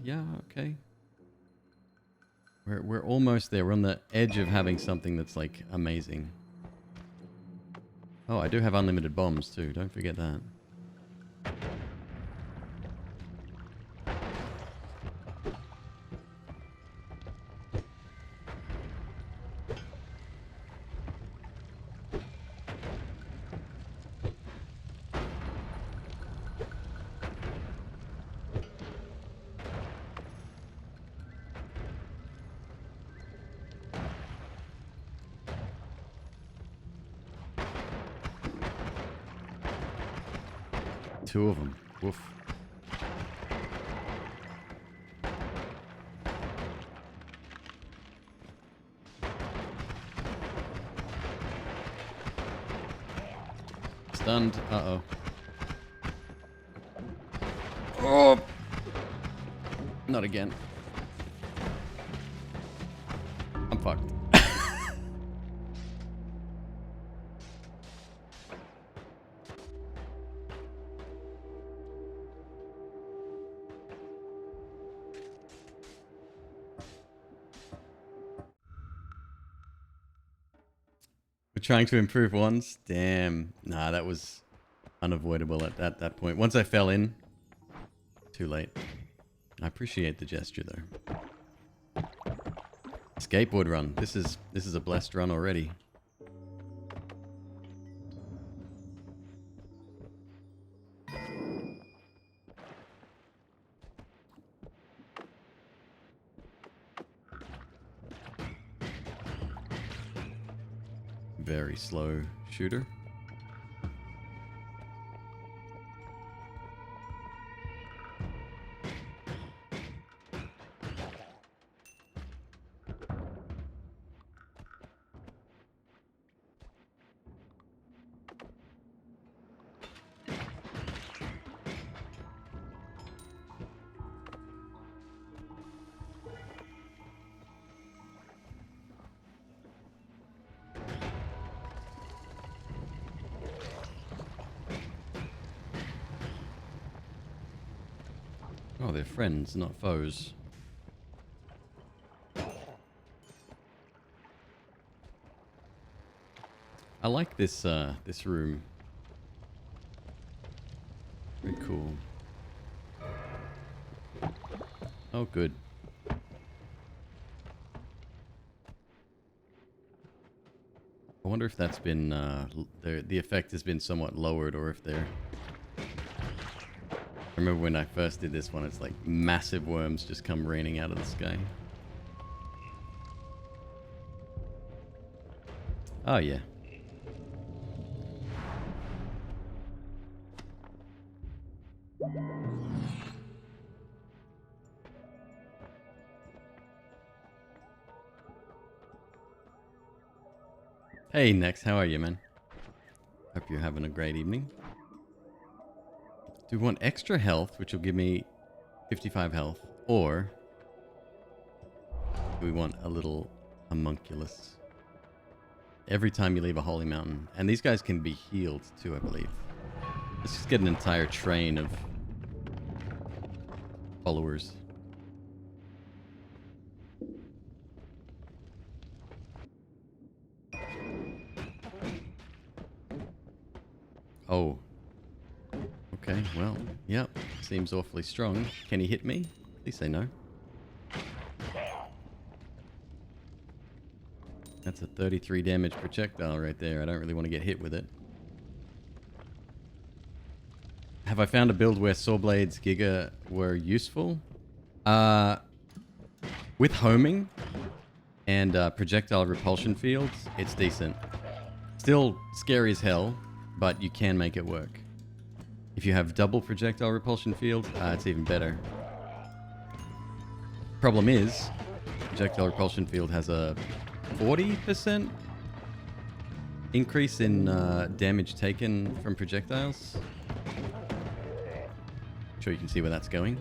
Yeah, okay. We're almost there. We're on the edge of having something that's like amazing. Oh, I do have unlimited bombs too. Don't forget that. Two of them. Woof. Stunned. Uh-oh. Oh! Not again. I'm fucked. We're trying to improve wands? Damn. Nah, that was unavoidable at that point. Once I fell in, too late. I appreciate the gesture though. Skateboard run. This is a blessed run already. Very slow shooter. Oh, they're friends, not foes. I like this this room. Very cool. Oh, good. I wonder if that's been the effect has been somewhat lowered, or if they're. I remember when I first did this one, it's like massive worms just come raining out of the sky. Oh yeah. Hey Nex, how are you, man? Hope you're having a great evening. Do we want extra health, which will give me 55 health, or do we want a little homunculus? Every time you leave a holy mountain. And these guys can be healed too, I believe. Let's just get an entire train of followers. Oh. Okay, well, yep. Seems awfully strong. Can he hit me? Please say no. That's a 33 damage projectile right there. I don't really want to get hit with it. Have I found a build where saw blades Giga were useful? With homing and projectile repulsion fields, it's decent. Still scary as hell, but you can make it work. If you have double projectile repulsion field, it's even better. Problem is, projectile repulsion field has a 40% increase in damage taken from projectiles. I'm sure you can see where that's going.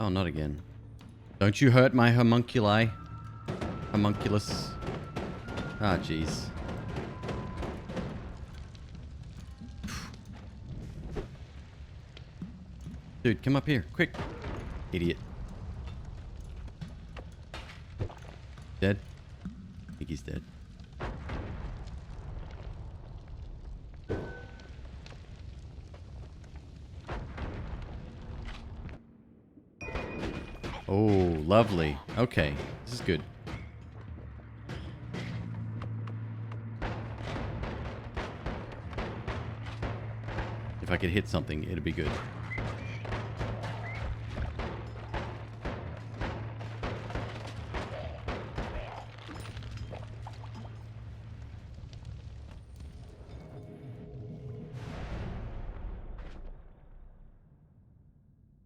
Oh, not again. Don't you hurt my homunculi. Homunculus. Ah, jeez. Dude, come up here, quick. Idiot. Dead? I think he's dead. Oh, lovely. Okay, this is good. If I could hit something, it'd be good.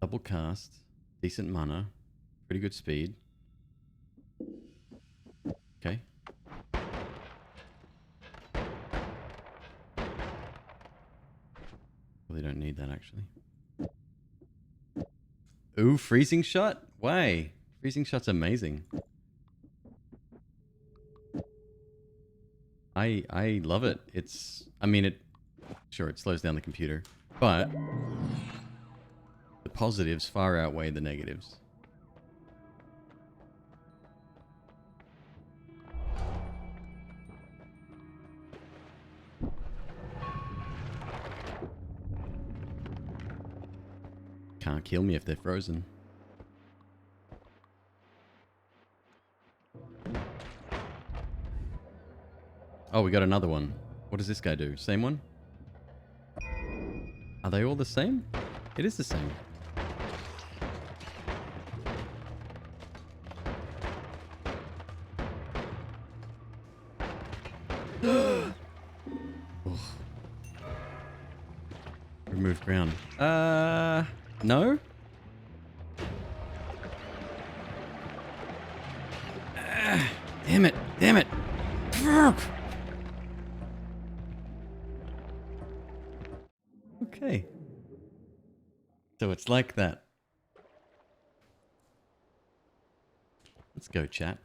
Double cast, decent mana, pretty good speed. Okay. Really don't need that, actually. Ooh, freezing shot? Why? Freezing shot's amazing. I love it. Sure, it slows down the computer, but the positives far outweigh the negatives. Can't kill me if they're frozen. Oh, we got another one. What does this guy do? Same one? Are they all the same? It is the same. Remove ground. No? Damn it. Damn it. Okay. So it's like that. Let's go, chat.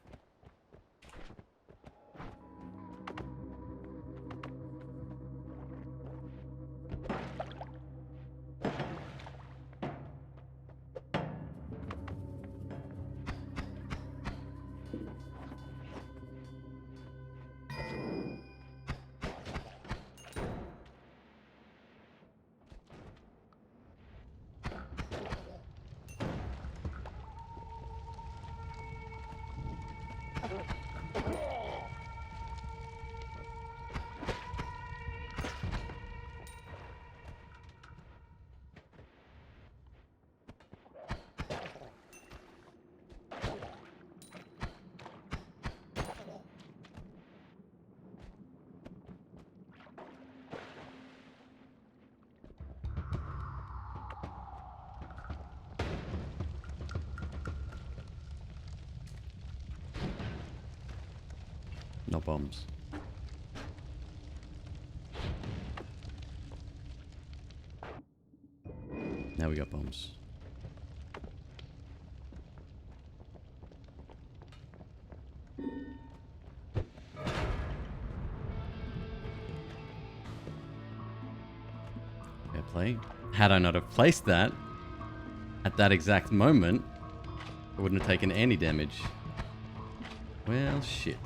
No bombs. Now we got bombs. Fair play. Had I not have placed that at that exact moment, I wouldn't have taken any damage. Well, shit.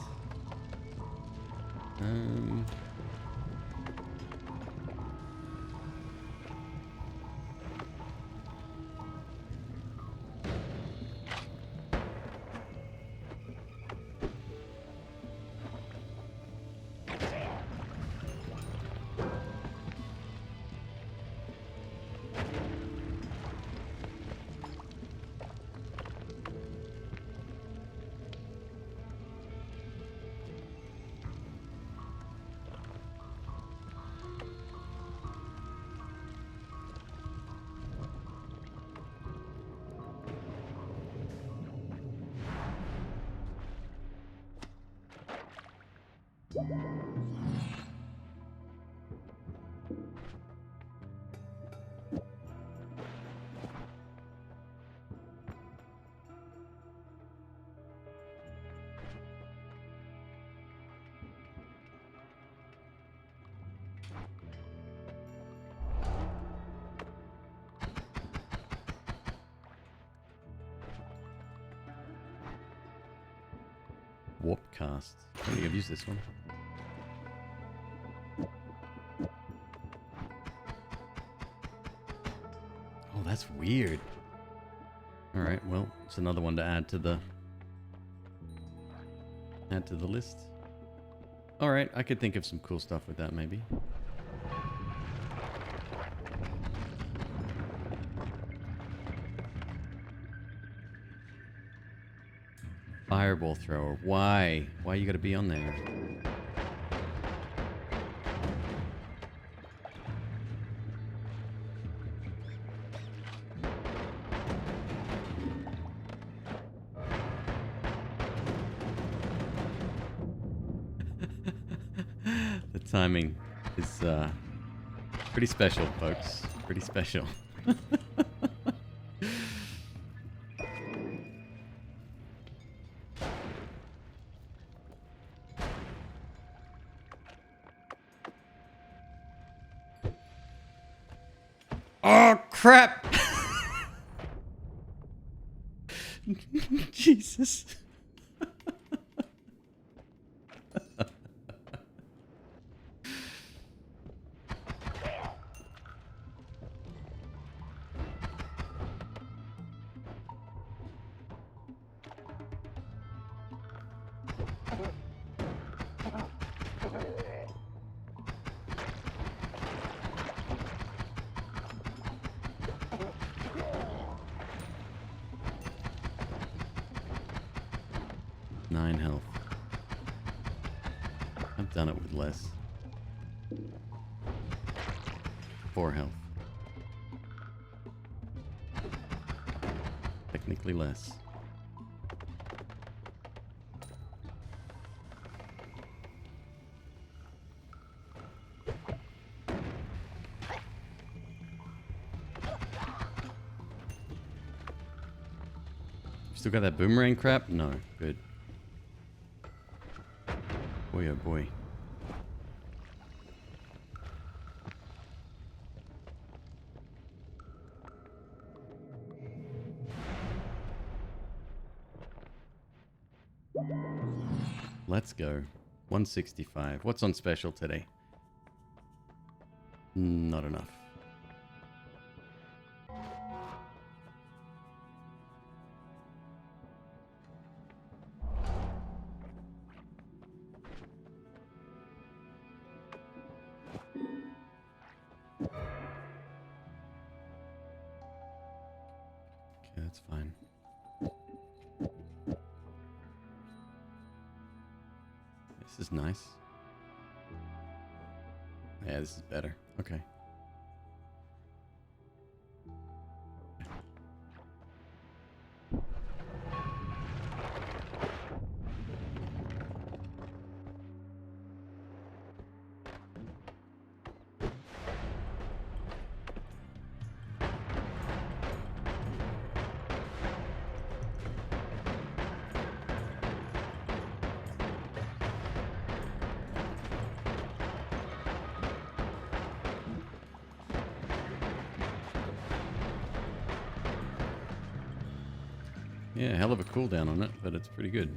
Warp cast. I don't think I've used this one. Oh, that's weird. Alright, well, it's another one to add to the list. Alright, I could think of some cool stuff with that maybe. Fireball thrower. Why? Why you gotta be on there? The timing is pretty special, folks. Pretty special. Oh, crap! Jesus. Nine health. I've done it with less. 4 health. Technically less. Still got that boomerang crap? No. Good. Boy, oh boy. Let's go. 165. What's on special today? Not enough. Okay, that's fine. This is nice. Yeah, this is better. Okay. Yeah, hell of a cooldown on it, but it's pretty good.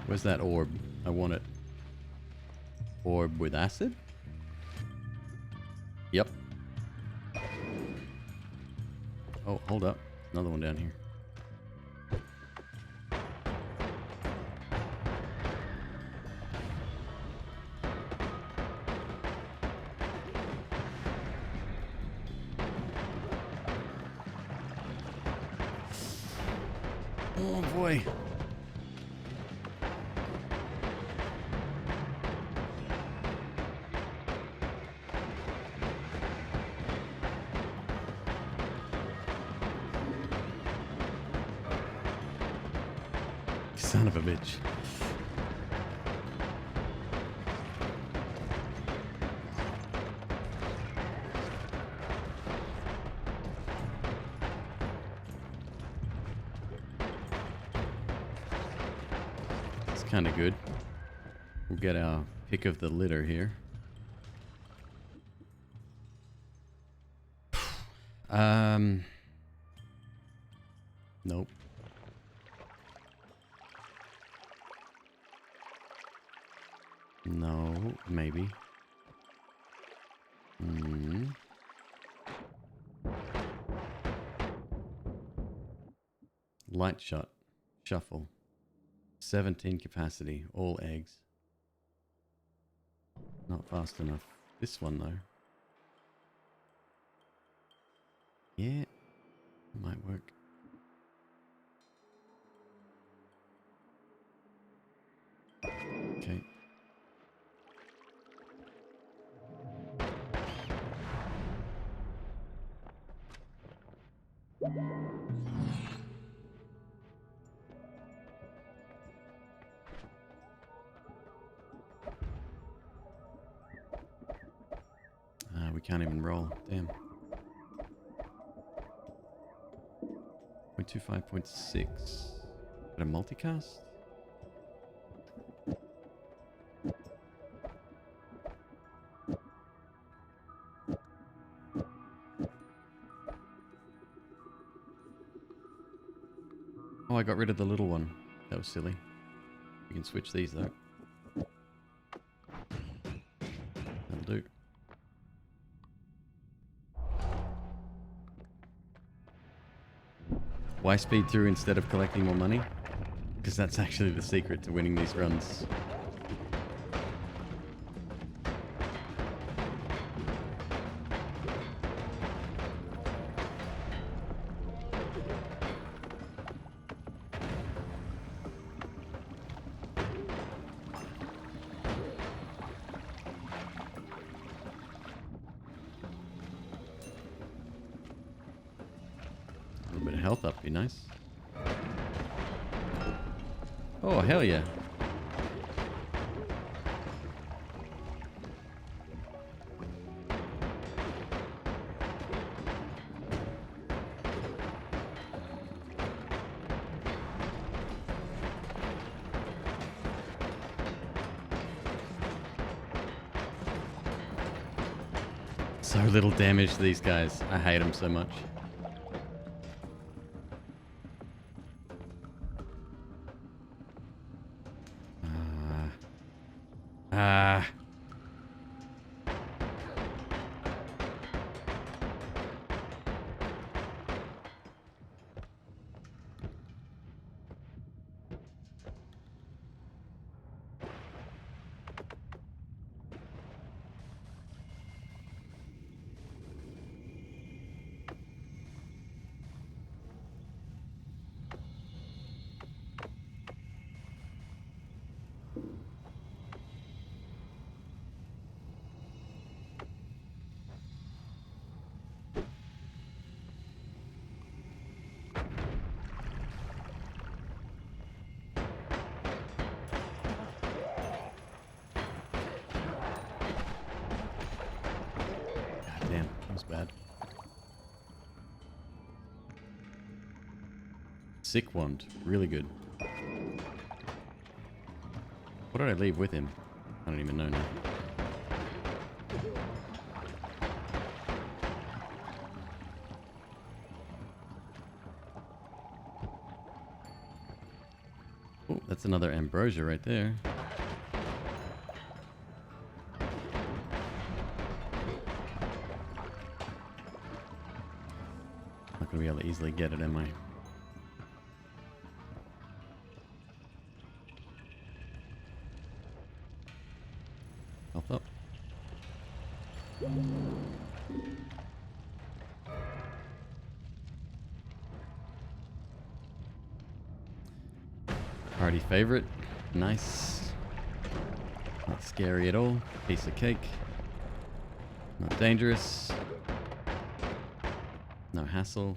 Where's that orb? I want it. Orb with acid? Yep. Oh, hold up. Another one down here. Oh boy. Son of a bitch. It's kind of good. We'll get our pick of the litter here. Nope. No, maybe. Light shot. Shuffle. 17 capacity. All eggs. Not fast enough. This one though. Yeah. Might work. Okay. We can't even roll. Damn. 0.25.6. Got a multicast? Oh, I got rid of the little one. That was silly. We can switch these though. That'll do. Why speed through instead of collecting more money? Because that's actually the secret to winning these runs. A little bit of health up, be nice. Oh, hell yeah. So little damage to these guys. I hate them so much. bad. Sick wand. Really good. What did I leave with him? I don't even know now. Oh, that's another ambrosia right there. Not gonna be able to easily get it, am I? Health up. Party favorite. Nice. Not scary at all. Piece of cake. Not dangerous. No hassle.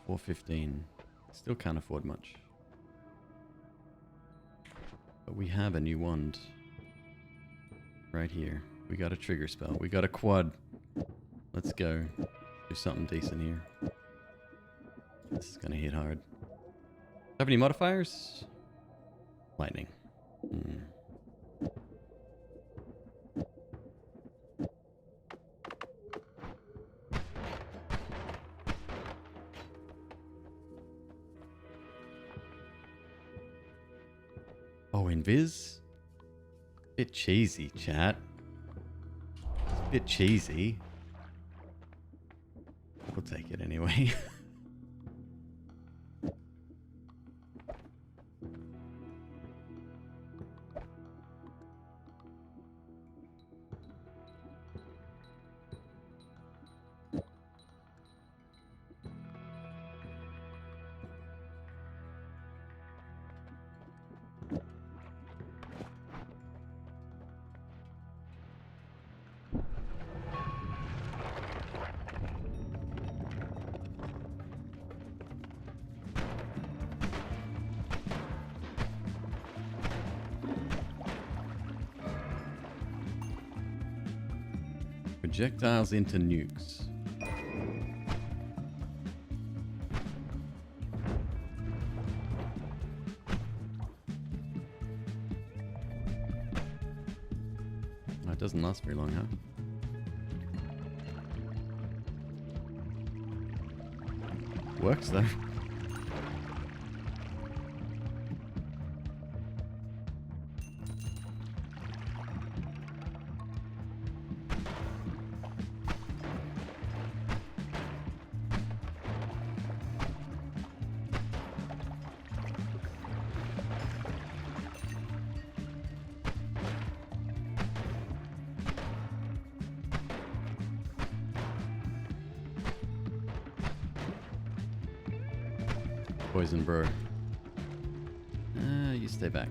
$4.15. Still can't afford much. But we have a new wand. Right here. We got a trigger spell. We got a quad. Let's go. Do something decent here. This is gonna hit hard. Have any modifiers? Lightning. Oh, invis? Bit cheesy, chat. It's a bit cheesy. We'll take it anyway. Projectiles into nukes. Oh, it doesn't last very long, huh? Works though. Poison bro. You stay back.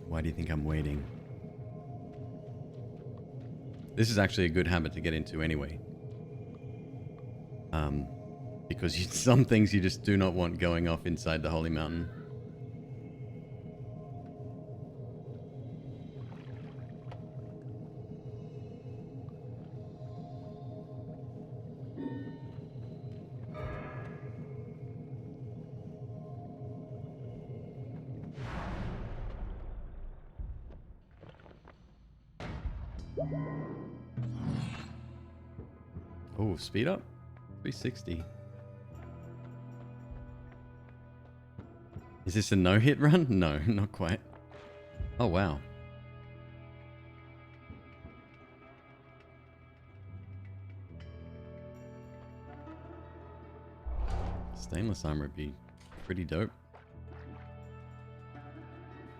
Why do you think I'm waiting? This is actually a good habit to get into anyway. Because some things you just do not want going off inside the Holy Mountain. Oh, speed up? 360. Is this a no-hit run? No, not quite. Oh, wow. Stainless armor would be pretty dope.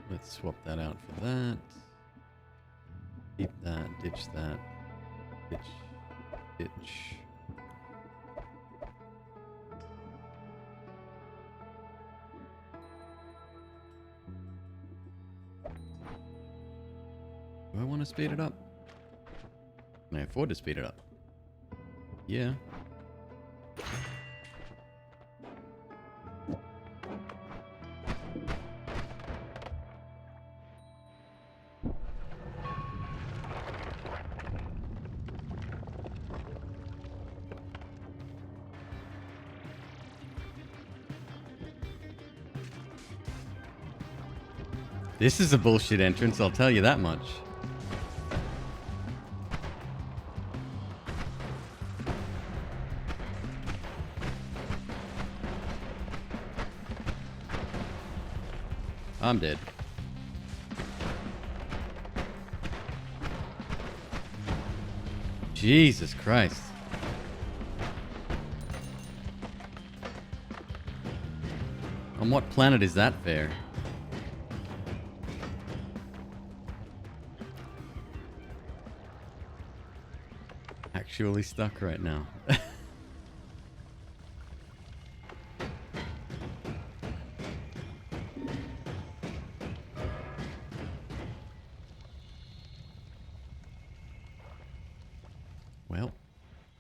Let's swap that out for that. Keep that, ditch that, ditch, ditch. Do I want to speed it up? Can I afford to speed it up? Yeah. This is a bullshit entrance, I'll tell you that much. I'm dead. Jesus Christ. On what planet is that fair? Actually stuck right now. Well,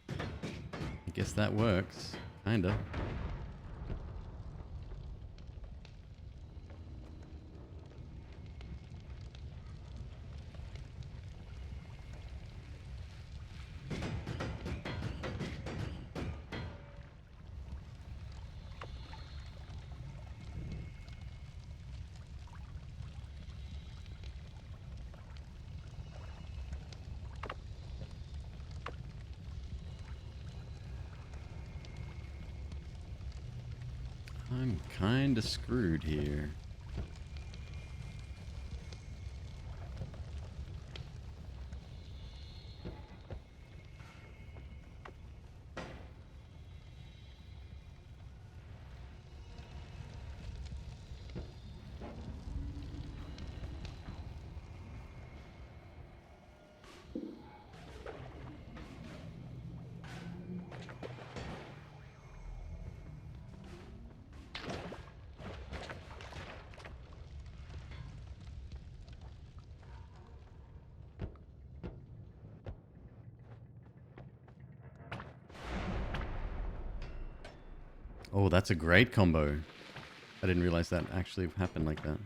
I guess that works. Kinda. I'm kinda screwed here. Oh, that's a great combo. I didn't realize that actually happened like that.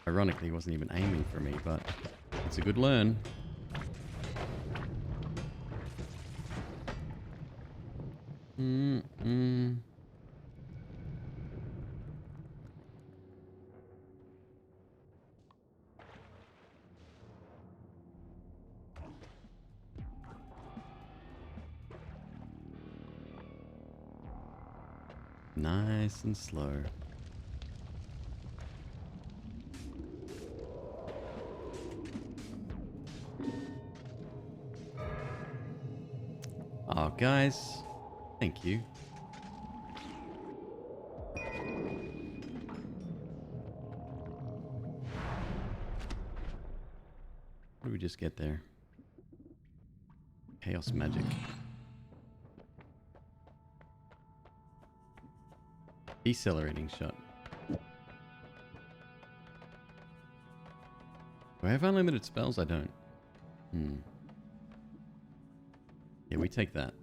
Ironically, he wasn't even aiming for me, but it's a good learn. Nice and slow. Oh, guys. Thank you. What did we just get there? Chaos magic. Decelerating shot. Do I have unlimited spells? I don't. Yeah, we take that.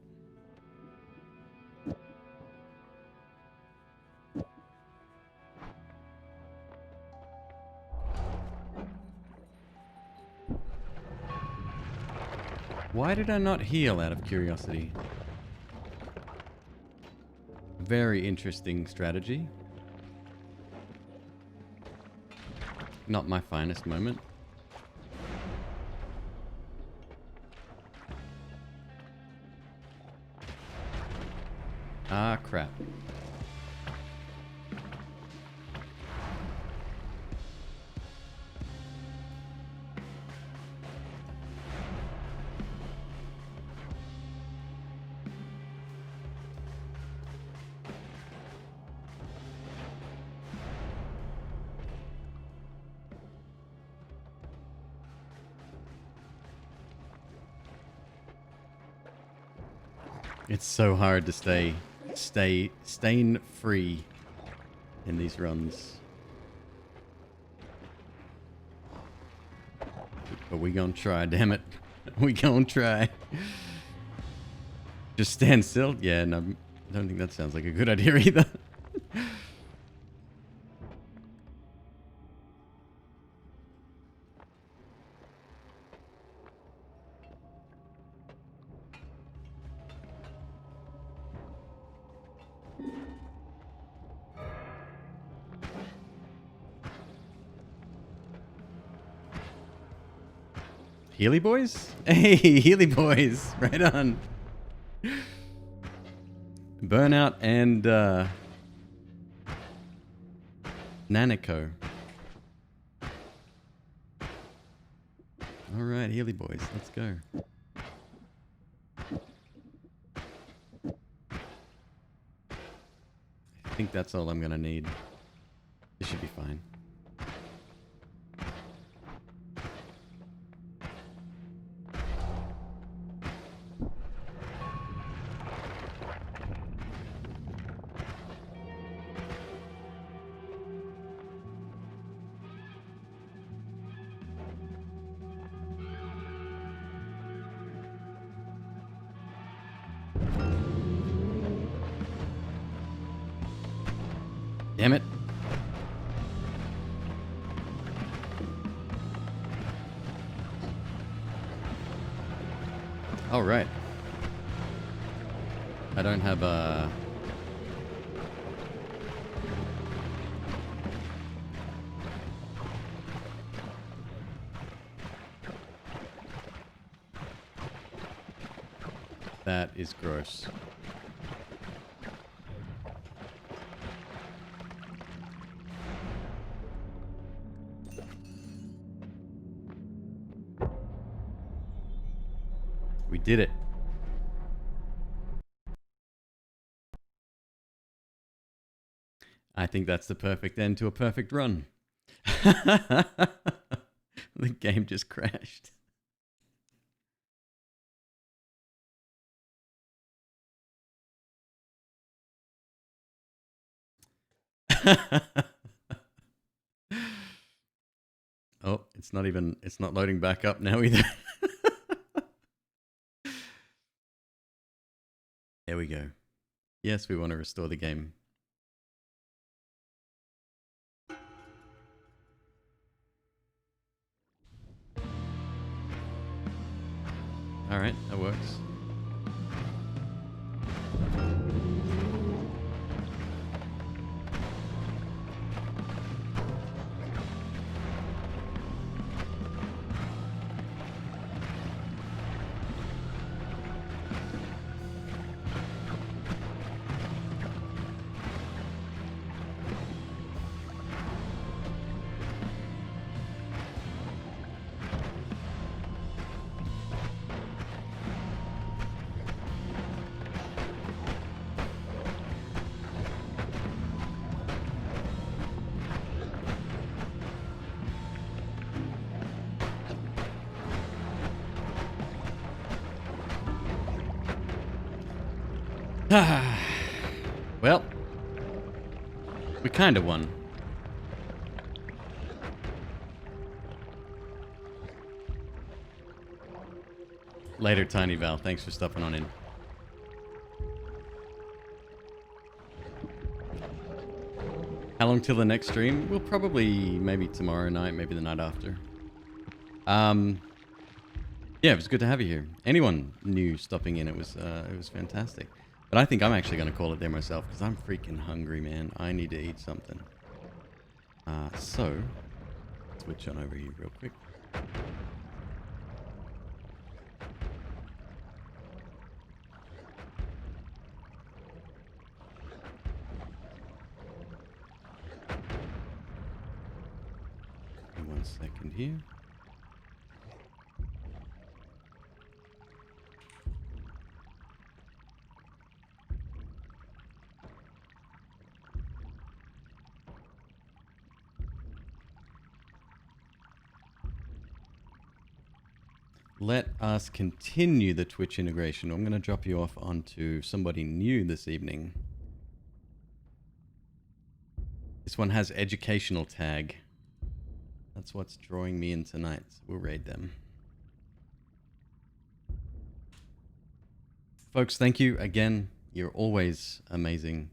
Why did I not heal out of curiosity? Very interesting strategy. Not my finest moment. Ah, crap. It's so hard to stay stain free in these runs. But we gonna try, damn it. We gonna try. Just stand still? Yeah, no, I don't think that sounds like a good idea either. Healy boys? Hey, Healy boys. Right on. Burnout and Nanico. All right, Healy boys. Let's go. I think that's all I'm going to need. This should be fine. Damn it. All right. I don't have a... That is gross. We did it. I think that's the perfect end to a perfect run. The game just crashed. Oh, it's not loading back up now either. There we go. Yes, we want to restore the game. All right, that works. Well, we kind of won. Later, Tiny Val. Thanks for stopping on in. How long till the next stream? We'll probably maybe tomorrow night, maybe the night after. Yeah, it was good to have you here. Anyone new stopping in, it was fantastic. But I think I'm actually going to call it there myself because I'm freaking hungry, man. I need to eat something. So, switch on over here real quick. second here. Let us continue the Twitch integration. I'm going to drop you off onto somebody new this evening. This one has educational tag. That's what's drawing me in tonight. So we'll raid them. Folks, thank you again. You're always amazing.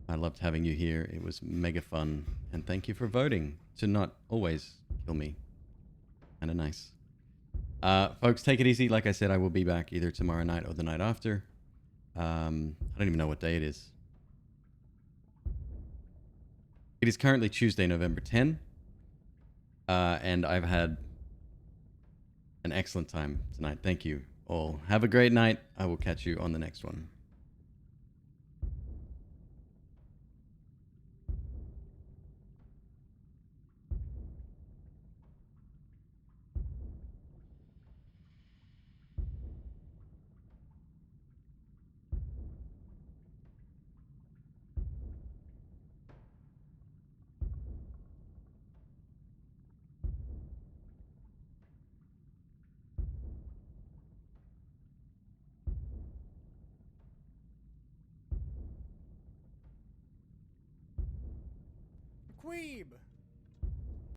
I loved having you here. It was mega fun. And thank you for voting to not always kill me. Kind of nice. Folks, take it easy. Like I said, I will be back either tomorrow night or the night after. I don't even know what day it is. It is currently Tuesday, November 10. And I've had an excellent time tonight. Thank you all. Have a great night. I will catch you on the next one. McQueeb!